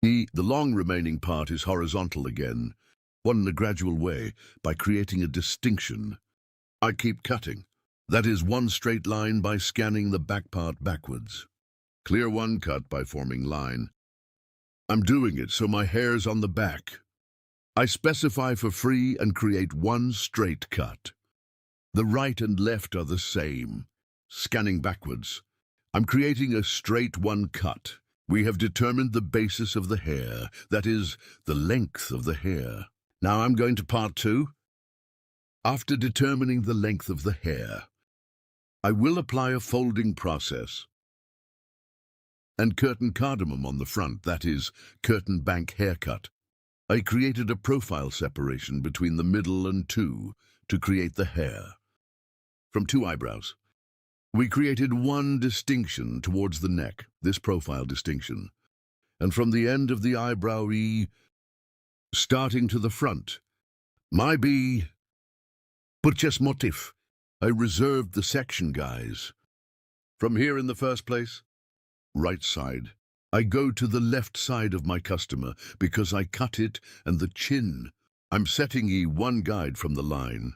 the long remaining part is horizontal again, one in a gradual way, by creating a distinction. I keep cutting. That is one straight line by scanning the back part backwards. Clear one cut by forming line. I'm doing it so my hair's on the back. I specify for free and create one straight cut. The right and left are the same. Scanning backwards. I'm creating a straight one cut. We have determined the basis of the hair, that is, the length of the hair. Now I'm going to part 2. After determining the length of the hair, I will apply a folding process and curtain cardamom on the front, that is, curtain bank haircut. I created a profile separation between the middle and 2 to create the hair. From 2 eyebrows, we created one distinction towards the neck, this profile distinction, and from the end of the eyebrow E, starting to the front, my B, purchase motif. I reserved the section, guys. From here in the first place, right side, I go to the left side of my customer because I cut it and the chin. I'm setting E one guide from the line.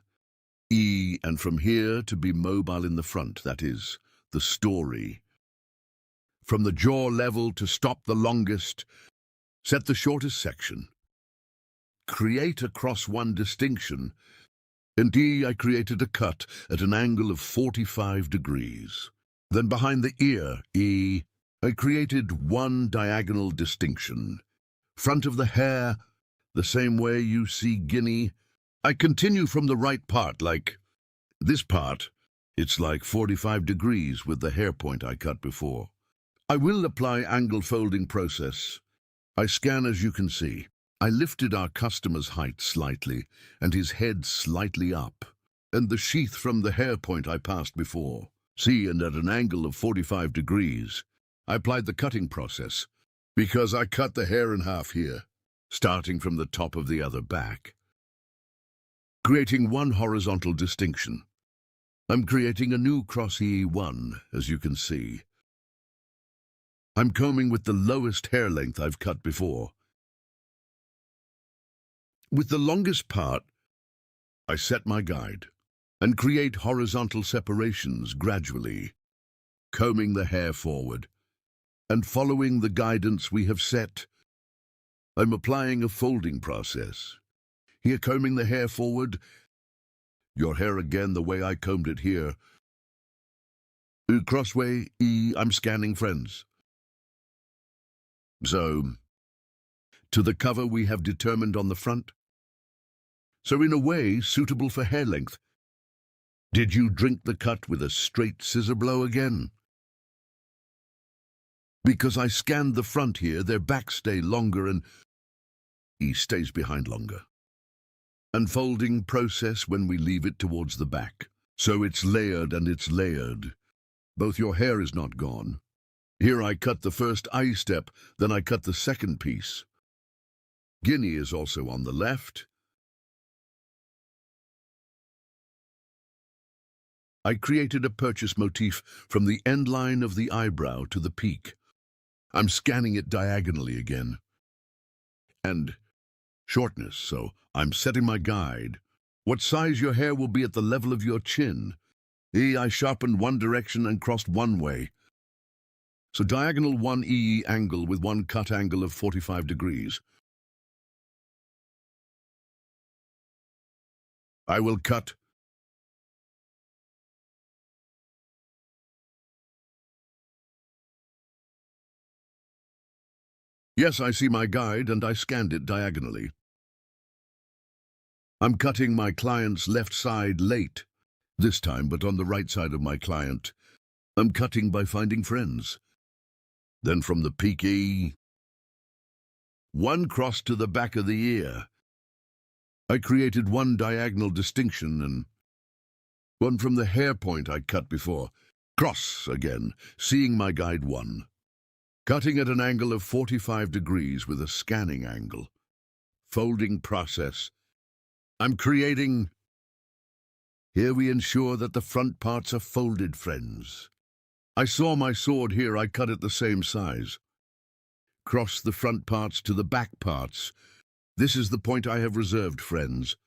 E, and from here to be mobile in the front, that is, the story. From the jaw level to stop the longest, set the shortest section. Create across one distinction. In D, I created a cut at an angle of 45 degrees. Then behind the ear, E, I created one diagonal distinction. Front of the hair, the same way you see guinea. I continue from the right part, like this part. It's like 45 degrees with the hair point I cut before. I will apply angle folding process. I scan as you can see. I lifted our customer's height slightly and his head slightly up, and the sheath from the hair point I passed before. See, and at an angle of 45 degrees, I applied the cutting process because I cut the hair in half here, starting from the top of the other back, creating one horizontal distinction. I'm creating a new cross E1, as you can see. I'm combing with the lowest hair length I've cut before. With the longest part, I set my guide and create horizontal separations gradually, combing the hair forward. And following the guidance we have set, I'm applying a folding process. Here, combing the hair forward, your hair again the way I combed it here. Crossway E, I'm scanning friends. So, to the cover we have determined on the front. So in a way, suitable for hair length. Did you drink the cut with a straight scissor blow again? Because I scanned the front here, their backs stay longer and E stays behind longer. Unfolding process when we leave it towards the back. So it's layered and it's layered. Both your hair is not gone. Here I cut the first eye step, then I cut the second piece. Guinea is also on the left. I created a purchase motif from the end line of the eyebrow to the peak. I'm scanning it diagonally again. And shortness, so I'm setting my guide. What size your hair will be at the level of your chin. I sharpened one direction and crossed one way. So diagonal 1 E angle with one cut angle of 45 degrees. I will cut Yes, I see my guide and I scanned it diagonally. I'm cutting my client's left side late, this time, but on the right side of my client. I'm cutting by finding friends. Then from the peak E, one cross to the back of the ear. I created one diagonal distinction and one from the hair point I cut before. Cross again, seeing my guide one. Cutting at an angle of 45 degrees with a scanning angle. Folding process. I'm creating. Here we ensure that the front parts are folded, friends. I saw my sword here, I cut it the same size. Cross the front parts to the back parts. This is the point I have reserved, friends.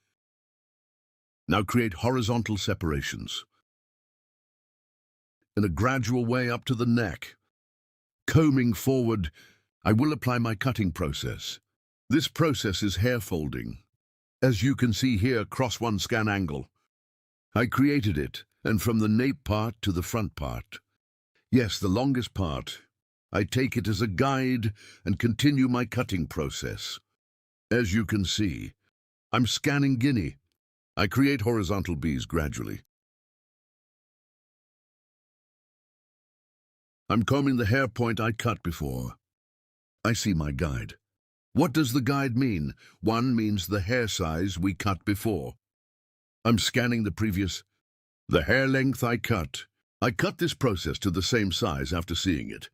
Now create horizontal separations. In a gradual way up to the neck. Combing forward, I will apply my cutting process. This process is hair folding. As you can see here, cross one scan angle. I created it, and from the nape part to the front part. Yes, the longest part. I take it as a guide and continue my cutting process. As you can see, I'm scanning guinea. I create horizontal Bs gradually. I'm combing the hair point I cut before. I see my guide. What does the guide mean? One means the hair size we cut before. I'm scanning the previous. The hair length I cut. I cut this process to the same size after seeing it.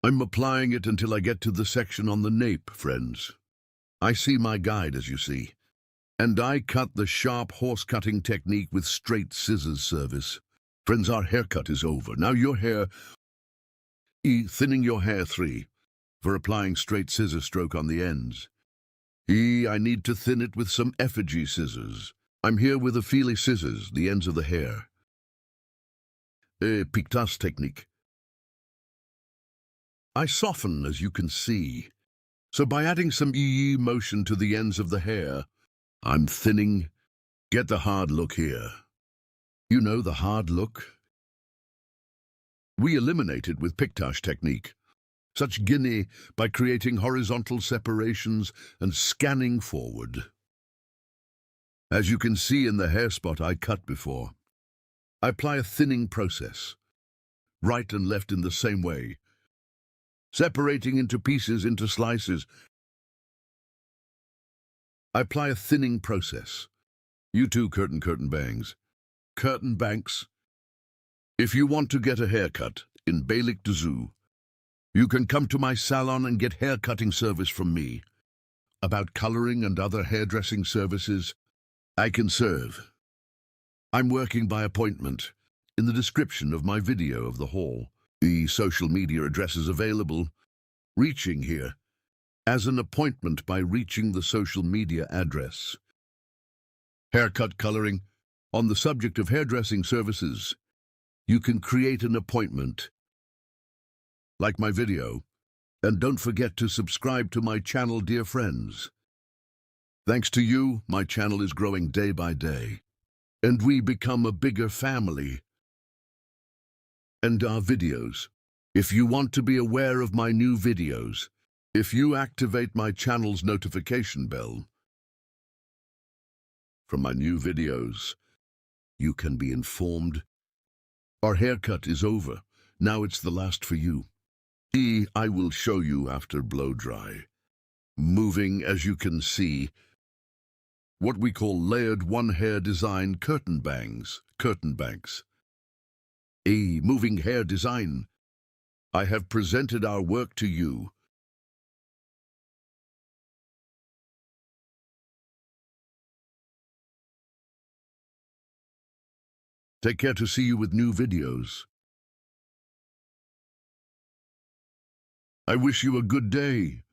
I'm applying it until I get to the section on the nape, friends. I see my guide, as you see. And I cut the sharp horse cutting technique with straight scissors service. Friends, our haircut is over. Now your hair. E, thinning your hair 3, for applying straight scissor stroke on the ends. E, I need to thin it with some effigy scissors. I'm here with a feely scissors, the ends of the hair. Pictas technique. I soften, as you can see. So by adding some E motion to the ends of the hair, I'm thinning. Get the hard look here. You know the hard look? We eliminate it with pictage technique. Such guinea by creating horizontal separations and scanning forward. As you can see in the hair spot I cut before, I apply a thinning process, right and left in the same way, separating into pieces, into slices. I apply a thinning process. You too, curtain bangs. Curtain banks. If you want to get a haircut in Beylikdüzü, you can come to my salon and get hair cutting service from me. About coloring and other hairdressing services, I can serve. I'm working by appointment. In the description of my video of the hall, the social media address is available. Reaching here as an appointment by reaching the social media address. Haircut coloring. On the subject of hairdressing services, you can create an appointment. Like my video, and don't forget to subscribe to my channel, dear friends. Thanks to you, my channel is growing day by day, and we become a bigger family. And our videos. If you want to be aware of my new videos, if you activate my channel's notification bell from my new videos, you can be informed. Our haircut is over. Now it's the last for you. I will show you after blow dry. Moving, as you can see, what we call layered one hair design curtain bangs, curtain banks. Moving hair design. I have presented our work to you. Take care to see you with new videos. I wish you a good day.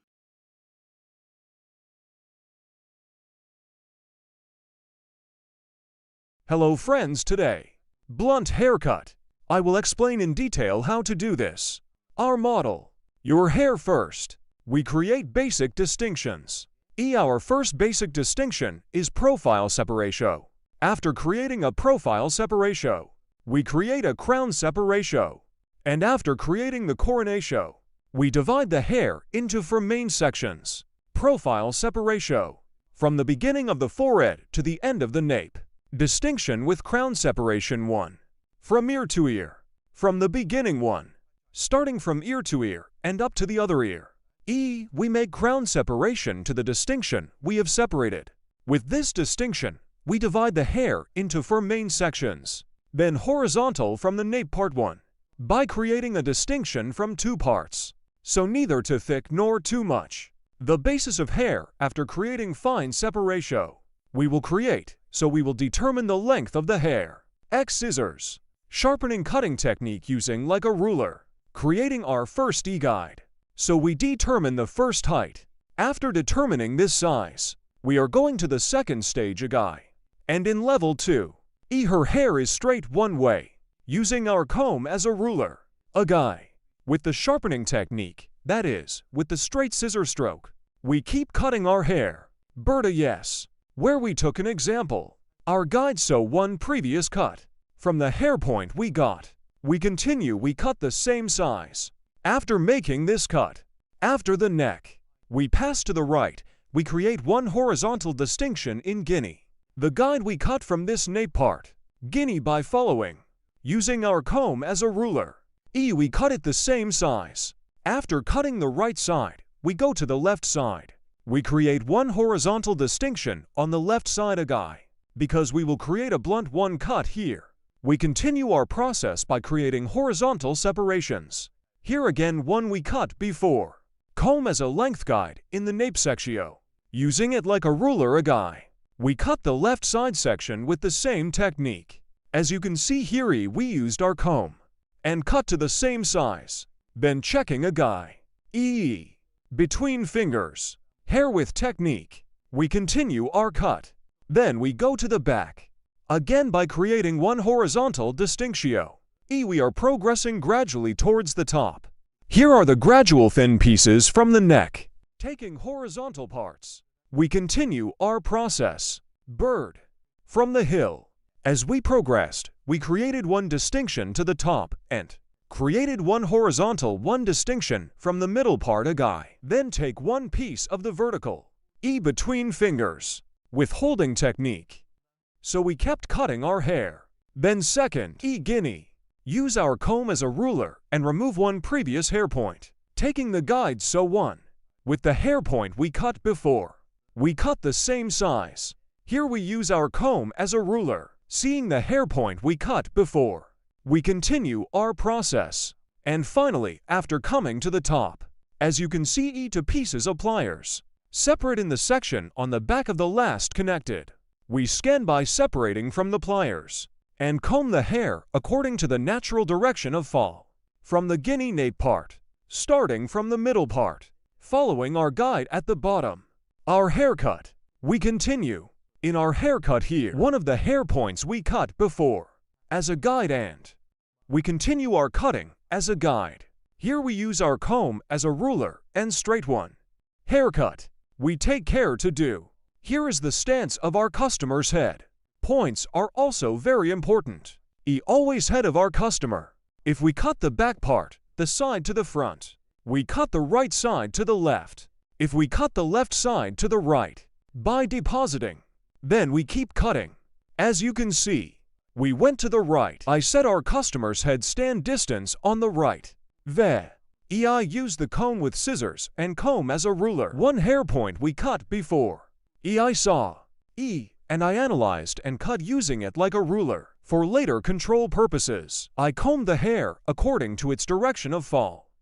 Hello friends, today, blunt haircut. I will explain in detail how to do this. Our model, your hair first. We create basic distinctions. Our first basic distinction is profile separation. After creating a profile separation, we create a crown separation. And after creating the coronation, We divide the hair into four main sections. Profile separation. From the beginning of the forehead to the end of the nape. Distinction with crown separation 1. From ear to ear. From the beginning 1. Starting from ear to ear and up to the other ear. E. We make crown separation to the distinction we have separated. With this distinction, we divide the hair into four main sections. Then horizontal from the nape part 1. By creating a distinction from 2 parts. So neither too thick nor too much. The basis of hair after creating fine separation. We will create, so we will determine the length of the hair. X scissors. Sharpening cutting technique using like a ruler. Creating our first E-guide. So we determine the first height. After determining this size, we are going to the second stage A-guide. And in level 2, E her hair is straight one way, using our comb as a ruler. A-guide. With the sharpening technique, that is, with the straight scissor stroke, we keep cutting our hair. Berta yes. Where we took an example. Our guide so one previous cut. From the hair point we got. We continue we cut the same size. After making this cut, after the neck, we pass to the right, we create one horizontal distinction in guinea. The guide we cut from this nape part, guinea by following, using our comb as a ruler. E we cut it the same size. After cutting the right side, we go to the left side. We create one horizontal distinction on the left side a guide, because we will create a blunt one cut here. We continue our process by creating horizontal separations. Here again one we cut before. Comb as a length guide in the nape section. Using it like a ruler a guide. We cut the left side section with the same technique. As you can see here we used our comb. And cut to the same size. Then checking a guide. E. Between fingers. Hair with technique. We continue our cut. Then we go to the back. Again by creating one horizontal distinction. E we are progressing gradually towards the top. Here are the gradual thin pieces from the neck. Taking horizontal parts. We continue our process. Bird. From the hill. As we progressed, we created one distinction to the top and created one horizontal one distinction from the middle part a guide. Then take one piece of the vertical. E between fingers. With holding technique. So we kept cutting our hair. Then second, E guinea. Use our comb as a ruler and remove one previous hair point. Taking the guide so one. With the hair point we cut before. We cut the same size. Here we use our comb as a ruler. Seeing the hair point we cut before. We continue our process. And finally, after coming to the top, as you can see E to pieces of pliers. Separate in the section on the back of the last connected. We scan by separating from the pliers. And comb the hair according to the natural direction of fall. From the guinea nape part. Starting from the middle part. Following our guide at the bottom. Our haircut. We continue. In our haircut here, one of the hair points we cut before. As a guide and. We continue our cutting as a guide. Here we use our comb as a ruler and straight one. Haircut. We take care to do. Here is the stance of our customer's head. Points are also very important. E always head of our customer. If we cut the back part, the side to the front. We cut the right side to the left. If we cut the left side to the right. By depositing. Then we keep cutting. As you can see, we went to the right. I set our customer's head stand distance on the right. I used the comb with scissors and comb as a ruler. One hair point we cut before. I saw. And I analyzed and cut using it like a ruler. For later control purposes, I combed the hair according to its direction of fall.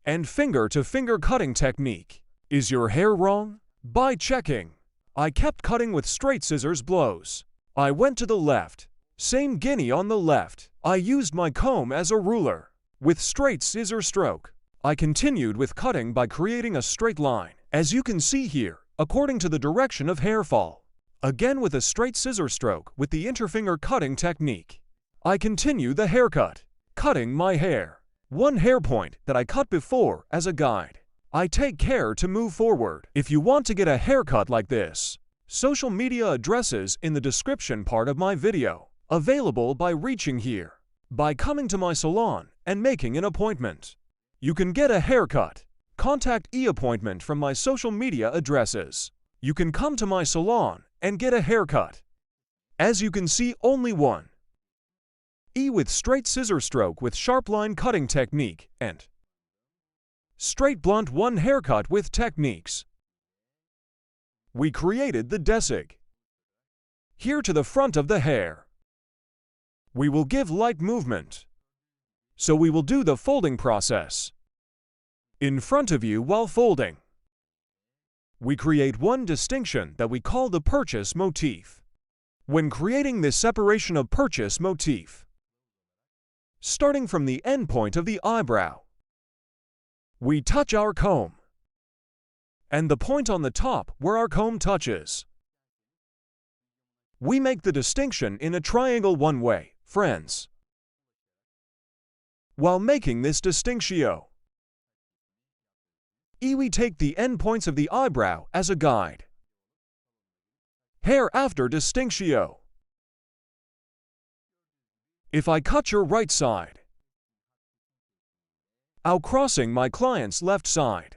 And finger-to-finger cutting technique. Is your hair wrong? By checking. I kept cutting with straight scissors blows. I went to the left. Same guinea on the left. I used my comb as a ruler. With straight scissor stroke. I continued with cutting by creating a straight line. As you can see here, according to the direction of hair fall. Again with a straight scissor stroke with the interfinger cutting technique. I continue the haircut. Cutting my hair. One hair point that I cut before as a guide. I take care to move forward. If you want to get a haircut like this, social media addresses in the description part of my video. Available by reaching here. By coming to my salon and making an appointment. You can get a haircut. Contact e-appointment from my social media addresses. You can come to my salon and get a haircut. As you can see, only one. E with straight scissor stroke with sharp line cutting technique and straight blunt one haircut with techniques. We created the desig. Here to the front of the hair. We will give light movement. So we will do the folding process. In front of you while folding. We create one distinction that we call the purchase motif. When creating this separation of purchase motif, starting from the end point of the eyebrow, we touch our comb, and the point on the top where our comb touches. We make the distinction in a triangle one way, friends. While making this distinctio, we take the end points of the eyebrow as a guide. Hair after distinctio. If I cut your right side, I'll crossing my client's left side.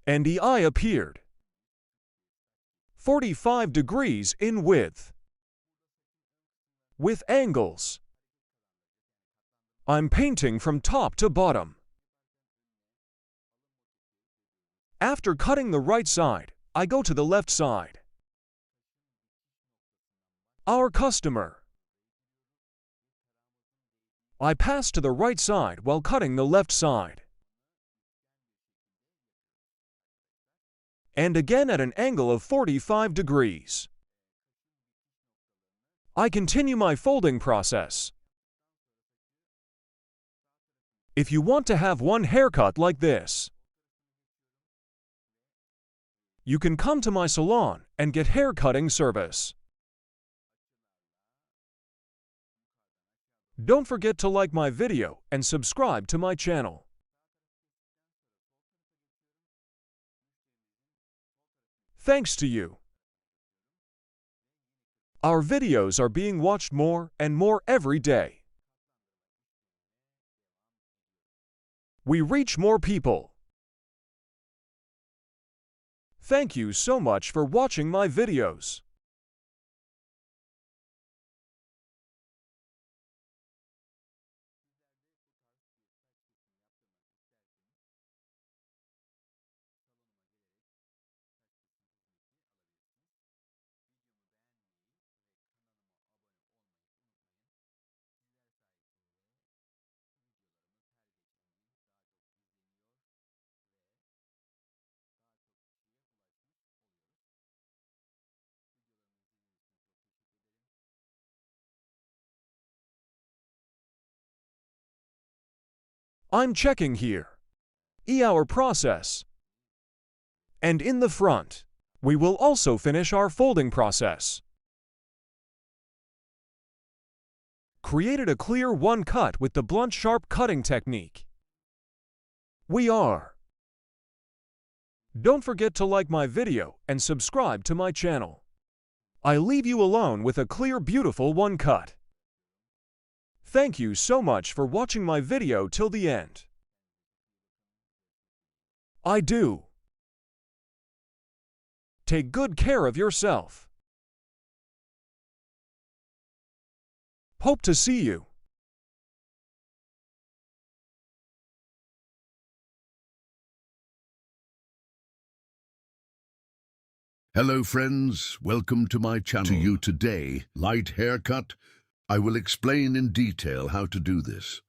And the eye appeared 45 degrees in width. With angles, I'm painting from top to bottom. After cutting the right side, I go to the left side. Our customer. I pass to the right side while cutting the left side. And again at an angle of 45 degrees. I continue my folding process. If you want to have one haircut like this, you can come to my salon and get hair cutting service. Don't forget to like my video and subscribe to my channel. Thanks to you. Our videos are being watched more and more every day. We reach more people. Thank you so much for watching my videos. I'm checking here. Our process. And in the front, we will also finish our folding process. Created a clear one cut with the blunt sharp cutting technique. We are. Don't forget to like my video and subscribe to my channel. I leave you alone with a clear, beautiful one cut. Thank you so much for watching my video till the end. I do. Take good care of yourself. Hope to see you. Hello friends, welcome to my channel. To you today, light haircut. I will explain in detail how to do this.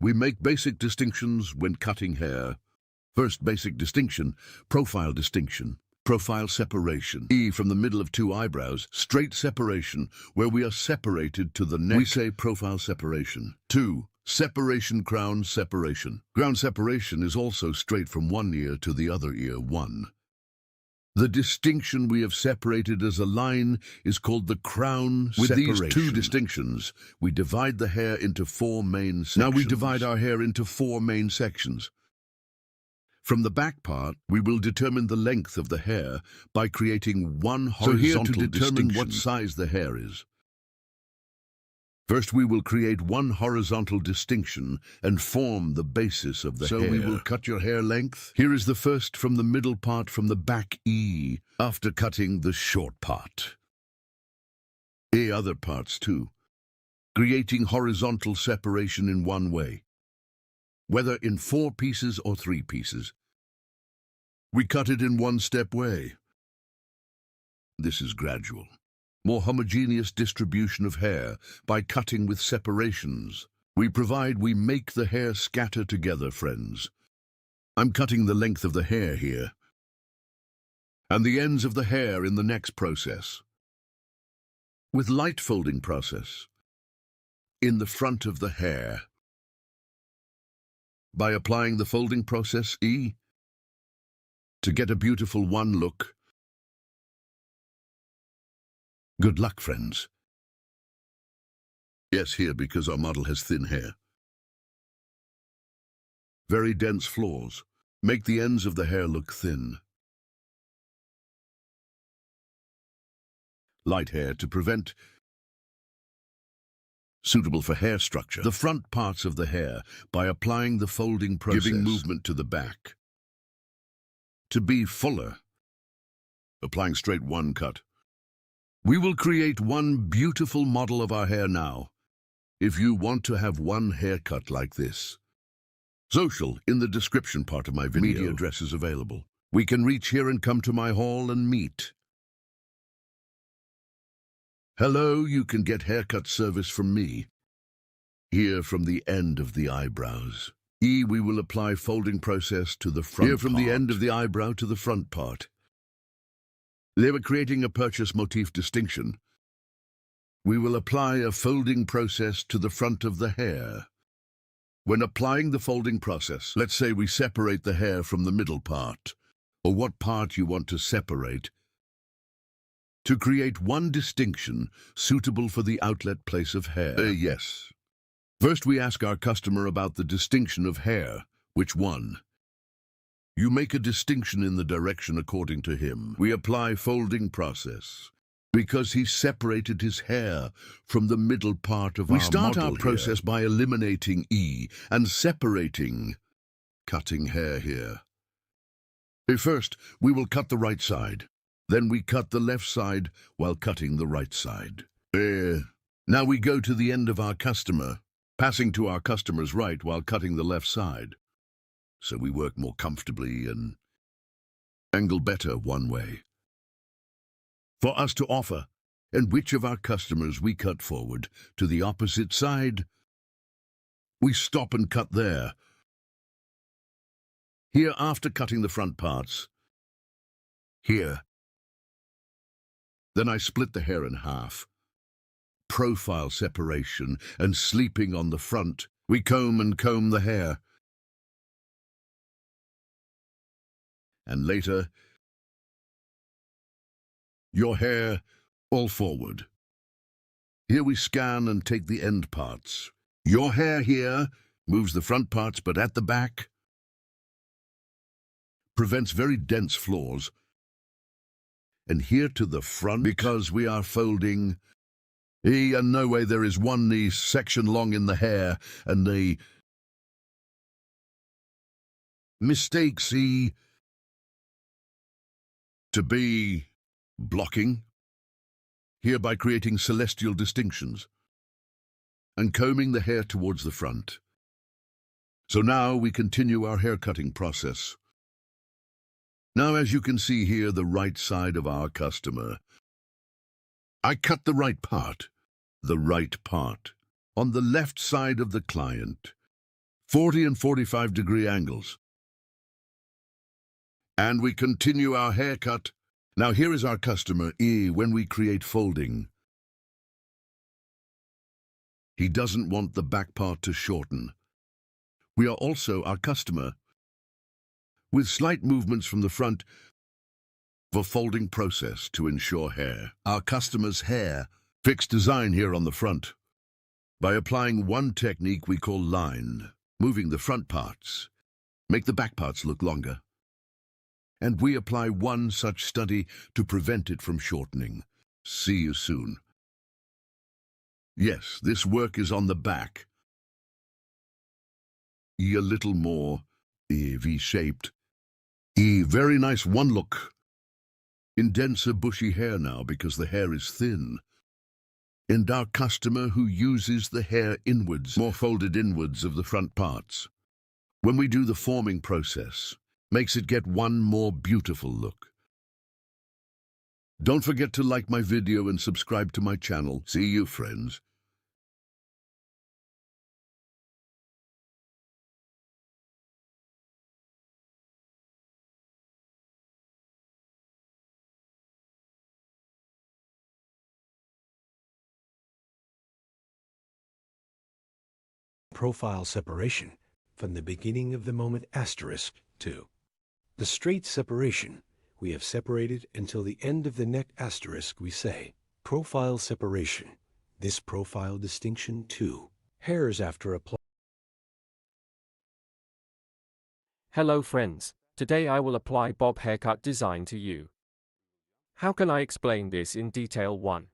We make basic distinctions when cutting hair. First basic distinction, profile distinction. Profile separation. From the middle of two eyebrows, straight separation, where we are separated to the neck. We say profile separation. 2. Separation, crown separation. Crown separation is also straight from one ear to the other ear. 1. The distinction we have separated as a line is called the crown separation. With these two distinctions, we divide the hair into 4 main sections. Now we divide our hair into 4 main sections. From the back part, we will determine the length of the hair by creating one horizontal distinction. So here to determine what size the hair is. First, we will create one horizontal distinction and form the basis of the hair. So we will cut your hair length. Here is the first from the middle part from the back E, after cutting the short part. Other parts too, creating horizontal separation in one way, whether in 4 pieces or 3 pieces. We cut it in one-step way. This is gradual. More homogeneous distribution of hair by cutting with separations. We make the hair scatter together, friends. I'm cutting the length of the hair here, and the ends of the hair in the next process. With light folding process, in the front of the hair. By applying the folding process E, to get a beautiful one look. Good luck, friends. Yes, here, because our model has thin hair. Very dense flaws. Make the ends of the hair look thin. Light hair to prevent. Suitable for hair structure. The front parts of the hair by applying the folding process. Giving movement to the back. To be fuller. Applying straight one cut. We will create one beautiful model of our hair now. If you want to have one haircut like this. Social in the description part of my video. Media address is available. We can reach here and come to my hall and meet. Hello, you can get haircut service from me. Here from the end of the eyebrows. We will apply folding process to the front part. Here from the end of the eyebrow to the front part. They were creating a purchase motif distinction. We will apply a folding process to the front of the hair. When applying the folding process, let's say we separate the hair from the middle part, or what part you want to separate, to create one distinction suitable for the outlet place of hair. Yes. First we ask our customer about the distinction of hair, which one. You make a distinction in the direction according to him. We apply folding process, because he separated his hair from the middle part of our model. We start our process by eliminating E and separating, cutting hair here. First, we will cut the right side. Then we cut the left side while cutting the right side. Now we go to the end of our customer, passing to our customer's right while cutting the left side. So we work more comfortably and angle better one way. For us to offer, and which of our customers we cut forward to the opposite side, we stop and cut there. Here after cutting the front parts. Here. Then I split the hair in half. Profile separation and sleeping on the front. We comb the hair. And later, your hair all forward. Here we scan and take the end parts. Your hair here moves the front parts, but at the back prevents very dense flaws. And here to the front, because we are folding, and no way there is one knee section long in the hair, and the mistake, see, to be blocking, here by creating celestial distinctions, and combing the hair towards the front. So now we continue our haircutting process. Now, as you can see here, the right side of our customer. I cut the right part, on the left side of the client, 40 and 45 degree angles. And we continue our haircut. Now here is our customer, when we create folding. He doesn't want the back part to shorten. We are also our customer, with slight movements from the front for folding process to ensure hair. Our customer's hair, fixed design here on the front. By applying one technique we call line, moving the front parts, make the back parts look longer. And we apply one such study to prevent it from shortening. See you soon. Yes, this work is on the back. A little more V-shaped. Very nice one look. In denser bushy hair now because the hair is thin. And our customer who uses the hair inwards, more folded inwards of the front parts. When we do the forming process, makes it get one more beautiful look. Don't forget to like my video and subscribe to my channel. See you, friends. Profile separation from the beginning of the moment asterisk to the straight separation. We have separated until the end of the neck asterisk. We say profile separation. This profile distinction too. Hairs after apply. Hello friends, today I will apply bob haircut design to you. How can I explain this in detail? 1.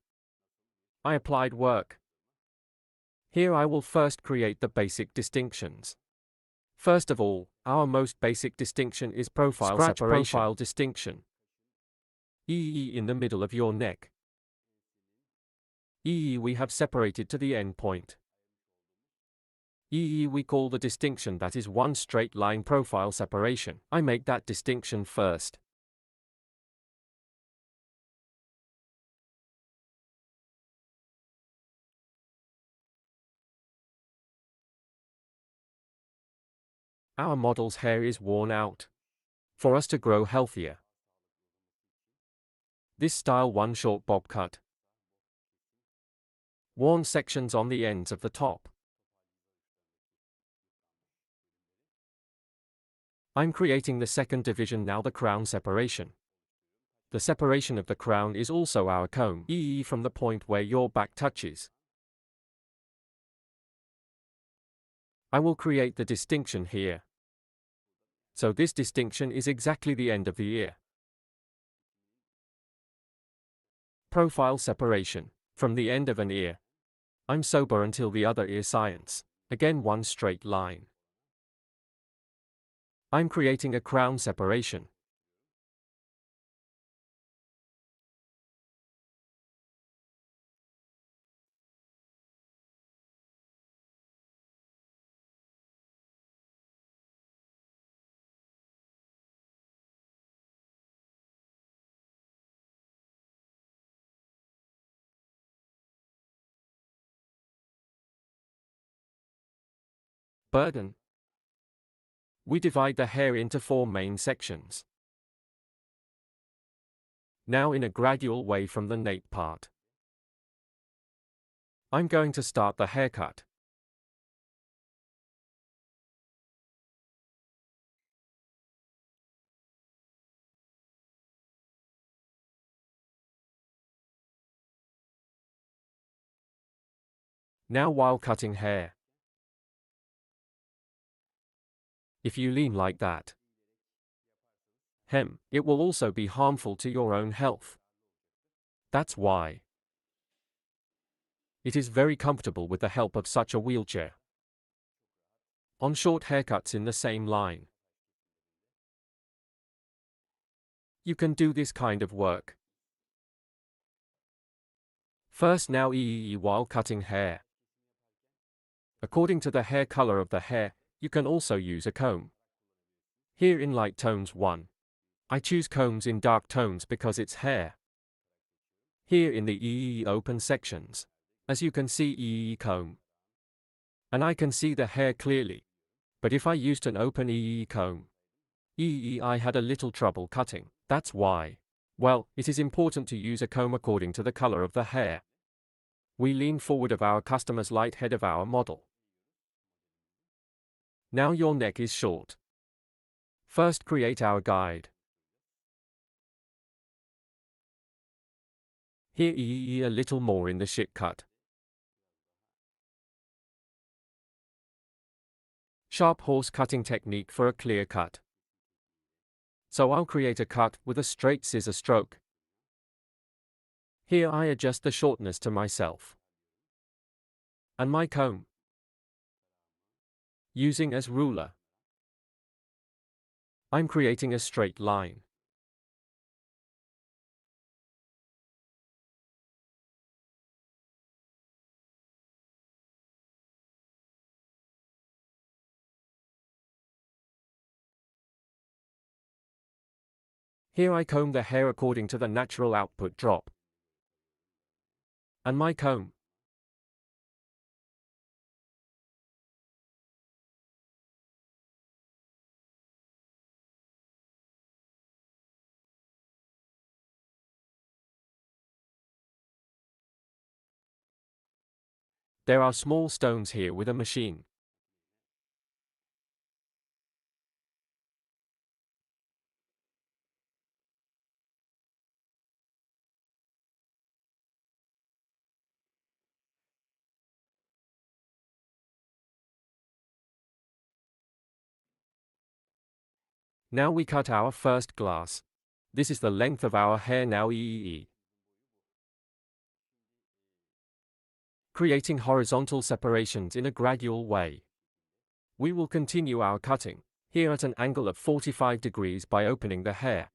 I applied work. Here I will first create the basic distinctions. First of all, our most basic distinction is profile separation. Profile distinction. In the middle of your neck. We have separated to the end point. We call the distinction that is one straight line profile separation. I make that distinction first. Our model's hair is worn out. For us to grow healthier. This style one short bob cut. Worn sections on the ends of the top. I'm creating the second division now, the crown separation. The separation of the crown is also our comb, from the point where your back touches. I will create the distinction here. So this distinction is exactly the end of the ear. Profile separation. From the end of an ear. I'm sober until the other ear science. Again one straight line. I'm creating a crown separation. Burden. We divide the hair into 4 main sections. Now in a gradual way from the nape part. I'm going to start the haircut. Now while cutting hair. If you lean like that, it will also be harmful to your own health. That's why it is very comfortable with the help of such a wheelchair. On short haircuts in the same line. You can do this kind of work. First now while cutting hair. According to the hair color of the hair, you can also use a comb. Here in light tones 1. I choose combs in dark tones because it's hair. Here in the open sections. As you can see comb. And I can see the hair clearly. But if I used an open comb, I had a little trouble cutting. That's why. Well, it is important to use a comb according to the color of the hair. We lean forward of our customer's light head of our model. Now your neck is short. First create our guide. Here a little more in the shit cut. Sharp horse cutting technique for a clear cut. So I'll create a cut with a straight scissor stroke. Here I adjust the shortness to myself. and my comb, using as ruler. I'm creating a straight line. Here I comb the hair according to the natural output drop. And my comb. There are small stones here with a machine. Now we cut our first glass. This is the length of our hair now. Creating horizontal separations in a gradual way. We will continue our cutting, here at an angle of 45 degrees by opening the hair.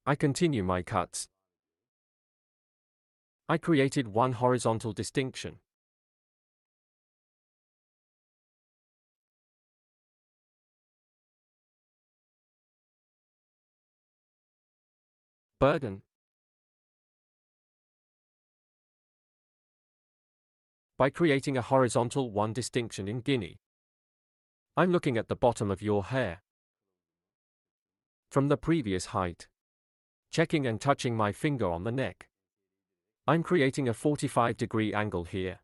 I continue my cuts. I created one horizontal distinction. Burden. By creating a horizontal one distinction in Guinea. I'm looking at the bottom of your hair. From the previous height. Checking and touching my finger on the neck. I'm creating a 45-degree angle here.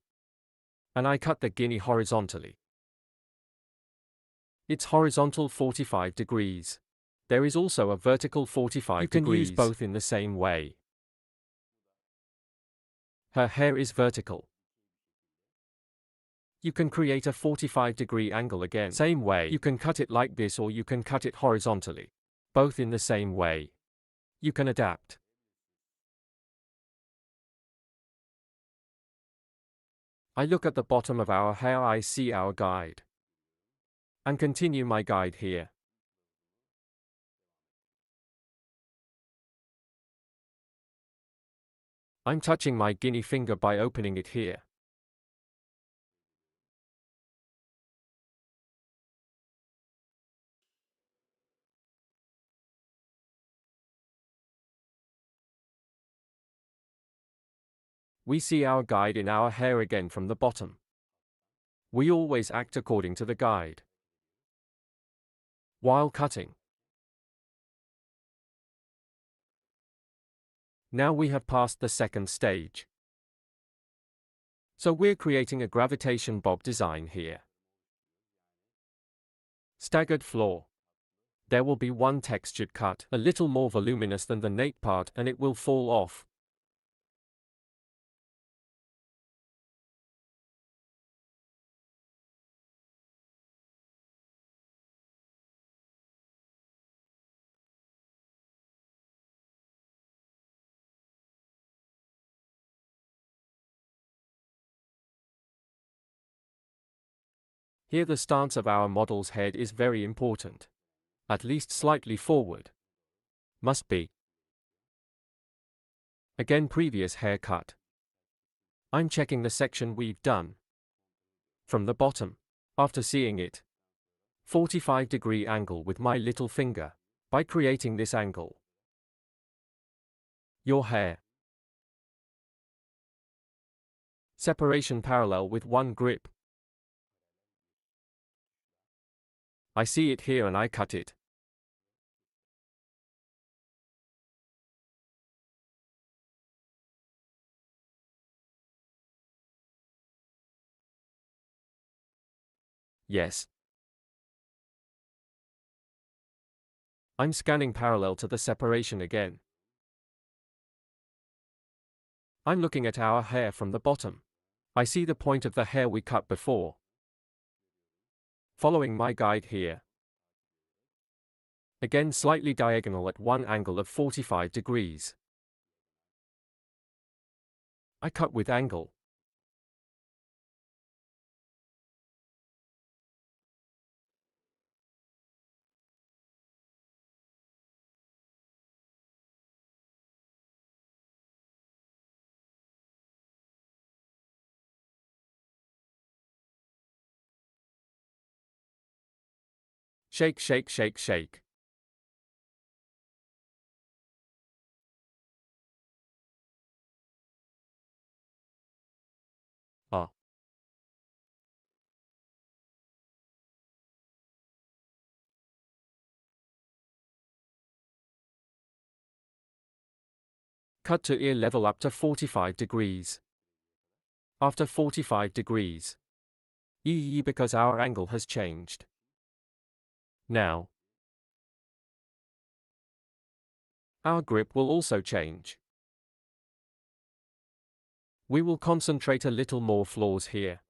And I cut the Guinea horizontally. It's horizontal 45 degrees. There is also a vertical 45 degrees. You can use both in the same way. Her hair is vertical. You can create a 45-degree angle again. Same way. You can cut it like this or you can cut it horizontally. Both in the same way. You can adapt. I look at the bottom of our hair. I see our guide. And continue my guide here. I'm touching my Guinea finger by opening it here. We see our guide in our hair again from the bottom. We always act according to the guide. While cutting. Now we have passed the second stage. So we're creating a gravitation bob design here. Staggered floor. There will be one textured cut, a little more voluminous than the nape part, and it will fall off. Here the stance of our model's head is very important. At least slightly forward. Must be. Again previous haircut. I'm checking the section we've done. From the bottom. After seeing it. 45-degree angle with my little finger. By creating this angle. Your hair. Separation parallel with one grip. I see it here and I cut it. Yes. I'm scanning parallel to the separation again. I'm looking at our hair from the bottom. I see the point of the hair we cut before. Following my guide here. Again slightly diagonal at one angle of 45 degrees. I cut with angle. Shake, shake, shake, shake. Ah. Cut to ear level up to 45 degrees. After 45 degrees. Because our angle has changed. Now, our grip will also change. We will concentrate a little more flaws here.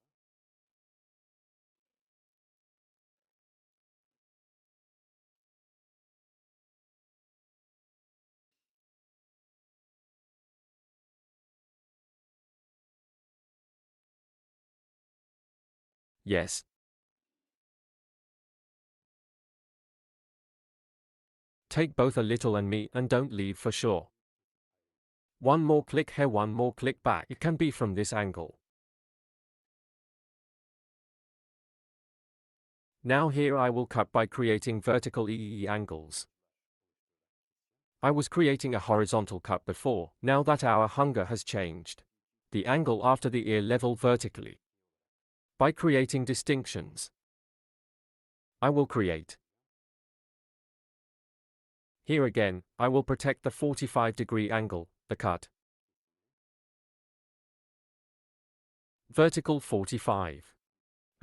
Yes. Take both a little and me and don't leave for sure. One more click here, one more click back. It can be from this angle. Now here I will cut by creating vertical angles. I was creating a horizontal cut before. Now that our hunger has changed. The angle after the ear level vertically. By creating distinctions. I will create. Here again, I will protect the 45-degree angle, the cut. Vertical 45.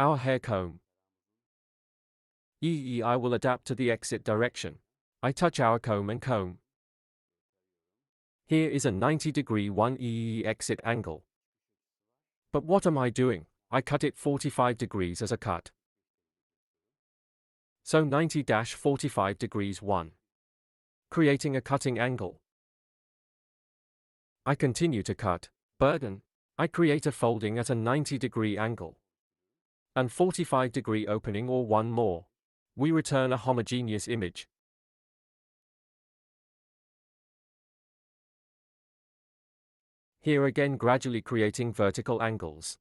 Our hair comb. I will adapt to the exit direction. I touch our comb and comb. Here is a 90-degree 1 exit angle. But what am I doing? I cut it 45 degrees as a cut. So 90-45 degrees 1. Creating a cutting angle. I continue to cut, burden. I create a folding at a 90-degree angle. And 45-degree opening or one more. We return a homogeneous image. Here again gradually creating vertical angles.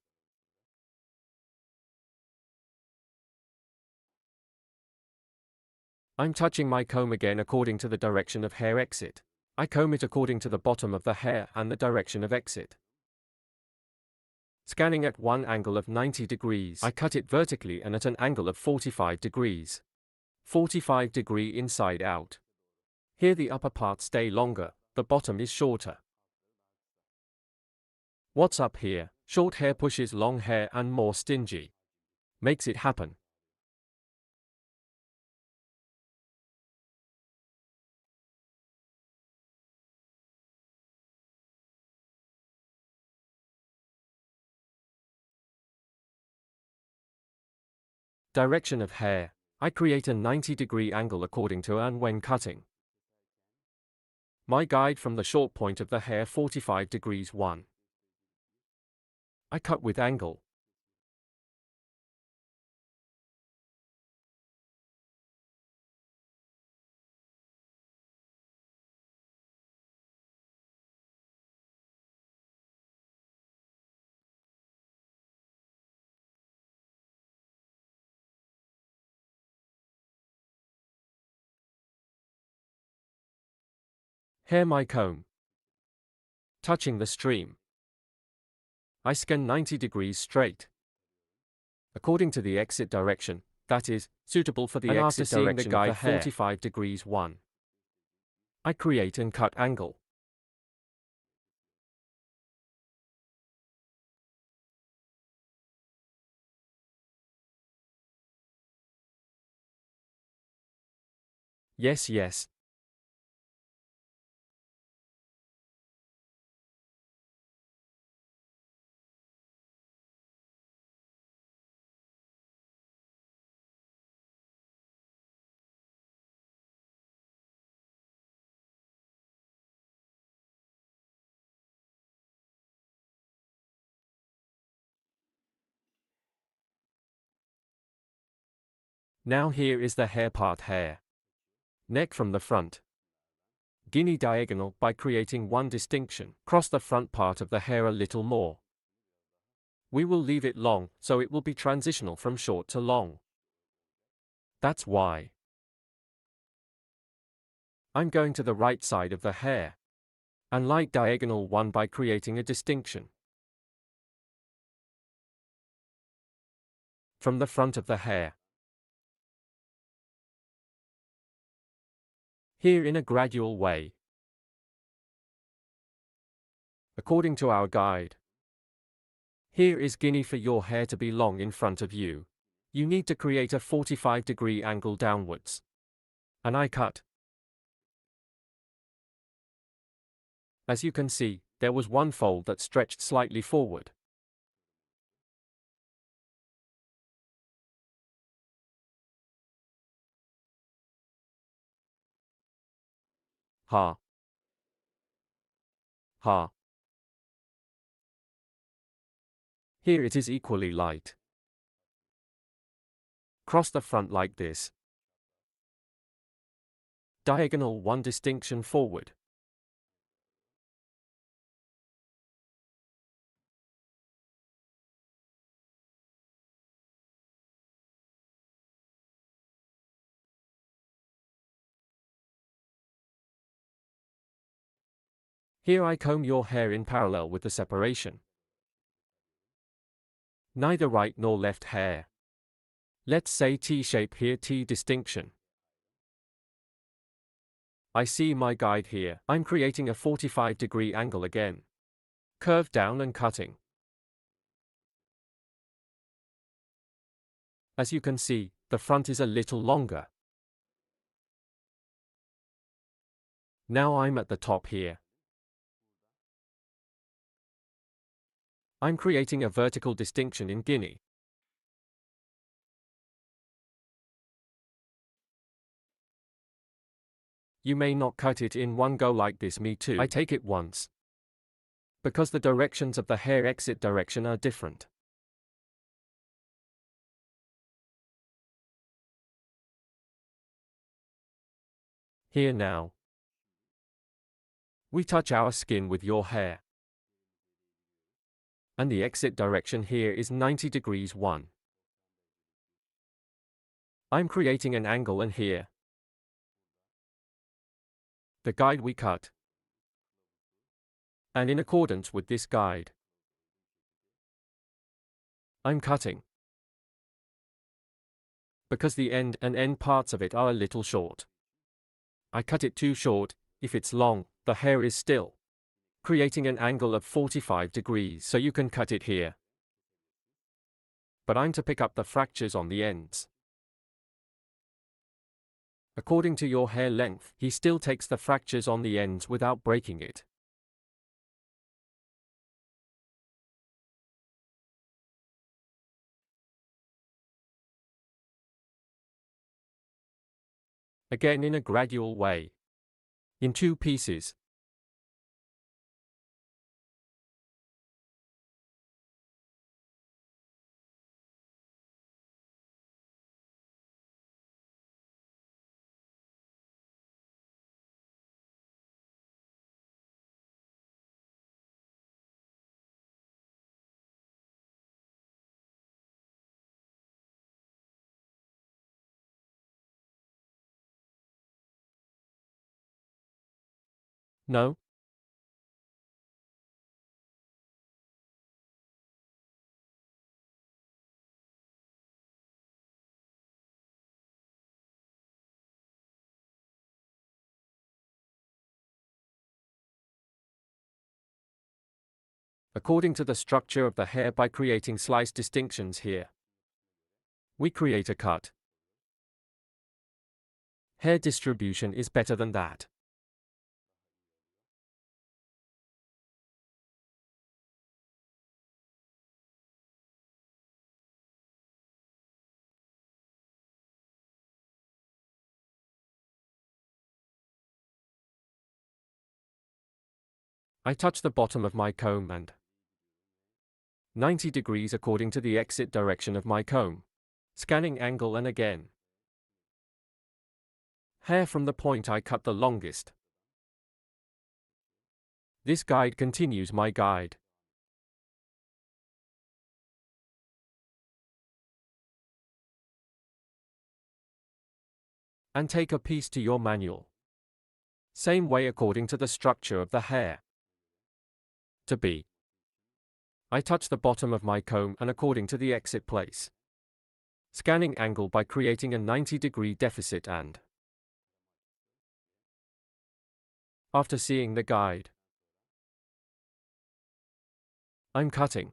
I'm touching my comb again according to the direction of hair exit. I comb it according to the bottom of the hair and the direction of exit. Scanning at one angle of 90 degrees. I cut it vertically and at an angle of 45 degrees. 45 degree inside out. Here the upper parts stay longer, the bottom is shorter. What's up here? Short hair pushes long hair and more stingy. Makes it happen. Direction of hair. I create a 90-degree angle according to and when cutting. My guide from the short point of the hair 45 degrees 1. I cut with angle. Hair my comb. Touching the stream. I scan 90 degrees straight. According to the exit direction, that is, suitable for the and exit after seeing the direction guide of the hair. 45 degrees 1. I create and cut angle. Yes, yes. Now here is the hair part hair. Neck from the front. Guinea diagonal by creating one distinction. Cross the front part of the hair a little more. We will leave it long, so it will be transitional from short to long. That's why I'm going to the right side of the hair and light diagonal one by creating a distinction. From the front of the hair. Here in a gradual way. According to our guide. Here is Guinea for your hair to be long in front of you. You need to create a 45-degree angle downwards. And I cut. As you can see, there was one fold that stretched slightly forward. Ha. Ha. Here it is equally light. Cross the front like this. Diagonal one distinction forward. Here I comb your hair in parallel with the separation. Neither right nor left hair. Let's say T-shape here, T distinction. I see my guide here. I'm creating a 45-degree angle again. Curve down and cutting. As you can see, the front is a little longer. Now I'm at the top here. I'm creating a vertical distinction in Guinea. You may not cut it in one go like this, me too. I take it once. Because the directions of the hair exit direction are different. Here now. We touch our skin with your hair. And the exit direction here is 90 degrees 1. I'm creating an angle and here. The guide we cut. And in accordance with this guide, I'm cutting. Because the end and end parts of it are a little short. I cut it too short. If it's long, the hair is still. Creating an angle of 45 degrees so you can cut it here. But I'm to pick up the fractures on the ends. According to your hair length, he still takes the fractures on the ends without breaking it. Again in a gradual way. In 2 pieces. No? According to the structure of the hair by creating slice distinctions here. We create a cut. Hair distribution is better than that. I touch the bottom of my comb and 90 degrees according to the exit direction of my comb. Scanning angle and again. Hair from the point I cut the longest. This guide continues my guide. And take a piece to your manual. Same way according to the structure of the hair. To B. I touch the bottom of my comb and according to the exit place. Scanning angle by creating a 90-degree deficit and after seeing the guide, I'm cutting.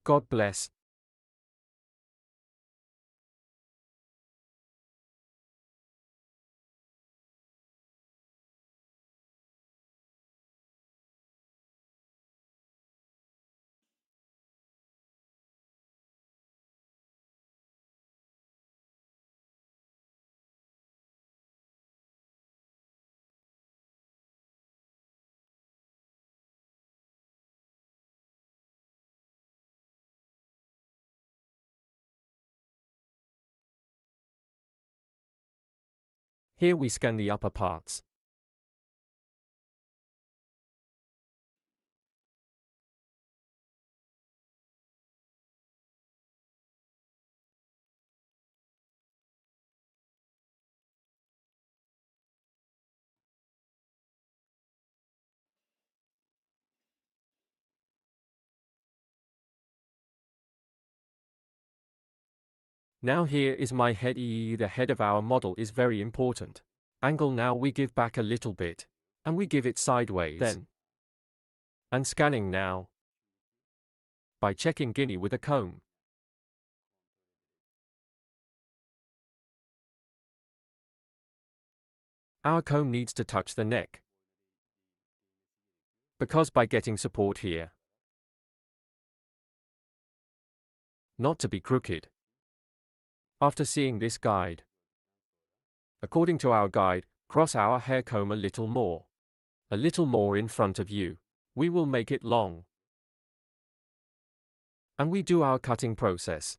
God bless. Here we scan the upper parts. Now here is my head. The head of our model is very important. Angle now we give back a little bit. And we give it sideways. Then. And scanning now. By checking Guinea with a comb. Our comb needs to touch the neck. Because by getting support here. Not to be crooked. After seeing this guide. According to our guide, cross our hair comb a little more. A little more in front of you. We will make it long. And we do our cutting process.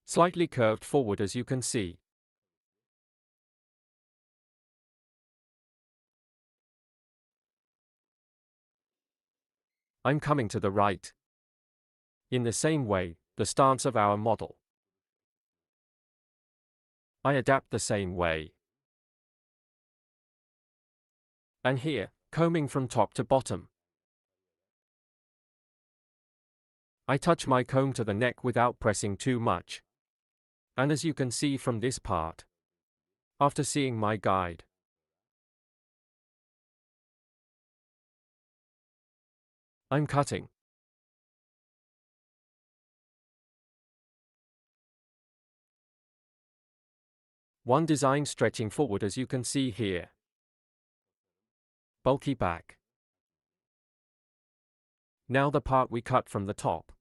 Slightly curved forward as you can see. I'm coming to the right. In the same way, the stance of our model. I adapt the same way. And here, combing from top to bottom. I touch my comb to the neck without pressing too much. And as you can see from this part. After seeing my guide. I'm cutting. One design stretching forward as you can see here. Bulky back. Now the part we cut from the top.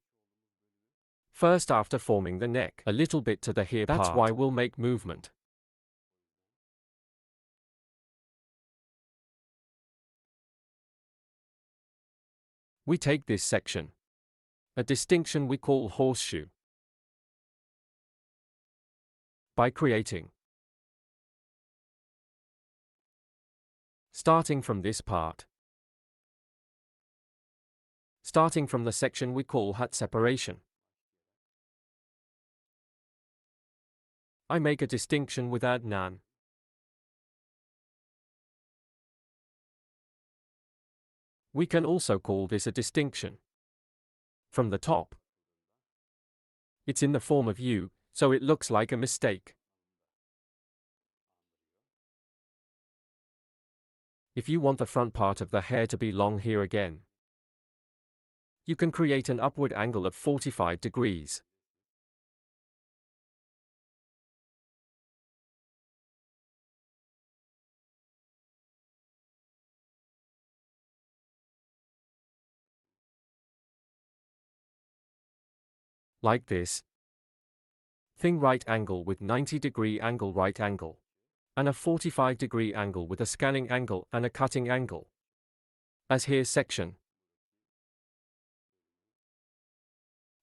First after forming the neck, a little bit to the here part. That's why we'll make movement. We take this section. A distinction we call horseshoe. By creating. Starting from this part. Starting from the section we call hut separation. I make a distinction without none. We can also call this a distinction. From the top. It's in the form of U, so it looks like a mistake. If you want the front part of the hair to be long here again, you can create an upward angle of 45 degrees. like this. Thin right angle with 90-degree angle right angle, and a 45-degree angle with a scanning angle and a cutting angle. As here section.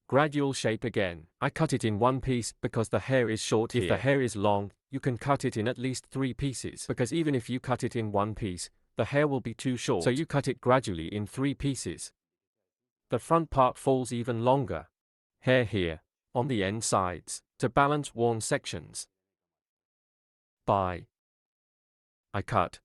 Gradual shape again. I cut it in one piece because the hair is short here. If the hair is long, you can cut it in at least 3 pieces, because even if you cut it in one piece, the hair will be too short. So you cut it gradually in 3 pieces. The front part falls even longer. Hair here, on the end sides, to balance worn sections. I cut.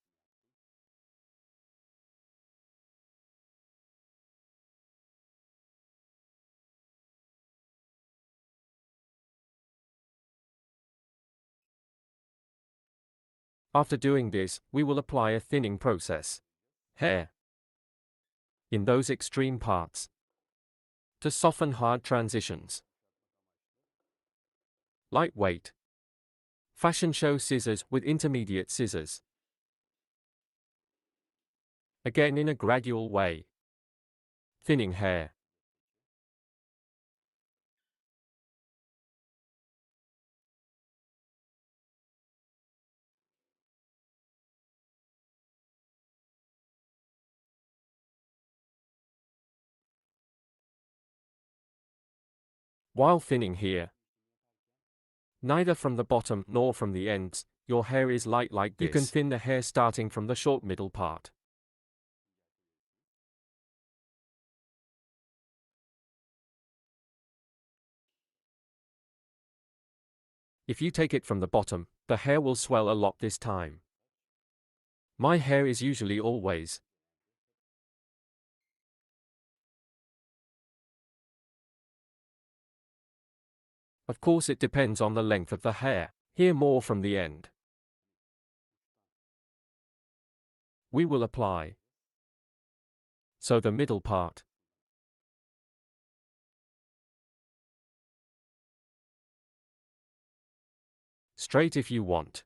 After doing this, we will apply a thinning process. Hair. In those extreme parts. To soften hard transitions. Lightweight. Fashion show scissors with intermediate scissors. Again in a gradual way. Thinning hair. While thinning here, neither from the bottom nor from the ends, your hair is light like this. You can thin the hair starting from the short middle part. If you take it from the bottom, the hair will swell a lot this time. My hair is usually always. Of course it depends on the length of the hair, here more from the end. We will apply. So the middle part. Straight if you want.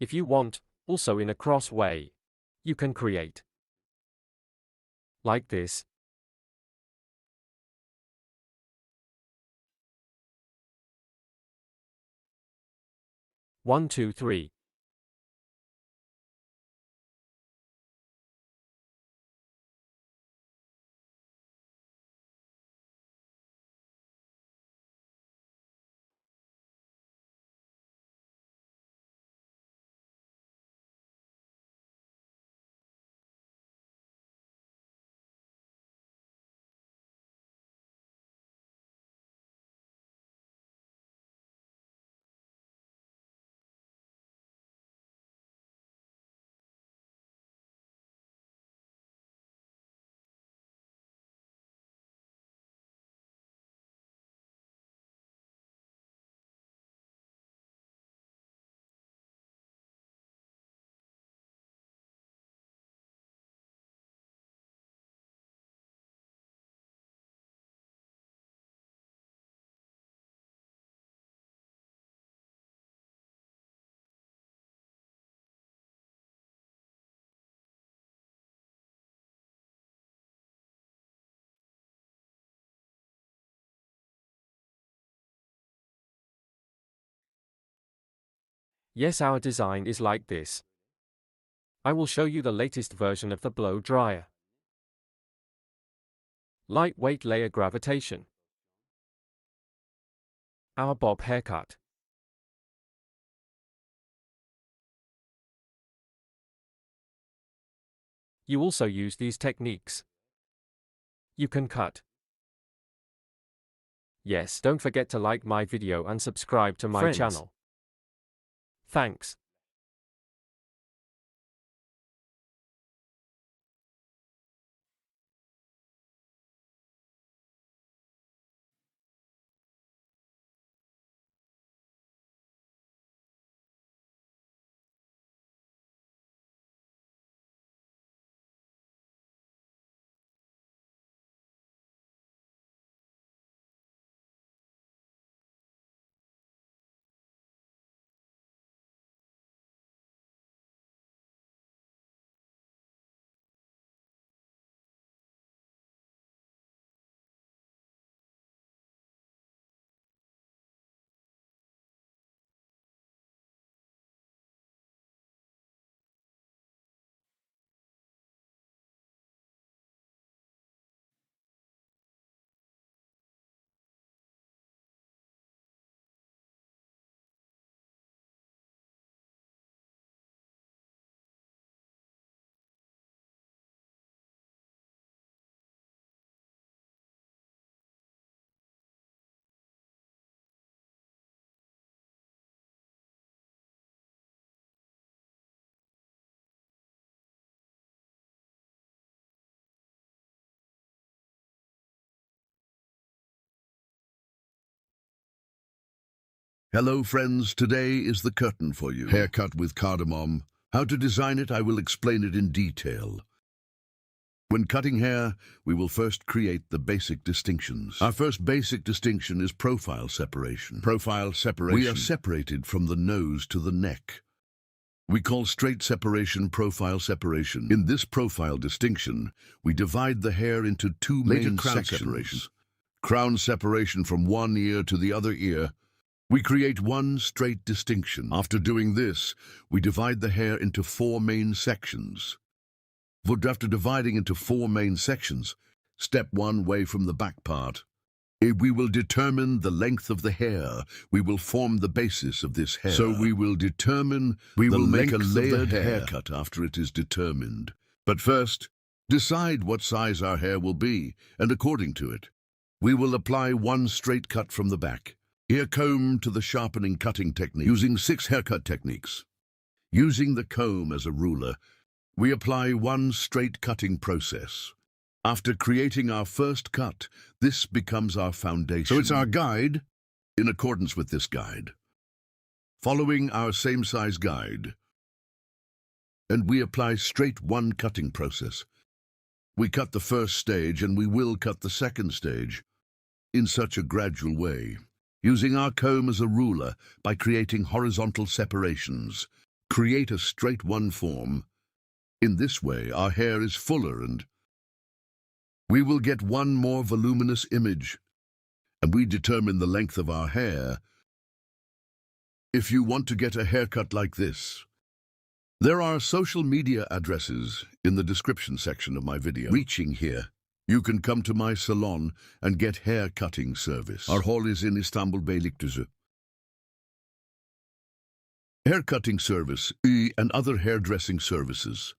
If you want, also in a cross way. You can create. Like this. 1, 2, 3. Yes, our design is like this. I will show you the latest version of the blow dryer. Lightweight layer gravitation. Our bob haircut. You also use these techniques. You can cut. Yes, don't forget to like my video and subscribe to my channel. Thanks. Hello friends, today is the curtain for you. Haircut with cardamom. How to design it, I will explain it in detail. When cutting hair, we will first create the basic distinctions. Our first basic distinction is profile separation. Profile separation. We are separated from the nose to the neck. We call straight separation profile separation. In this profile distinction, we divide the hair into two main sections. Crown separation from one ear to the other ear. We create one straight distinction. After doing this, we divide the hair into four main sections. But after dividing into four main sections, step one way from the back part. We will determine the length of the hair. We will form the basis of this hair. So we will make a layered haircut after it is determined. But first, decide what size our hair will be, and according to it, we will apply one straight cut from the back. Ear comb to the sharpening cutting technique, using 6 haircut techniques. Using the comb as a ruler, we apply one straight cutting process. After creating our first cut, this becomes our foundation. So it's our guide, in accordance with this guide. Following our same size guide, and we apply straight one cutting process. We cut the first stage and we will cut the second stage in such a gradual way, using our comb as a ruler by creating horizontal separations. Create a straight one form. In this way, our hair is fuller and we will get one more voluminous image, and we determine the length of our hair. If you want to get a haircut like this, there are social media addresses in the description section of my video. Reaching here, you can come to my salon and get hair cutting service. Our hall is in Istanbul, Beylikdüzü. Hair cutting service and other hairdressing services.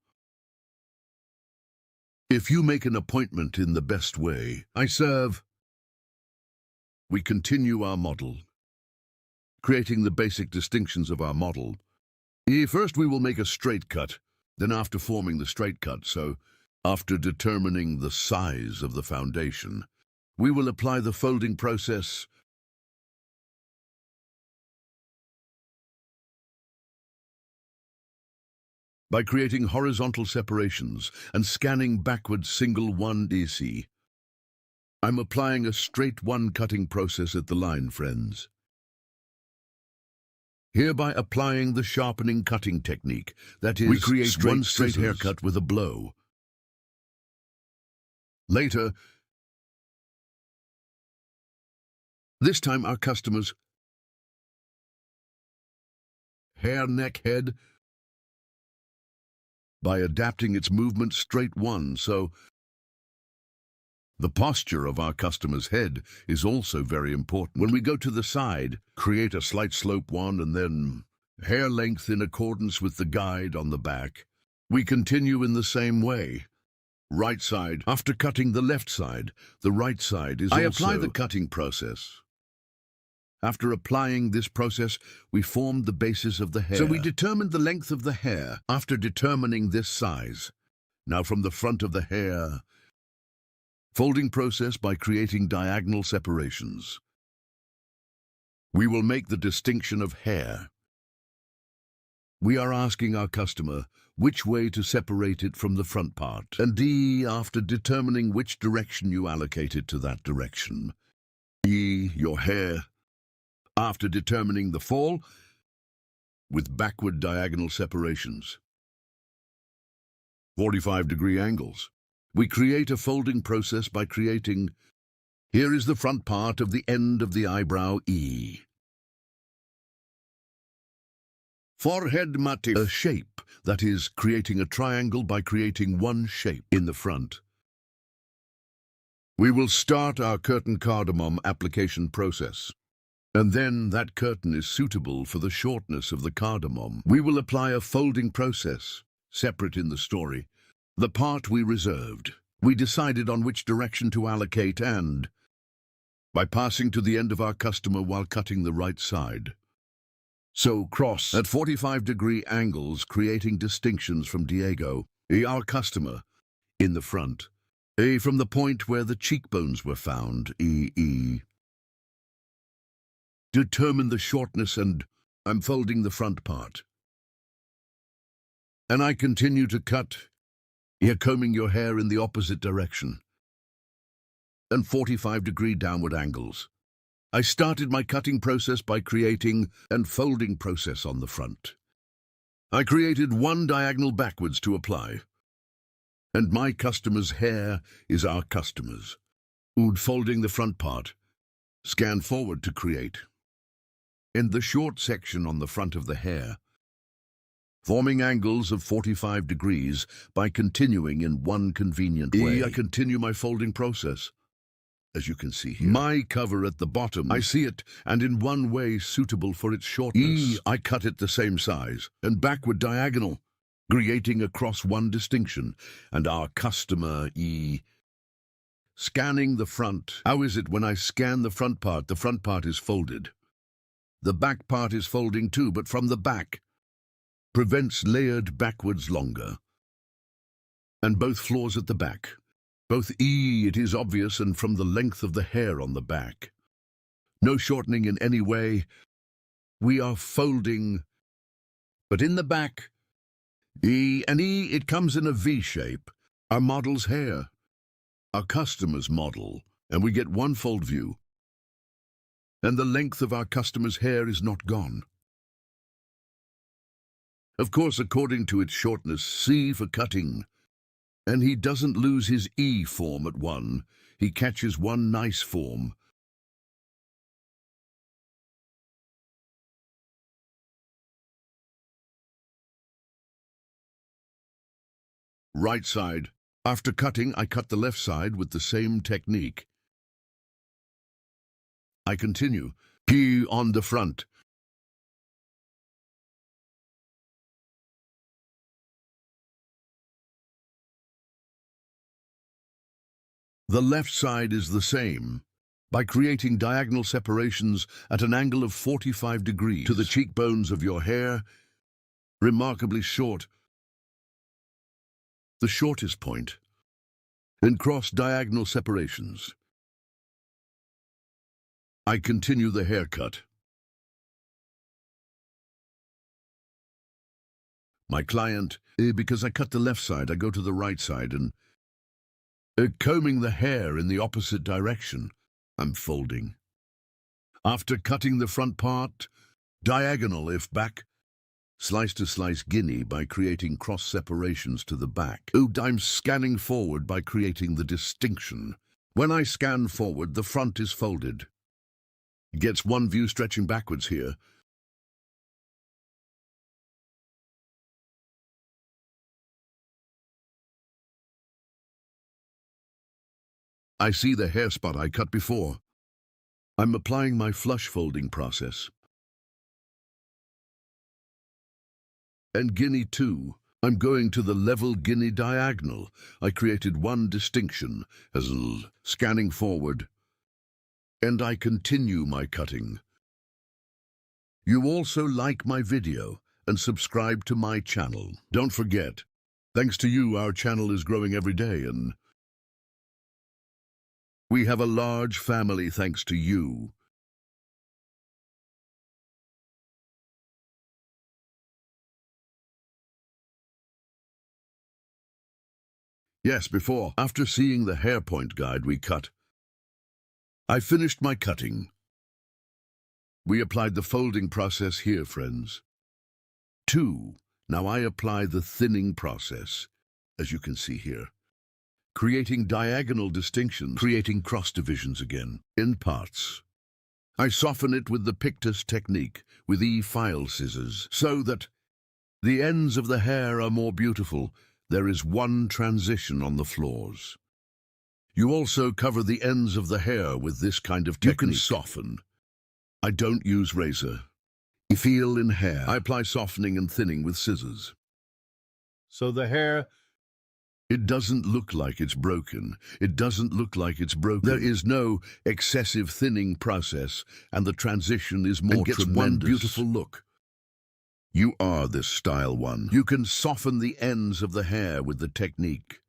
If you make an appointment in the best way, I serve. We continue our model, creating the basic distinctions of our model. First we will make a straight cut, then after forming the straight cut, so after determining the size of the foundation, we will apply the folding process. By creating horizontal separations and scanning backwards single 1DC. I'm applying a straight one cutting process at the line, friends. Hereby applying the sharpening cutting technique, that is, we create one straight haircut with a blow. Later, this time our customer's hair neck head, by adapting its movement straight one, so the posture of our customer's head is also very important. When we go to the side, create a slight slope one and then hair length in accordance with the guide on the back. We continue in the same way. Right side, after cutting the left side, the right side is I apply the cutting process. After applying this process, we formed the basis of the hair. So we determined the length of the hair after determining this size. Now from the front of the hair, folding process by creating diagonal separations. We will make the distinction of hair. We are asking our customer which way to separate it from the front part. And after determining which direction you allocate it to that direction. Your hair. After determining the fall, with backward diagonal separations. 45-degree angles. We create a folding process by creating, here is the front part of the end of the eyebrow E. Forehead motif. A shape, that is, creating a triangle by creating one shape in the front. We will start our curtain cardamom application process. And then that curtain is suitable for the shortness of the cardamom. We will apply a folding process, separate in the story. The part we reserved. We decided on which direction to allocate and, by passing to the end of our customer while cutting the right side. So cross at 45-degree angles, creating distinctions from Diego, our customer, in the front. From the point where the cheekbones were found, determine the shortness, and I'm folding the front part. And I continue to cut. You're combing your hair in the opposite direction and 45-degree downward angles. I started my cutting process by creating and folding process on the front. I created one diagonal backwards to apply. And my customer's hair is our customer's. Folding the front part. Scan forward to create. In the short section on the front of the hair, forming angles of 45 degrees by continuing in one convenient way. I continue my folding process. As you can see here, my cover at the bottom, I see it, and in one way suitable for its shortness. I cut it the same size, and backward diagonal, creating across one distinction, and our customer, Scanning the front. How is it when I scan the front part is folded. The back part is folding too, but from the back. Prevents layered backwards longer. And both floors at the back. Both it is obvious, and from the length of the hair on the back. No shortening in any way. We are folding, but in the back, it comes in a V shape. Our model's hair, our customer's model, and we get one fold view. And the length of our customer's hair is not gone. Of course, according to its shortness, C for cutting. And he doesn't lose his E form at one. He catches one nice form. Right side. After cutting, I cut the left side with the same technique. I continue. P on the front. The left side is the same, by creating diagonal separations at an angle of 45 degrees to the cheekbones of your hair, remarkably short, the shortest point, and cross diagonal separations. I continue the haircut. My client, because I cut the left side, I go to the right side and combing the hair in the opposite direction. I'm folding. After cutting the front part, diagonal if back, slice to slice guinea by creating cross separations to the back. I'm scanning forward by creating the distinction. When I scan forward, the front is folded. Gets one view stretching backwards here. I see the hair spot I cut before. I'm applying my flush folding process. And guinea too. I'm going to the level guinea diagonal. I created one distinction as scanning forward. And I continue my cutting. You also like my video and subscribe to my channel. Don't forget, thanks to you, our channel is growing every day, and we have a large family thanks to you. Yes, after seeing the hair point guide we cut, I finished my cutting. We applied the folding process here, friends. 2. Now I apply the thinning process, as you can see here. Creating diagonal distinctions, creating cross divisions again, in parts. I soften it with the pictus technique, with file scissors, so that the ends of the hair are more beautiful. There is one transition on the floors. You also cover the ends of the hair with this kind of technique. You can soften. I don't use razor. Feel in hair. I apply softening and thinning with scissors. So the hair, it doesn't look like it's broken. It doesn't look like it's broken. There is no excessive thinning process, and the transition is more tremendous. One beautiful look. You are this style one. You can soften the ends of the hair with the technique.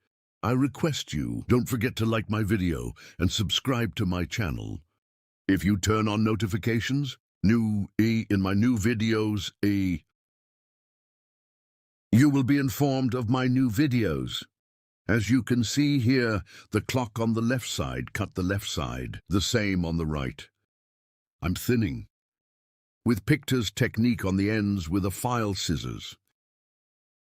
I request you, don't forget to like my video and subscribe to my channel. If you turn on notifications, in my new videos, you will be informed of my new videos. As you can see here, the clock on the left side cut the left side, the same on the right. I'm thinning, with Pictor's technique on the ends with a file scissors.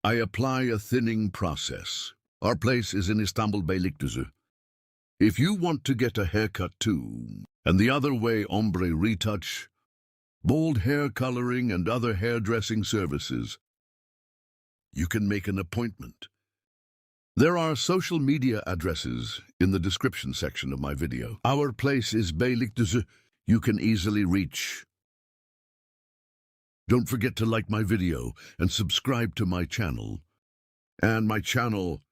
I apply a thinning process. Our place is in Istanbul, Beylikdüzü. If you want to get a haircut too, and the other way ombre retouch, bold hair coloring and other hairdressing services, you can make an appointment. There are social media addresses in the description section of my video. Our place is Beylikdüzü. You can easily reach. Don't forget to like my video and subscribe to my channel. And my channel,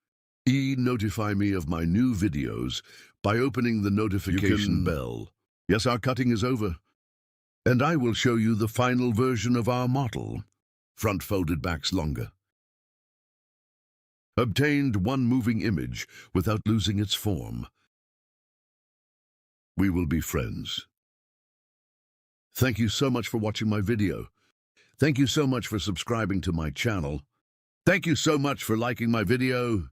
notify me of my new videos by opening the notification bell. Yes, our cutting is over. And I will show you the final version of our model. Front folded backs longer. Obtained one moving image without losing its form. We will be friends. Thank you so much for watching my video. Thank you so much for subscribing to my channel. Thank you so much for liking my video.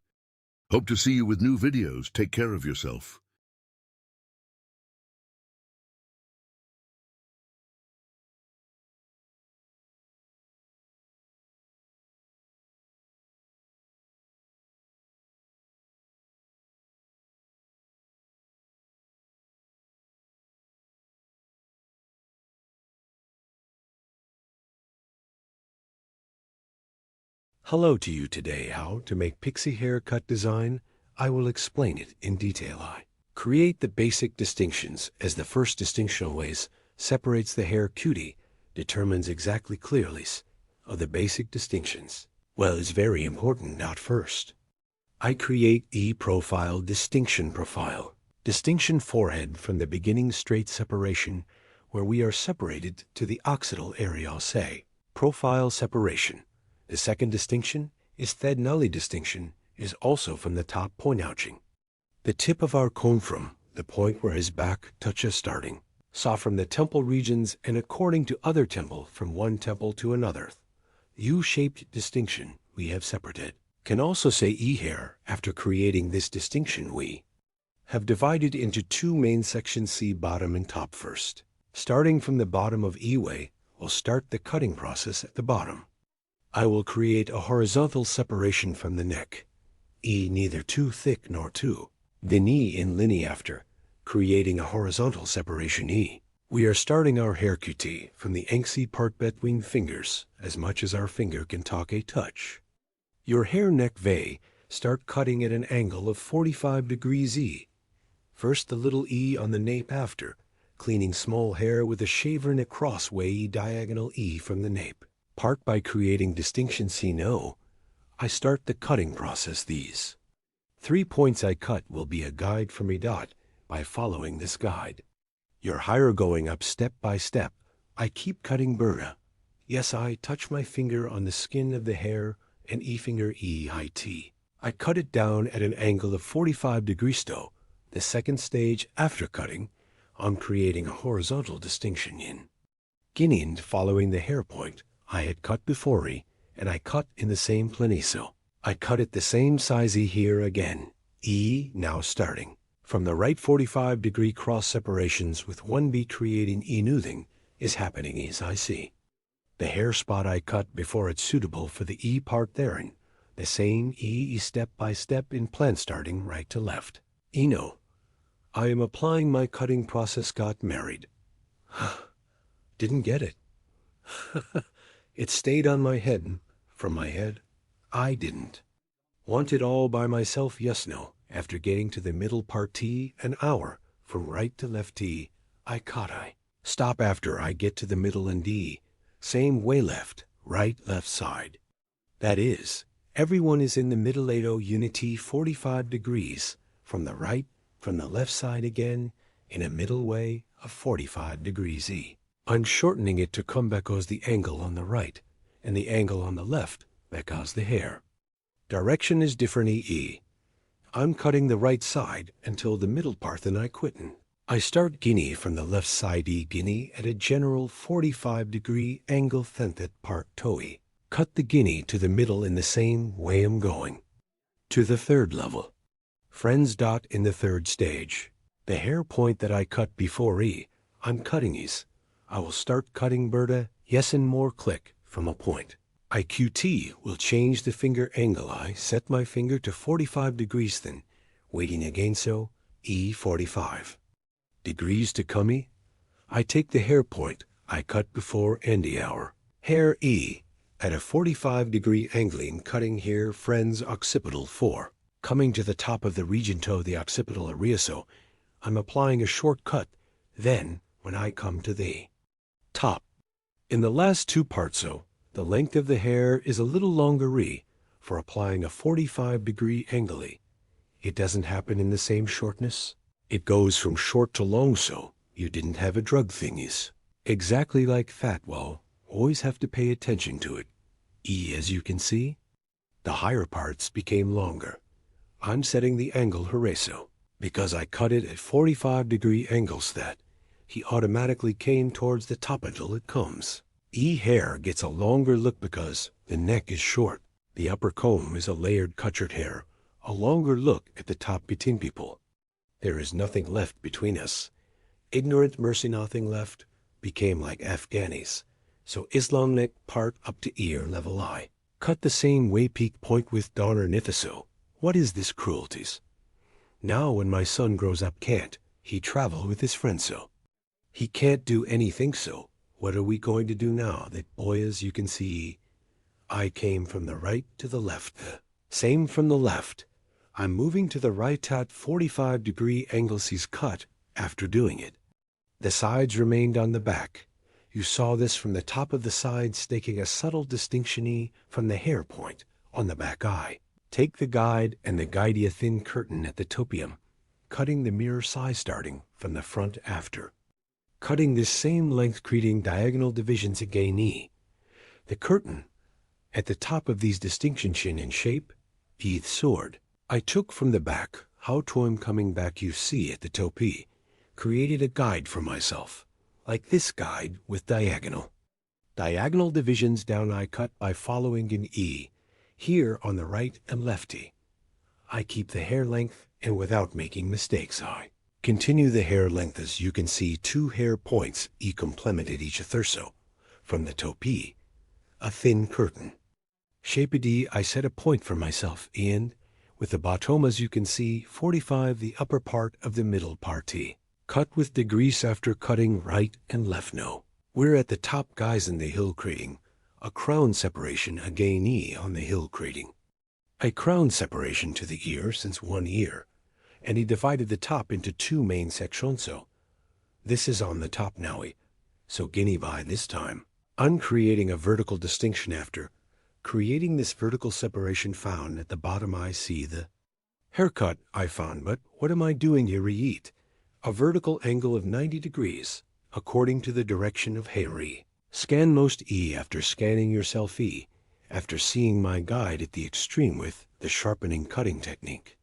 Hope to see you with new videos. Take care of yourself. Hello to you today. How to make pixie haircut design? I will explain it in detail. I create the basic distinctions, as the first distinction always separates the hair cutie, determines exactly clearly of the basic distinctions. Well, it's very important, not first. I create profile distinction profile. Distinction forehead from the beginning straight separation, where we are separated to the occipital area, say. Profile separation. The second distinction is Thednully distinction, is also from the top point ouching. The tip of our comb from the point where his back touches starting, saw from the temple regions and according to other temple from one temple to another. U-shaped distinction we have separated. Can also say hair. After creating this distinction we have divided into two main sections, C bottom and top first. Starting from the bottom of way, we'll start the cutting process at the bottom. I will create a horizontal separation from the neck, neither too thick nor too thin in linea after creating a horizontal separation We are starting our hair cutie from the angsty part between fingers, as much as our finger can talk a touch. Your hair neck start cutting at an angle of 45 degrees First the little on the nape after, cleaning small hair with a shaver and a crossway diagonal from the nape. Part by creating distinction no. I start the cutting process. These 3 points I cut will be a guide for me. By following this guide, your higher going up step by step. I keep cutting burra. Yes, I touch my finger on the skin of the hair and finger height. I cut it down at an angle of 45 degrees. The second stage after cutting, I'm creating a horizontal distinction in. Beginning following the hair point I had cut before and I cut in the same planiso. I cut it the same size here again. Now starting from the right 45 degree cross separations with one beat creating nothing is happening as I see. The hair spot I cut before it's suitable for the part therein. The same step by step in plan starting right to left. I am applying my cutting process got married. Didn't get it. It stayed on my head. From my head, I didn't. Want it all by myself, yes, no. After getting to the middle part an hour, from right to left I cut I. Stop after I get to the middle and same way left, right, left side. That is, everyone is in the middle unity 45 degrees, from the right, from the left side again, in a middle way of 45 degrees I'm shortening it to come because the angle on the right, and the angle on the left because the hair. Direction is different I'm cutting the right side until the middle part then I quittin'. I start guinea from the left side guinea at a general 45-degree angle thentet part toe. Cut the guinea to the middle in the same way I'm going. To the third level. Friends dot in the third stage. The hair point that I cut before I'm cutting is. I will start cutting Berta, yes and more click from a point. IQT will change the finger angle. I set my finger to 45 degrees then, waiting again so, E45. Degrees to come I take the hair point I cut before and the hour. Hair E at a 45-degree angling cutting here friends occipital 4. Coming to the top of the region toe the occipital area so I'm applying a short cut. Then when I come to the top. In the last two parts so, the length of the hair is a little longer for applying a 45-degree angle. It doesn't happen in the same shortness. It goes from short to long so you didn't have a drug thingies. Exactly like fat well, always have to pay attention to it. As you can see, the higher parts became longer. I'm setting the angle horizontal because I cut it at 45-degree angles that he automatically came towards the top until it comes. Hair gets a longer look because the neck is short. The upper comb is a layered cutchered hair, a longer look at the top between people. There is nothing left between us. Ignorant mercy nothing left, became like Afghanis. So Islam neck part up to ear level I. Cut the same way peak point with Donner Nithiso. What is this cruelties? Now when my son grows up can't, he travel with his friends so. He can't do anything so. What are we going to do now that boy as you can see? I came from the right to the left. Same from the left. I'm moving to the right at 45-degree angles he's cut after doing it. The sides remained on the back. You saw this from the top of the sides taking a subtle distinction from the hair point on the back eye. Take the guide and the guide a thin curtain at the topium, cutting the mirror size starting from the front after. Cutting this same length creating diagonal divisions again the curtain at the top of these distinctions in shape, sword. I took from the back how to I'm coming back you see at the topi, created a guide for myself, like this guide with diagonal. Diagonal divisions down I cut by following in here on the right and lefty. I keep the hair length and without making mistakes I continue the hair length as you can see two hair points complemented each other so. From the topi, a thin curtain. Shape I set a point for myself and, with the bottom as you can see, 45 the upper part of the middle party. Cut with degrees after cutting right and left no. We're at the top guys in the hill creating. A crown separation again on the hill creating. A crown separation to the ear since one ear. And he divided the top into two main sections so. This is on the top now so guinea by this time. I'm creating a vertical distinction after. Creating this vertical separation found at the bottom I see the haircut I found but what am I doing here a vertical angle of 90 degrees according to the direction of hair Scan most after scanning yourself after seeing my guide at the extreme with the sharpening cutting technique.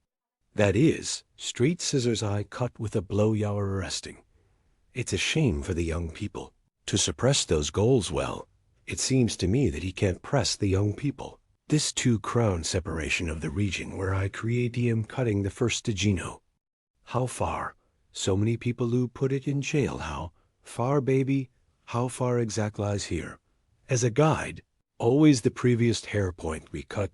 That is, straight scissors I cut with a blow you are arresting. It's a shame for the young people to suppress those goals well. It seems to me that he can't press the young people. This two crown separation of the region where I create cutting the first Gino. How far? So many people who put it in jail how far baby? How far exact lies here? As a guide, always the previous hair point we cut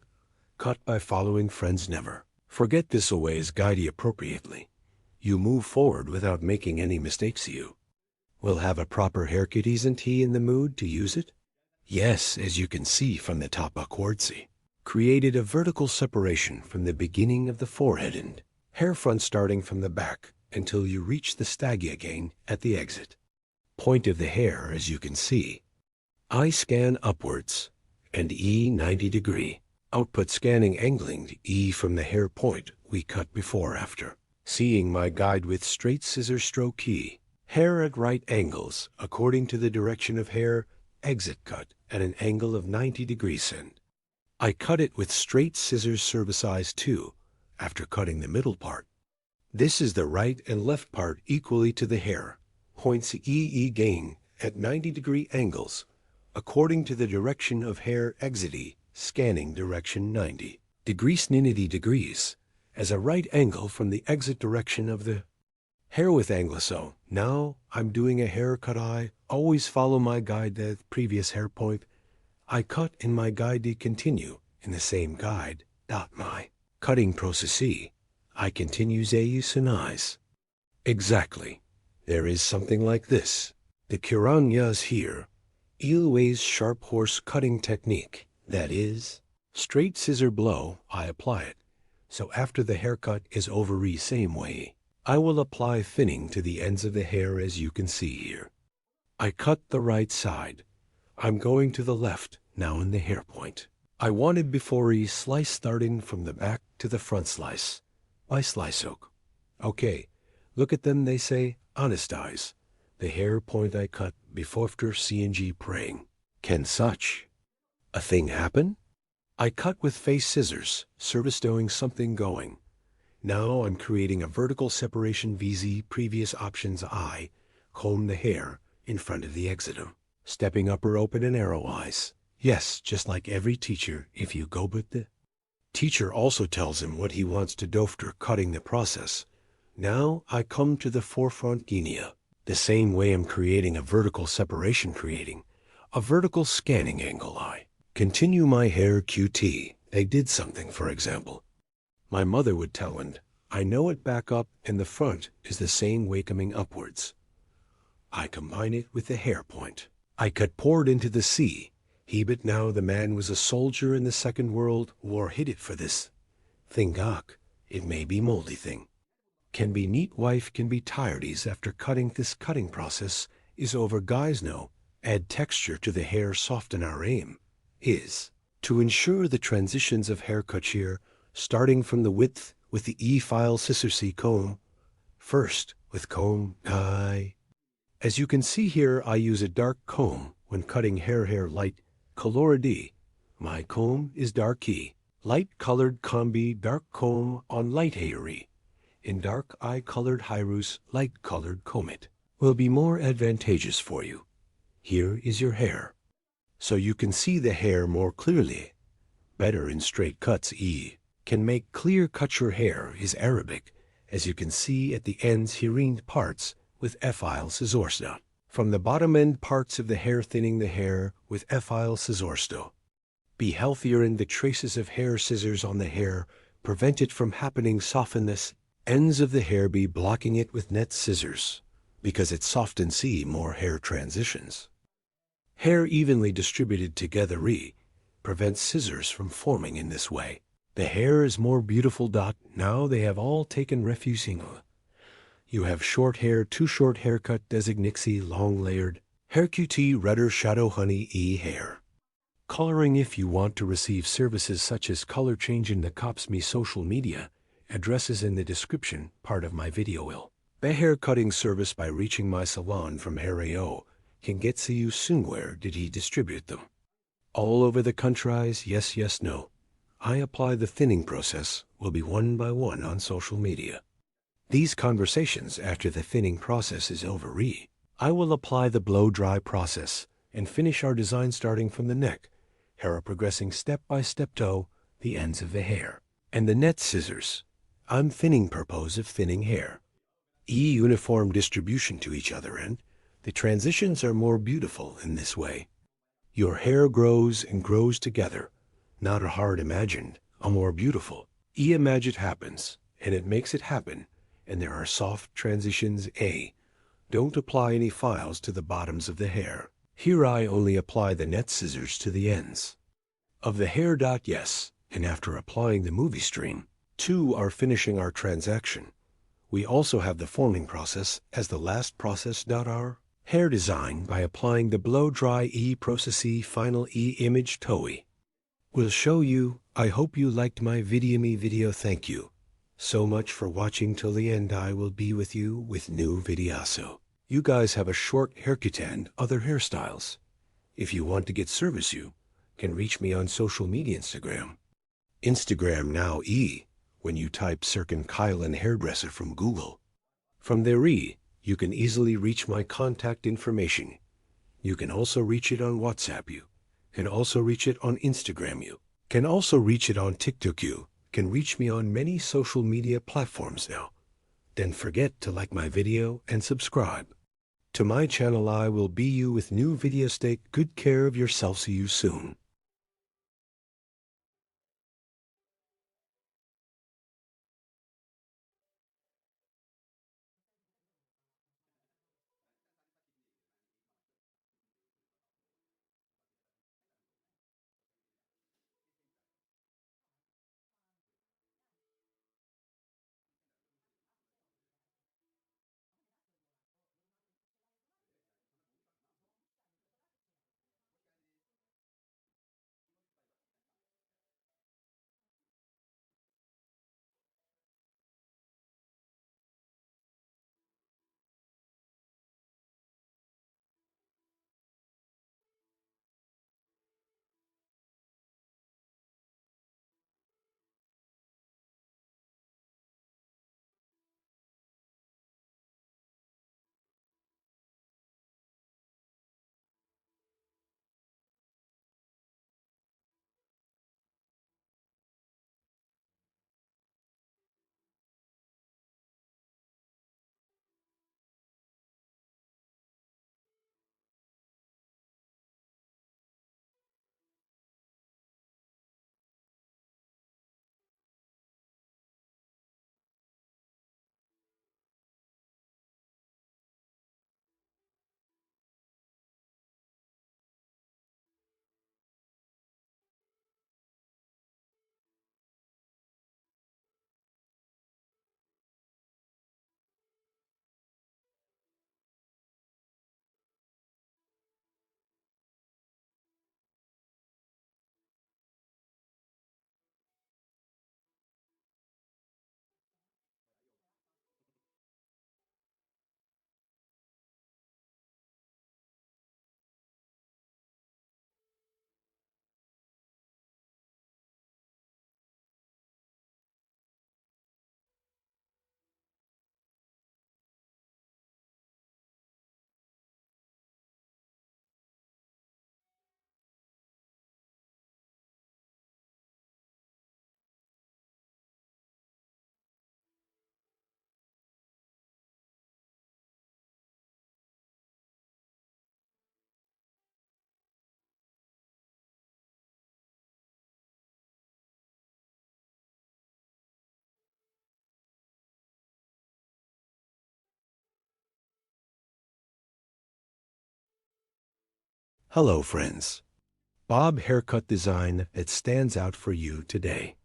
by following friends never. Forget this always guide you appropriately. You move forward without making any mistakes you. Will have a proper haircut isn't he in the mood to use it? Yes, as you can see from the top upwards. Created a vertical separation from the beginning of the forehead and hair front starting from the back until you reach the staggy again at the exit. Point of the hair as you can see. I scan upwards and 90 degree. Output scanning angling from the hair point we cut before after. Seeing my guide with straight scissor stroke hair at right angles according to the direction of hair exit cut at an angle of 90 degrees and I cut it with straight scissors service size 2 after cutting the middle part. This is the right and left part equally to the hair. Points gain at 90-degree angles, according to the direction of hair exit scanning direction 90 degrees 90 degrees, as a right angle from the exit direction of the hair with angle. So now I'm doing a haircut. I always follow my guide, the previous hair point. I cut in my guide to continue in the same guide. My cutting process I continues a exactly. There is something like this. The Kiranyas here. Ilways sharp horse cutting technique. That is, straight scissor blow, I apply it. So after the haircut is over same way, I will apply thinning to the ends of the hair as you can see here. I cut the right side. I'm going to the left now in the hair point. I wanted before slice starting from the back to the front slice. By slice hook. Okay, look at them, they say, honest eyes. The hair point I cut before after CNG praying. Can such a thing happen? I cut with face scissors, service doing something going. Now I'm creating a vertical separation VZ previous options I, comb the hair in front of the exitum. Stepping upper open and arrow eyes. Yes, just like every teacher, if you go but the teacher also tells him what he wants to do after cutting the process. Now I come to the forefront guinea. The same way I'm creating a vertical separation, creating a vertical scanning angle. I continue my hair QT. They did something, for example. My mother would tell, and I know it back up and the front is the same way coming upwards. I combine it with the hair point. I cut poured into the sea. But now the man was a soldier in the Second World War, hid it for this thing. It may be moldy thing. Can be neat wife, can be tiredies after cutting. This cutting process is over, guys. No, add texture to the hair, soften. Our aim is to ensure the transitions of haircut shear, starting from the width with the E-file scissor C comb. First with comb I. As you can see here, I use a dark comb when cutting hair light color D. My comb is dark E. Light colored combi dark comb on light hairy. In dark eye colored Hirus, light colored comb. It will be more advantageous for you. Here is your hair. So you can see the hair more clearly. Better in straight cuts. E can make clear cut your hair is Arabic, as you can see at the ends hearing parts with F-file scissorsto. From the bottom end parts of the hair, thinning the hair with F-file scissorsto. Be healthier in the traces of hair scissors on the hair, prevent it from happening. Soften this ends of the hair, be blocking it with net scissors, because it softens. See more hair transitions. Hair evenly distributed together prevents scissors from forming in this way. The hair is more beautiful. Now they have all taken refusing. You have short hair, too short haircut, designixie, long layered, hair QT, redder, shadow, honey, hair. Coloring. If you want to receive services such as color change in the cops me social media, addresses in the description part of my video will. The hair cutting service by reaching my salon from Hair.ao can get to you soon. Where did he distribute them? All over the countries. Yes, no. I apply the thinning process will be one by one on social media. These conversations after the thinning process is over. I will apply the blow dry process and finish our design starting from the neck, hair progressing step by step to the ends of the hair, and the net scissors. I'm thinning purpose of thinning hair. Uniform distribution to each other, and the transitions are more beautiful in this way. Your hair grows and grows together, not a hard imagined, a more beautiful. Imagine happens, and it makes it happen. And there are soft transitions. Don't apply any files to the bottoms of the hair. Here I only apply the net scissors to the ends of the hair. Yes, and after applying the movie stream, 2 are finishing our transaction. We also have the forming process as the last process. Our hair design by applying the blow dry process final image TOE. Will show you. I hope you liked my video. Thank you so much for watching till the end. I will be with you with new videos. So you guys have a short haircut and other hairstyles. If you want to get service, you can reach me on social media. Instagram now when you type Sirkin Kylan hairdresser from Google. From there, you can easily reach my contact information. You can also reach it on WhatsApp. You can also reach it on Instagram. You can also reach it on TikTok. You can reach me on many social media platforms now. Don't forget to like my video and subscribe to my channel. I will be you with new videos. Take good care of yourself. See you soon. Hello friends. Bob Haircut Design that stands out for you today.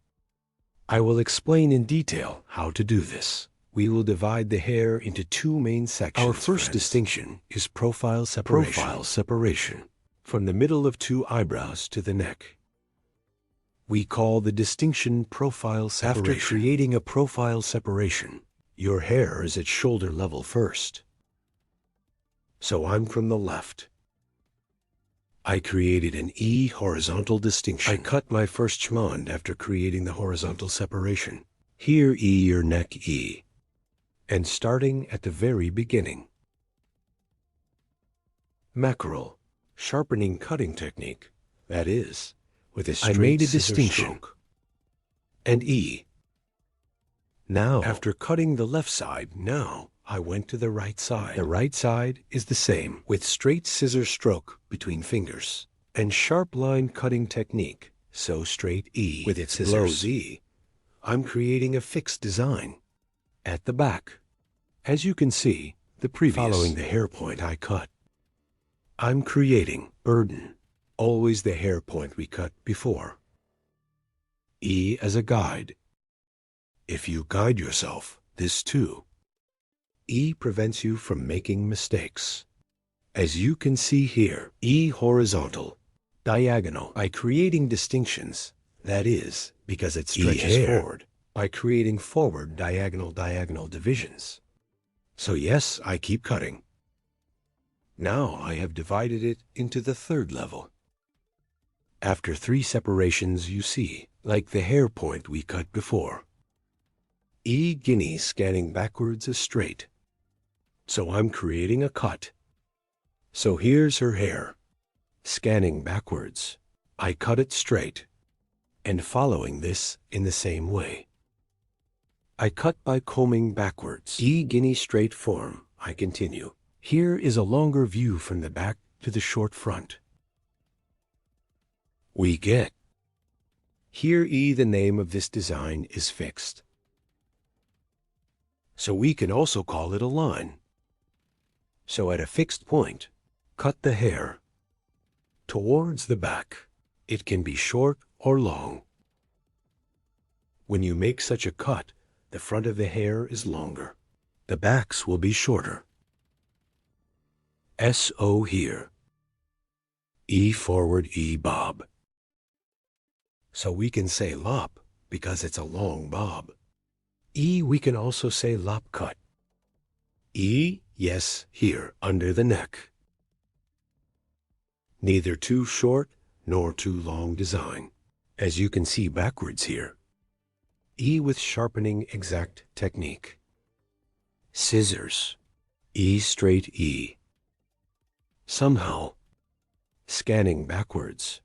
I will explain in detail how to do this. We will divide the hair into two main sections. Our first distinction is profile separation. From the middle of two eyebrows to the neck. We call the distinction profile separation. After creating a profile separation, your hair is at shoulder level first. So I'm from the left. I created an E horizontal distinction. I cut my first chmond after creating the horizontal separation. Here E your neck E. And starting at the very beginning. Mackerel, sharpening cutting technique, that is, with a straight I made a distinction. Stroke. And E. Now, after cutting the left side, I went to the right side. The right side is the same, with straight scissor stroke between fingers, and sharp line cutting technique, so straight E with its blows E. I'm creating a fixed design. At the back, as you can see, the previous, following the hair point I cut. I'm creating burden, always the hair point we cut before. E as a guide. If you guide yourself, this too. E prevents you from making mistakes. As you can see here, E horizontal, diagonal, by creating distinctions, that is, because it stretches forward, by creating forward diagonal divisions. So yes, I keep cutting. Now I have divided it into the third level. After 3 separations you see, like the hair point we cut before. E guinea scanning backwards is straight. So I'm creating a cut. So here's her hair. Scanning backwards, I cut it straight. And following this in the same way. I cut by combing backwards. E guinea straight form, I continue. Here is a longer view from the back to the short front. We get. Here E, the name of this design, is fixed. So we can also call it a line. So at a fixed point, cut the hair. Towards the back, it can be short or long. When you make such a cut, the front of the hair is longer. The backs will be shorter. SO here. E forward, E bob. So we can say lop because it's a long bob. E we can also say lop cut. E, yes, here, under the neck. Neither too short nor too long design, as you can see backwards here. E with sharpening exact technique. Scissors. E straight E. Somehow, scanning backwards,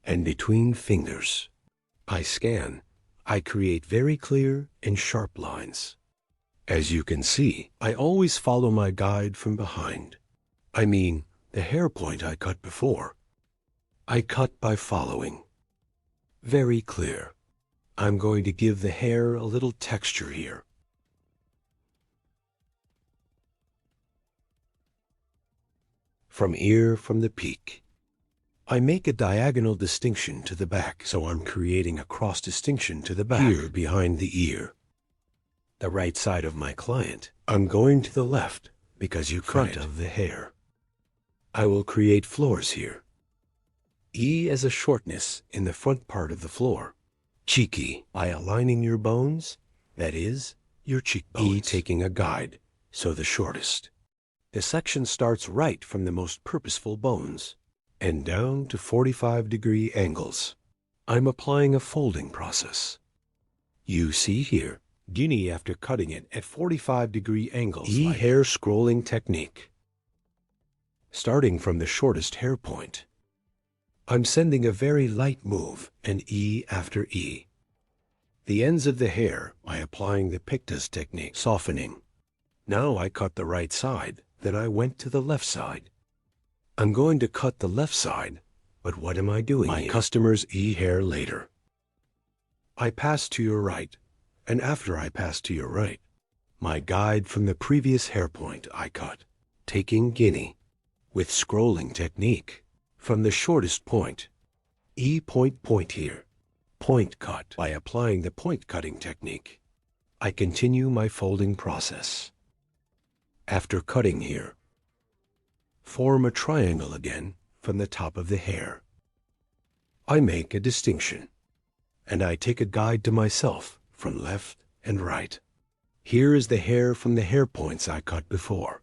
and between fingers. I scan. I create very clear and sharp lines. As you can see, I always follow my guide from behind. I mean, the hair point I cut before. I cut by following. Very clear. I'm going to give the hair a little texture here. From ear from the peak. I make a diagonal distinction to the back, so I'm creating a cross distinction to the back here behind the ear. The right side of my client, I'm going to the left because you front of the hair. I will create floors here. E as a shortness in the front part of the floor. Cheeky, by aligning your bones, that is, your cheekbones. E taking a guide, so the shortest. The section starts right from the most purposeful bones, and down to 45-degree angles. I'm applying a folding process. You see here, guinea after cutting it at 45-degree angles. E like hair scrolling technique. Starting from the shortest hair point. I'm sending a very light move, and E after E. The ends of the hair by applying the pictus technique, softening. Now I cut the right side, then I went to the left side. I'm going to cut the left side, but what am I doing here? My customer's E hair later. I pass to your right, and after I pass to your right, my guide from the previous hair point I cut, taking guinea, with scrolling technique. From the shortest point, E point here, point cut. By applying the point cutting technique, I continue my folding process. After cutting here, form a triangle again from the top of the hair. I make a distinction, and I take a guide to myself from left and right. Here is the hair from the hair points I cut before.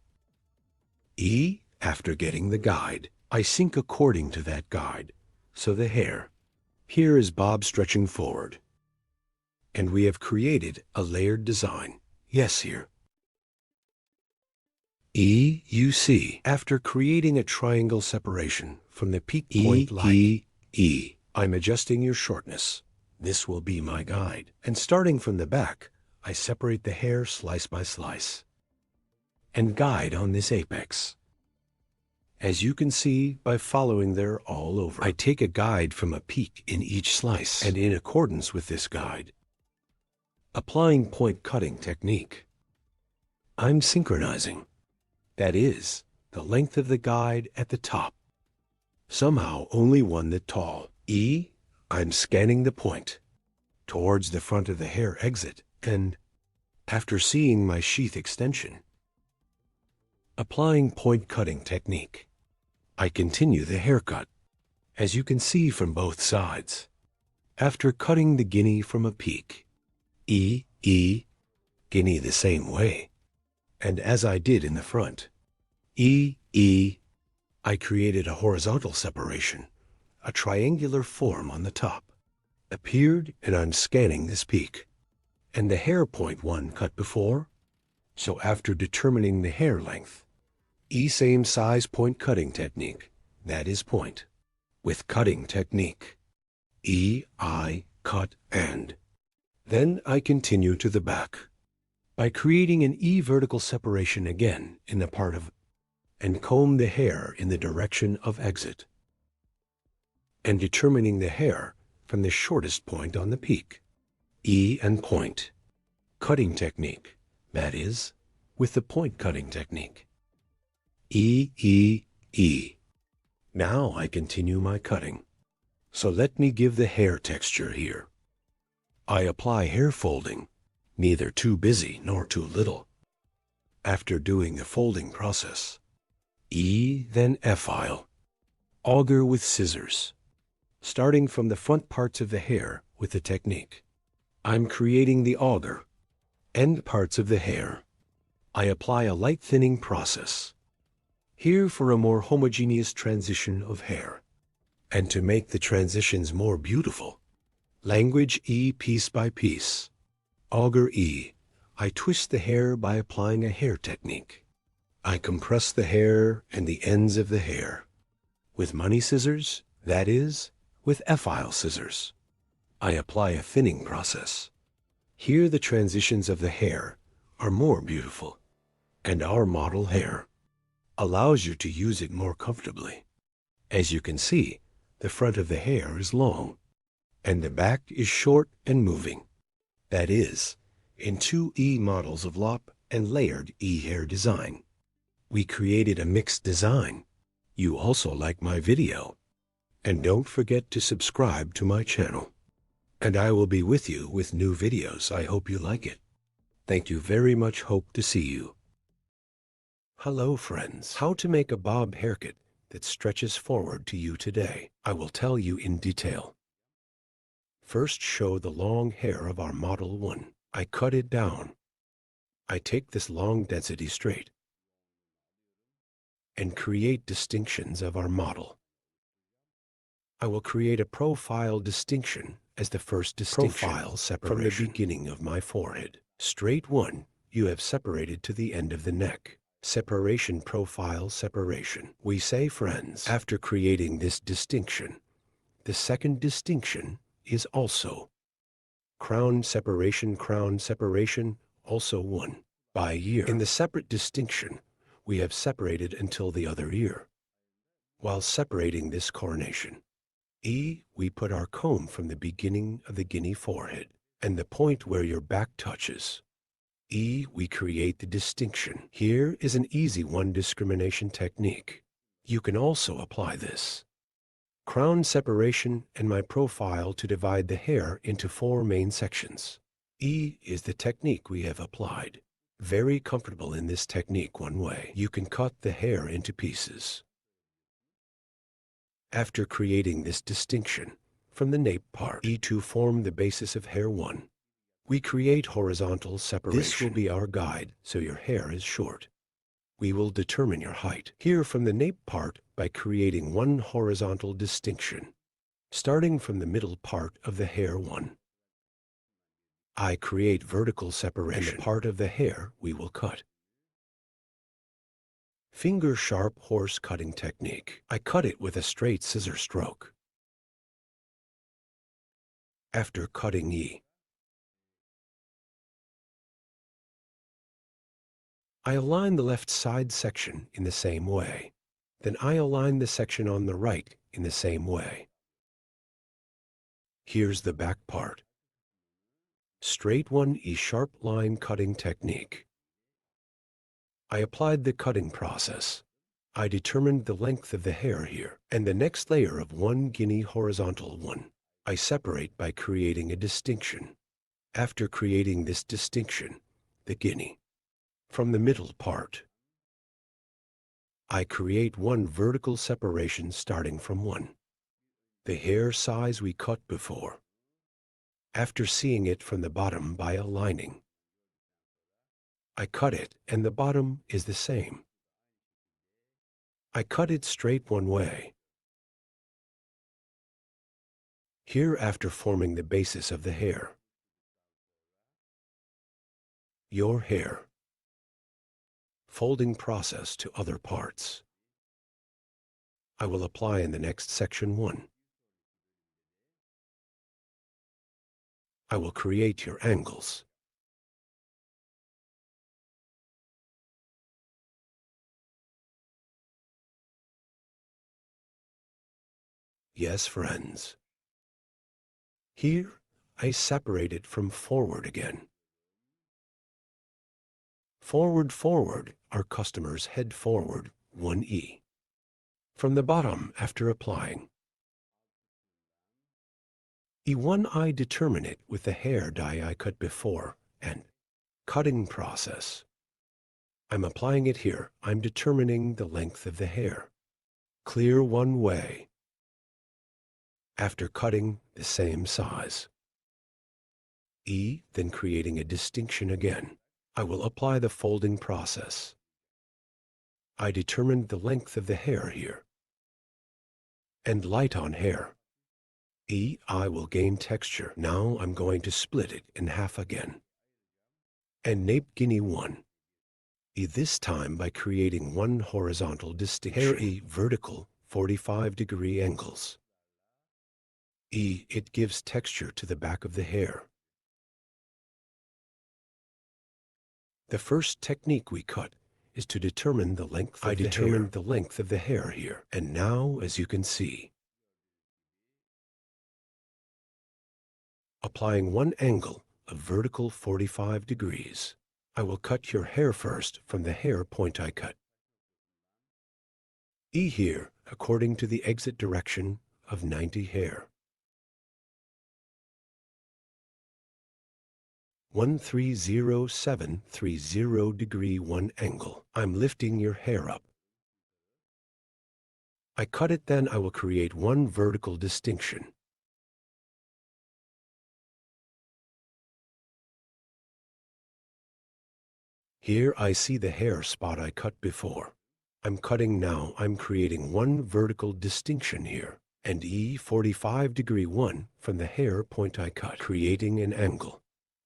E, after getting the guide, I sink according to that guide, so the hair. Here is bob stretching forward. And we have created a layered design. Yes, here. E, you see, after creating a triangle separation from the peak point line. E, I'm adjusting your shortness. This will be my guide. And starting from the back, I separate the hair slice by slice. And guide on this apex. As you can see by following there all over, I take a guide from a peak in each slice, and in accordance with this guide, applying point cutting technique, I'm synchronizing. That is, the length of the guide at the top. Somehow only one that tall. E, I'm scanning the point towards the front of the hair exit, and after seeing my sheath extension, applying point cutting technique, I continue the haircut, as you can see from both sides. After cutting the guinea from a peak, E, guinea the same way, and as I did in the front, E, I created a horizontal separation, a triangular form on the top, appeared, and I'm scanning this peak. and the hair point 1 cut before. So after determining the hair length, same size point cutting technique, that is point, with cutting technique, I cut and. Then I continue to the back by creating an vertical separation again in the part of and comb the hair in the direction of exit, and determining the hair from the shortest point on the peak, and point, cutting technique, that is, with the point cutting technique, E. Now I continue my cutting. So let me give the hair texture here. I apply hair folding, neither too busy nor too little. After doing the folding process, then F-file, auger with scissors, starting from the front parts of the hair with the technique. I'm creating the auger, end parts of the hair. I apply a light thinning process, here for a more homogeneous transition of hair. And to make the transitions more beautiful, language piece by piece, auger I twist the hair by applying a hair technique. I compress the hair and the ends of the hair with money scissors, that is, with F-file scissors. I apply a thinning process. Here the transitions of the hair are more beautiful, and our model hair allows you to use it more comfortably. As you can see, the front of the hair is long, and the back is short and moving. That is, in two models of lop and layered hair design. We created a mixed design. You also like my video. And don't forget to subscribe to my channel. And I will be with you with new videos. I hope you like it. Thank you very much. Hope to see you. Hello friends. How to make a bob haircut that stretches forward to you today. I will tell you in detail. First, show the long hair of our model 1. I cut it down. I take this long density straight and create distinctions of our model. I will create a profile distinction as the first distinction profile separation from the beginning of my forehead. Straight 1, you have separated to the end of the neck. Separation profile separation. We say friends, after creating this distinction, the second distinction is also crown separation, also 1 by ear. In the separate distinction, we have separated until the other ear. While separating this coronation, we put our comb from the beginning of the guinea forehead and the point where your back touches. We create the distinction. Here is an easy one discrimination technique. You can also apply this crown separation and my profile to divide the hair into 4 main sections. Is the technique we have applied. Very comfortable in this technique one way. You can cut the hair into pieces. After creating this distinction from the nape part, to form the basis of hair 1. We create horizontal separation. This will be our guide, so your hair is short. We will determine your height here from the nape part by creating 1 horizontal distinction, starting from the middle part of the hair 1. I create vertical separation, and the part of the hair we will cut. Finger sharp horse cutting technique. I cut it with a straight scissor stroke. After cutting I align the left side section in the same way. Then I align the section on the right in the same way. Here's the back part. Straight 1 sharp line cutting technique. I applied the cutting process. I determined the length of the hair here, and the next layer of 1 guinea horizontal 1. I separate by creating a distinction. After creating this distinction, the guinea, from the middle part, I create 1 vertical separation starting from 1. The hair size we cut before. After seeing it from the bottom by aligning, I cut it and the bottom is the same. I cut it straight one way. Here after forming the basis of the hair, your hair. Folding process to other parts. I will apply in the next section 1. I will create your angles. Yes, friends. Here, I separate it from forward again. Forward, forward, our customers head forward 1E. From the bottom after applying. E1 I determine it with the hair dye I cut before and cutting process. I'm applying it here. I'm determining the length of the hair. Clear one way. After cutting the same size. E, then creating a distinction again. I will apply the folding process. I determined the length of the hair here. And light on hair. E, I will gain texture. Now I'm going to split it in half again. And nape guinea 1. E this time by creating one horizontal distinction. Hair E vertical 45-degree angles. E, it gives texture to the back of the hair. The first technique we cut is to determine the length of the hair. I determined the length of the hair here. And now, as you can see, applying one angle of vertical 45 degrees, I will cut your hair first from the hair point I cut. E here, according to the exit direction of 90 hair. 130730 degree 1 angle. I'm lifting your hair up. I cut it, then I will create one vertical distinction. Here I see the hair spot I cut before. I'm cutting now. I'm creating one vertical distinction here. And E 45 degree 1 from the hair point I cut, creating an angle.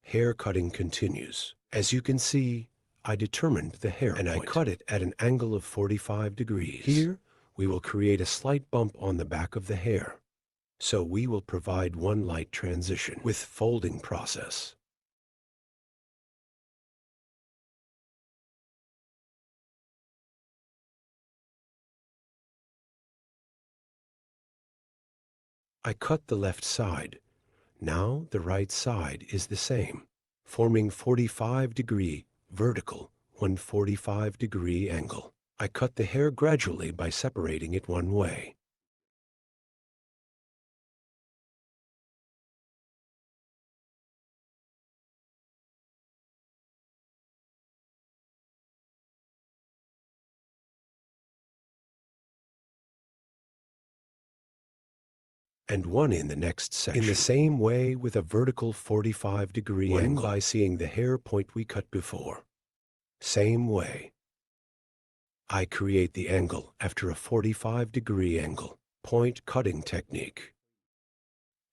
Hair cutting continues. As you can see, I determined the hair and point. I cut it at an angle of 45 degrees. Here, we will create a slight bump on the back of the hair. So we will provide one light transition with folding process. I cut the left side. Now the right side is the same, forming 45-degree vertical, 145-degree angle. I cut the hair gradually by separating it one way. And one in the next section. In the same way with a vertical 45-degree angle by seeing the hair point we cut before. Same way. I create the angle after a 45-degree angle. Point cutting technique.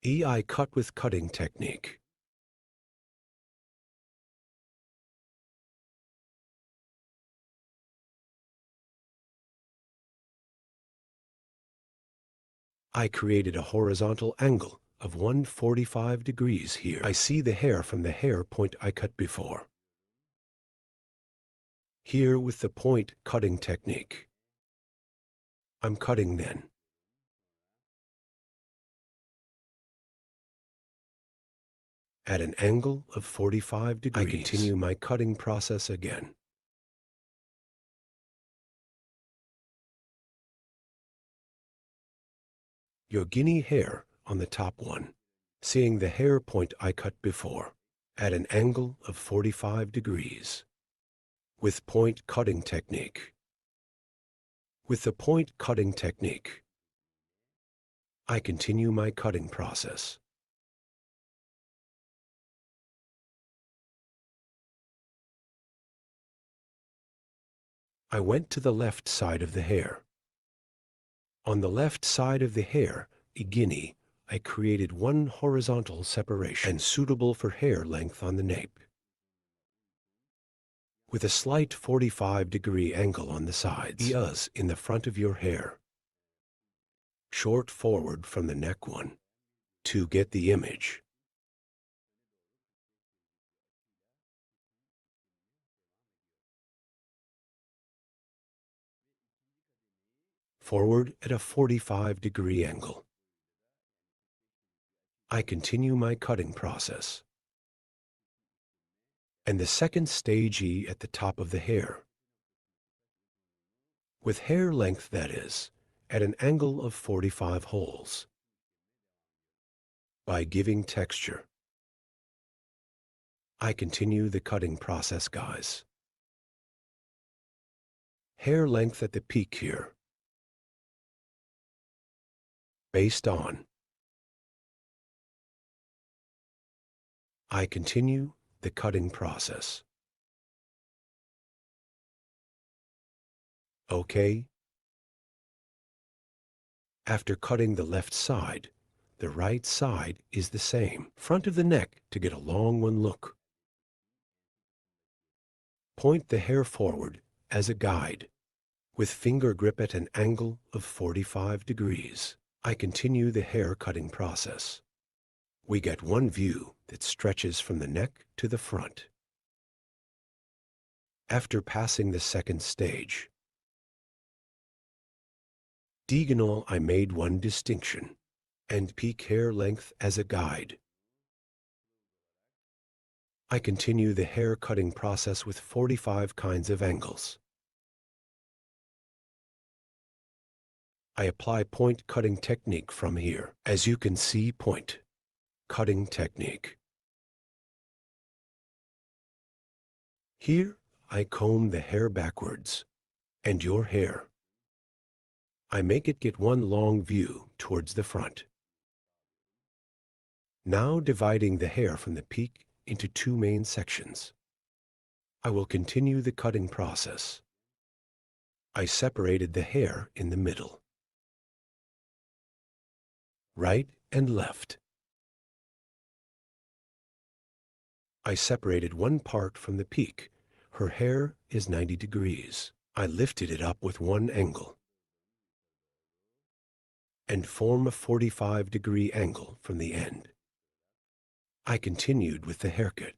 E I cut with cutting technique. I created a horizontal angle of 145 degrees here. I see the hair from the hair point I cut before. Here with the point cutting technique. I'm cutting then. At an angle of 45 degrees. I continue my cutting process again. Your guinea hair on the top one, seeing the hair point I cut before, at an angle of 45 degrees, with point cutting technique. With the point cutting technique, I continue my cutting process. I went to the left side of the hair. On the left side of the hair, a guinea, I created one horizontal separation and suitable for hair length on the nape. with a slight 45-degree angle on the sides. Ears in the front of your hair. Short forward from the neck one to get the image. Forward at a 45-degree angle. I continue my cutting process. And the second stage E at the top of the hair. With hair length, that is, at an angle of 45 holes. By giving texture. I continue the cutting process, guys. Hair length at the peak here. Based on. I continue the cutting process. Okay. After cutting the left side, the right side is the same. Front of the neck to get a long one look. Point the hair forward as a guide, with finger grip at an angle of 45 degrees. I continue the hair cutting process. We get one view that stretches from the neck to the front. After passing the second stage, diagonal, I made one distinction, and peak hair length as a guide. I continue the hair cutting process with 45 kinds of angles. I apply point cutting technique from here. As you can see, point cutting technique. Here, I comb the hair backwards, and your hair. I make it get one long view towards the front. Now dividing the hair from the peak into two main sections. I will continue the cutting process. I separated the hair in the middle. Right and left. I separated one part from the peak. Her hair is 90 degrees. I lifted it up with one angle and form a 45-degree angle from the end. I continued with the haircut.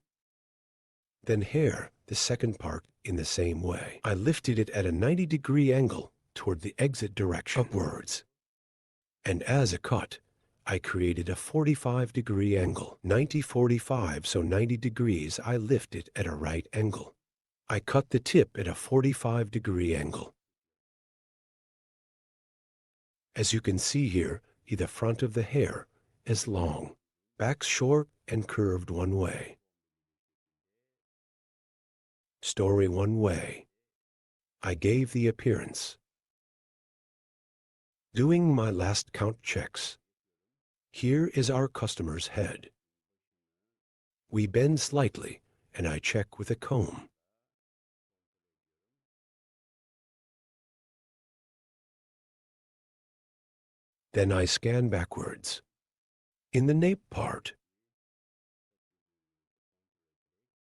Then hair, the second part, in the same way. I lifted it at a 90-degree angle toward the exit direction upwards. And as a cut, I created a 45-degree angle, 90-45, so 90 degrees. I lift it at a right angle. I cut the tip at a 45-degree angle. As you can see here, the front of the hair is long, back short and curved one way. Story one way. I gave the appearance. Doing my last count checks. Here is our customer's head. We bend slightly, and I check with a comb. Then I scan backwards. In the nape part,